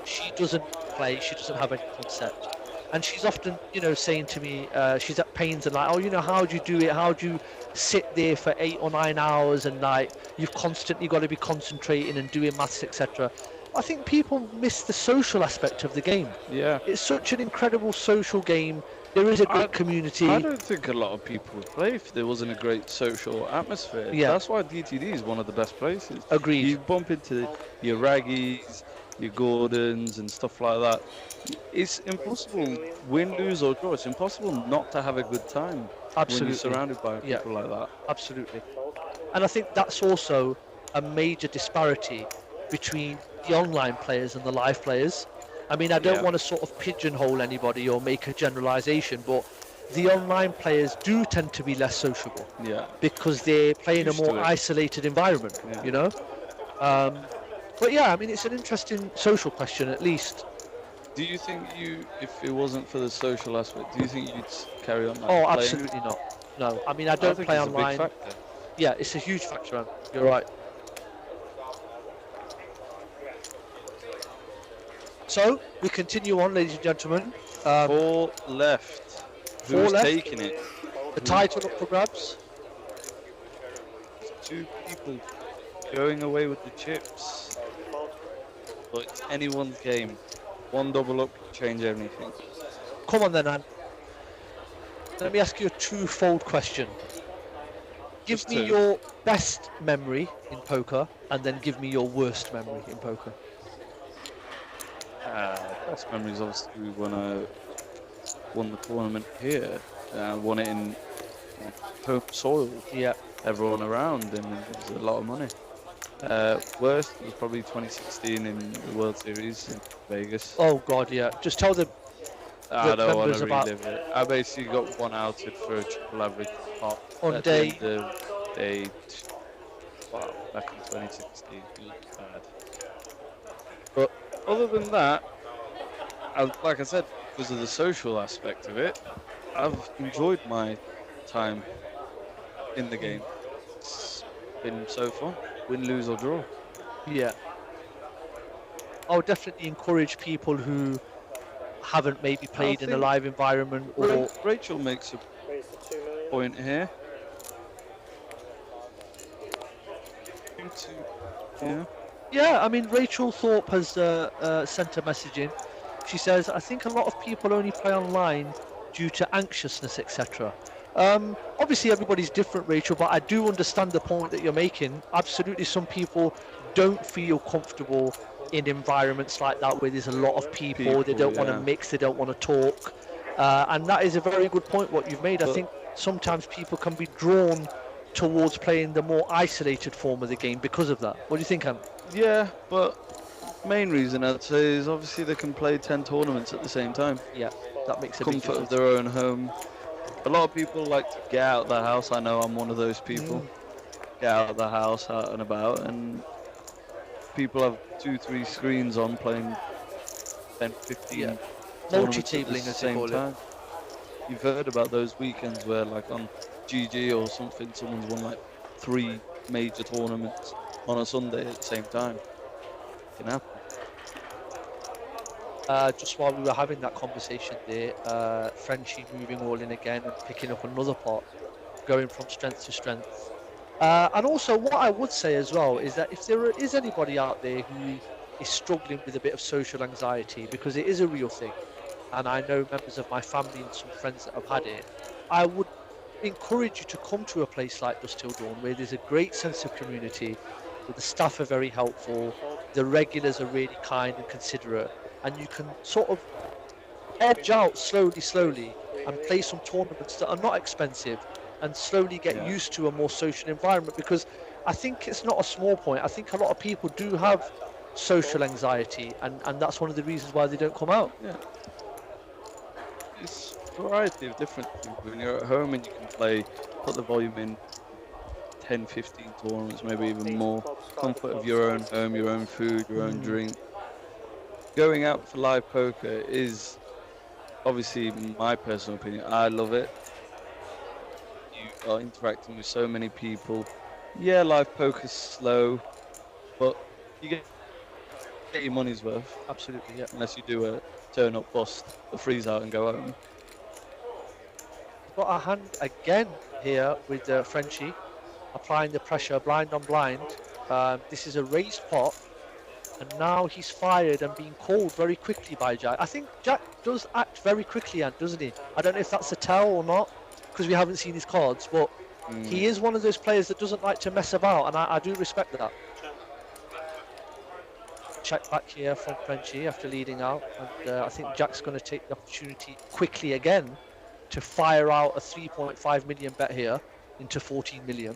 she doesn't play, she doesn't have any concept. And she's often, saying to me, she's at pains and like, oh, how do you do it? How do you sit there for 8 or 9 hours and like you've constantly got to be concentrating and doing maths, etc. I think people miss the social aspect of the game. Yeah. It's such an incredible social game. There is a great community. I don't think a lot of people would play if there wasn't a great social atmosphere. Yeah. That's why DTD is one of the best places. Agreed. You bump into your Raggies, your Gordons and stuff like that. It's impossible, win, lose or draw, it's impossible not to have a good time. Absolutely. When you're surrounded by people like that. Absolutely. And I think that's also a major disparity between the online players and the live players. I mean, I don't want to sort of pigeonhole anybody or make a generalization, but the online players do tend to be less sociable. Yeah. Because they play in a more isolated environment, But yeah, I mean, it's an interesting social question at least. Do you think if it wasn't for the social aspect, do you think you'd carry on that Oh, playing? absolutely not. No, I mean, I don't play it's online. A big factor. Yeah, it's a huge factor, you're right. So, we continue on, ladies and gentlemen. 4 left. Who's left. taking it? The title up for grabs. 2 people going away with the chips. But it's anyone's game. 1 double up can change everything. Come on then, Anne. Let me ask you a twofold question. Give me your best memory in poker, and then give me your worst memory in poker. Best memory is obviously when I won the tournament here. I won it in home soil. Yeah. Everyone around, and it was a lot of money. Worst was probably 2016 in the World Series in Vegas. Oh God, yeah. Just tell the I don't want to about relive it. I basically got one outed for a triple average pot on at day. The end of day. Wow, back in 2016, it was bad. But other than that, like I said, because of the social aspect of it, I've enjoyed my time in the game. It's been so fun. Win, lose or draw. Yeah. I would definitely encourage people who haven't maybe played in a live environment or... Rachel makes a point here. Yeah. Yeah, I mean, Rachel Thorpe has sent a message in. She says, I think a lot of people only play online due to anxiousness, etc. Obviously, everybody's different, Rachel, but I do understand the point that you're making. Absolutely, some people don't feel comfortable in environments like that where there's a lot of people, they don't want to mix, they don't want to talk. And that is a very good point, what you've made. I think sometimes people can be drawn towards playing the more isolated form of the game because of that. What do you think, Ant? Yeah, but main reason I'd say is obviously they can play 10 tournaments at the same time. Yeah, that makes a big comfort difference. of their own home. A lot of people like to get out of the house. I know I'm one of those people. Get out of the house, out and about, and people have 2-3 screens on playing 10, 15 multi-tabling at the same time. You've heard about those weekends where, like on GG or something, someone's won like 3 major tournaments on a Sunday at the same time. It can happen. Just while we were having that conversation there, Frenchie moving all in again and picking up another pot, going from strength to strength. And also, what I would say as well is that if there is anybody out there who is struggling with a bit of social anxiety, because it is a real thing, and I know members of my family and some friends that have had it, I would encourage you to come to a place like Dusk Till Dawn, where there's a great sense of community, where the staff are very helpful, the regulars are really kind and considerate, and you can sort of edge out slowly and play some tournaments that are not expensive and slowly get used to a more social environment, because I think it's not a small point. I think a lot of people do have social anxiety, and that's one of the reasons why they don't come out. Yeah. It's a variety of different things. When you're at home and you can play, put the volume in 10, 15 tournaments, maybe even more. Comfort of your own home, your own food, your own drink. Going out for live poker is obviously my personal opinion. I love it. You are interacting with so many people. Yeah, live poker's slow, but you get your money's worth. Absolutely, yeah. Unless you do a turn up, bust, a freeze out and go home. Got a hand again here with Frenchie, applying the pressure, blind on blind. This is a raised pot, and now he's fired and being called very quickly by Jack. I think Jack does act very quickly, doesn't he? I don't know if that's a tell or not, because we haven't seen his cards, but he is one of those players that doesn't like to mess about, and I do respect that. Check back here from Frenchie after leading out, and I think Jack's going to take the opportunity quickly again to fire out a 3.5 million bet here into 14 million,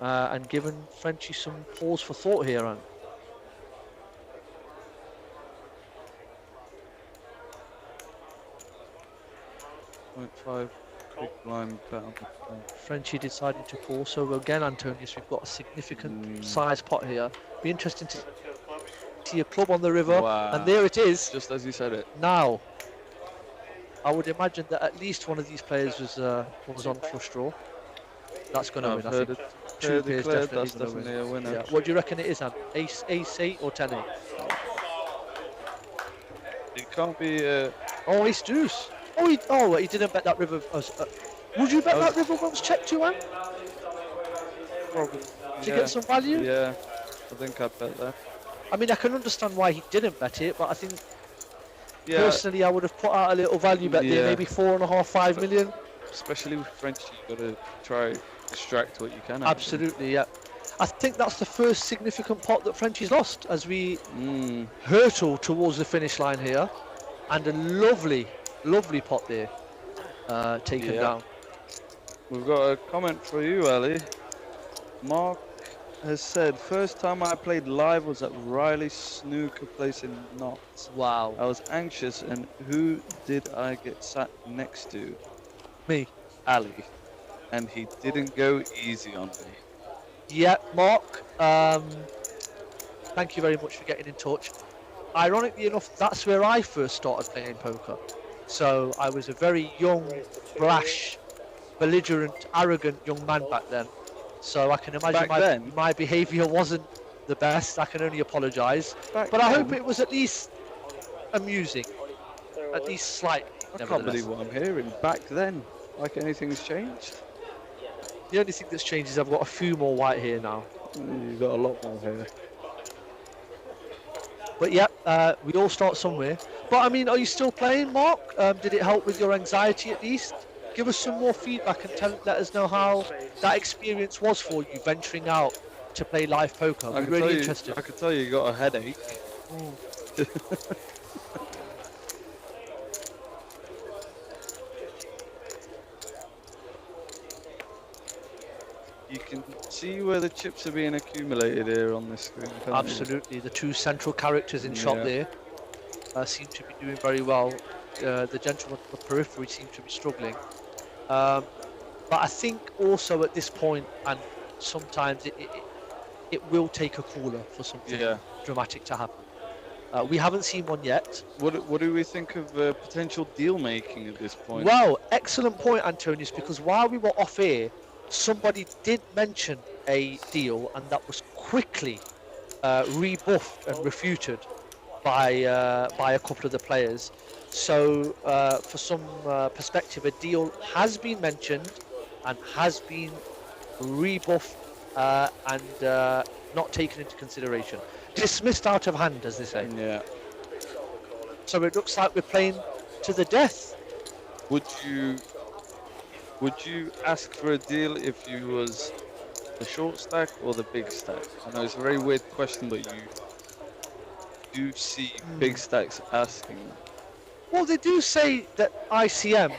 and given Frenchie some pause for thought here. And 0.5 big blind bet. Frenchie decided to pause, so again, Antonius, we've got a significant size pot here. Be interesting to see a club on the river, and there it is. Just as you said it. Now, I would imagine that at least one of these players was on flush draw. That's going to win, I think. Two players definitely a winner. Yeah. What do you reckon it is, Ant? Ace 8 or 10 8? It can't be. Oh, ace deuce. Oh, he didn't bet that river. Would you bet that river once checked to Ant? Probably. To get some value? Yeah, I think I'd bet that. I mean, I can understand why he didn't bet it, but I think personally I would have put out a little value bet there, maybe 4.5, 5 million. Especially with Frenchie, you've got to try extract what you can. Absolutely, yeah. I think that's the first significant pot that Frenchie's lost as we hurtle towards the finish line here, and a lovely pot there taken down. We've got a comment for you, Ali. Mark has said, first time I played live was at Riley's snooker place in Knots. Wow. I was anxious, and who did I get sat next to? Me. Ali. And he didn't go easy on me. Yeah, Mark, thank you very much for getting in touch. Ironically enough, that's where I first started playing poker. So I was a very young, brash, belligerent, arrogant young man back then. So I can imagine my behaviour wasn't the best. I can only apologise. But I hope it was at least amusing. At least slight. I can't believe what I'm hearing. Back then, like anything's changed. The only thing that's changed is I've got a few more white here now. You've got a lot more here. But yeah, we all start somewhere. But I mean, are you still playing, Mark? Did it help with your anxiety at least? Give us some more feedback and let us know how that experience was for you, venturing out to play live poker. I'm really interested. I could tell you got a headache. You can see where the chips are being accumulated here on this screen. Absolutely, the two central characters in shot there seem to be doing very well. The gentleman on the periphery seems to be struggling. But I think also at this point, and sometimes it will take a cooler for something dramatic to happen. We haven't seen one yet. What do we think of potential deal making at this point? Well, excellent point, Antonius, because while we were off air, somebody did mention a deal, and that was quickly rebuffed and refuted by a couple of the players. So, for some perspective, a deal has been mentioned and has been rebuffed and not taken into consideration. Dismissed out of hand, as they say. Yeah. So it looks like we're playing to the death. Would you ask for a deal if you was the short stack or the big stack? I know it's a very weird question, but you do see big stacks asking. Well, they do say that ICM,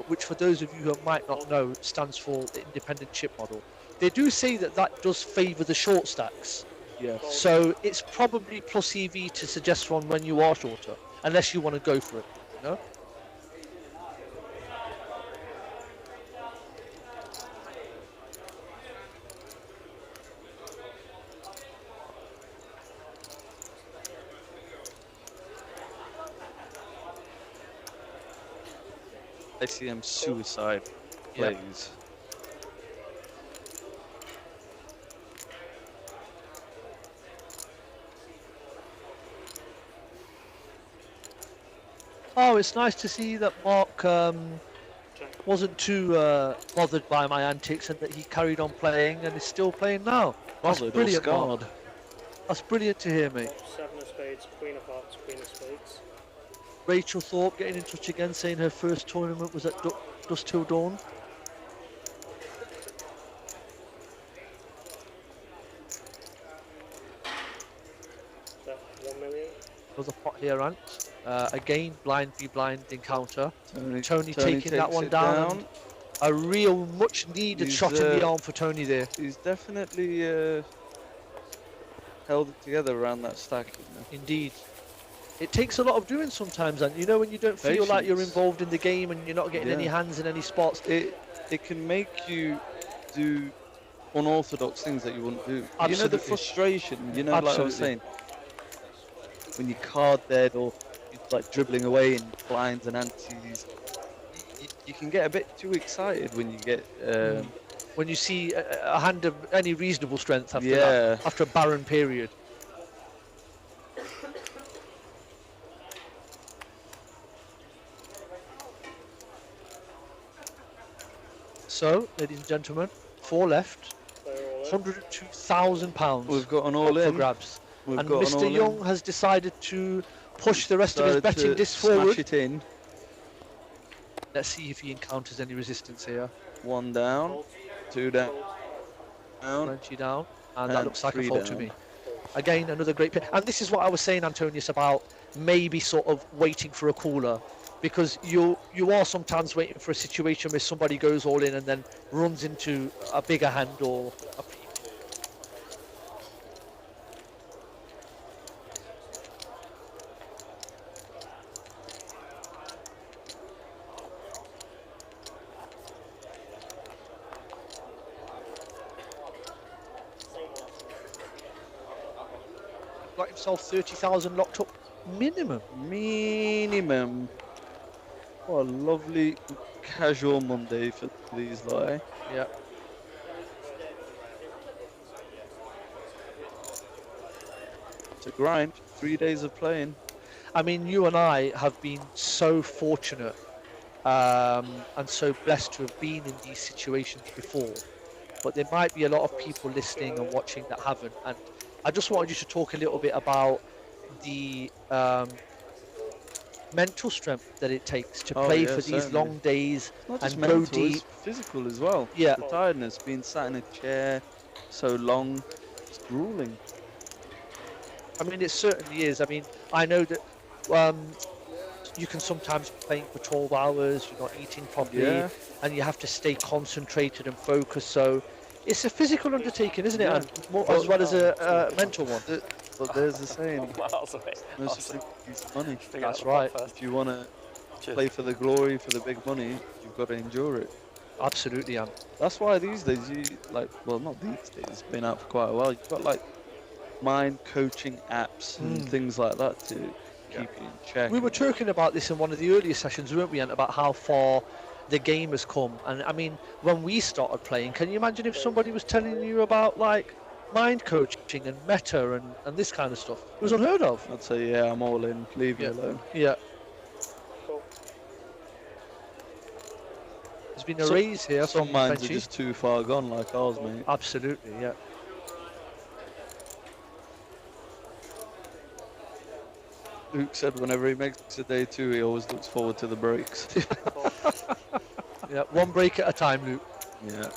which for those of you who might not know, stands for the independent chip model. They do say that that does favour the short stacks. Yes. So it's probably plus EV to suggest one when you are shorter, unless you want to go for it, you know? ICM suicide plays. Oh, it's nice to see that Mark wasn't too bothered by my antics and that he carried on playing and is still playing now. That's Bothered or brilliant, scarred. Mark. That's brilliant to hear, mate. 7 of spades, queen of hearts, queen of spades. Rachel Thorpe getting in touch again, saying her first tournament was at Dusk Till Dawn. That 1 million. Another pot here, Ant. Again, blind v blind encounter. Tony taking takes that one it down. And a real much needed shot in the arm for Tony there. He's definitely held it together around that stack. Indeed. It takes a lot of doing sometimes, and you know, when you don't feel like you're involved in the game and you're not getting any hands in any spots. It can make you do unorthodox things that you wouldn't do. Absolutely. You know the frustration, you know, like I was saying, when you're card dead or you're like dribbling away in blinds and antes, you can get a bit too excited when you get when you see a hand of any reasonable strength after that, after a barren period. So, ladies and gentlemen, 4 left, £102,000. We've got an all-in for grabs. We've and got an Mr. all-in. Young has decided to push the rest of his betting disc forward. Smash it in. Let's see if he encounters any resistance here. 1 down, 2 down, Frenchie down, and that looks like a 3 fold to down. me. Again, another great pick. And this is what I was saying, Antonius, about maybe sort of waiting for a cooler. Because you are sometimes waiting for a situation where somebody goes all in and then runs into a bigger hand or a got himself 30,000 locked up minimum. Minimum. What a lovely casual Monday for these lot. Yeah. It's a grind. 3 days of playing. I mean, you and I have been so fortunate and so blessed to have been in these situations before, but there might be a lot of people listening and watching that haven't. And I just wanted you to talk a little bit about the mental strength that it takes to play for these long days Not just and mental, go deep. it's physical as well. Yeah. The tiredness, being sat in a chair so long, it's grueling. I mean, it certainly is. I mean, I know that you can sometimes be playing for 12 hours, you're not eating properly, and you have to stay concentrated and focused. So it's a physical undertaking, isn't it? And as well as a mental one. But there's the saying, Miles away. no such thing as money. That's right. If you want to play for the glory, for the big money, you've got to endure it. Absolutely, Anne. That's why these days well, not these days, it's been out for quite a while. You've got like mind coaching apps and things like that to keep you in check. We were talking about this in one of the earlier sessions, weren't we, Ant, about how far the game has come. And I mean, when we started playing, can you imagine if somebody was telling you about like mind coaching and meta and this kind of stuff? It was unheard of. I'd say, yeah, I'm all in. Leave me alone. Yeah. There's been a raise here. Some minds are just too far gone, like ours, mate. Absolutely, yeah. Luke said whenever he makes a day 2, he always looks forward to the breaks. Yeah, one break at a time, Luke. Yeah.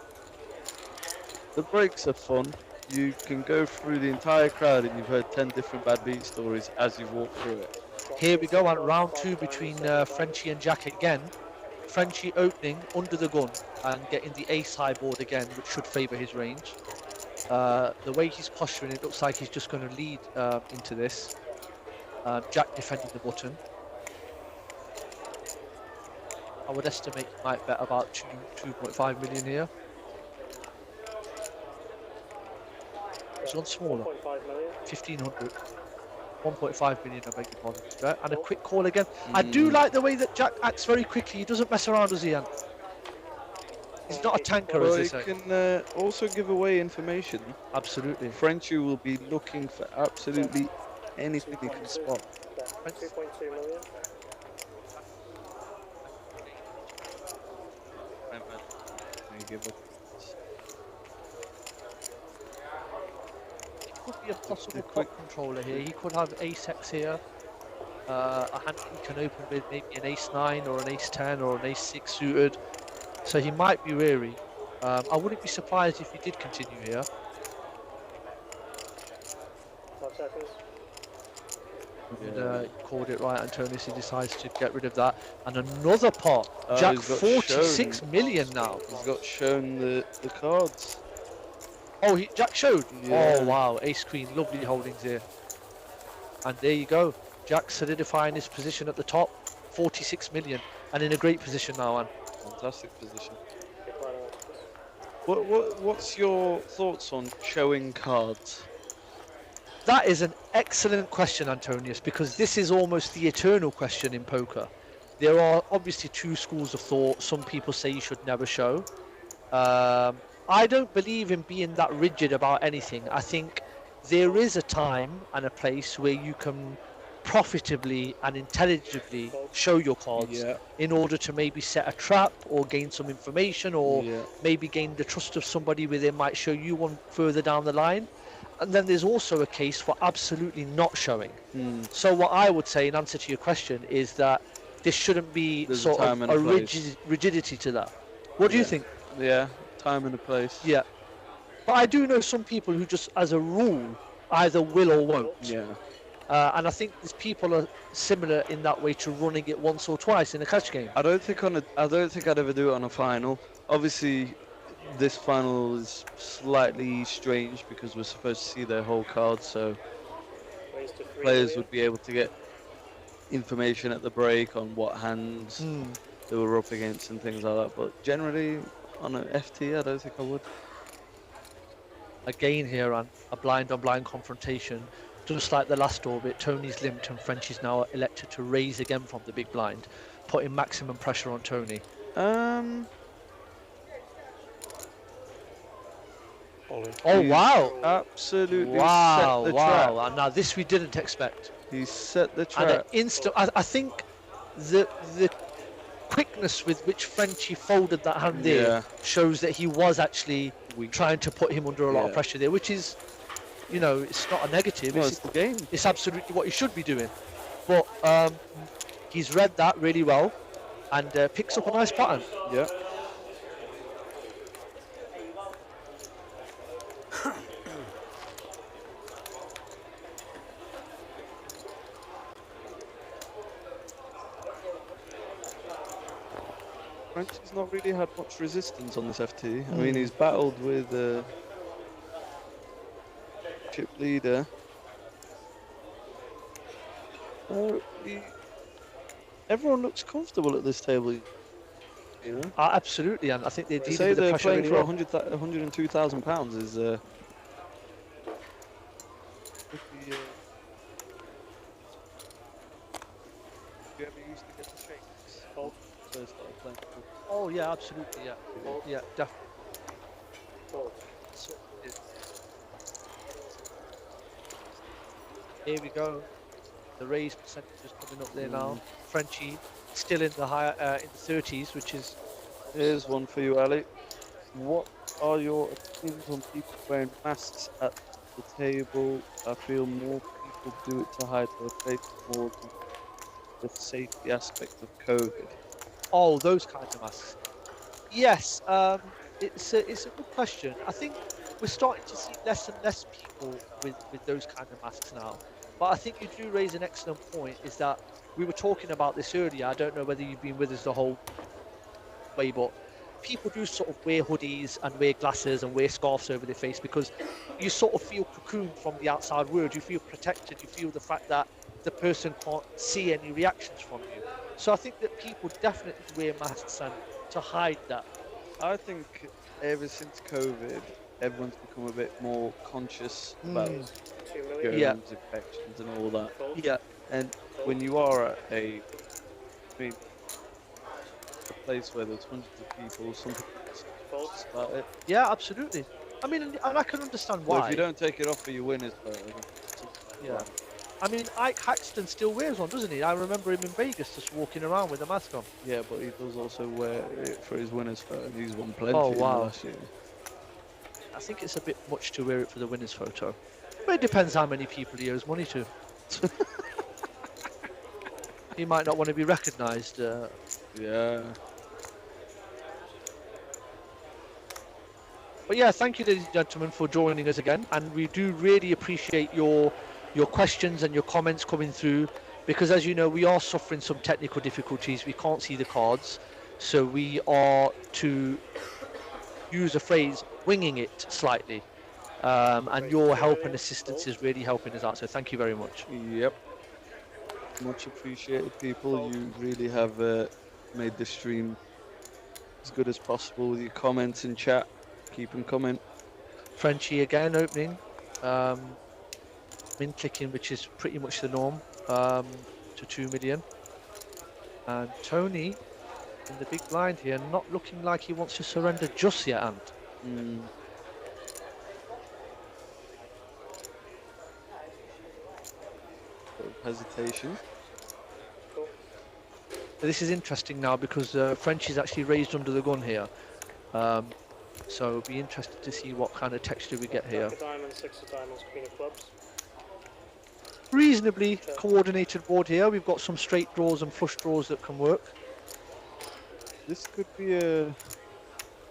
The breaks are fun. You can go through the entire crowd and you've heard 10 different bad beat stories as you walk through it. Here we go on round 2 between Frenchie and Jack again. Frenchie opening under the gun and getting the ace high board again, which should favour his range. The way he's posturing, it looks like he's just going to lead into this. Jack defending the button. I would estimate he might bet about 2.5 million here. He's gone smaller. 1,500. 1.5 million, I beg your pardon. Right? And a quick call again. I do like the way that Jack acts very quickly. He doesn't mess around, does he, Ant? He's not a tanker, Well, as he they say. can also give away information. Absolutely. Frenchie will be looking for absolutely anything he can spot. 2.2 million. Could be a possible pot controller here. He could have ace-x here. A hand he can open with maybe an ace-9 or an ace-10 or an ace-6 suited. So he might be wary. I wouldn't be surprised if he did continue here. 5 seconds. And, called it right, Antonius. He decides to get rid of that. And another pot. Oh, Jack, he's got 46 million now. He's got shown the cards. Oh, Jack showed? Yeah. Oh, wow. Ace-queen, lovely holdings here. And there you go. Jack solidifying his position at the top. 46 million. And in a great position now, Anne. Fantastic position. What's your thoughts on showing cards? That is an excellent question, Antonius, because this is almost the eternal question in poker. There are obviously 2 schools of thought. Some people say you should never show. I don't believe in being that rigid about anything. I think there is a time and a place where you can profitably and intelligently show your cards in order to maybe set a trap or gain some information or maybe gain the trust of somebody where they might show you one further down the line. And then there's also a case for absolutely not showing. So what I would say in answer to your question is that there shouldn't be sort of a rigidity to that. What do you think? Yeah, time and a place. Yeah. But I do know some people who just, as a rule, either will or won't. Yeah. And I think these people are similar in that way to running it once or twice in a cash game. I don't think I'd ever do it on a final. Obviously, this final is slightly strange because we're supposed to see their whole card, so players would be able to get information at the break on what hands they were up against and things like that. But generally, on an FT, I don't think I would. Again here, on a blind-on-blind confrontation. Just like the last orbit, Tony's limped and French is now elected to raise again from the big blind, putting maximum pressure on Tony. Oh wow! Absolutely. Wow! Set the Wow! trap. And now this we didn't expect. He set the And trap. I think the quickness with which Frenchie folded that hand there shows that he was actually trying to put him under a lot of Yeah. pressure there, which is, you know, it's not a negative. No, it's the game. It's absolutely what he should be doing. But he's read that really well and picks up a nice pattern. Yeah. Frenchie's not really had much resistance on this FT. I mean, he's battled with chip leader. Everyone looks comfortable at this table, you know. Absolutely, and I think they're They dealing say with the they're pressure playing really for well. 102,000 pounds is. Could be, you ever used to get the shakes? Fold. So it's like playing football. Oh yeah, absolutely, yeah, yeah, definitely. Fold. So, here we go. The raise percentage is coming up there now. Frenchie still in the higher in the 30s, which is. Here's one for you, Ali. What are your opinions on people wearing masks at the table? I feel more people do it to hide their face more than the safety aspect of COVID. Oh, those kinds of masks. Yes, it's a good question. I think we're starting to see less and less people with those kind of masks now. But I think you do raise an excellent point, is that we were talking about this earlier. I don't know whether you've been with us the whole way, but people do sort of wear hoodies and wear glasses and wear scarves over their face because you sort of feel cocooned from the outside world. You feel protected. You feel the fact that the person can't see any reactions from you. So I think that people definitely wear masks and to hide that. I think ever since COVID, everyone's become a bit more conscious about germs, infections, and all that. Yeah. And when you are at a place where there's hundreds of people, some people about it. Yeah, absolutely. I mean, and I can understand why. Well, if you don't take it off for your winners, yeah. I mean, Ike Haxton still wears one, doesn't he? I remember him in Vegas just walking around with a mask on. Yeah, but he does also wear it for his winners photo, and he's won plenty last year. I think it's a bit much to wear it for the winners photo. But it depends how many people he owes money to. He might not want to be recognised. Yeah. But yeah, thank you, ladies and gentlemen, for joining us again. And we do really appreciate your questions and your comments coming through, because as you know, we are suffering some technical difficulties. We can't see the cards, so we are, to use a phrase, winging it slightly. And your help and assistance is really helping us out, so thank you very much. Yep. Much appreciated, people. You really have made the stream as good as possible with your comments in chat. Keep them coming. Frenchie again opening. Min clicking, which is pretty much the norm, to 2 million. And Tony in the big blind here, not looking like he wants to surrender just yet, Ant. Hesitation. Cool. This is interesting now because Frenchie's actually raised under the gun here. So it'll be interesting to see what kind of texture we get here. Diamonds, 6 of diamonds, queen of clubs. Reasonably coordinated board here. We've got some straight draws and flush draws that can work. This could be a... I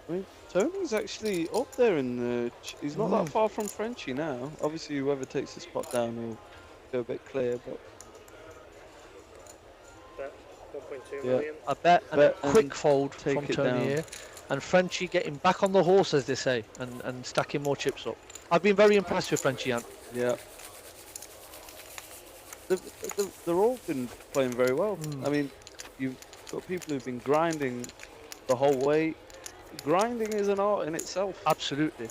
mean, Tony's actually up there in the... He's not that far from Frenchie now. Obviously, whoever takes the spot down will go a bit clear, but... Bet 1.2 Yeah. million. A bet and a quick and fold take from it Tony down. here. And Frenchie getting back on the horse, as they say, and stacking more chips up. I've been very impressed with Frenchie, Ant. Yeah. They're all been playing very well. I mean, you've got people who've been grinding the whole way. Grinding is an art in itself. Absolutely.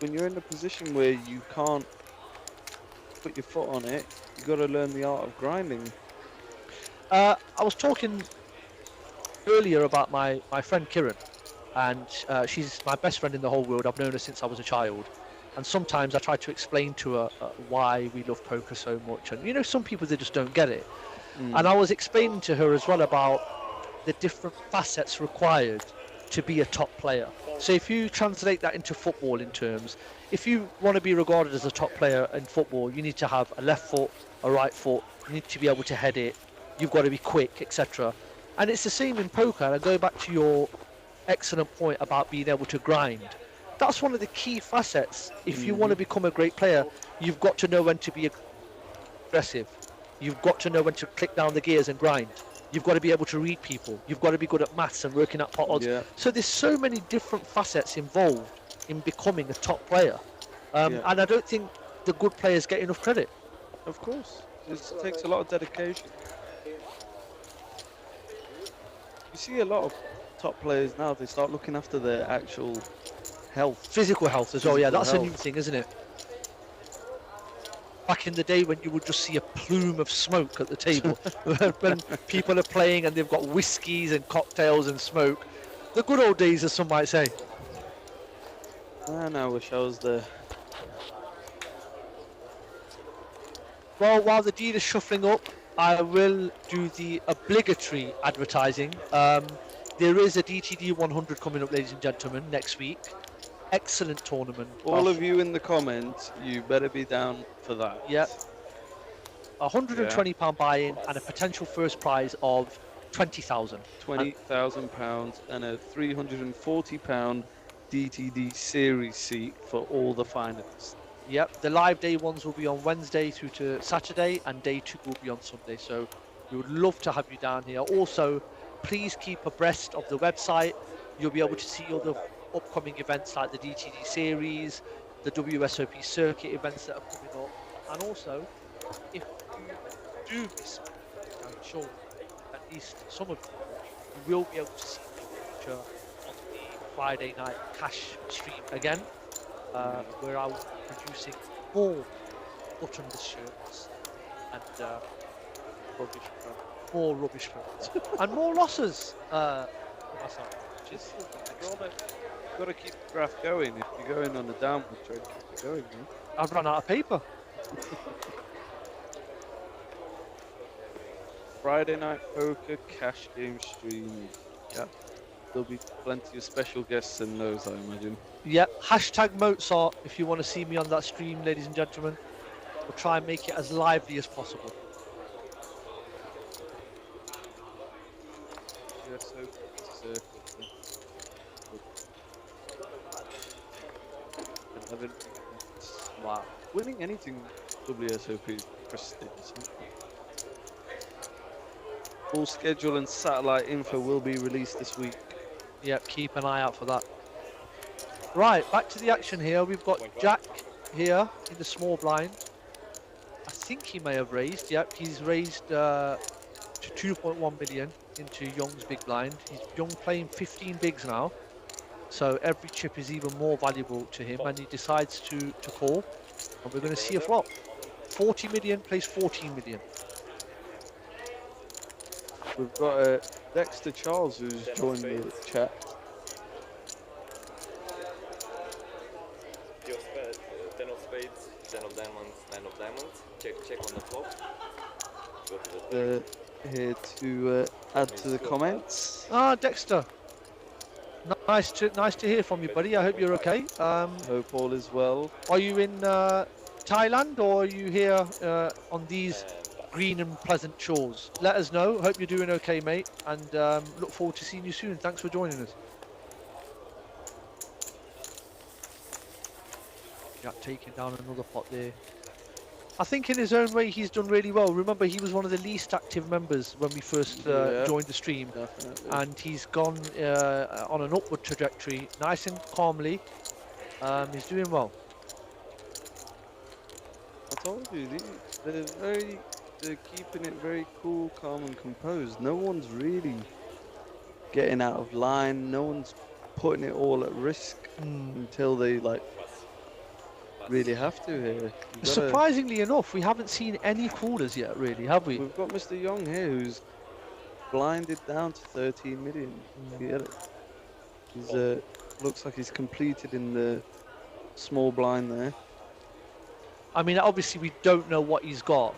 When you're in a position where you can't put your foot on it, you've got to learn the art of grinding. I was talking earlier about my friend Kiran, and she's my best friend in the whole world. I've known her since I was a child, and sometimes I try to explain to her why we love poker so much, and you know, some people, they just don't get it. And I was explaining to her as well about the different facets required to be a top player. So if you translate that into football in terms, if you want to be regarded as a top player in football, you need to have a left foot, a right foot, you need to be able to head it, you've got to be quick, etc. And it's the same in poker. And I go back to your excellent point about being able to grind. That's one of the key facets. If you want to become a great player, you've got to know when to be aggressive. You've got to know when to click down the gears and grind. You've got to be able to read people. You've got to be good at maths and working at pot odds. Yeah. So there's so many different facets involved in becoming a top player. And I don't think the good players get enough credit. Of course. It takes a lot of dedication. You see a lot of top players now, they start looking after their actual health. Physical health as well, yeah. That's a new thing, isn't it? Back in the day when you would just see a plume of smoke at the table when people are playing and they've got whiskies and cocktails and smoke. The good old days, as some might say. I wish I was there. Well, while the deal is shuffling up, I will do the obligatory advertising. There is a DTD 100 coming up, ladies and gentlemen, next week. Excellent tournament. All of you in the comments, you better be down for that. Yep. £120 buy-in and a potential first prize of £20,000. £20,000 and a £340 DTD series seat for all the finalists. Yep, the live day ones will be on Wednesday through to Saturday, and day 2 will be on Sunday. So we would love to have you down here. Also, please keep abreast of the website. You'll be able to see all the upcoming events like the DTD series, the WSOP circuit events that are coming up, and also if you do miss, I'm sure at least some of you will be able to see the future on the Friday night cash stream again, where I will be producing more buttonless shirts and more rubbish films and more losses for myself. Got to keep the graph going. If you're going on the downward trend, keep it going, man. I've run out of paper. Friday night poker cash game stream. Yeah, there'll be plenty of special guests in those, I imagine. Yep. Hashtag Mozart if you want to see me on that stream, ladies and gentlemen. We'll try and make it as lively as possible. Yeah, so wow. Winning anything WSOP is prestigious. Full schedule and satellite info will be released this week. Yep, keep an eye out for that. Right, back to the action here. We've got Jack here in the small blind. I think he may have raised. Yep, he's raised to 2.1 million into Young's big blind. He's Young playing 15 bigs now. So every chip is even more valuable to him, and he decides to call, and we're going to see a flop. 40 million plays 14 million. We've got Dexter Charles who's joined the chat. 10 of spades, 10 of diamonds, 9 of diamonds. Check on the flop. Here to add to the comments. Ah, Dexter. Nice to hear from you, buddy. I hope you're okay. Hope all is well. Are you in Thailand, or are you here on these green and pleasant shores? Let us know. Hope you're doing okay, mate, and look forward to seeing you soon. Thanks for joining us. Jack taking down another pot there. I think in his own way he's done really well. Remember, he was one of the least active members when we first joined the stream. Definitely. And he's gone on an upward trajectory, nice and calmly. He's doing well. I told you, they're keeping it very cool, calm and composed. No one's really getting out of line. No one's putting it all at risk until they really have to here. Surprisingly enough, we haven't seen any callers yet, really, have we? We've got Mr. Young here who's blinded down to 13 million. Get it? He's looks like he's completed in the small blind there. I mean, obviously we don't know what he's got,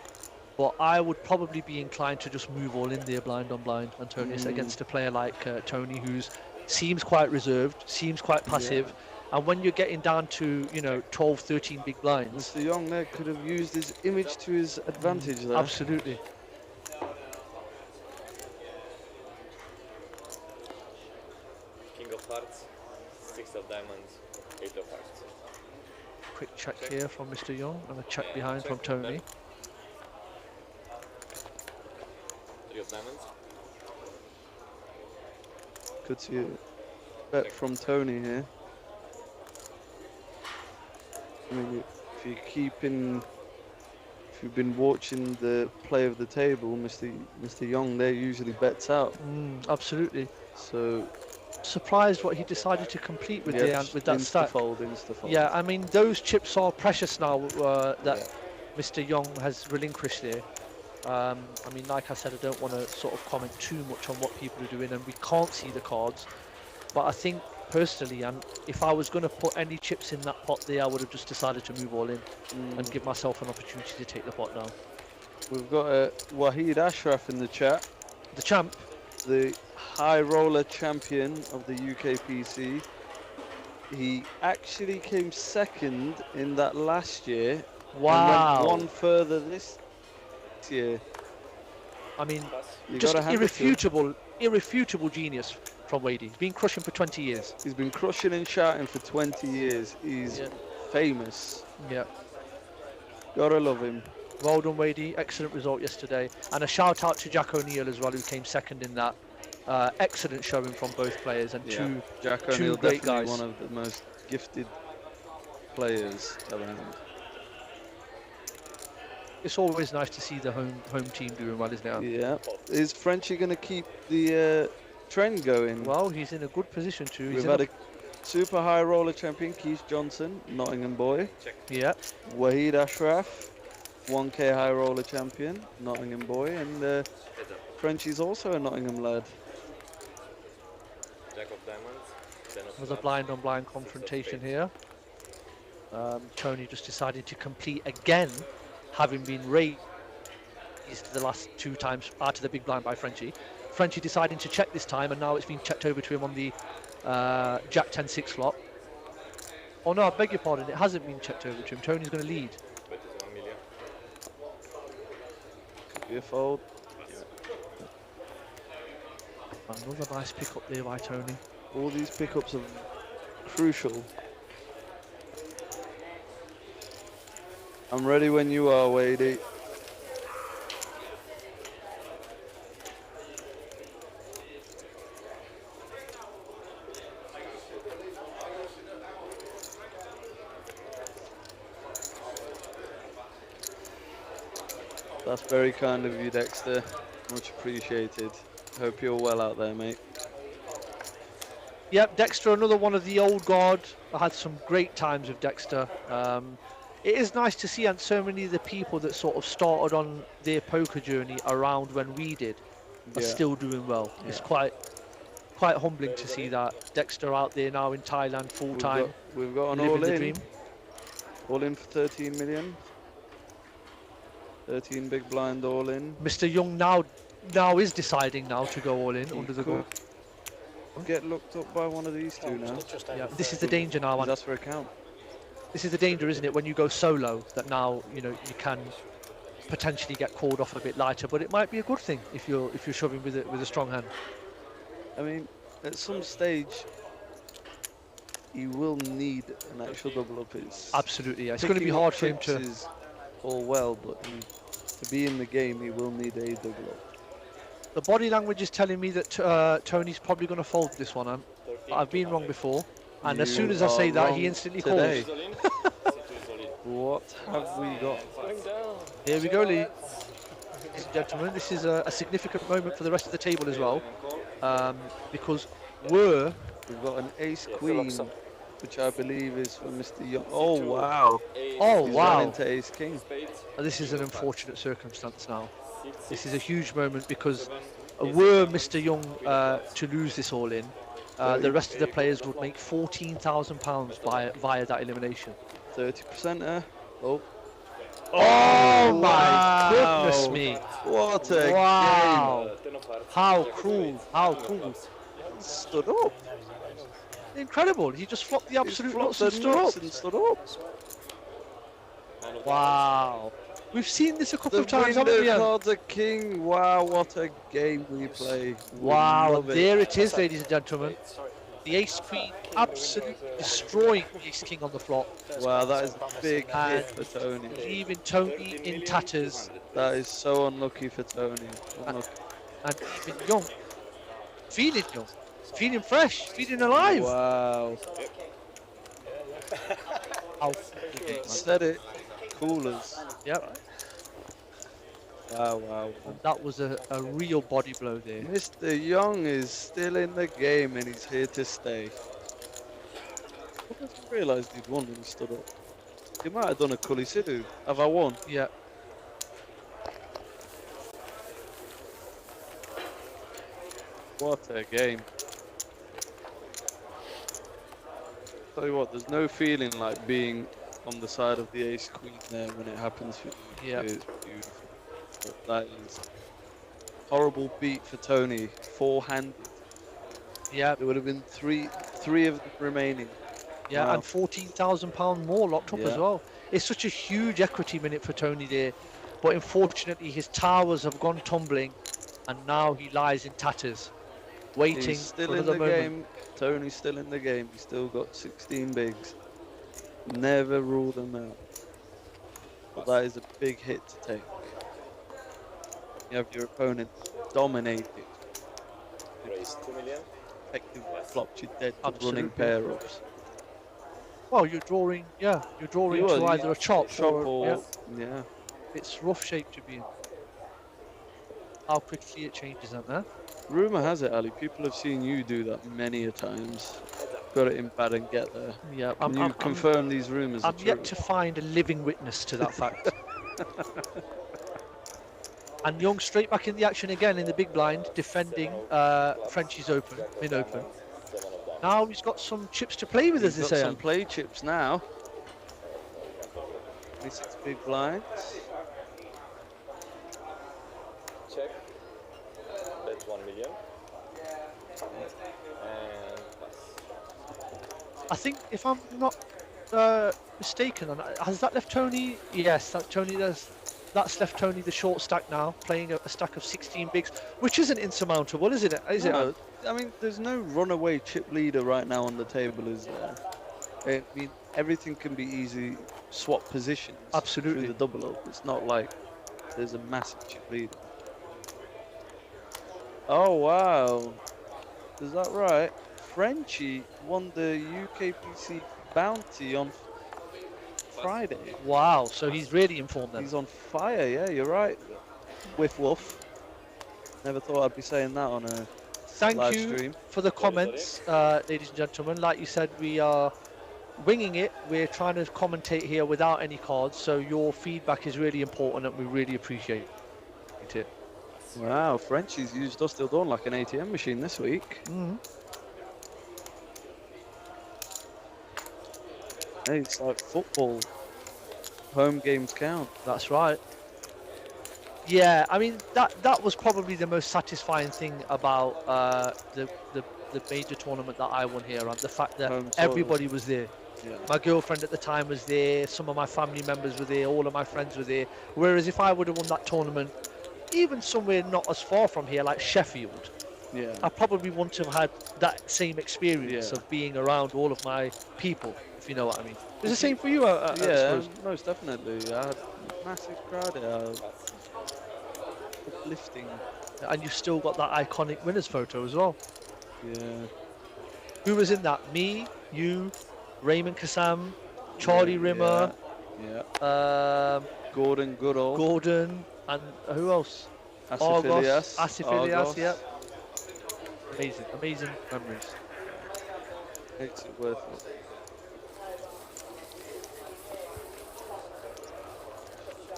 but I would probably be inclined to just move all in there blind on blind, Antonius, against a player like Tony, who's seems quite reserved, seems quite passive. And when you're getting down to, 12, 13 big blinds. Mr. Young there could have used his image to his advantage there. Absolutely. King of hearts, 6 of diamonds, 8 of hearts. Quick check here from Mr. Young and a check behind from Tony. 3 of diamonds. Good to see a bet from Tony here. I mean, if you've been watching the play of the table, Mr. Young there usually bets out. Absolutely. So surprised what he decided to complete with with that stack. Insta-fold. Yeah, I mean those chips are precious now that Mr. Young has relinquished there. I mean, like I said, I don't want to sort of comment too much on what people are doing, and we can't see the cards. But I think personally, if I was going to put any chips in that pot there, I would have just decided to move all in and give myself an opportunity to take the pot now. We've got Wahid Ashraf in the chat. The champ. The high roller champion of the UKPC. He actually came second in that last year. Wow. And went one further this year. I mean, just irrefutable genius from Wadey. He's been crushing for 20 years. He's been crushing and shouting for 20 years. He's famous. Yeah. Gotta love him. Well done, Wadey. Excellent result yesterday. And a shout out to Jack O'Neill as well, who came second in that. Excellent showing from both players, and Jack two O'Neill, great definitely guys. one of the most gifted players around. It's always nice to see the home team doing well, isn't it? Yeah. Is Frenchie going to keep the trend going? Well, he's in a good position to. We've had a super high roller champion, Keith Johnson, Nottingham boy. Yeah. Wahid Ashraf, 1K high roller champion, Nottingham boy, and Frenchie's also a Nottingham lad. Jack of diamonds. 10 of There's a blind on blind confrontation here. Tony just decided to complete again, having been raised the last 2 times out of the big blind by Frenchie. Frenchie deciding to check this time, and now it's been checked over to him on the Jack 10-6 flop. Oh no, I beg your pardon, it hasn't been checked over to him. Tony's going to lead. Bet is 1 million. Could be a fold. Another nice pick up there by Tony. All these pickups are crucial. I'm ready when you are, Wadey. That's very kind of you, Dexter. Much appreciated. Hope you're well out there, mate. Yep, Dexter, another one of the old guard. I had some great times with Dexter. It is nice to see, and so many of the people that sort of started on their poker journey around when we did are still doing well. It's quite humbling to see that. Dexter out there now in Thailand full time. We've got an living the dream. All in for 13 million. 13 big blind all in. Mr. Young now is deciding now to go all in under the gun. Get looked up by one of these two now. Yeah, this is the danger now, man. That's for a count. This is the danger, isn't it, when you go solo, that now you can potentially get called off a bit lighter, but it might be a good thing if you're shoving with a strong hand. I mean, at some stage he will need an actual double up. Absolutely, yeah. It's going to be hard for him to. Is all well, but to be in the game, he will need a double up. The body language is telling me that Tony's probably going to fold this one. I've been wrong before, and as soon as I say that, he instantly calls. What have we got? Here we go, ladies and gentlemen. This is a significant moment for the rest of the table as well, because we've got an ace queen, which I believe is for Mr. Young. Oh wow! Oh He's wow! run into ace king. This is an unfortunate circumstance now. This is a huge moment because were Mr. Young to lose this all in, the rest of the players would make £14,000 via that elimination. 30%. Oh. Oh my goodness me! What a game! How cruel! How cruel! stood up. Incredible. He just flopped the absolute flopped nuts and the stood nuts up. and stood up. Wow. We've seen this a couple The of times, haven't we? window Ian? cards are king. Wow, what a game we play. We Wow, love there it is, ladies and gentlemen. The ace queen absolutely destroying the ace king on the flop. Wow, that is a big hit for Tony. Leaving Tony in tatters. That is so unlucky for Tony. Unlucky. And even young. Feeling young. Feeling fresh. Feeling alive. Wow. Said it. Coolers. Yep. Wow, wow. And that was a real body blow there. Mr. Young is still in the game and he's here to stay. I didn't realise he'd won when he stood up. He might have done a Cully Sidhu. Have I won? Yeah. What a game. Tell you what, there's no feeling like being on the side of the ace queen there when it happens for you. Yeah. It's beautiful. But that is horrible beat for Tony. Four-handed. Yeah. There would have been three of them remaining. Yeah, Wow. and £14,000 more locked up as well. It's such a huge equity minute for Tony there, but unfortunately his towers have gone tumbling, and now he lies in tatters, waiting He's still for in another the moment. game. Tony's still in the game. He's still got 16 bigs. Never rule them out. But that is a big hit to take. You have your opponent dominated. Raise 2 million. Effectively flopped you dead to Absolutely. running pair ups. Well, you're drawing, yeah, you're drawing to either a chop, or yeah. It's rough shape to be in. How quickly it changes, isn't there? Rumour has it, Ali, people have seen you do that many a times. Got it in bad and get there. Yeah, Can you confirm these rumours are I'm true? yet to find a living witness to that fact. And Young straight back in the action again in the big blind, defending Frenchie's open, mid open. Now he's got some chips to play with, as they He's say. got some play chips now. 26 big blinds. Check. Bet 1 million. And pass. I think, if I'm not mistaken, has that left Tony? Yes, that's left Tony the short stack now, playing a stack of 16 bigs, which isn't insurmountable, is it? Is No, it? I mean, there's no runaway chip leader right now on the table, is there? I mean, everything can be easy swap positions. Absolutely. Through the double up. It's not like there's a massive chip leader. Oh, wow. Is that right? Frenchie won the UKPC bounty on Friday. Wow, so he's really informed then. He's on fire, yeah, you're right. Whiff woof. Never thought I'd be saying that on a Thank live you stream. for the comments, ladies and gentlemen. Like you said, we are winging it. We're trying to commentate here without any cards, so your feedback is really important and we really appreciate it. Wow, Frenchie's used us till dawn like an ATM machine this week. Hey, it's like football. Home games count. That's right. Yeah, I mean that was probably the most satisfying thing about the major tournament that I won here, and the fact that everybody was there. Yeah. My girlfriend at the time was there, some of my family members were there, all of my friends were there. Whereas if I would have won that tournament, even somewhere not as far from here, like Sheffield, yeah, I probably wouldn't have had that same experience of being around all of my people, if you know what I mean. It's the same for you, I yeah, suppose. most definitely. I had a massive crowd here. Uplifting. And you've still got that iconic winners photo as well. Yeah. Who was in that? Me, you, Raymond Kassam, Charlie Rimmer, Gordon Goodall, Gordon, and who else? Asif Ilyas, yeah. Amazing, amazing memories. Makes it worth it.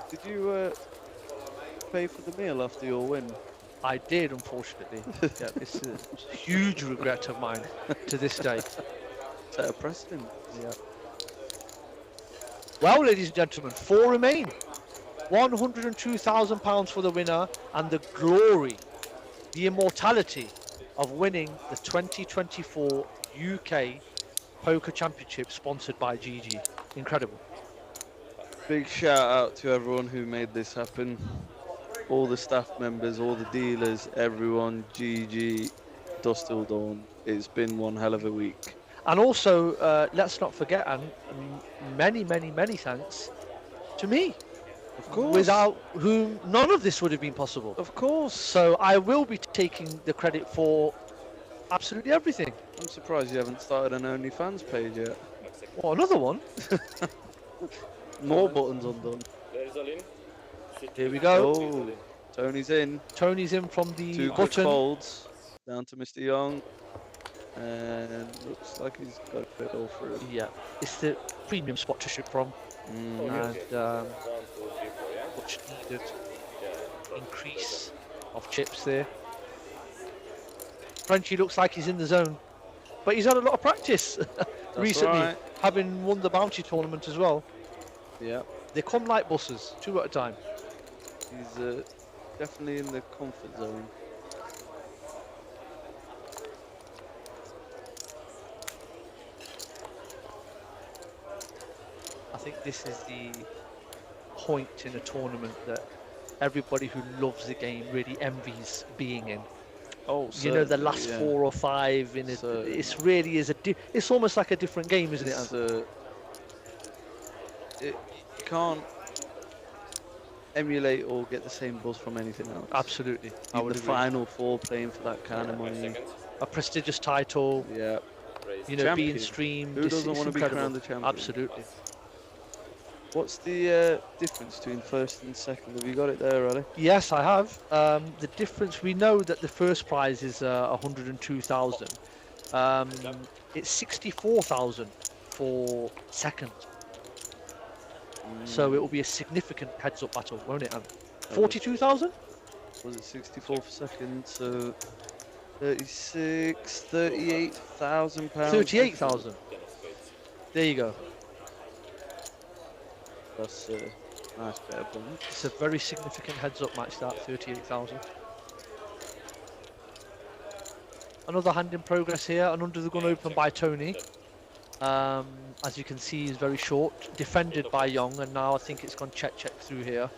Did you pay for the meal after your win? I did, unfortunately. Yeah, it's a huge regret of mine to this day. Set a precedent. Yeah. Well, ladies and gentlemen, 4 remain. £102,000 for the winner, and the glory, the immortality of winning the 2024 UK Poker Championship sponsored by GG. Incredible. Big shout out to everyone who made this happen. All the staff members, all the dealers, everyone, GG, Dusk Till Dawn. It's been one hell of a week. And also, let's not forget, and many thanks to me. Of course. Without whom none of this would have been possible. Of course. So I will be taking the credit for absolutely everything. I'm surprised you haven't started an OnlyFans page yet. Well, another one. More buttons undone. There's all in. Here we go. Oh, Tony's in. Tony's in from the Two quick button. folds. Down to Mr. Young. And looks like he's got a bit all through. Yeah, it's the premium spot to shoot from. And much needed increase of chips there. Frenchie looks like he's in the zone, but he's had a lot of practice recently, right. having won the bounty tournament as well. Yeah. They come like buses, 2 at a time. He's definitely in the comfort zone. I think this is the point in a tournament that everybody who loves the game really envies being in. Oh, you know, the last 4 or 5 in it. It's really is it's almost like a different game, isn't it? You can't emulate or get the same buzz from anything else. Absolutely. I Even would the agree. Final 4 playing for that kind of money. A prestigious title. Yeah. You know, Champion. being streamed. Who doesn't it's want to be incredible. crowned the champion? Absolutely. What's the difference between first and second? Have you got it there, Ali? Yes, I have. The difference, we know that the first prize is 102,000. It's 64,000 for second. So it will be a significant heads-up battle, won't it, Anne? 42,000? Was it 64 for second? So 36, 38,000 pounds. 38,000. There you go. That's a nice bit of fun. It's a very significant heads-up match, that 38,000. Another hand in progress here, and under the gun open by Tony. As you can see, he's very short, defended by Young, and now I think it's gone check through here.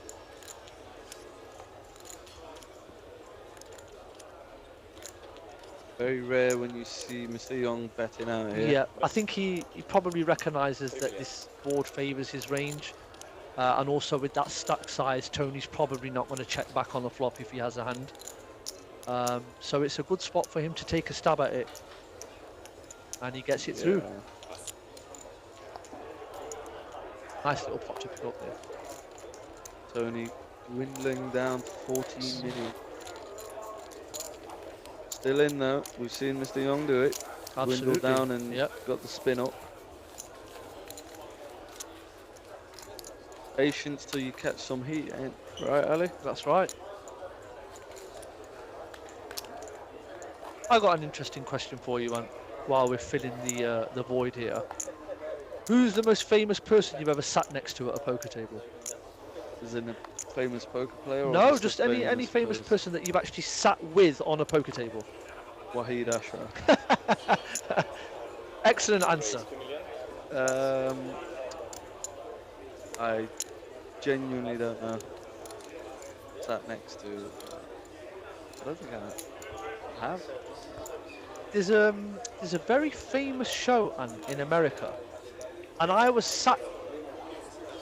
Very rare when you see Mr. Young betting out here. Yeah, I think he probably recognises that this board favours his range. And also with that stack size, Tony's probably not going to check back on the flop if he has a hand. So it's a good spot for him to take a stab at it. And he gets it through. Nice little pot to pick up there. Tony dwindling down to 14 million. Still in though. We've seen Mr. Young do it. Absolutely. Dwindled down and got the spin up. Patience till you catch some heat, ain't right, Ali? That's right. I got an interesting question for you, Ant, while we're filling the void here. Who's the most famous person you've ever sat next to at a poker table? Is it a famous poker player? Or No, just any famous person that you've actually sat with on a poker table. Wahid Ashraf. Excellent answer. I genuinely don't know. Sat next to. I don't think I have. There's a very famous show in America, and I was sat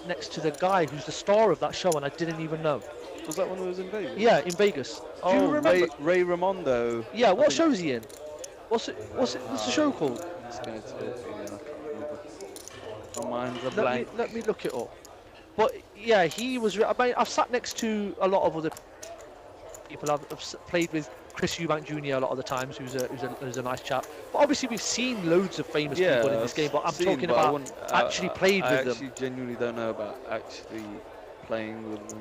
next to the guy who's the star of that show, and I didn't even know. Was that when it was in Vegas? Yeah, in Vegas. Oh, do you remember? Ray Ramondo. Yeah, what show is he in? What's the show called? My mind's a blank. Let me look it up. But yeah, he was. I mean, I've sat next to a lot of other people. I've played with Chris Eubank Jr. a lot of the times, who's a nice chap. But obviously, we've seen loads of famous people in this game. But I'm talking about actually played with them. I actually genuinely don't know about actually playing with them.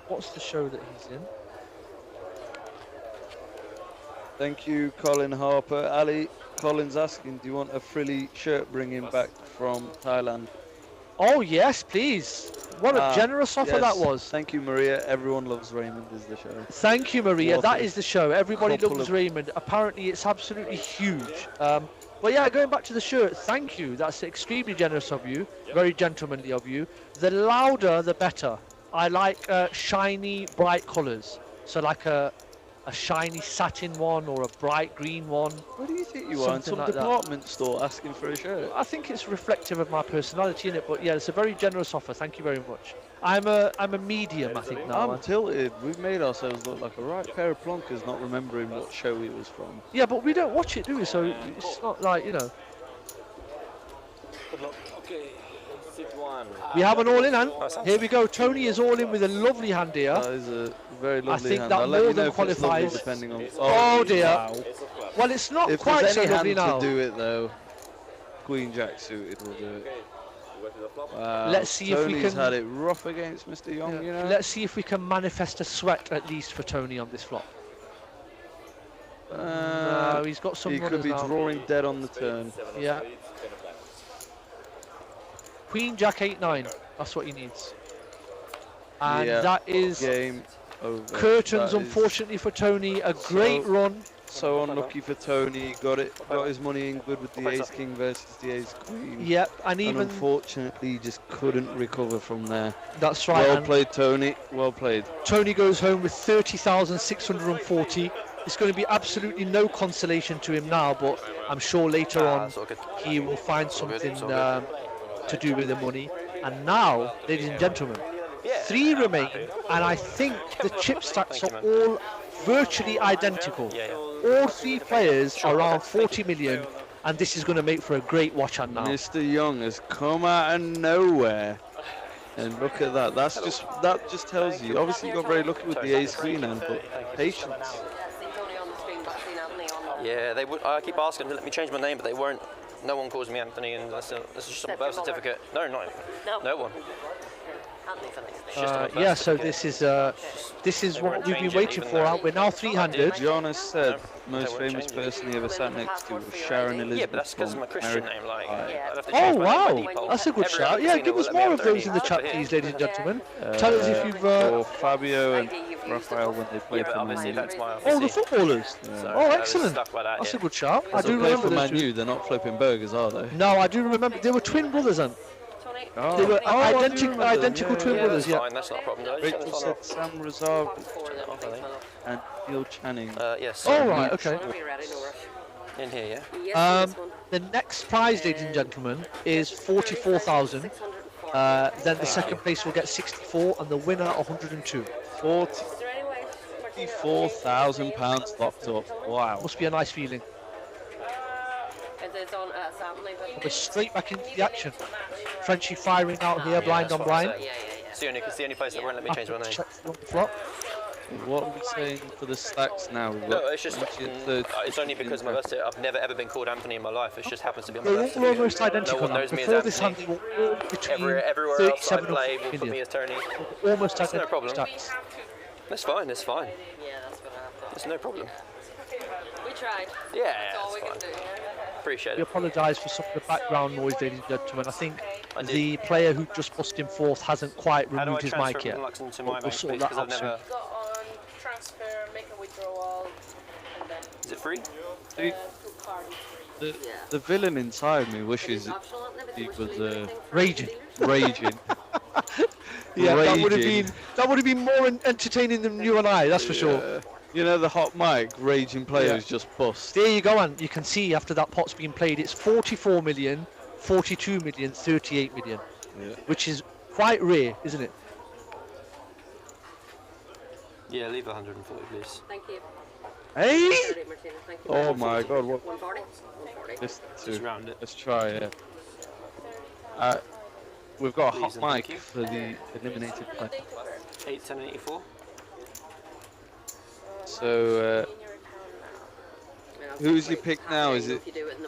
What's the show that he's in? Thank you, Colin Harper. Ali, Colin's asking, do you want a frilly shirt bringing back from Thailand. Oh yes, please. What a generous offer that yes. was. Thank you, Maria. Everyone loves Raymond is the show. Thank you, Maria. What That a is the show. Everybody couple loves of- Raymond. Apparently, it's absolutely huge. But yeah, going back to the shirt, thank you. That's extremely generous of you. Very gentlemanly of you. The louder, the better. I like shiny, bright colours. So like a shiny satin one or a bright green one. Where do you think you are? In Something some like that. department store asking for a shirt? I think it's reflective of my personality in it, but yeah, it's a very generous offer. Thank you very much. I'm a medium, I think now. I'm tilted. We've made ourselves look like a right pair of plonkers, not remembering what show it was from. Yeah, but we don't watch it, do we? So it's not like, you know. Good luck. Okay. Sit one. We have an all-in hand. Here we go. Tony is all in with a lovely hand here. That is a very lovely I think hand. that I'll let more you know than if it's lovely qualifies. depending on. Oh dear. Wow. Well, it's not If quite there's so any lovely hand now. to do it though, Queen Jack suited will do it. Wow. Let's see if we Tony's can- had it rough against Mr. Young, you know. Let's see if we can manifest a sweat at least for Tony on this flop. No, he's got some He could runners be now. drawing dead on the turn. Yeah. Queen Jack 8-9. That's what he needs. And Yeah, that is game over. curtains, That is unfortunately for Tony. A great so- run. So unlucky for Tony. Got his money in good with the Ace King versus the Ace Queen. Yep, and even unfortunately he just couldn't recover from there. That's right. Well and played, Tony. Well played. Tony goes home with 30,640. It's going to be absolutely no consolation to him now, but I'm sure later on he will find something to do with the money. And now, ladies and gentlemen, 3 remain, and I think the chip stacks are all virtually identical. All 3 players are around 40 million, and this is going to make for a great watch on now. Mr. Young has come out of nowhere. And look at that. That just tells you. Obviously, you got very lucky with the Ace Queen hand, but patience. Yeah, they would. I keep asking them to let me change my name, but they won't. No one calls me Anthony, and that's just on my birth certificate. No, no one. Yeah, so this is what we've been waiting for. We're now 300. Giannis said most famous person he ever sat next to was Sharon Elizabeth. Yeah, but that's because of my Christian name. Like, I'd have to Oh change my name by wow, default. that's a good Every shout. other Yeah, casino give will us let me more have of those in the 30, chat, but please, here- ladies and gentlemen. Tell us if you've. Or Fabio and Raphael when they played but for obviously Man U. that's my Oh, the footballers. So, Oh, excellent. stuck by that, That's yeah. a good shout. I They do play remember for those Man two. U. They're not flipping burgers, are they? No, I do remember. They were twin brothers, and Oh. they were Oh, I do identical remember them. twin Yeah, brothers. That's Yeah. fine, that's not a problem. though. Rachel said Sam Razar and Neil Channing. Yes. Oh right, okay. In here, yeah. The next prize, ladies and gentlemen, is 44,000. Then the second place will get 64, and the winner 102. £44,000 locked up. Wow. Must be a nice feeling. We're straight back into the action. Frenchie firing out here, blind on blind. It's the only place that won't let me change my name. Check on the flop. What are we saying for the stacks now? We've No, got it's just 20 and 30. it's only because of my birthday. I've never ever been called Anthony in my life. It just happens to be on my They're birthday. all almost No identical one now. knows me as Before this hand, Anthony. they were all between Everywhere else I 37 play and will put 40 me million. as Tony. Almost That's no identical problem. stacks. That's fine. It's fine. It's no problem. We tried. Yeah, That's all we it's can fine. do. Appreciate We it. apologise for some of the background noise, ladies and gentlemen. I think the player who just busted him fourth hasn't quite How do I removed his transfer mic yet. from Lux into But my we'll bank, sort please? that Because I've out soon. never. Go on transfer, make a withdrawal, and then Is it free? The villain inside me wishes he was Raging. raging. Yeah, that would Raging. have been more entertaining than you and I. That's for sure. Yeah. You know the hot mic, raging players just bust. There you go, and you can see after that pot's been played, it's 44 million, 42 million, 38 million, which is quite rare, isn't it? Yeah, leave 140, please. Thank you. Hey! Oh my god, what? 140? Just round it. Let's try it. We've got a hot Please and thank mic you. for the eliminated player. 81084. So, who's your pick now? Is it?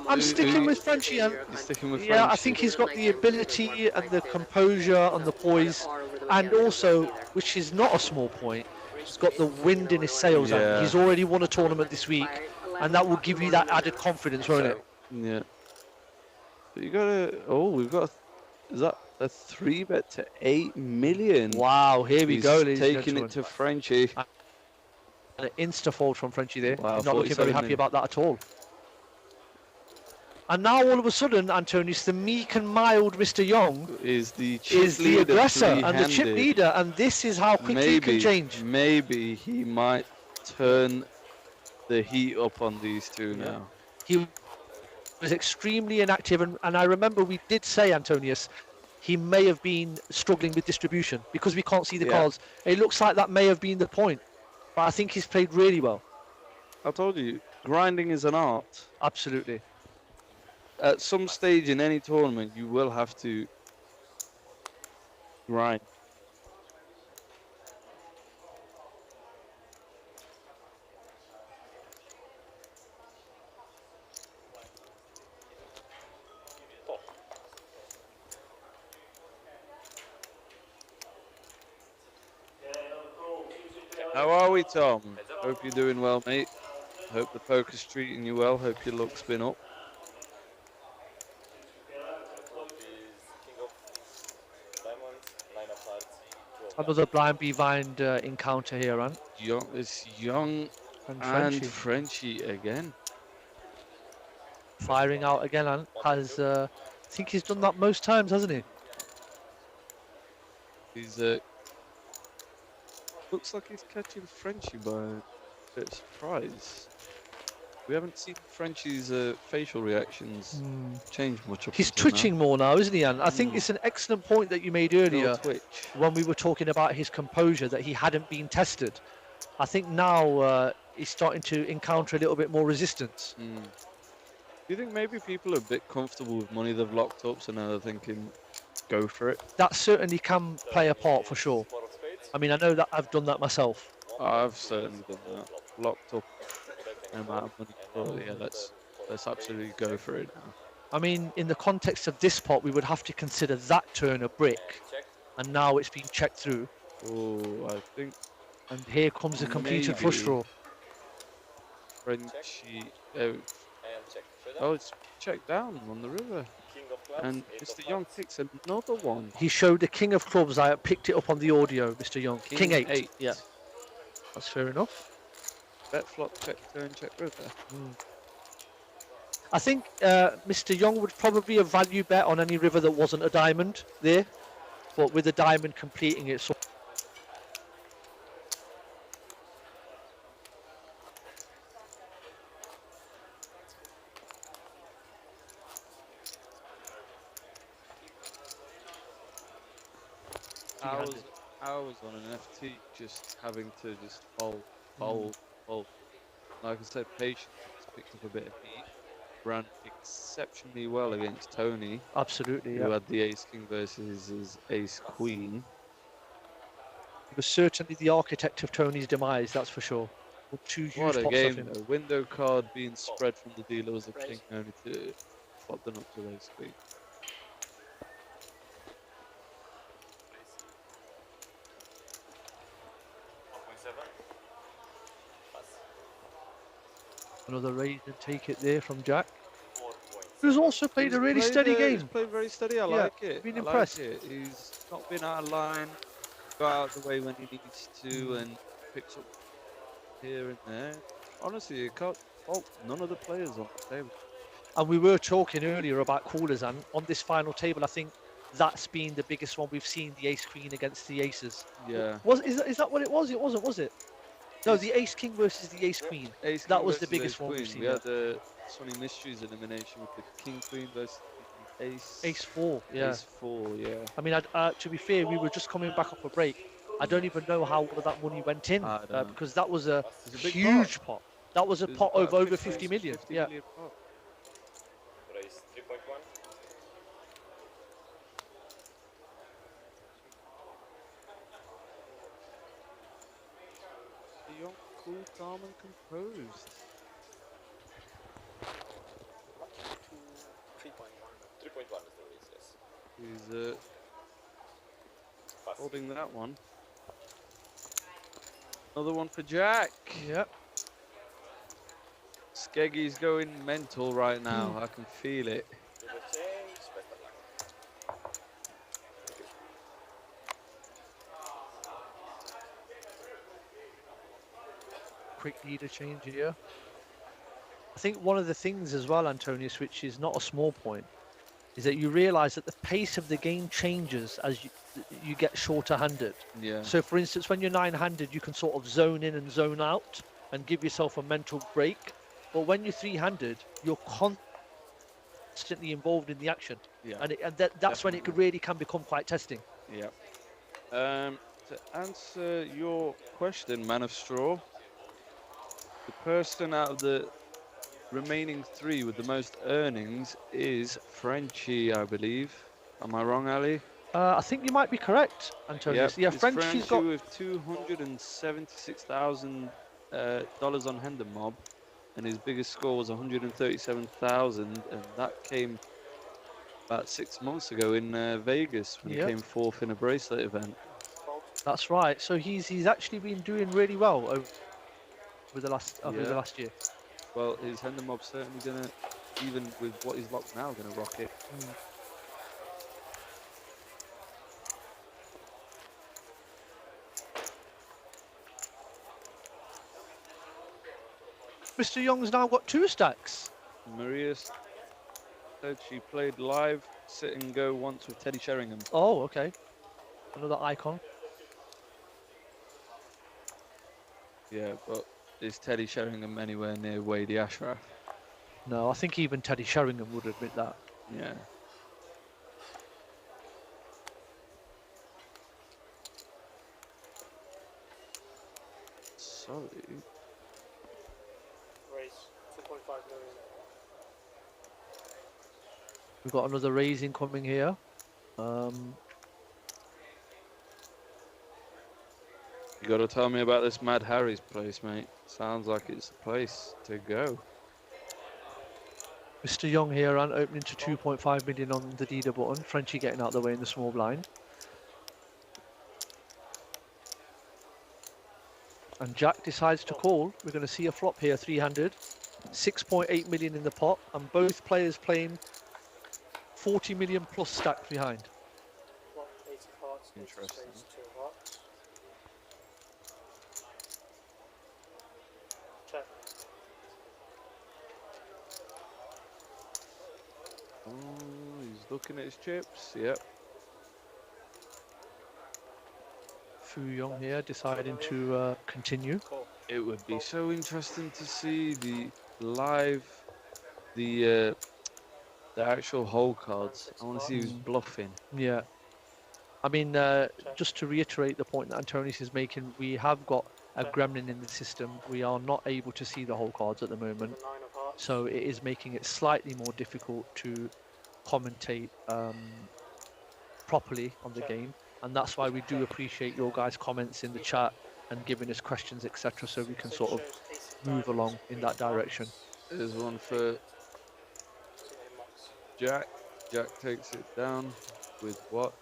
I'm sticking with Frenchie. You're sticking with Yeah, I Frenchie? think he's got the ability and the composure and the poise, and also, which is not a small point, he's got the wind in his sails. And Yeah. he's already won a tournament this week, and that will give you that added confidence, won't it? Yeah. But you gotta. Oh, we've got. Is that a 3-bet to 8 million? Wow, here we He's go, ladies and taking gentlemen. it to Frenchie. An insta-fold from Frenchie there. Wow, He's not looking very 47 happy million. about that at all. And now all of a sudden, Antonius, the meek and mild Mr. Young is the chip is the leader, aggressor and the chip three-handed. leader, and this is how quickly it can change. Maybe he might turn the heat up on these two now. He was extremely inactive, and I remember we did say, Antonius, he may have been struggling with distribution because we can't see the cards. It looks like that may have been the point, but I think he's played really well. I told you, grinding is an art. Absolutely. At some stage in any tournament, you will have to grind. How are we, Tom? Hope you're doing well, mate. Hope the poker's treating you well. Hope your luck's been up. Another blind behind encounter here, Ant. It's Young and Frenchie again. Firing out again, Ant. Has I think he's done that most times, hasn't he? He's looks like he's catching Frenchie by a bit of surprise. We haven't seen Frenchie's facial reactions change much. He's twitching more now, isn't he, Ant? I think it's an excellent point that you made earlier when we were talking about his composure, that he hadn't been tested. I think now he's starting to encounter a little bit more resistance. Do you think maybe people are a bit comfortable with money they've locked up, so now they're thinking, go for it? That certainly can play a part for sure. I mean, I know that I've done that myself. I've certainly done that. Locked up an amount of money. Oh, yeah, let's absolutely go for it now. I mean, in the context of this pot, we would have to consider that turn a brick, and now it's been checked through. Oh, I think. And here comes a completed flush draw. Frenchie. Oh, it's checked down on the river. And Mr. Young picks another one. He showed the king of clubs. I picked it up on the audio, Mr. Young. King 8. Yeah. That's fair enough. Bet flop, check turn, check river. I think Mr. Young would probably be a value bet on any river that wasn't a diamond there, but with a diamond completing it. So I was on an FT just having to just fold. Like I said, patience picked up a bit of heat. Ran exceptionally well against Tony. Absolutely, who had the ace king versus his ace queen. He was certainly the architect of Tony's demise, that's for sure. With 2 huge What a pots game! of him. A window card being spread from the dealer was a king, only to flop them up to ace queen. Another raise and take it there from Jack. Who's also played a really steady game. He's played very steady. I like it. Been I impressed. Like it. He's not been out of line. Got out of the way when he needs to, and picks up here and there. Honestly, you can't fault none of the players on the table. And we were talking earlier about callers, and on this final table, I think that's been the biggest one we've seen, the ace queen against the aces. Yeah. Is that what it was? It wasn't, was it? No, the ace king versus the ace queen. That was the biggest one we've seen. We had the Sunny Mysteries elimination with the king queen versus the ace. Ace 4, yeah. Ace 4, yeah. I mean, to be fair, we were just coming back off a break. I don't even know how all of that money went in because that was a huge pot. That was a pot over 50 million. Yeah. Raise 3.1. Young, cool, calm, and composed. 3.1 is the raise, yes. He's holding that one. Another one for Jack. Yep. Skeggy's going mental right now. I can feel it. quick leader change here. I think one of the things as well, Antonius, which is not a small point, is that you realise that the pace of the game changes as you get shorter-handed. Yeah. So, for instance, when you're 9-handed, you can sort of zone in and zone out and give yourself a mental break. But when you're 3-handed, you're constantly involved in the action. Yeah. And that's when it really can become quite testing. Yeah. To answer your question, Man of Straw, the person out of the remaining 3 with the most earnings is Frenchie, I believe. Am I wrong, Ali? I think you might be correct, Antonius. Yep, Yeah, Frenchie's got with $276,000 on Hender Mob, and his biggest score was 137,000, and that came about 6 months ago in Vegas when he came 4th in a bracelet event. That's right. So he's actually been doing really well over the last year. Well, his Hender Mob's certainly gonna, even with what he's locked now, gonna rock it. Mr. Young's now got 2 stacks. Maria said she played live sit and go once with Teddy Sheringham. Oh, okay. Another icon. Yeah, but is Teddy Sheringham anywhere near Wade Ashraf? No, I think even Teddy Sheringham would admit that. Yeah. Sorry. Raise 2.5 million. We've got another raise incoming here. You got to tell me about this Mad Harry's place, mate. Sounds like it's the place to go. Mr. Young here and opening to 2.5 million on the dealer button. Frenchie getting out of the way in the small blind. And Jack decides to call. We're going to see a flop here, 300. 6.8 million in the pot, and both players playing 40 million plus stacked behind. Flop 80 hearts. Interesting. 2 hearts. Check. Oh, he's looking at his chips. Yep. Fu Yong here deciding to continue. It would be so interesting to see the live, the actual hole cards. I want to see who's bluffing. Yeah. I mean, just to reiterate the point that Antonius is making, we have got a gremlin in the system. We are not able to see the whole cards at the moment. So it is making it slightly more difficult to commentate properly on the game. And that's why we do appreciate your guys' comments in the chat and giving us questions, etc., so we can sort of move along in that direction. There's one for Jack. Jack takes it down with what?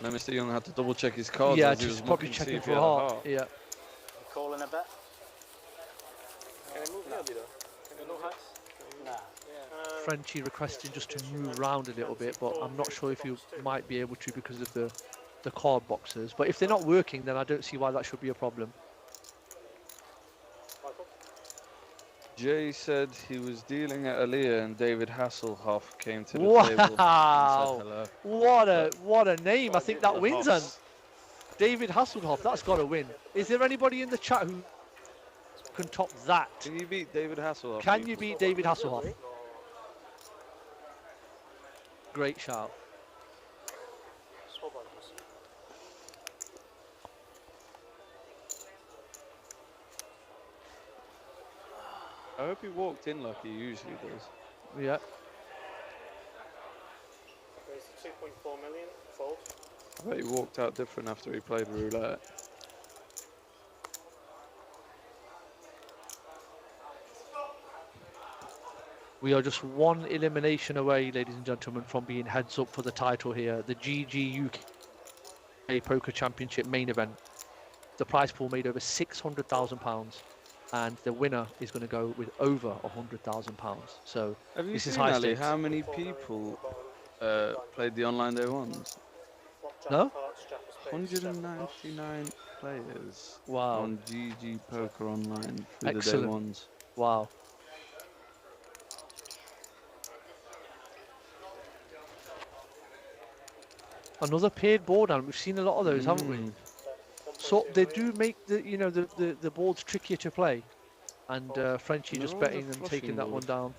Now Mr. Young had to double check his cards. Yeah, as he was just probably looking to see checking if for he a had heart. Yeah. Calling a bet? Can I move now, Can I no hearts? Nah. Frenchie requesting just to move around a little bit, but I'm not sure if you might be able to because of the card boxes. But if they're not working, then I don't see why that should be a problem. Jay said he was dealing at Aliyah and David Hasselhoff came to the table and said hello. What a name. I think that wins then. David Hasselhoff, that's got to win. Is there anybody in the chat who can top that? Can you beat David Hasselhoff? Can you beat David Hasselhoff? Great shout. I hope he walked in like he usually does. Yeah. Raise 2.4 million. Fold. I bet he walked out different after he played roulette. We are just one elimination away, ladies and gentlemen, from being heads up for the title here. The GG UK Poker Championship main event. The prize pool made over £600,000, and the winner is going to go with over £100,000. So have you this seen, is high Ali, stakes. how many people played the online day ones? No? 199 players Wow. on GG Poker Online through the day Excellent. ones. Wow. Another paired board, and we've seen a lot of those, haven't we? So they do make the the boards trickier to play, and Frenchie And just they're always betting a and taking flushing that one board. down.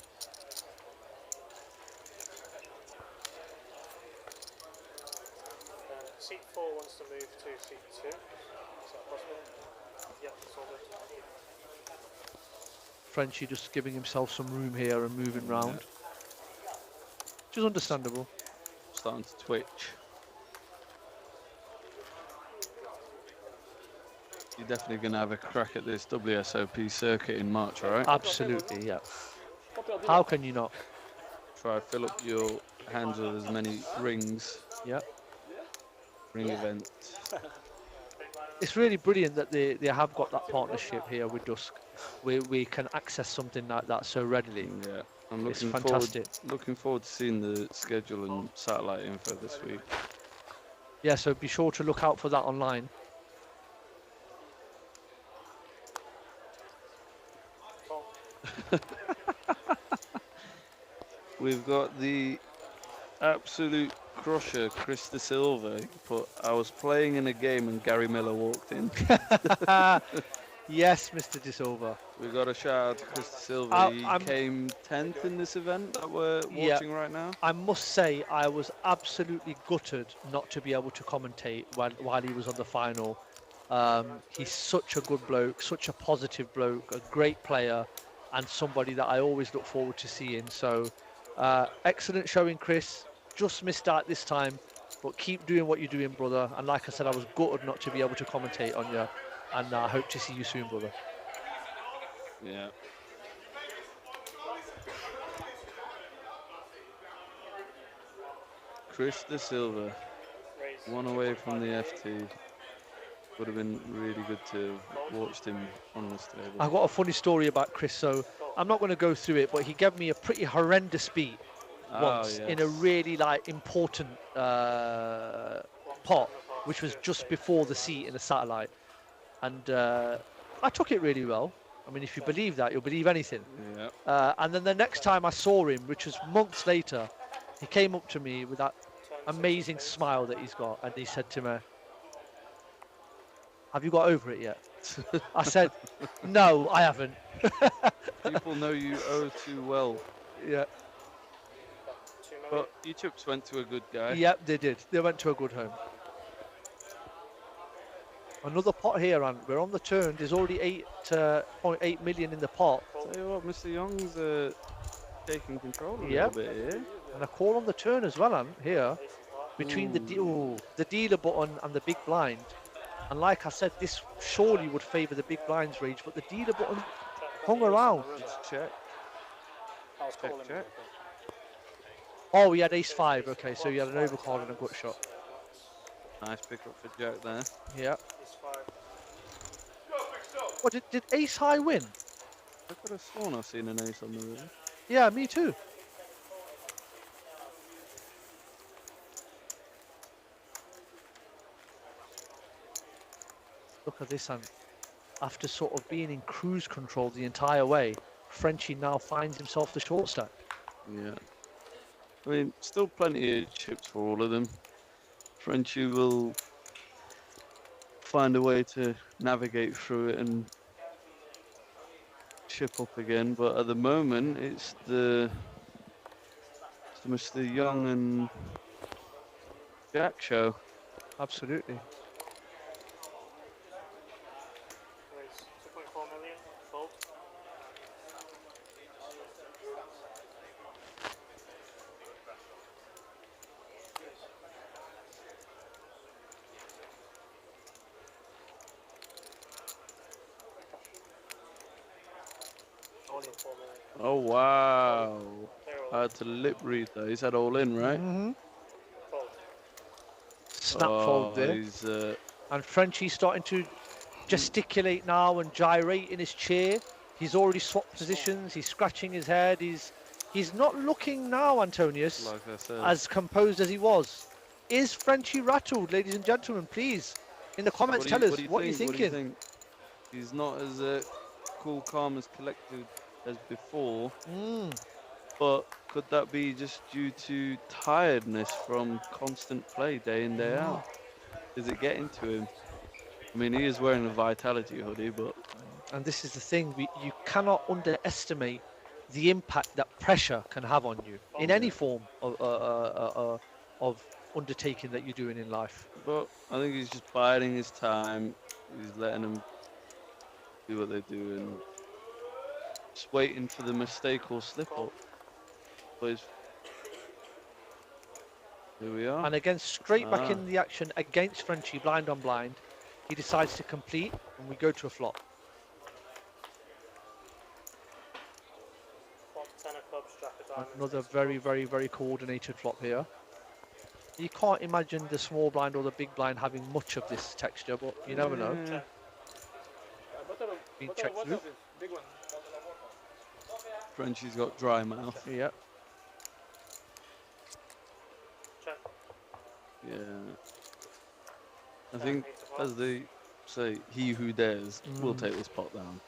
Seat 4 wants to move to seat 2. Is that possible? Yep, it's all good. Frenchie just giving himself some room here and moving round, which is understandable. Starting to twitch. You're definitely going to have a crack at this WSOP circuit in March, right? Absolutely, yeah. How can you not? Try to fill up your hands with as many rings. Yeah. Ring events. It's really brilliant that they have got that partnership here with Dusk, where we can access something like that so readily. Yeah, I'm It's looking fantastic. looking forward to seeing the schedule and satellite info this week. Yeah, so be sure to look out for that online. We've got the absolute crusher, Chris De Silva. But I was playing in a game and Gary Miller walked in. Yes, Mr. De Silva. We got a shout out to Chris De Silva. He came 10th in this event that we're watching right now. I must say, I was absolutely gutted not to be able to commentate while he was on the final. He's such a good bloke, such a positive bloke, a great player, and somebody that I always look forward to seeing. So, excellent showing, Chris. Just missed out this time, but keep doing what you're doing, brother. And like I said, I was gutted not to be able to commentate on you, and I hope to see you soon, brother. Yeah. Chris De Silva, one away from the FT. Would have been really good to have watched him on this table. I've got a funny story about Chris, so I'm not going to go through it, but he gave me a pretty horrendous beat once in a really important pot, which was just before the seat in the satellite, and I took it really well. I mean, if you believe that, you'll believe anything. Yeah. And then the next time I saw him, which was months later, he came up to me with that amazing smile that he's got, and he said to me, "Have you got over it yet?" I said, "No, I haven't." People know you oh too well. Yeah. But your chips went to a good guy. Yep, they did. They went to a good home. Another pot here, and we're on the turn. There's already 8.8 million in the pot. Tell you what, Mr. Young's taking control a Yep. little bit here. And a call on the turn as well, and here between the dealer button and the big blind. And like I said, this surely would favour the big blind's range, but the dealer button hung around. Just check. Check. Oh, he had ace-5. Okay, so he had an overcard and a gut shot. Nice pick up for Jack there. Yeah. What, did ace-high win? I could have sworn I've seen an ace on the river. Yeah, me too. Look at this, and after sort of being in cruise control the entire way, Frenchie now finds himself the short stack. Yeah. I mean, still plenty of chips for all of them. Frenchie will find a way to navigate through it and chip up again, but at the moment it's the Mr. Young and Jack show. Absolutely. Raise 2.4 million, fold. All in 4 million. Oh wow! I had to lip read though. He's had all in, right? Mm-hmm. Snap fold there. He's, and Frenchie's starting to gesticulate now and gyrate in his chair. He's already swapped positions. He's scratching his head. He's not looking now, Antonius, like I said, as composed as he was. Is Frenchie rattled, ladies and gentlemen? Please, In the comments, tell us what you're thinking. What do you think? He's not as cool, calm, as collected as before. But could that be just due to tiredness from constant play day in, day out? Is it getting to him? I mean, he is wearing a Vitality hoodie, but... And this is the thing, you cannot underestimate the impact that pressure can have on you in any form of undertaking that you're doing in life. But I think he's just biding his time. He's letting them do what they do and just waiting for the mistake or slip up. But here we are. And again, straight back in the action against Frenchie, blind on blind. He decides to complete, and we go to a flop. Another very, very, very coordinated flop here. You can't imagine the small blind or the big blind having much of this texture, but you never know. Being checked through. Frenchie's got dry mouth. Yep. Yeah. I think, as they say, he who dares will take this pot down.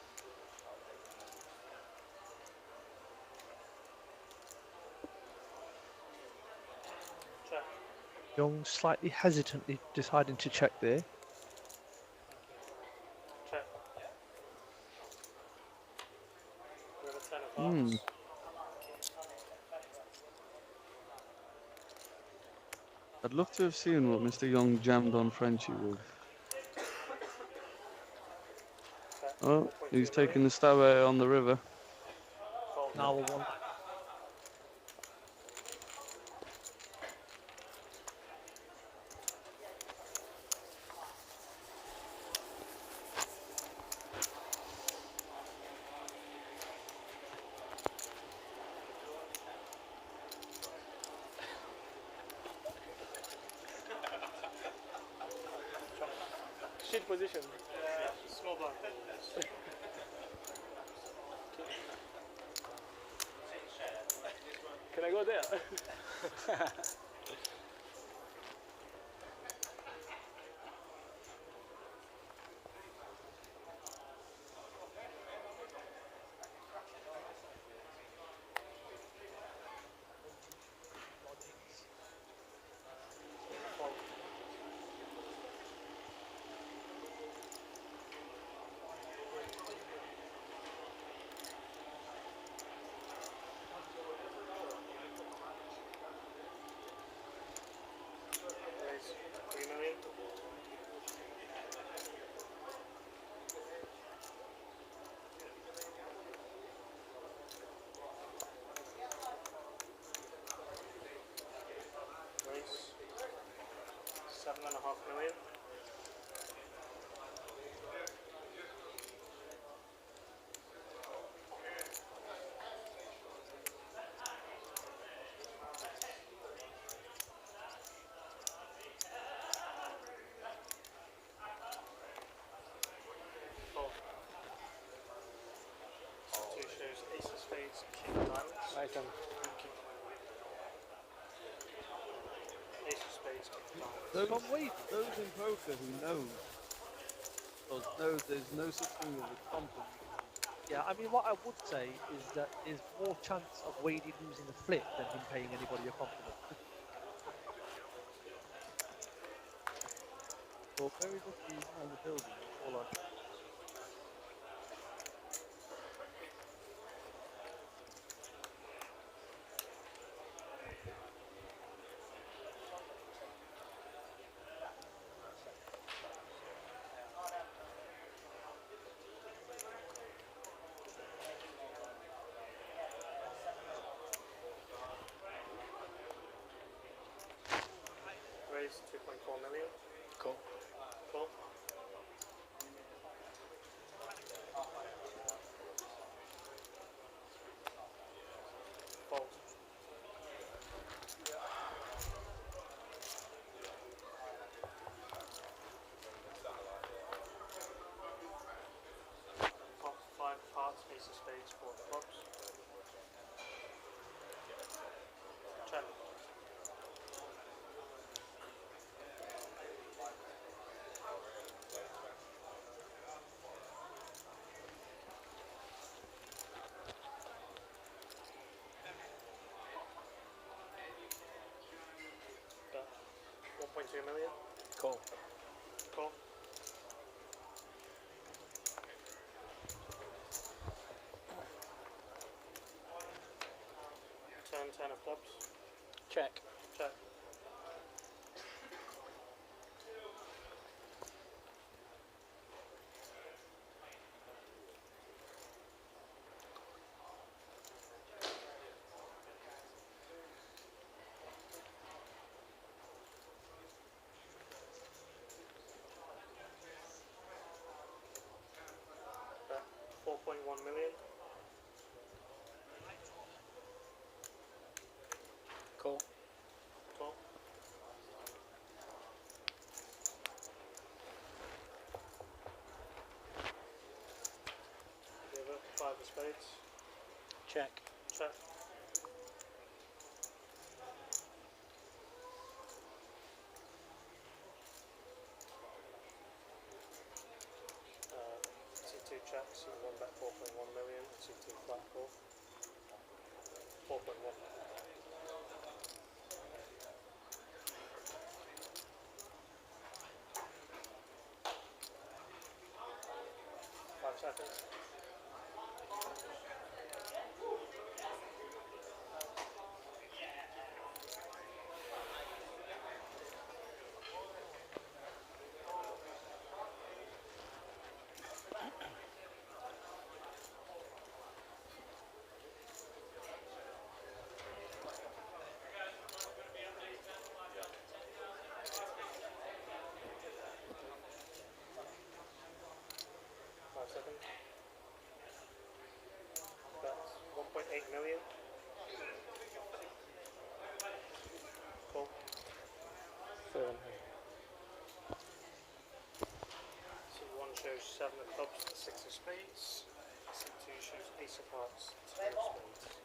Young slightly hesitantly deciding to check there. I'd love to have seen what Mr. Young jammed on Frenchie with. Oh, he's taking the stab at it on the river. Now a one. Shit position. Small blind. Can I go there? $7.5 million. Two shows ace of spades, king of diamonds. Nice one. Ace of spades, king of diamonds. Those in poker who know, there's no such thing as a compliment. Yeah, I mean, what I would say is that there's more chance of Wadey losing the flip than him paying anybody a compliment. Well, very lucky he's not in the building, that's all I... Raise 2.4 million. Cool. Cool. Fold. Top 5 hearts, ace of spades, 4 clubs. Check. 2 million. Cool. Cool. Turn 10 of clubs. Check. Check. Bet 4.1 million. Cool. Cool. Give it 5 of spades. Check. Check. C2 checks, you won bet 4.1 million, C2 flat 4. 4.1. Seconds. That's 1.8 million. Cool. C1 shows 7 of clubs, 6 of spades. C2 shows ace of hearts, 2 of spades.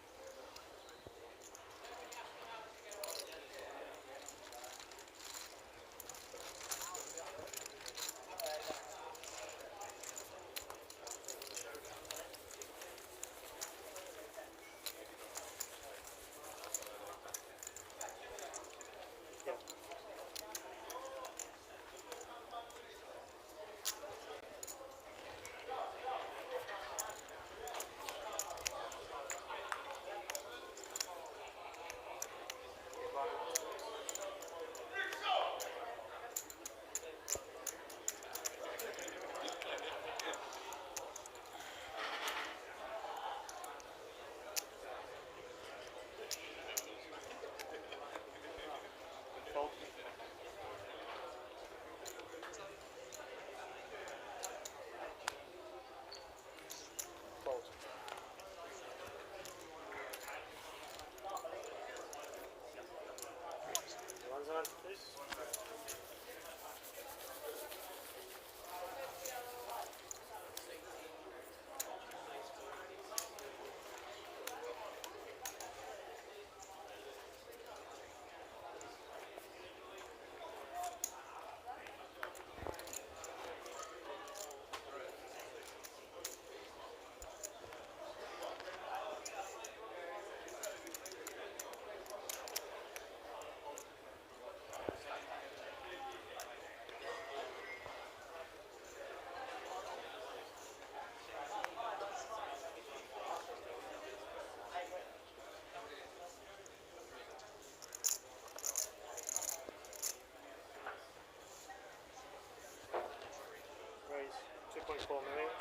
Raise 2.4 million.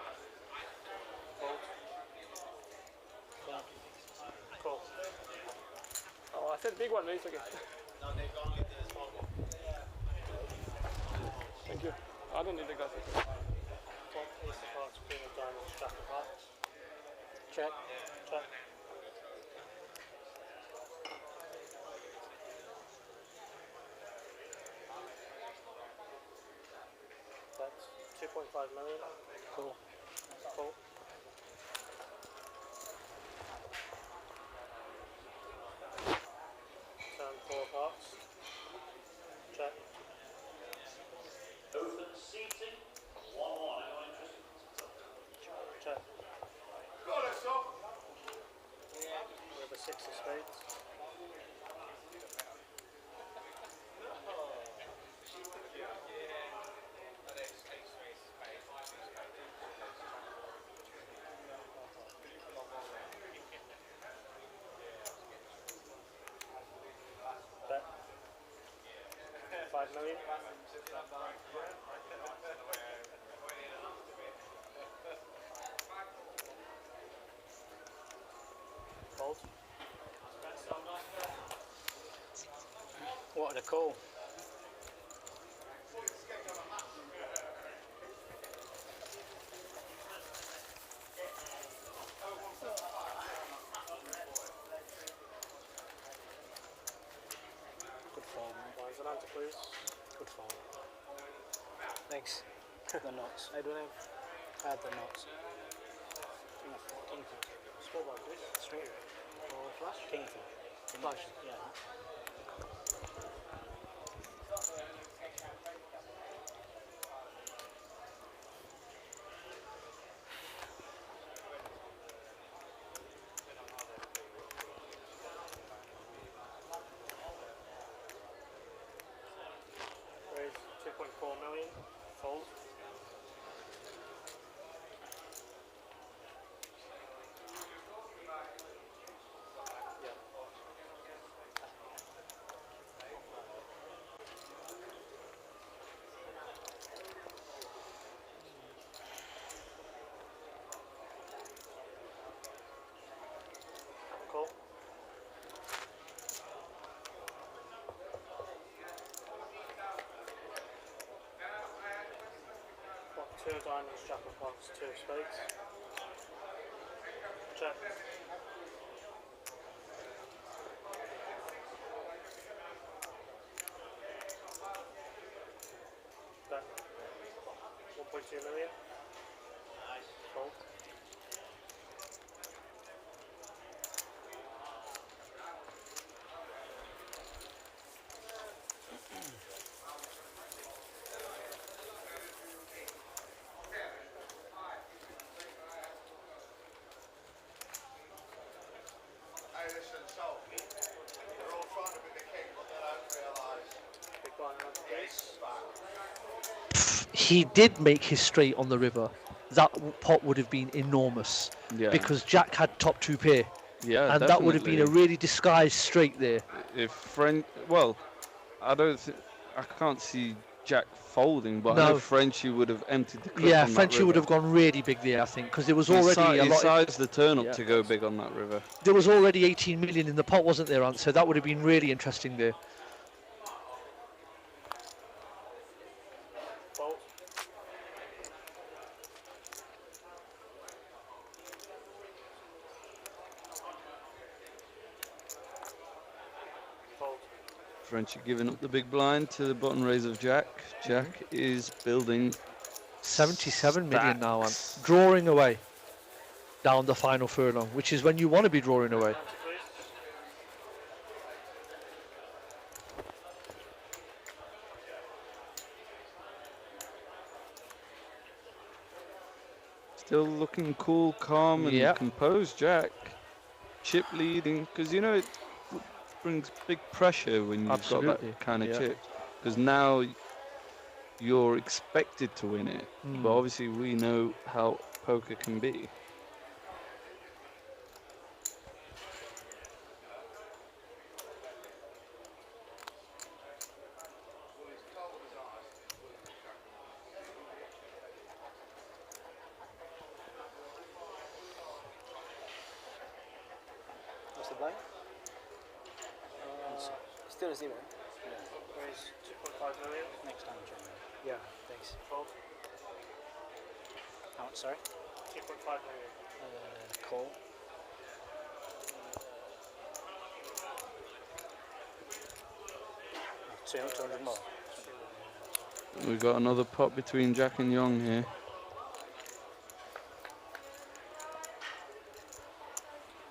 Fold. Call. Oh, I said big one, raise again. No, they only the small one. Thank you. I don't need the glasses. Flop, ace of hearts, queen of diamonds, jack of hearts. Check. Check. That's 2.5 million. Cool. Cool. Turn 4 of hearts. Check. Open seating. 1-1. Anyone interested? Check. Got it, sir. We have a 6 of spades. million. Fold. What a call. Good form. Lines and answer, please. Good form. Thanks. The knots. I don't have add the knots. Kingfish. Small blind, please. Straight Or flash. Kingfish. Flash. Yeah. Raise 2.4 million. Fold. Yeah. Call. What, 2 diamonds, jack of clubs, 2 of spades. Check. Bet. 1.2 million. Fold. Hey, listen, so they're all trying to be the king, but they don't realise. Big blind and answer, please. He did make his straight on the river. That pot would have been enormous Yeah. because Jack had top 2 pair. Yeah, and that would have been a definitely. really disguised straight there. If well, I can't see Jack folding, but I No. know Frenchie would have emptied the clip Yeah, on that Frenchie would river. have gone really big there, I think, because there was He already a he lot. sized the turn up Yeah. to go big on that river. There was already 18 million in the pot, wasn't there, Ant? So that would have been really interesting there. Fold. Fold. Frenchie giving up the big blind to the button raise of Jack. Jack is building 77 million now, Ant. stacks. Drawing away down the final furlong, which is when you want to be drawing away. Answer, please. Still looking cool, calm, and Yeah. composed, Jack. Chip leading, because you know it brings big pressure when you've Absolutely, got that kind of yeah. chip. Because now you're expected to win it, but obviously we know how poker can be. What's the blind? Still a 0. Raise 2.5 million. Next time, John. Yeah. Thanks. Fold. How much, sorry? 2.5 million. Call. Two 200 more. We've got another pot between Jack and Young here.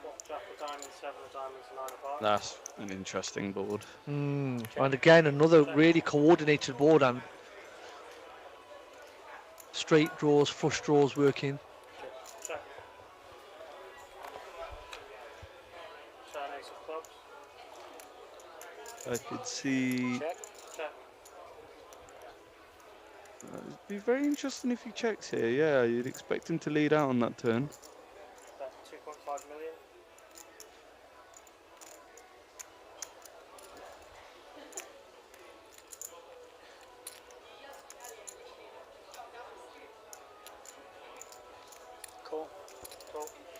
What, jack of diamonds, 7 of diamonds, 9 of hearts. That's an interesting board. And again, another really coordinated board, and straight draws, flush draws working. Check. Turn ace of clubs. I could see. Check. Check. It'd be very interesting if he checks here. Yeah, you'd expect him to lead out on that turn. Bet 2.5 million.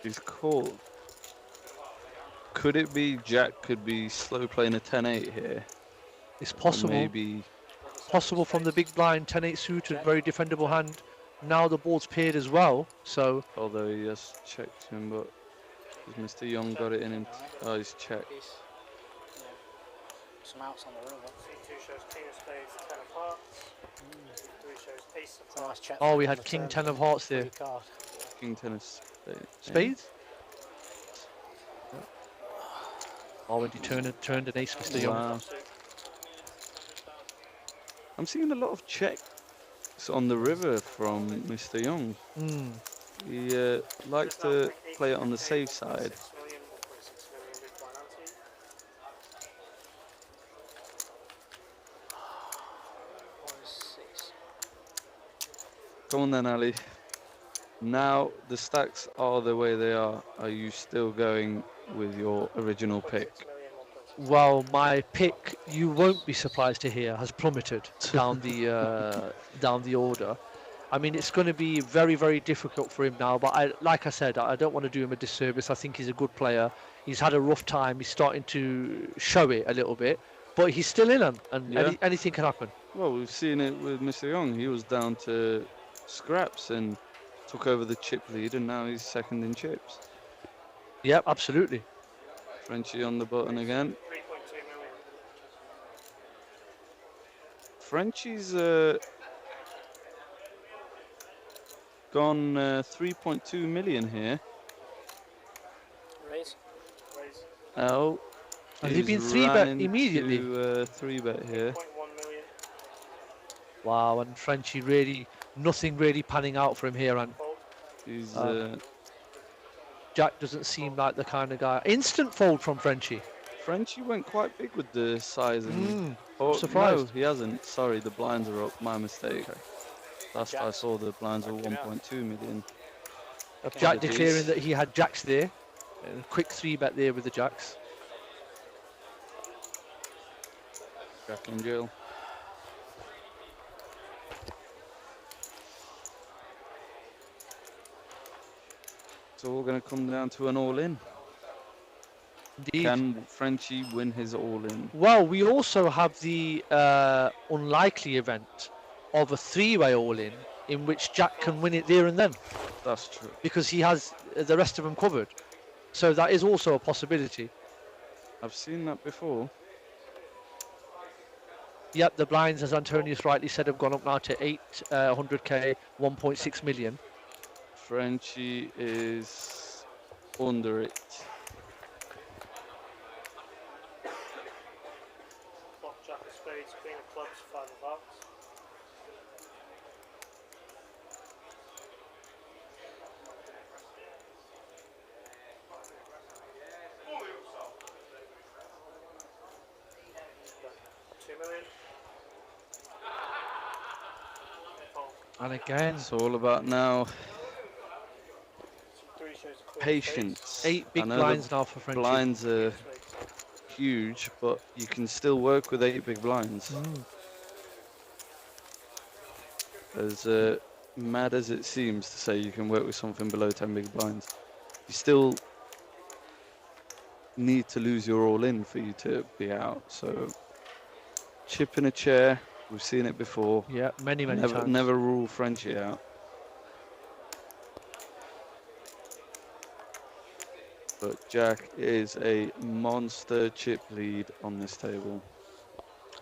He's called. Could it be Jack could be slow playing a 10-8 here? It's possible. Maybe. Possible from the big blind, 10-8 suited, very defendable hand. Now the board's paired as well, so. Although he has checked him, but has Mr. Young got it in him? Oh, he's checked. Some outs on the river. C2 shows king of spades, 10 of hearts. C3 shows ace of hearts. Nice check. Oh, we had king 10 of hearts there. King 10 of spades. Spades? Oh, when he turned an ace, Mr. Young. Wow. I'm seeing a lot of checks on the river from Mr. Young. Mm. He likes to play it on the safe side. Come on then, Ali. Now the stacks are the way they are. Are you still going with your original pick? Well, my pick, you won't be surprised to hear, has plummeted down the order. I mean, it's going to be very, very difficult for him now. But like I said, I don't want to do him a disservice. I think he's a good player. He's had a rough time. He's starting to show it a little bit, but he's still in them, and Yeah. anything can happen. Well, we've seen it with Mr. Young. He was down to scraps and took over the chip lead, and now he's second in chips. Yep, absolutely. Frenchie on the button again. 3.2 million. Frenchie's gone 3.2 million here. Raise. Raise. Oh, Has he been he's 3-bet ran immediately? into, 3-bet here. 0.1 million. Wow, and Frenchie really, nothing really panning out for him here, and He's Jack doesn't seem like the kind of guy. Instant fold from Frenchie. Frenchie went quite big with the sizing. I'm surprised. No, he hasn't. Sorry, the blinds are up. My mistake. That's why I saw the blinds were 1.2 million. Jack declaring that he had jacks there. A quick 3-bet there with the jacks. Jack and Jill. It's all going to come down to an all-in. Indeed. Can Frenchie win his all-in? Well, we also have the unlikely event of a 3-way all-in in which Jack can win it there and then. That's true. Because he has the rest of them covered. So that is also a possibility. I've seen that before. Yep, the blinds, as Antonius rightly said, have gone up now to 800k, 1.6 million. Frenchie is under it. Flop, jack of spades, queen of clubs, 5 of hearts. $2 million. Fold. And again, It's all about now C3 shows the queen of patience. 8 big I know blinds the now for Frenchie. blinds are huge, but you can still work with 8 big blinds. As mad as it seems to say you can work with something below 10 big blinds, you still need to lose your all-in for you to be out. So chip in a chair, we've seen it before. Yeah, many times. Never rule Frenchie out. But Jack is a monster chip lead on this table.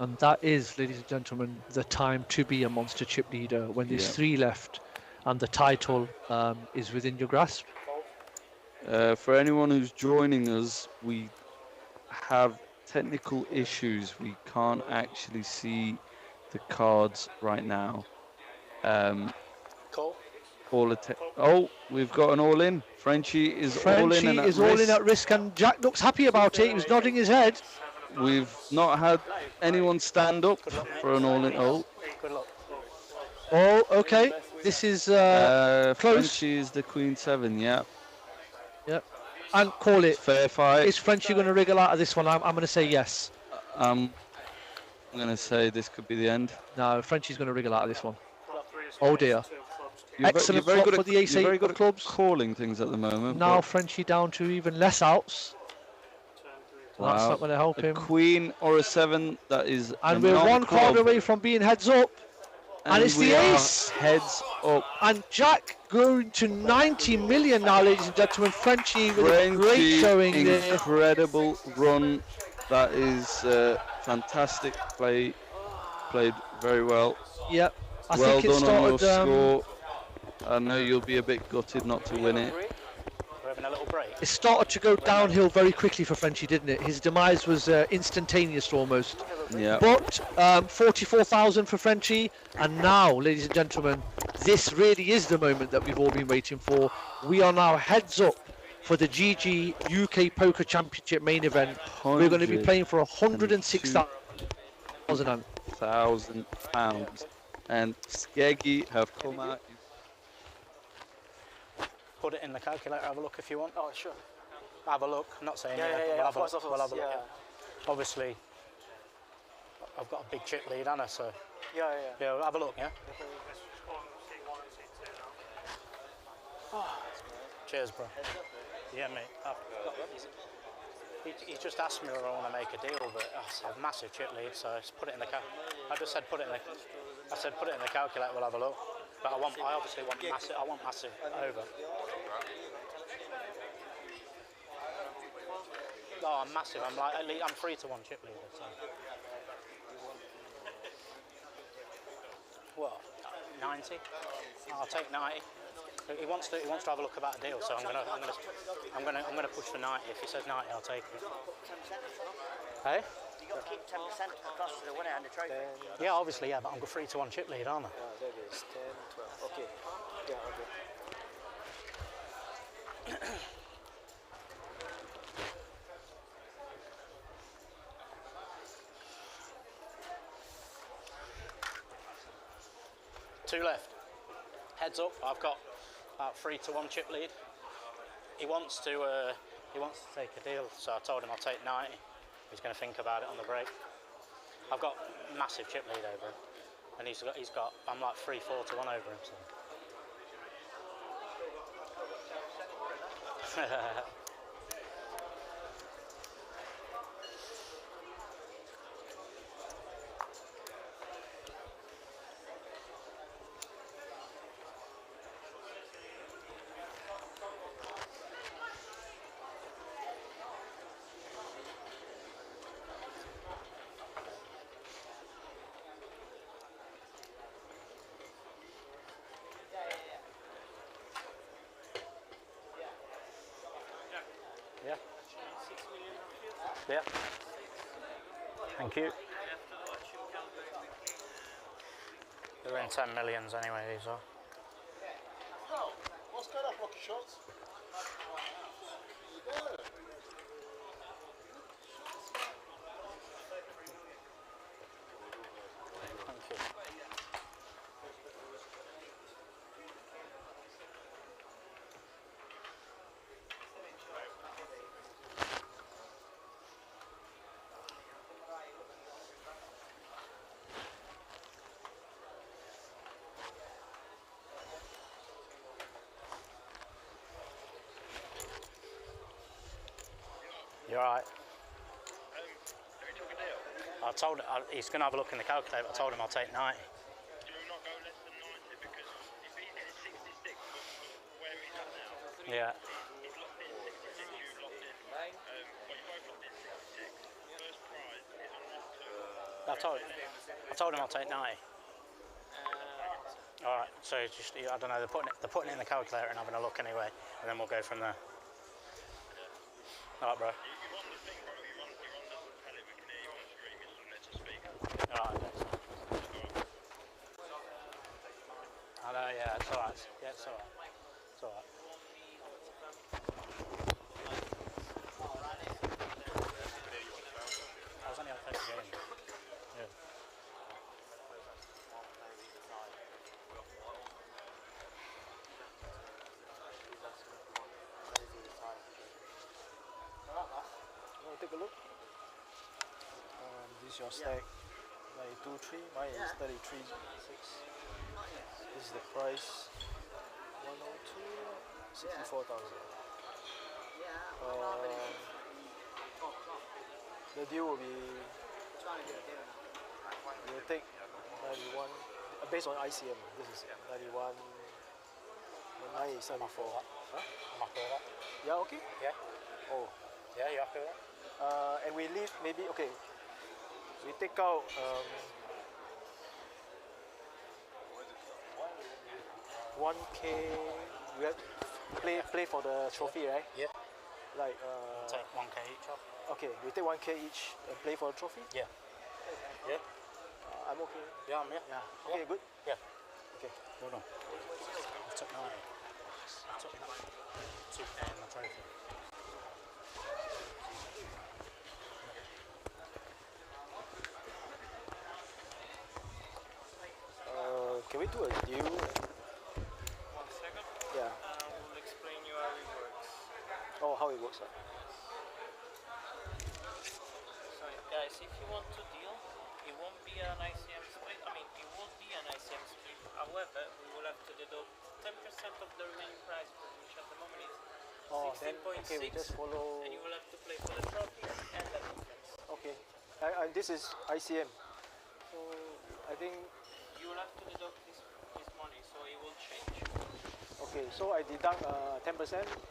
And that is, ladies and gentlemen, the time to be a monster chip leader when there's 3 left and the title is within your grasp. For anyone who's joining us, we have technical issues. We can't actually see the cards right now. Call. Oh, we've got an all-in. Frenchie is all in. Frenchie is all in at risk, and Jack looks happy about it. He was nodding his head. We've not had anyone stand up for an all-in. Oh, Good luck. Oh, okay. This is close. Frenchie is the Queen 7, yeah. Yep. And call it. Fair fight. Is Frenchie going to wriggle out of this one? I'm going to say yes. I'm going to say this could be the end. No, Frenchie's going to wriggle out of this one. Flop 3 of Oh spades, dear. 2 of clubs, Excellent very flop good for at, the ace you're very eight good of at clubs. calling things at the moment. Now but- Frenchie down to even less outs. So that's not going to help a him. queen or a 7, that is And a we're one non-club. card away from being heads up. And it's we the are ace. Heads up. And Jack going to 90 million now, ladies and gentlemen. Frenchie with a great Frenchie, showing there. incredible run. That is fantastic play. Played very well. Yep. I well think it done on your started, score. I know you'll be a bit gutted not to win it. We're having a little break. It started to go downhill very quickly for Frenchie, didn't it? His demise was instantaneous almost. Yeah. But 44,000 for Frenchie. And now, ladies and gentlemen, this really is the moment that we've all been waiting for. We are now heads up for the GG UK Poker Championship main event. We're going to be playing for 106,000 £1,000. And Skeggy have come out. Put it in the calculator, have a look if you want. Oh, sure. Have a look. I'm not saying Yeah, but yeah, we'll of have a course, look. of We'll have a course, look. Yeah. Obviously, I've got a big chip lead, Anna, so. Yeah. Yeah, we'll have a look, yeah? Cheers, bro. Yeah, mate. He just asked me whether I want to make a deal, but it's a massive chip lead, so just put it in the I just said put it in the. I said put it in the calculator. We'll have a look. But I obviously want massive. I want massive over. Oh, I'm massive. I'm like I'm 3-1 chip leader. So. What? 90? I'll take 90. He wants to have a look about a deal, so I'm gonna push for 90. If he says 90, I'll take it. Hey? You got to keep 10% of the cost of the winner and the trophy. Yeah, obviously, yeah, but I'm 3-1 chip lead, aren't I? There it is, 10, 12. Okay. Yeah, okay. Two left. Heads up. I've got about 3-1 chip lead. He wants to take a deal, so I told him I'll take 90. He's going to think about it on the break. I've got massive chip lead over him, and he's got. I'm like 3-4 to 1 over him. So. Yeah. Yeah. Thank you. They're in 10 millions anyway, these are. What's going on, Rocky Shots? Thank you. You're right. I told him he's going to have a look in the calculator. I told him I'll take 90. Yeah. I told him I'll take 90. All right. So it's just I don't know. They're putting it in the calculator and having a look anyway, and then we'll go from there. All right, bro. Alright, okay. I know, yeah, it's alright. Yeah, it's alright. It's alright. I was only on 30 games. Yeah. Want to take a look? This is your stack. 92.3. Mine is 33.6. This is the price. 64,000. The deal will be, we'll take 91, based on ICM, this is 91, 974. Huh? Yeah, okay? Yeah. Oh. Yeah, you happy with that? And we leave maybe, okay, we take out 1K, we have play for the trophy, right? Yeah. Like take 1K each off. Okay, we take 1K each and play for the trophy? Yeah. Yeah. I'm okay. Yeah, I'm here. Yeah. Okay, good? Yeah. Okay. Hold on. I took 90. I took 2K in the trophy. Can we do a deal? 1 second. Yeah. We'll explain you how it works. Oh, how it works. So guys, if you want to deal, it won't be an ICM split. I mean, it will be an ICM split. However, we will have to deduct 10% of the remaining prize, which at the moment is 16.6. Okay, we just follow. And you will have to play for the trophy and the difference. Okay. This is ICM. So I think. You will have to deduct this money, so it will change. Okay, so I deduct 10%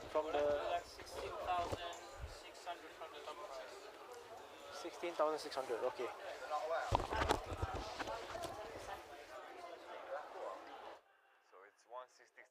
from the. 16,600 from the top price. 16,600. Okay. So it's 166.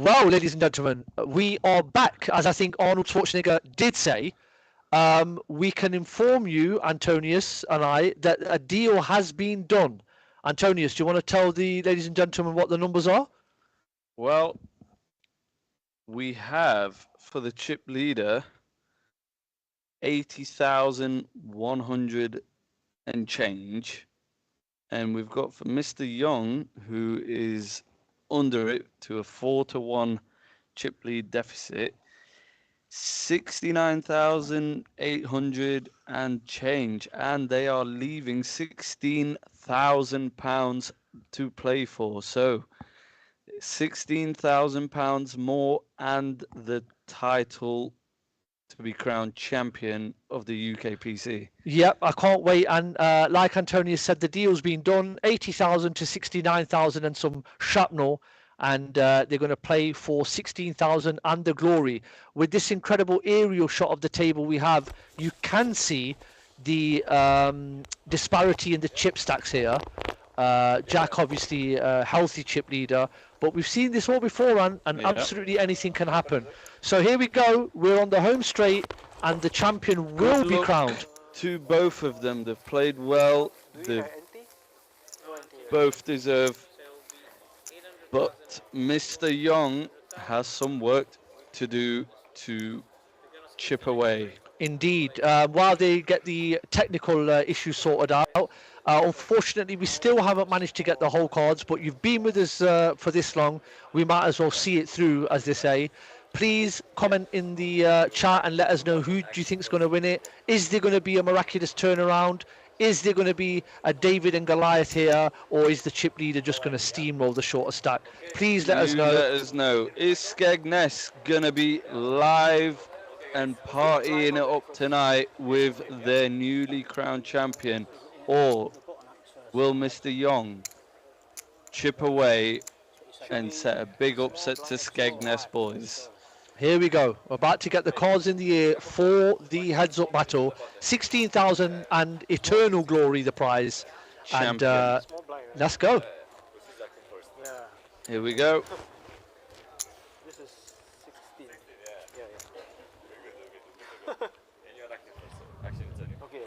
Well, ladies and gentlemen, we are back. As I think Arnold Schwarzenegger did say, we can inform you, Antonius and I, that a deal has been done. Antonius, do you want to tell the ladies and gentlemen what the numbers are? Well, we have for the chip leader 80,100 and change, and we've got for Mr. Young, who is under it to a 4-1 chip lead deficit, 69,800 and change, and they are leaving £16,000 to play for. So £16,000 more and the title to be crowned champion of the UKPC. Yep, I can't wait. And like Antonio said, the deal's been done, 80,000 to 69,000 and some shrapnel. And they're going to play for 16,000 and the glory. With this incredible aerial shot of the table we have, you can see the disparity in the chip stacks here. Jack, obviously, a healthy chip leader. But we've seen this all before, and absolutely anything can happen. So here we go. We're on the home straight, and the champion will be crowned. To both of them. They've played well. They both deserve. But Mr. Young has some work to do to chip away. Indeed. While they get the technical issues sorted out, unfortunately, we still haven't managed to get the whole cards, but you've been with us for this long. We might as well see it through, as they say. Please comment in the chat and let us know who do you think is going to win it. Is there going to be a miraculous turnaround? Is there going to be a David and Goliath here, or is the chip leader just going to steamroll the shorter stack? Please let us know. Let us know. Is Skegness going to be live and partying it up tonight with their newly crowned champion, or will Mr. Young chip away and set a big upset to Skegness boys? Here we go. We're about to get the cards in the air for the heads-up battle. 16,000 and eternal glory, the prize. Champion. And let's go. Here we go. This is 16. Okay.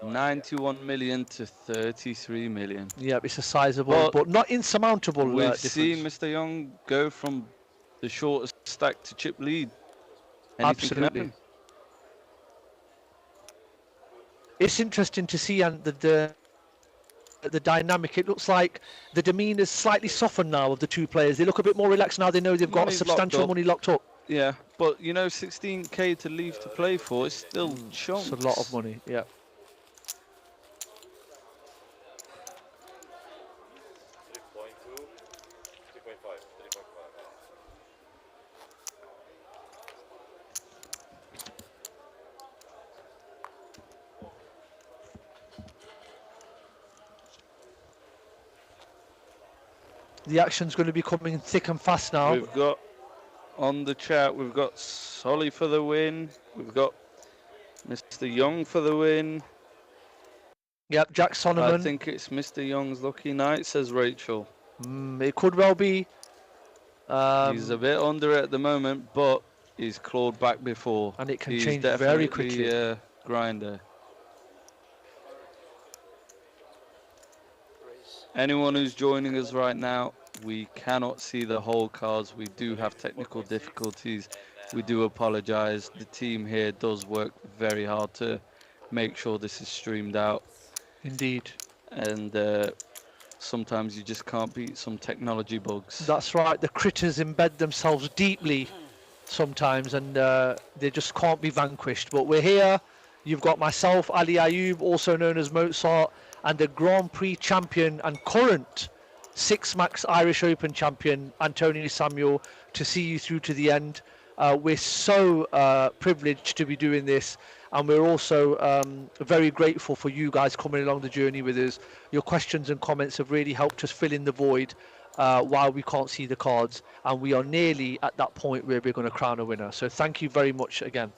91 million to 33 million. Yeah, it's a sizable, but not insurmountable. We've seen Mr. Young go from the shortest stack to chip lead. Anything can happen. It's interesting to see, and the dynamic. It looks like the demeanour is slightly softened now of the two players. They look a bit more relaxed now. They know they've got substantial money locked up. Yeah, but you know, 16k to leave to play for is still chunks. It's a lot of money. Yeah. The action's going to be coming thick and fast now. We've got on the chat, we've got Solly for the win. We've got Mr. Young for the win. Yep, Jack Sonneman. I think it's Mr. Young's lucky night, says Rachel. It could well be. He's a bit under it at the moment, but he's clawed back before. And it can change very quickly. Grinder. Anyone who's joining us right now, we cannot see the whole cards. We do have technical difficulties. We do apologize. The team here does work very hard to make sure this is streamed out. Indeed. And sometimes you just can't beat some technology bugs. That's right. The critters embed themselves deeply sometimes, and they just can't be vanquished. But we're here. You've got myself, Ali Ayoub, also known as Mozart, and the Grand Prix champion and current Six Max Irish Open champion, Antonio Samuel, to see you through to the end. We're so privileged to be doing this, and we're also very grateful for you guys coming along the journey with us. Your questions and comments have really helped us fill in the void while we can't see the cards, and we are nearly at that point where we're going to crown a winner. So thank you very much again.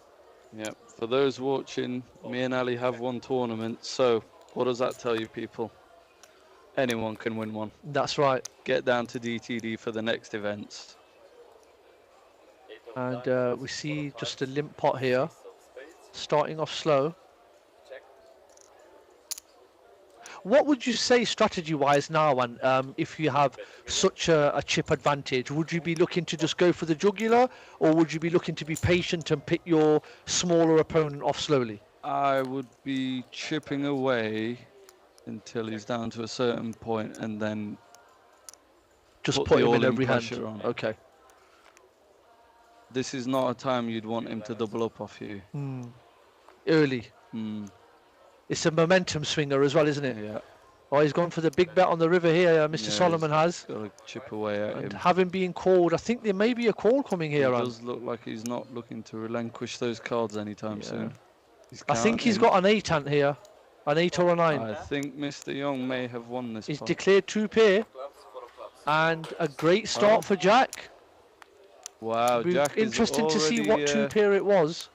Yeah, for those watching, me and Ali have won tournament, so what does that tell you, people? anyone can win one. That's right. Get down to DTD for the next events. And we see just a limp pot here, starting off slow. What would you say strategy-wise now, and if you have such a chip advantage? Would you be looking to just go for the jugular, or would you be looking to be patient and pick your smaller opponent off slowly? I would be chipping away until he's down to a certain point, and then just put him in every hand. pressure on. Okay. This is not a time you'd want him to double up off you. Early. It's a momentum swinger as well, isn't it? Yeah. Oh, he's gone for the big bet on the river here, Mr. Solomon has. Got to chip away at him. Having been called, I think there may be a call coming here. It does look like he's not looking to relinquish those cards anytime soon. I think he's got an 8 ant here. An 8 or a 9. I think Mr. Young may have won this. He's pot. declared 2 pair. And a great start for Jack. Wow, Be Jack is interesting to see already, what 2 pair it was.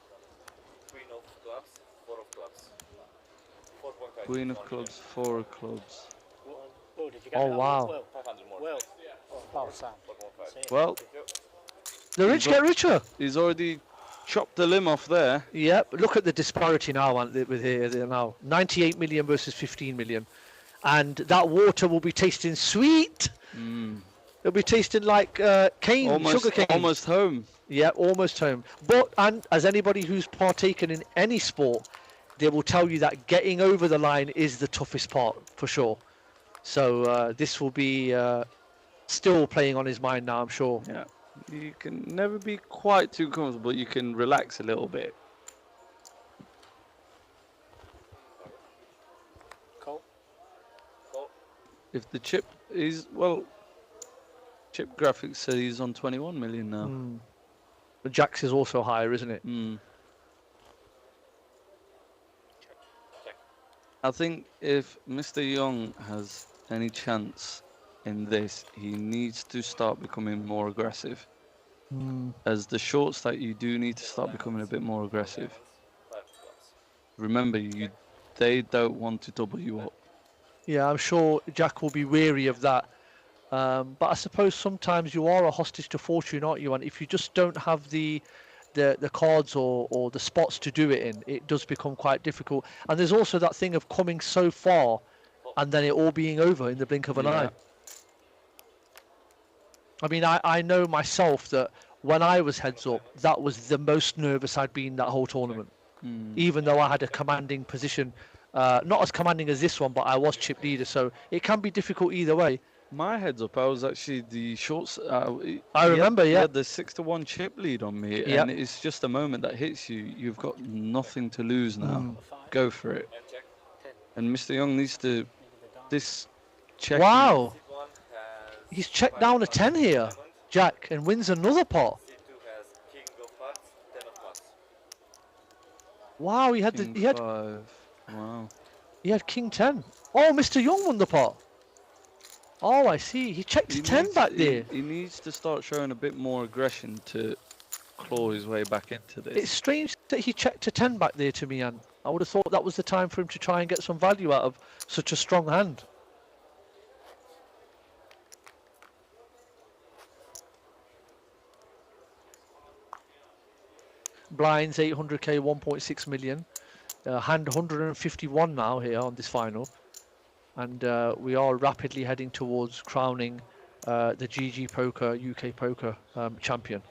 Queen of clubs, 4 of clubs. Oh, did you get Oh, that? wow. Will. Oh, Sam. Well, The rich get richer. He's already chopped the limb off there. Yep, look at the disparity now with here now. 98 million versus 15 million. And that water will be tasting sweet. It'll be tasting like cane, sugar cane. Almost home. Yeah, almost home. But, and as anybody who's partaken in any sport, they will tell you that getting over the line is the toughest part, for sure. So this will be still playing on his mind now, I'm sure. Yeah. You can never be quite too comfortable. You can relax a little bit. Cool. If the chip is, well, chip graphics says he's on 21 million now. But Jack's is also higher, isn't it? I think if Mr. Young has any chance in this, he needs to start becoming more aggressive. As the short stack, you do need to start becoming a bit more aggressive. Remember, they don't want to double you up. Yeah, I'm sure Jack will be wary of that. But I suppose sometimes you are a hostage to fortune, aren't you? And if you just don't have the cards or the spots to do it in, it does become quite difficult. And there's also that thing of coming so far and then it all being over in the blink of an eye. I mean, I know myself that when I was heads up, that was the most nervous I'd been that whole tournament. Even though I had a commanding position, not as commanding as this one, but I was chip leader, so it can be difficult either way. My heads up, I was actually the shorts. I remember, you had the 6-1 chip lead on me, Yep. and it's just a moment that hits you. You've got nothing to lose now. Go for it. And Mr. Young needs to check. Wow, he's checked down a 10 here, Jack, and wins another pot. Wow, he had Wow. He had King 10. Oh, Mr. Young won the pot. Oh, I see. He checked a 10 back there. He needs to start showing a bit more aggression to claw his way back into this. It's strange that he checked a 10 back there to me, Anne. I would have thought that was the time for him to try and get some value out of such a strong hand. Blinds 800k, 1.6 million. Hand 151 now here on this final. And we are rapidly heading towards crowning the GG Poker, UK Poker champion.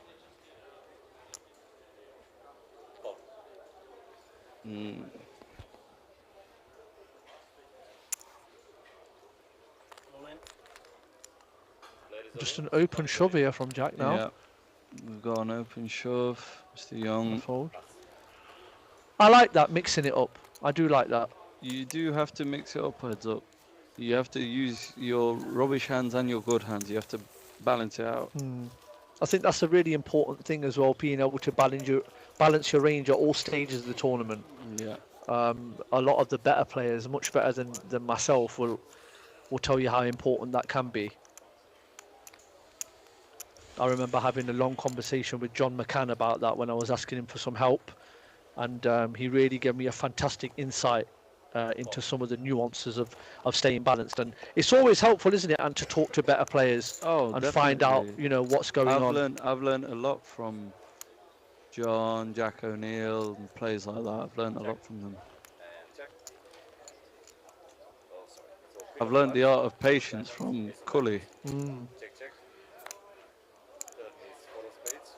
Just an open shove here from Jack now. Yeah, we've got an open shove, Mr. Young. Fold. I like that, mixing it up. I do like that. You do have to mix it up, heads up. You have to use your rubbish hands and your good hands. You have to balance it out. I think that's a really important thing as well, being able to balance your range at all stages of the tournament. Yeah. A lot of the better players, much better than myself, will tell you how important that can be. I remember having a long conversation with John McCann about that when I was asking him for some help, and he really gave me a fantastic insight into some of the nuances of staying balanced. And it's always helpful, isn't it, and to talk to better players and find out, definitely. you know, what's going on. I've learned a lot from John, Jack O'Neill, and players like that. I've learned a lot from them. I've learned the art of patience from Cully. Check, check. Turn is 4 of spades.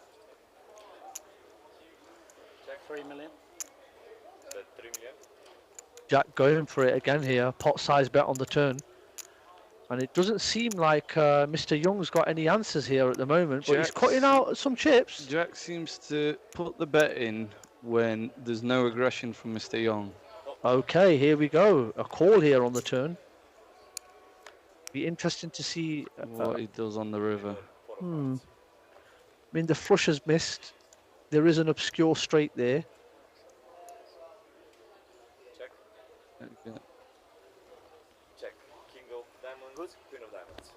Check. 3 million. Bet 3 million. Jack going for it again here, pot size bet on the turn. And it doesn't seem like Mr. Young's got any answers here at the moment, but he's cutting out some chips. Jack seems to put the bet in when there's no aggression from Mr. Young. Okay, here we go. A call here on the turn. Be interesting to see what he does on the river. I mean, the flush has missed. There is an obscure straight there. Check. Okay. Check. King of diamonds, queen of diamonds.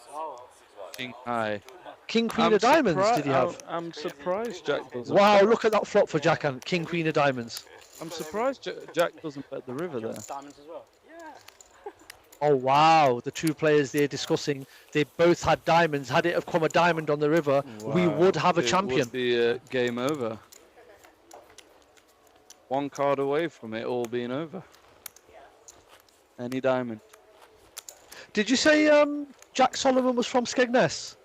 Oh. King high. King, queen of diamonds, did he have? I'm surprised Jack doesn't. Wow, look at that flop for Jack and king, queen of diamonds. I'm surprised Jack doesn't bet the river there. Diamonds as well. Oh wow, the two players they're discussing, they both had diamonds. Had it have come a diamond on the river, we Wow. would have a champion. It would be game over. One card away from it all being over. Any diamond. Did you say Jack Solomon was from Skegness?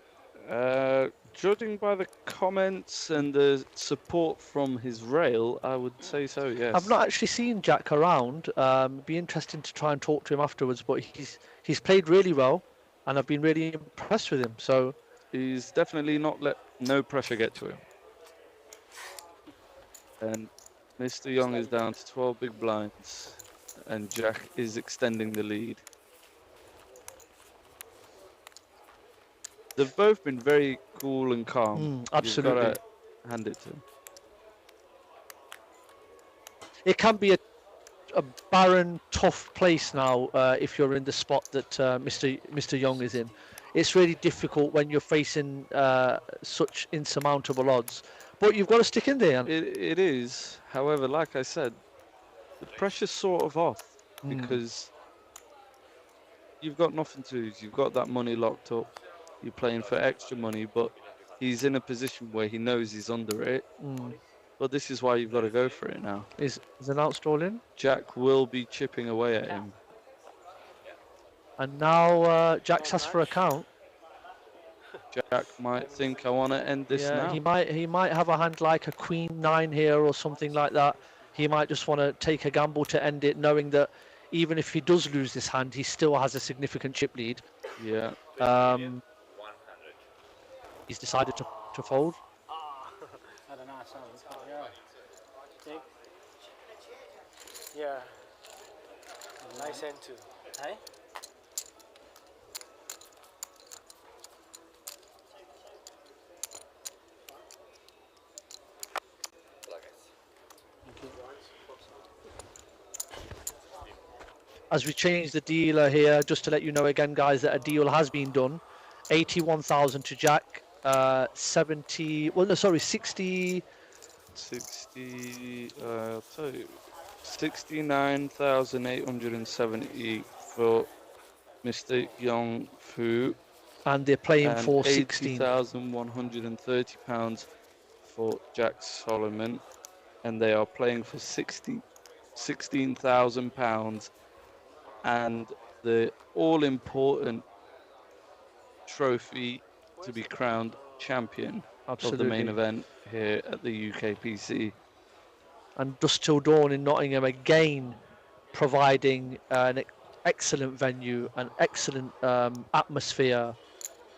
Judging by the comments and the support from his rail, I would say so, yes. I've not actually seen Jack around. Be interesting to try and talk to him afterwards, but he's played really well, and I've been really impressed with him. So he's definitely not let no pressure get to him. And Mr. Young is down to 12 big blinds, and Jack is extending the lead. They've both been very cool and calm. Absolutely. You've got to hand it to them. It can be a barren, tough place now if you're in the spot that Mr. Young is in. It's really difficult when you're facing such insurmountable odds. But you've got to stick in there. It is. However, like I said, the pressure's sort of off because you've got nothing to lose. You've got that money locked up. You're playing for extra money, but he's in a position where he knows he's under it. But this is why you've got to go for it now. Is announced all in? Jack will be chipping away at him. And now Jack's asked for a count. Jack might think, I want to end this now. He might have a hand like a queen 9 here or something like that. He might just want to take a gamble to end it, knowing that even if he does lose this hand, he still has a significant chip lead. Yeah. He's decided to fold. Had a nice hand. Yeah. Dig. Yeah. Nice hand too. Hey? As we change the dealer here, just to let you know again, guys, that a deal has been done. 81,000 to Jack. 60. I'll tell you. 69,870 for Mr. Young Fu. And they're playing for 16. £80,130 for Jack Solomon. And they are playing for £16,000 and the all-important trophy to be crowned champion of the main event here at the UKPC. And Dusk Till Dawn in Nottingham again providing an excellent venue, an excellent atmosphere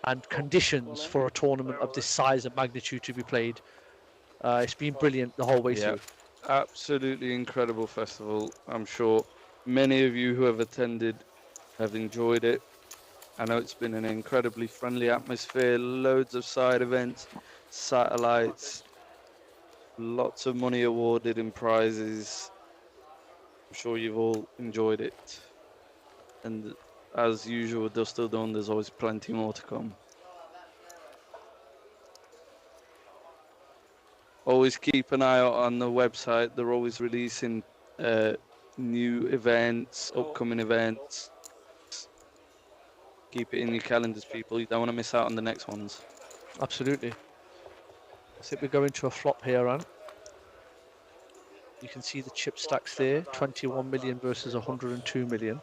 and conditions for a tournament of this size and magnitude to be played. It's been brilliant the whole way through. Absolutely incredible festival. I'm sure many of you who have attended have enjoyed it. I know it's been an incredibly friendly atmosphere, loads of side events, satellites, lots of money awarded in prizes. I'm sure you've all enjoyed it. And as usual with Dusk Till Dawn, there's always plenty more to come. Always keep an eye out on the website. They're always releasing new events, upcoming events. Keep it in your calendars, people. You don't want to miss out on the next ones. Absolutely. I think we're going to a flop here, Ant. You can see the chip stacks there, 21 million versus 102 million.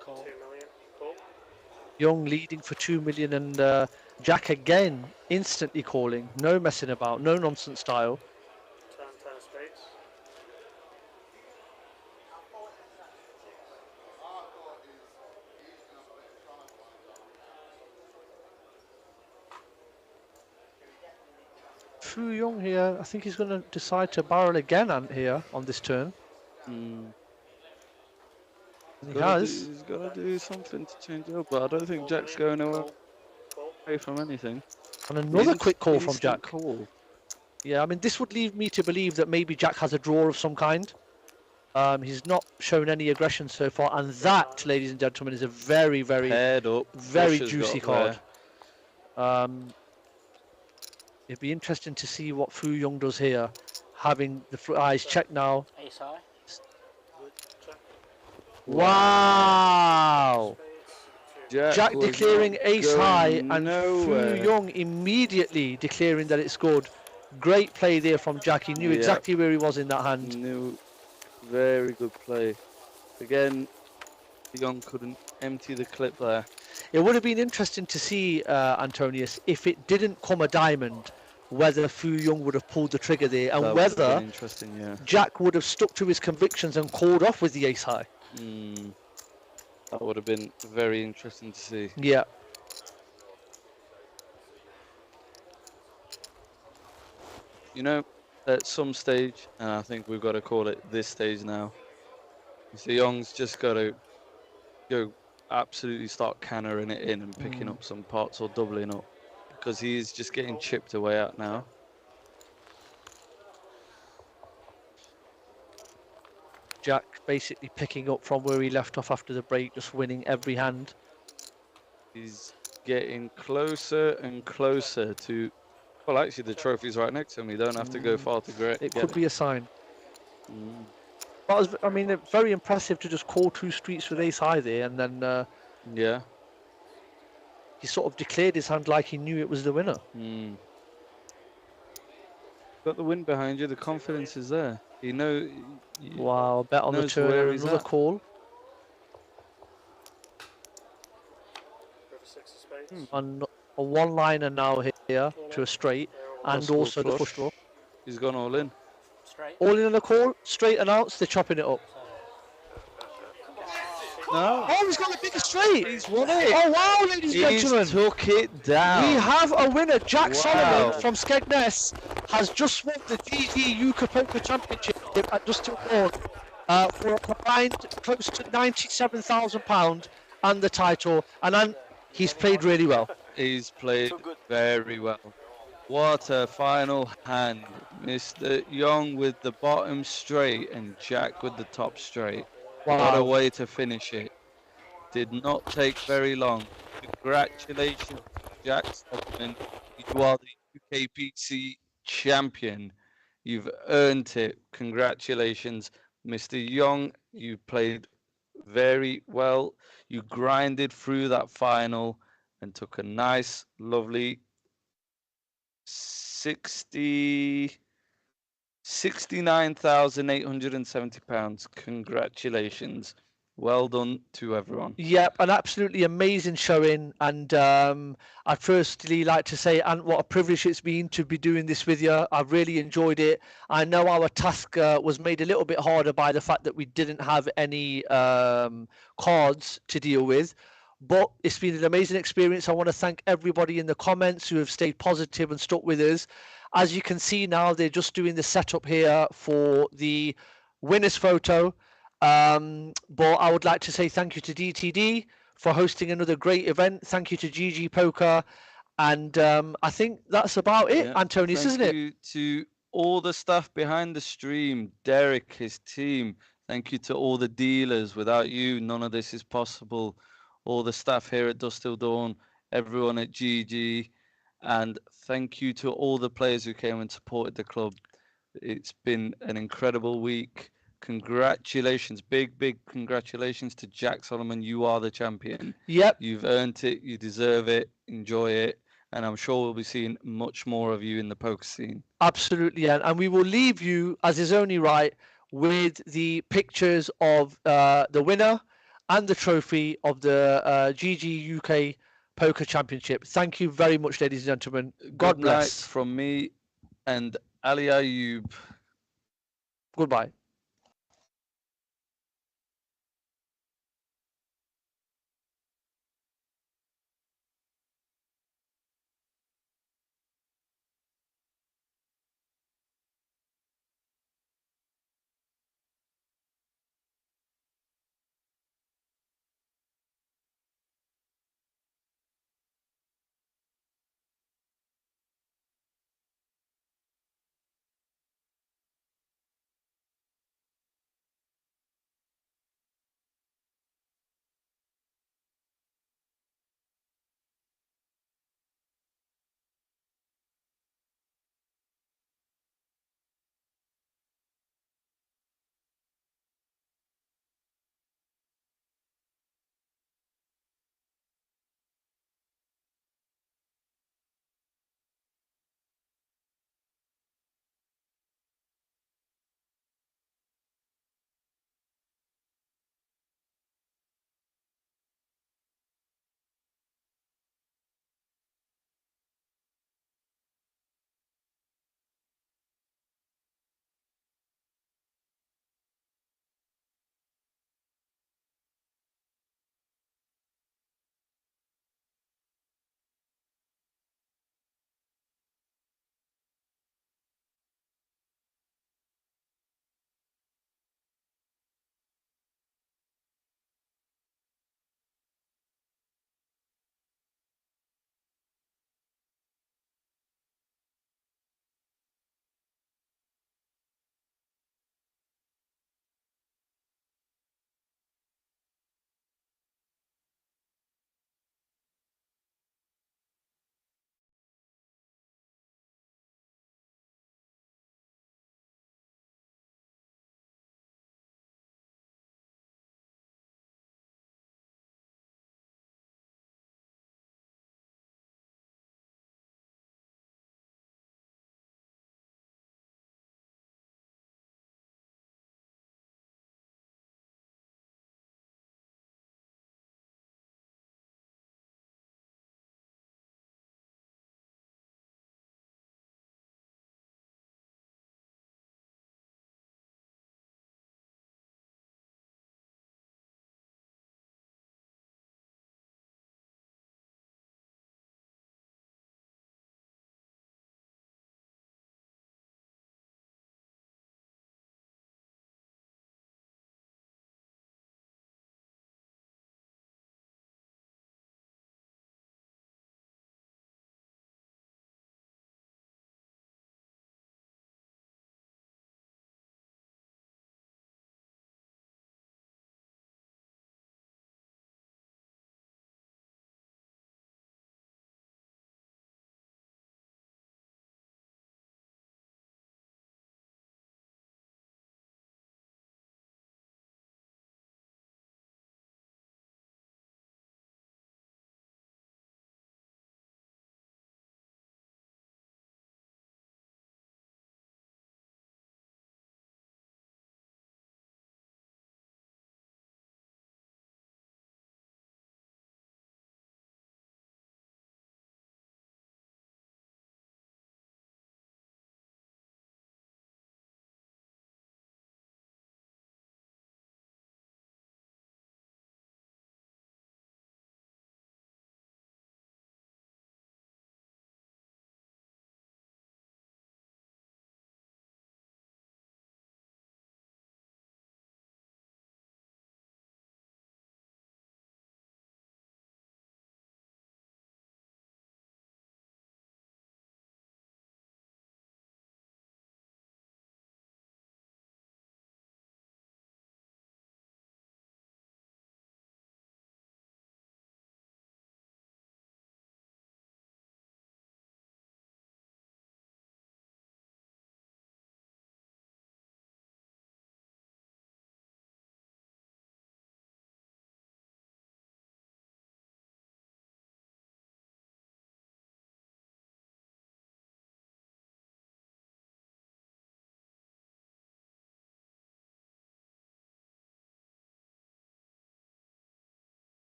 Cool. 2 million. Cool. Young leading for 2 million, and Jack again instantly calling. No messing about, no nonsense style. Turn 10 of spades. Fu Young here, I think he's going to decide to barrel again, Ant, here on this turn. And he has. He's got to do something to change it up, but I don't think Jack's going away from anything. And another quick call from Instant Jack. Call. Yeah, I mean, this would lead me to believe that maybe Jack has a draw of some kind. He's not shown any aggression so far, and that, ladies and gentlemen, is a very, very, Paired up. very Bush has juicy got card. It'd be interesting to see what Fu Young does here, having the eyes checked now. Ace high. Wow! Jack was declaring ace going high, and nowhere. Fu Young immediately declaring that it's good. Great play there from Jack. He knew exactly where he was in that hand. Knew. Very good play. Again, Young couldn't empty the clip there. It would have been interesting to see, Antonius, if it didn't come a diamond, whether Fu Young would have pulled the trigger there, and That would have whether been interesting, yeah. Jack would have stuck to his convictions and called off with the ace high. That would have been very interesting to see. Yeah. You know, at some stage, and I think we've got to call it this stage now, Mr. Young's just got to go absolutely start cannering it in and picking up some pots or doubling up, because he's just getting chipped away at now. Jack basically picking up from where he left off after the break, just winning every hand. He's getting closer and closer to, well, actually the trophy's right next to him. You don't have to go far to get It could be a sign. Mm. But I mean, very impressive to just call two streets with ace high there, and then yeah, he sort of declared his hand like he knew it was the winner. Got the win behind you. The confidence is there. You know. Wow, bet on the knows turn. where he's Another at. call. River 6 of spades. And a one-liner now here to a straight, and Possible also the flush. flush draw. He's gone all in. Straight. All in on the call, straight announced, they're chopping it up. No. Oh, he's got the bigger straight. He's won it. Oh, wow, ladies and He's gentlemen. took it down. We have a winner. Jack Wow. Solomon from Skegness has just won the GG UKPC Championship at just won for a combined close to £97,000 and the title. And then he's played really well. He's played very well. What a final hand. Mr. Young with the bottom straight and Jack with the top straight. Wow. What a way to finish it. Did not take very long. Congratulations, Jack Stockman. You are the UKPC champion. You've earned it. Congratulations. Mr. Young, you played very well. You grinded through that final and took a nice, lovely 69,870 pounds. Congratulations. Well done to everyone. Yep, an absolutely amazing showing, and I'd firstly like to say, Ant, what a privilege it's been to be doing this with you. I've really enjoyed it. I know our task was made a little bit harder by the fact that we didn't have any cards to deal with, but it's been an amazing experience. I want to thank everybody in the comments who have stayed positive and stuck with us. As you can see now, they're just doing the setup here for the winner's photo. But I would like to say thank you to DTD for hosting another great event. Thank you to GG Poker. And I think that's about it, Antonius, isn't it? Thank you to all the staff behind the stream, Derek, his team, Thank you to all the dealers. Without you, none of this is possible. All the staff here at Dust Till Dawn, everyone at GG, and thank you to all the players who came and supported the club. It's been an incredible week. Congratulations, big congratulations to Jack Solomon. You are the champion. Yep. You've earned it. You deserve it. Enjoy it. And I'm sure we'll be seeing much more of you in the poker scene. Absolutely, and we will leave you, as is only right, with the pictures of the winner and the trophy of the GG UK Poker Championship. Thank you very much, ladies and gentlemen. God Good night bless. from me and Ali Ayub. Goodbye.